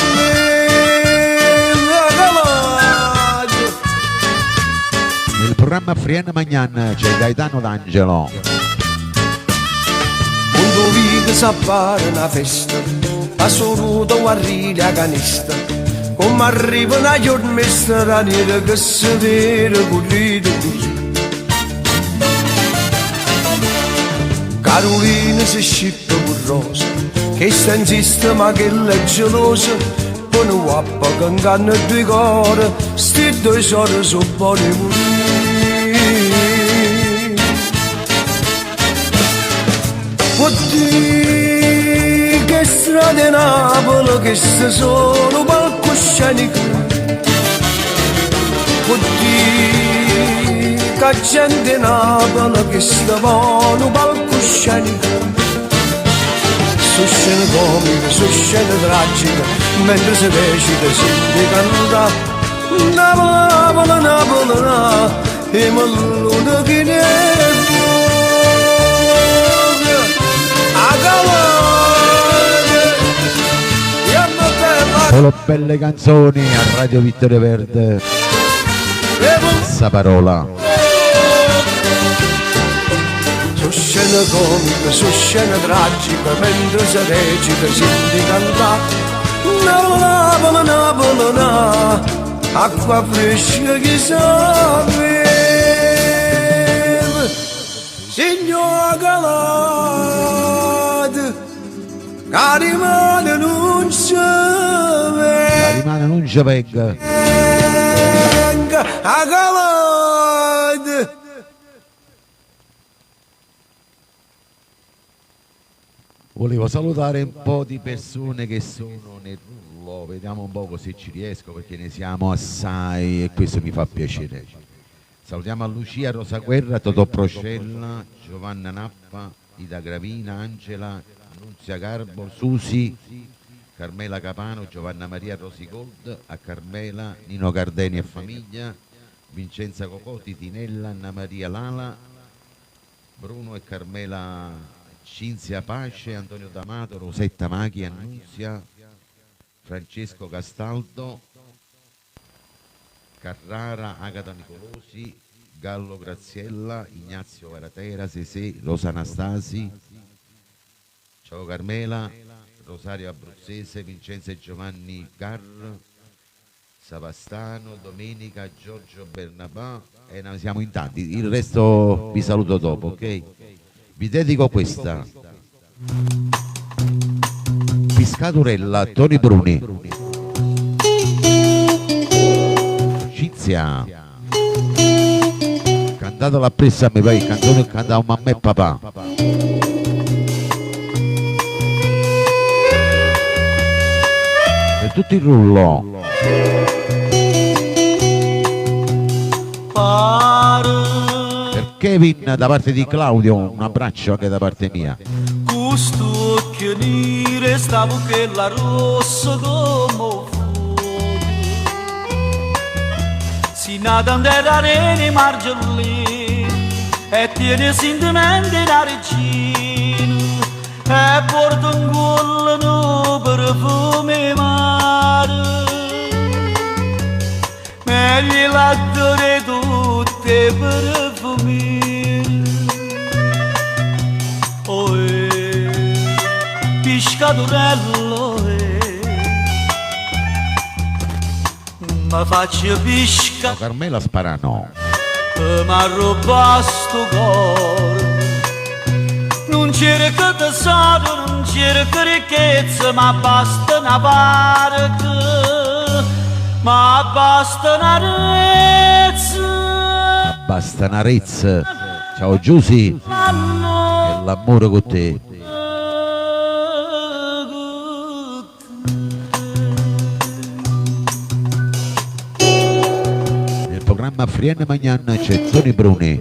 S2: Nel programma Friena Magnan c'è Gaetano D'Angelo.
S10: Quando vita s'appare una festa, assoluto guarrire a canista, come arriva una giornata straniera che si vede pulito così. Carolina si scippa con rosa, che sta in sistema che è gelosa, con un guappa che inganna due cuore, sti due sorelle sono buoni morire. Oddio, che strade Napoli che se sono palcoscenico, oddio, che gente Napoli che stavano palcoscenico. Su scena comica, su scena tragica, mentre si recita si canta Napoli, Napoli, Napoli, Napoli, e malluna che ne a calore, e a
S2: Solo belle canzoni a Radio Vittorio Verde. Questa parola.
S10: Su scena comica, su scena tragica, mentre si recita, senti cantare. Napoli, Napoli, Napoli, acqua fresca che sapeva. Signor Galad, carimane non si vede.
S2: Carimane non si vede.
S10: A Galad.
S2: Volevo salutare un po' di persone che sono nel rullo, vediamo un po' se ci riesco perché ne siamo assai e questo mi fa piacere. Salutiamo a Lucia, Rosa Guerra, Totò Procella, Giovanna Nappa, Ida Gravina, Angela, Nunzia Garbo, Susi, Carmela Capano, Giovanna Maria Rosi Gold, a Carmela, Nino Gardeni e famiglia, Vincenza Cocoti, Tinella, Anna Maria Lala, Bruno e Carmela Cinzia Pace, Antonio D'Amato, Rosetta Maghi, Annunzia, Francesco Castaldo, Carrara, Agata Nicolosi, Gallo Graziella, Ignazio Varatera, Sesè, Rosa Anastasi, ciao Carmela, Rosario Abruzzese, Vincenzo e Giovanni Garr, Savastano, Domenica, Giorgio Bernabà e noi siamo in tanti, il resto vi saluto dopo, ok? Vi dedico questa. Piscaturella, Toni Bruni. Cinzia. Cantatela appresso a me, poi canzone che cantavo mamma e papà. Per tutto il rullo. Per Kevin da parte di Claudio, un abbraccio anche da parte mia.
S11: Gusto occhio nere, stavo che la rossa come fuoco. Si nada andare arene margiolini e tiene sentimenti da regina e porta un gollo perfume mare. Meglio la dore tutte perfumine. Piscaturello, ma faccio pisca.
S2: Carmela Sparano.
S11: Ma ruba sto cuore. Non cerca tesoro, non cerca ricchezza, ma basta una barca, ma basta una rezza.
S2: Basta una rezza. Ciao Giusy. E l'amore con te. Nel programma Frienne Magnan c'è Toni Bruni.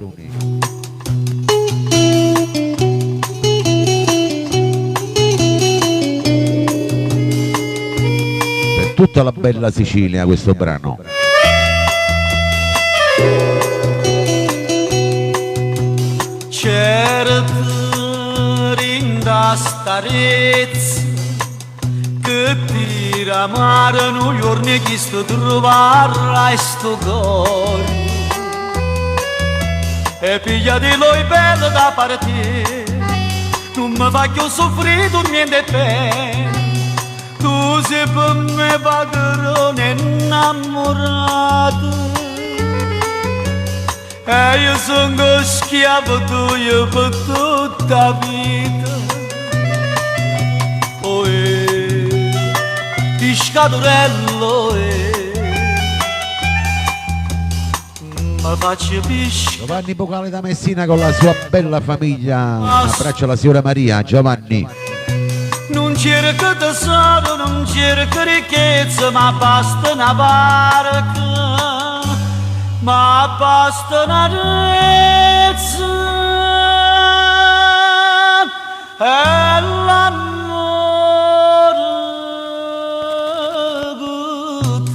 S2: Per tutta la bella Sicilia questo brano.
S11: Certo rinda starezza che ti ramarano gli orni che sto trovare sto cuore e pigliatelo i bello da parte non mi faccio soffrire niente bene tu sei per me padrone innamorato e io sono schiavo tuo per tutta la vita. Oh, piscaturello, ma faccio pisca.
S2: Giovanni Bocale da Messina con la sua bella famiglia. Un abbraccio alla signora Maria, Giovanni.
S11: Non cerca tesoro, non cerca ricchezza, ma basta una barca. Ma basta una rezza e l'amore con
S2: te.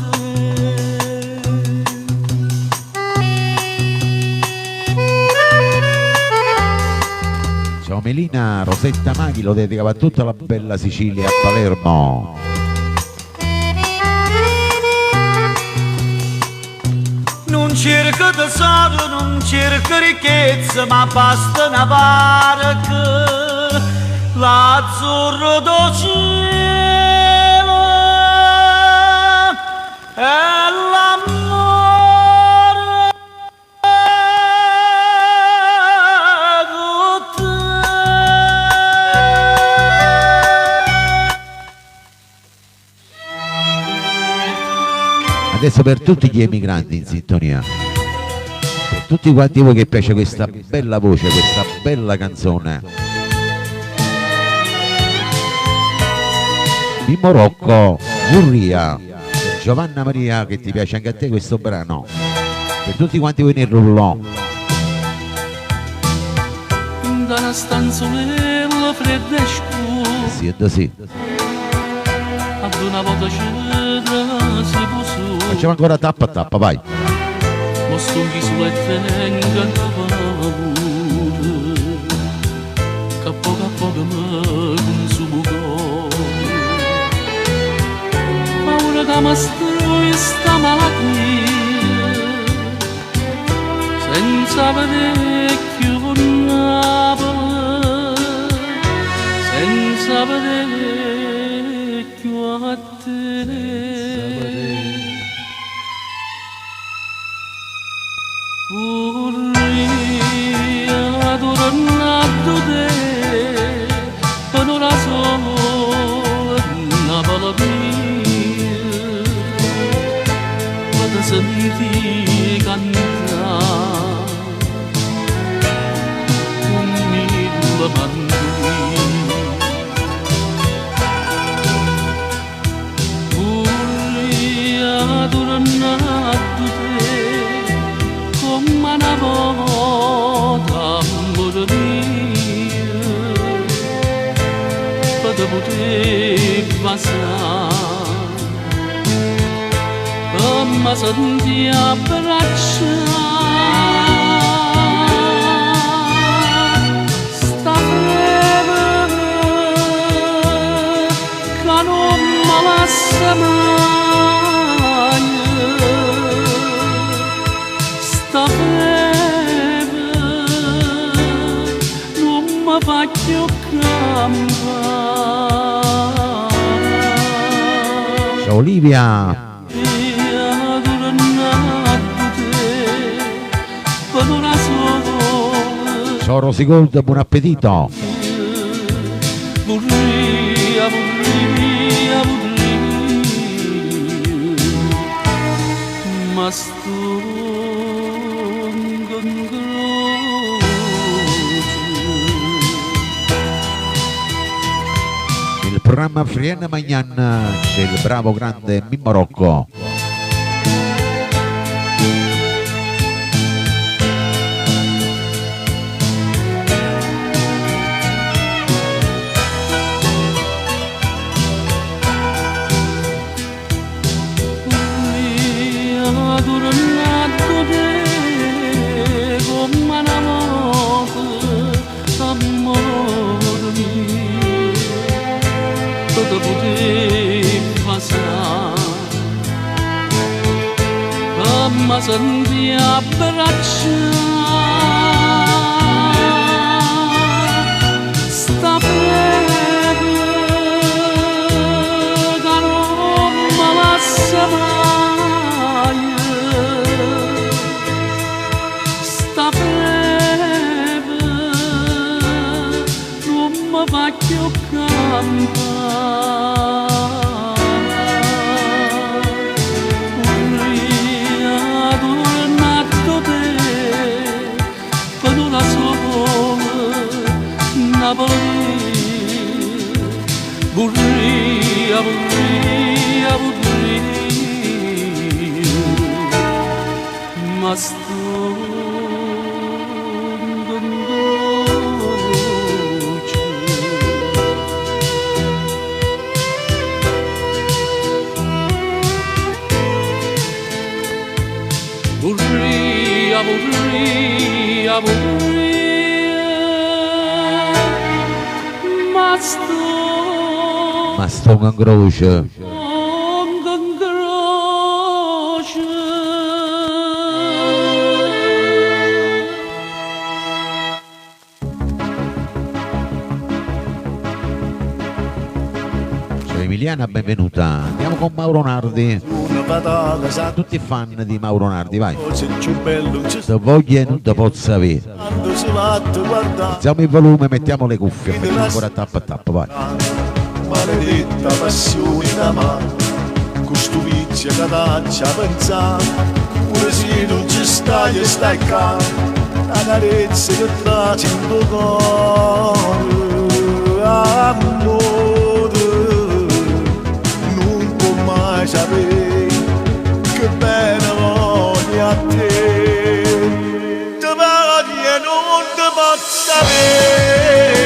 S2: Ciao Melina, Rosetta Maghi lo dedicava a tutta la bella Sicilia, a Palermo.
S11: cerco tesoro, non cerco ricchezza, ma basta una barca, l'azzurro do cielo e l'amore con te.
S2: Adesso per tutti gli emigranti in sintonia, per tutti quanti voi che piace questa bella voce, questa bella canzone, Mimmo Rocco, Gurria, Giovanna Maria, che ti piace anche a te questo brano, per tutti quanti voi nel rullò.
S9: Da una stanzolella fredda e scura,
S2: Sì, sì.
S9: ad una volta c'era si posò.
S2: Facciamo ancora tappa a tappa, vai.
S9: Ma sto in viso e tenga una paura, che a poco mi consumo cuore. Paura che mi strui sta malattia, senza vedere più Napoli, senza vedere più a te. Vorrei tornato te, per una sola Napoli mia, per sentire cantare con mille mandolini. Vorrei tornato te, come una volta amore mio, per poter passare, per mi sentire abbracciare, sta breve che non mi lascia mai. Sta breve non mi fa più campare.
S2: Ciao Olivia. Ciao Rosigold, buon appetito.
S9: Vorrei, ma sto in croce.
S2: Nel programma Frienne Magnan c'è il bravo grande Mimmo Rocco.
S9: Ma senti abbracciare, sta breve che non mi lascia mai, sta breve non mi fa più campare. Vorrei, ma sto in croce. Vorrei, ma sto
S2: in croce.
S9: in croce.
S2: Emiliana, benvenuta. Andiamo con Mauro Nardi. Tutti fan di Mauro Nardi, vai. Se voglia non te posso avere. Alziamo il volume, mettiamo le cuffie, mettiamo ancora tappa a tappa, vai.
S10: Maledetta passione da mano, questo vizio che taccia pensare, pure se non ci stai e stai qua, la carezza che traccia in tuo cuore, amore, non può mai sapere che bene voglio a te, te voglio e non te posso sapere.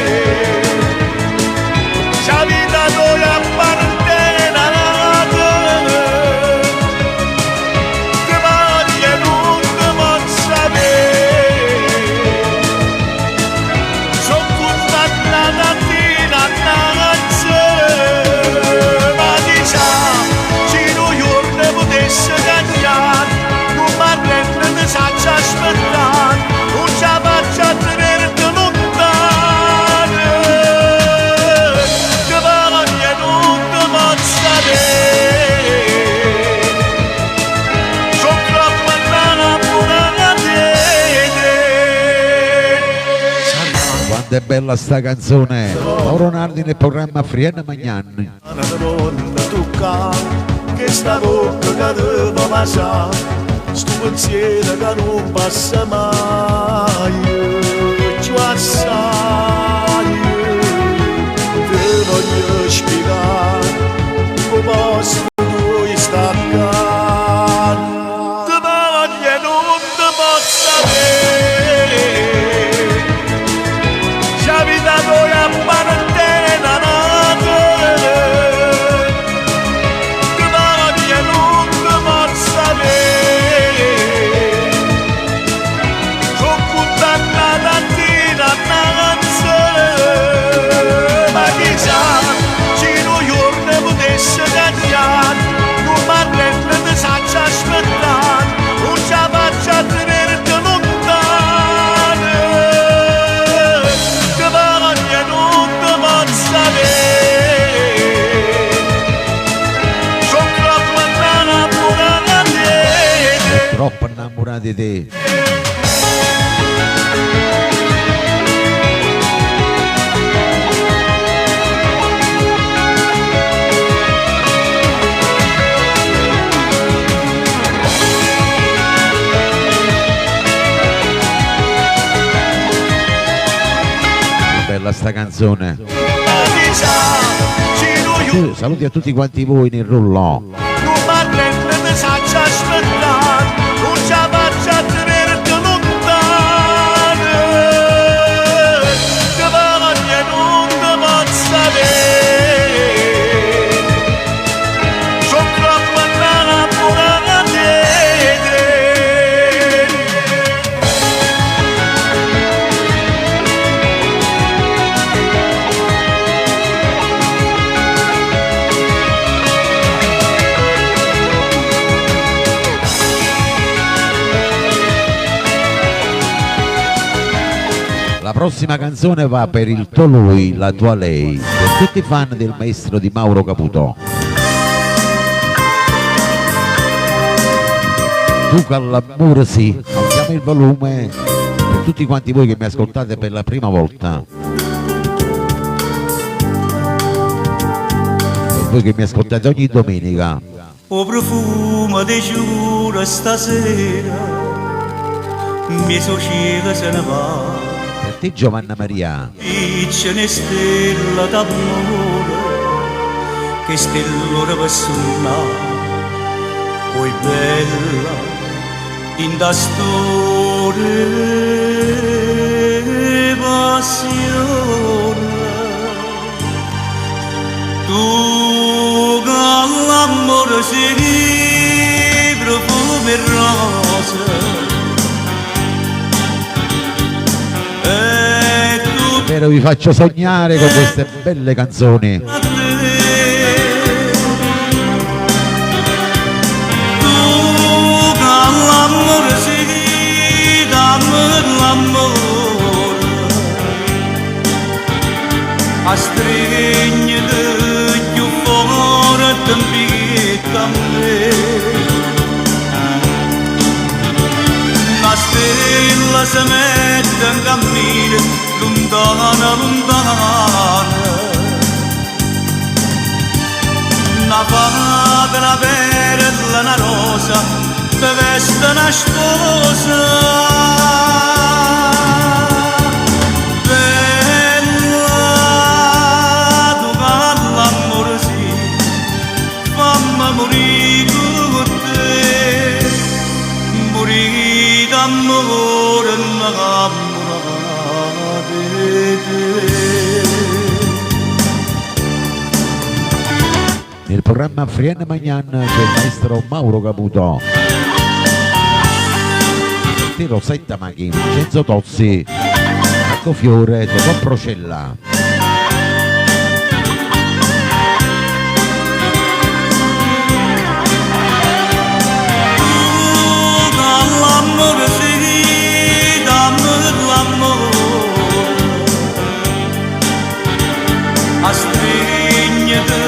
S10: La vita noi appartiene a te, te voglio non te posso sapere, sono condannata fino a nazzare, ma diciamo, se noi giorni potesse cambiare, non mi arrendo e saggio aspettare, non ce la faccio a tenerti lontano.
S2: Quanto è bella sta canzone. Mauro Nardi nel programma Friena Magnani.
S10: Che sta bocca che deve passare, sto pensiero che non passa mai, ci assai, te voglio spiegare, come posso tu staccare, te voglio non te posso avere, la vita noi appartiene a te.
S2: Troppo innamorati di te. Bella sta canzone. Saluti a tutti quanti voi nel rullo. La prossima canzone va per il tuo lui, la tua lei, per tutti i fan del maestro di Mauro Caputo. Tu Callabur, sì, alziamo il volume per tutti quanti voi che mi ascoltate per la prima volta. E voi che mi ascoltate ogni domenica.
S11: O profumo di giuro stasera mi sociega se ne va.
S2: Per te Giovanna Maria.
S11: C'è una stella d'amore che stellora per suonare, poi bella in da storia passione. Tu che l'amore si profumo e rose,
S2: Spero vi faccio sognare con queste belle canzoni.
S11: tu che l'amore si dammi l'amore, a stringere più forte lontane. Una fata, una perla, una rosa, te veste una sposa. Bella, tu parla amore sì, fammi morire con te, morire d'amore innamorata di te.
S2: Nel programma Frienne Magnan c'è il maestro Mauro Caputo, Rosetta Maghi, Vincenzo Tozzi, Marco Fiore, Totò Procella.
S11: L'amore sì, dammi l'amore, a stringere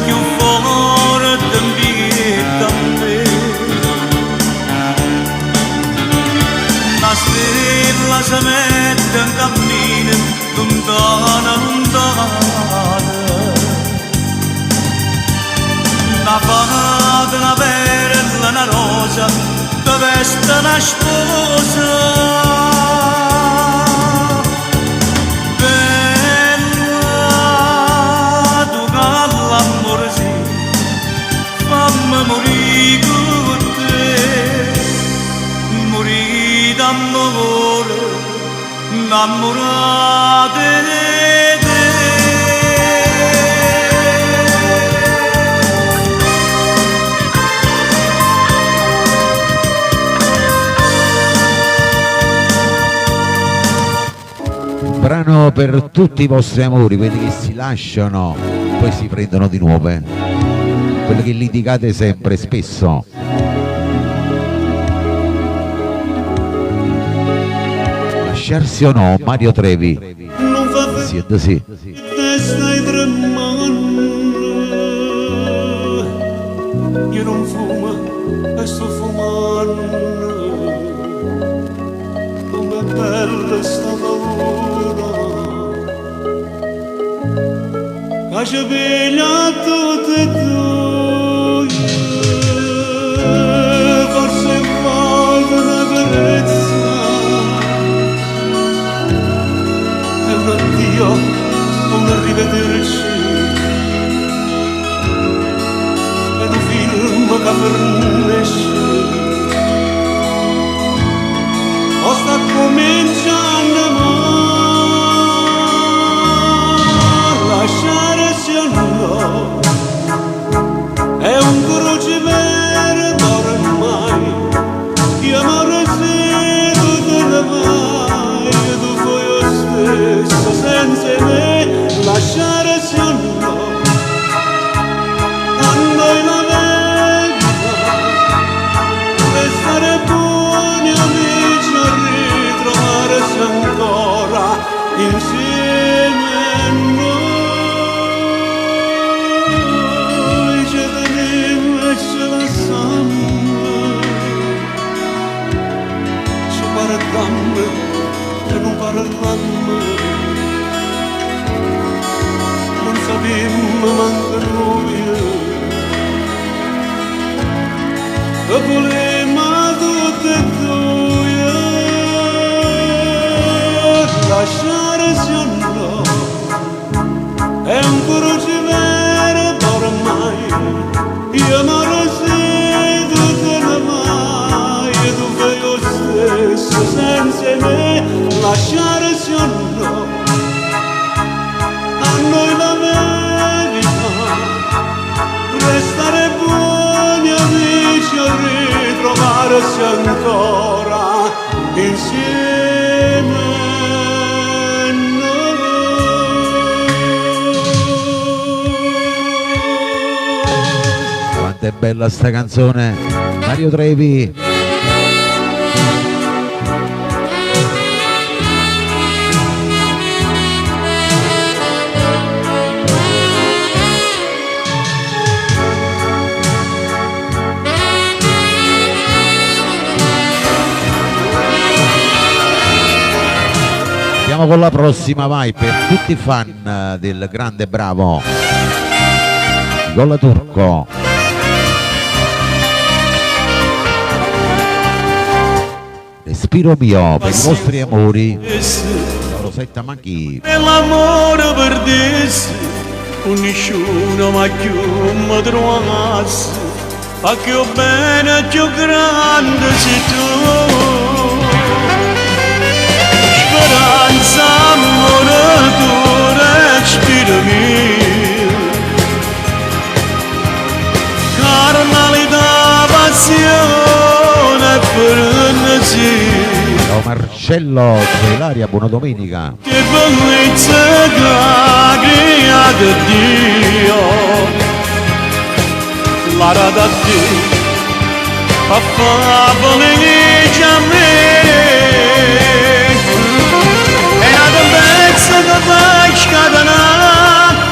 S11: più forte invita a me. La stella si mette in cammino, lontana, lontana. Una fata, una perla, una rosa, te veste una sposa. Bella, tu calla amore sì, fammi morire con te, morire d'amore, innamorata di te.
S2: Brano per tutti i vostri amori, quelli che si lasciano, poi si prendono di nuove, quelli che litigate sempre, spesso. Lasciarsi o no, Mario Trevi.
S10: Non fa
S2: Siete sì.
S10: te stai tremando, io non fumo e sto fumando, come bella sta paura, che ci piglia tutte e due, forse un po' di una carezza, e un addio, un arrivederci, e un film che fernisce, o sta cominciando a lasciare se no, è un crociverba ormai, che amore se tu te ne vai, tu fai lo stesso senza me, lasciare se no, a noi la verità, restare buoni amici a ritrovarsi ancora insieme a noi, ci tenemmo e ce la sanno, ci guardammo e non parlammo, non sapemmo manco noi, che volemmo tutte e due, lasciare se no, è un crociverba ormai, io amore se tu te ne vai, tu fai lo stesso senza me, lasciare se no, a noi la verità, restare buoni amici a ritrovarsi ancora insieme a noi.
S2: Quanto è bella sta canzone, Mario Trevi. Andiamo con la prossima, vai, per tutti i fan del grande bravo Gol Turco. Respiro mio per i vostri amori. Rosetta Manchi.
S4: Nell'amore perdessi, nessuno ma più mi trovasse, a che bene più grande sei tu. Speranza, amore, tu respiro mio, carnalità, passione per un sì.
S2: Ciao Marcello, c'è Ilaria, buona domenica.
S4: Che bellezza che ha creato Dio, la rada Dio, a favole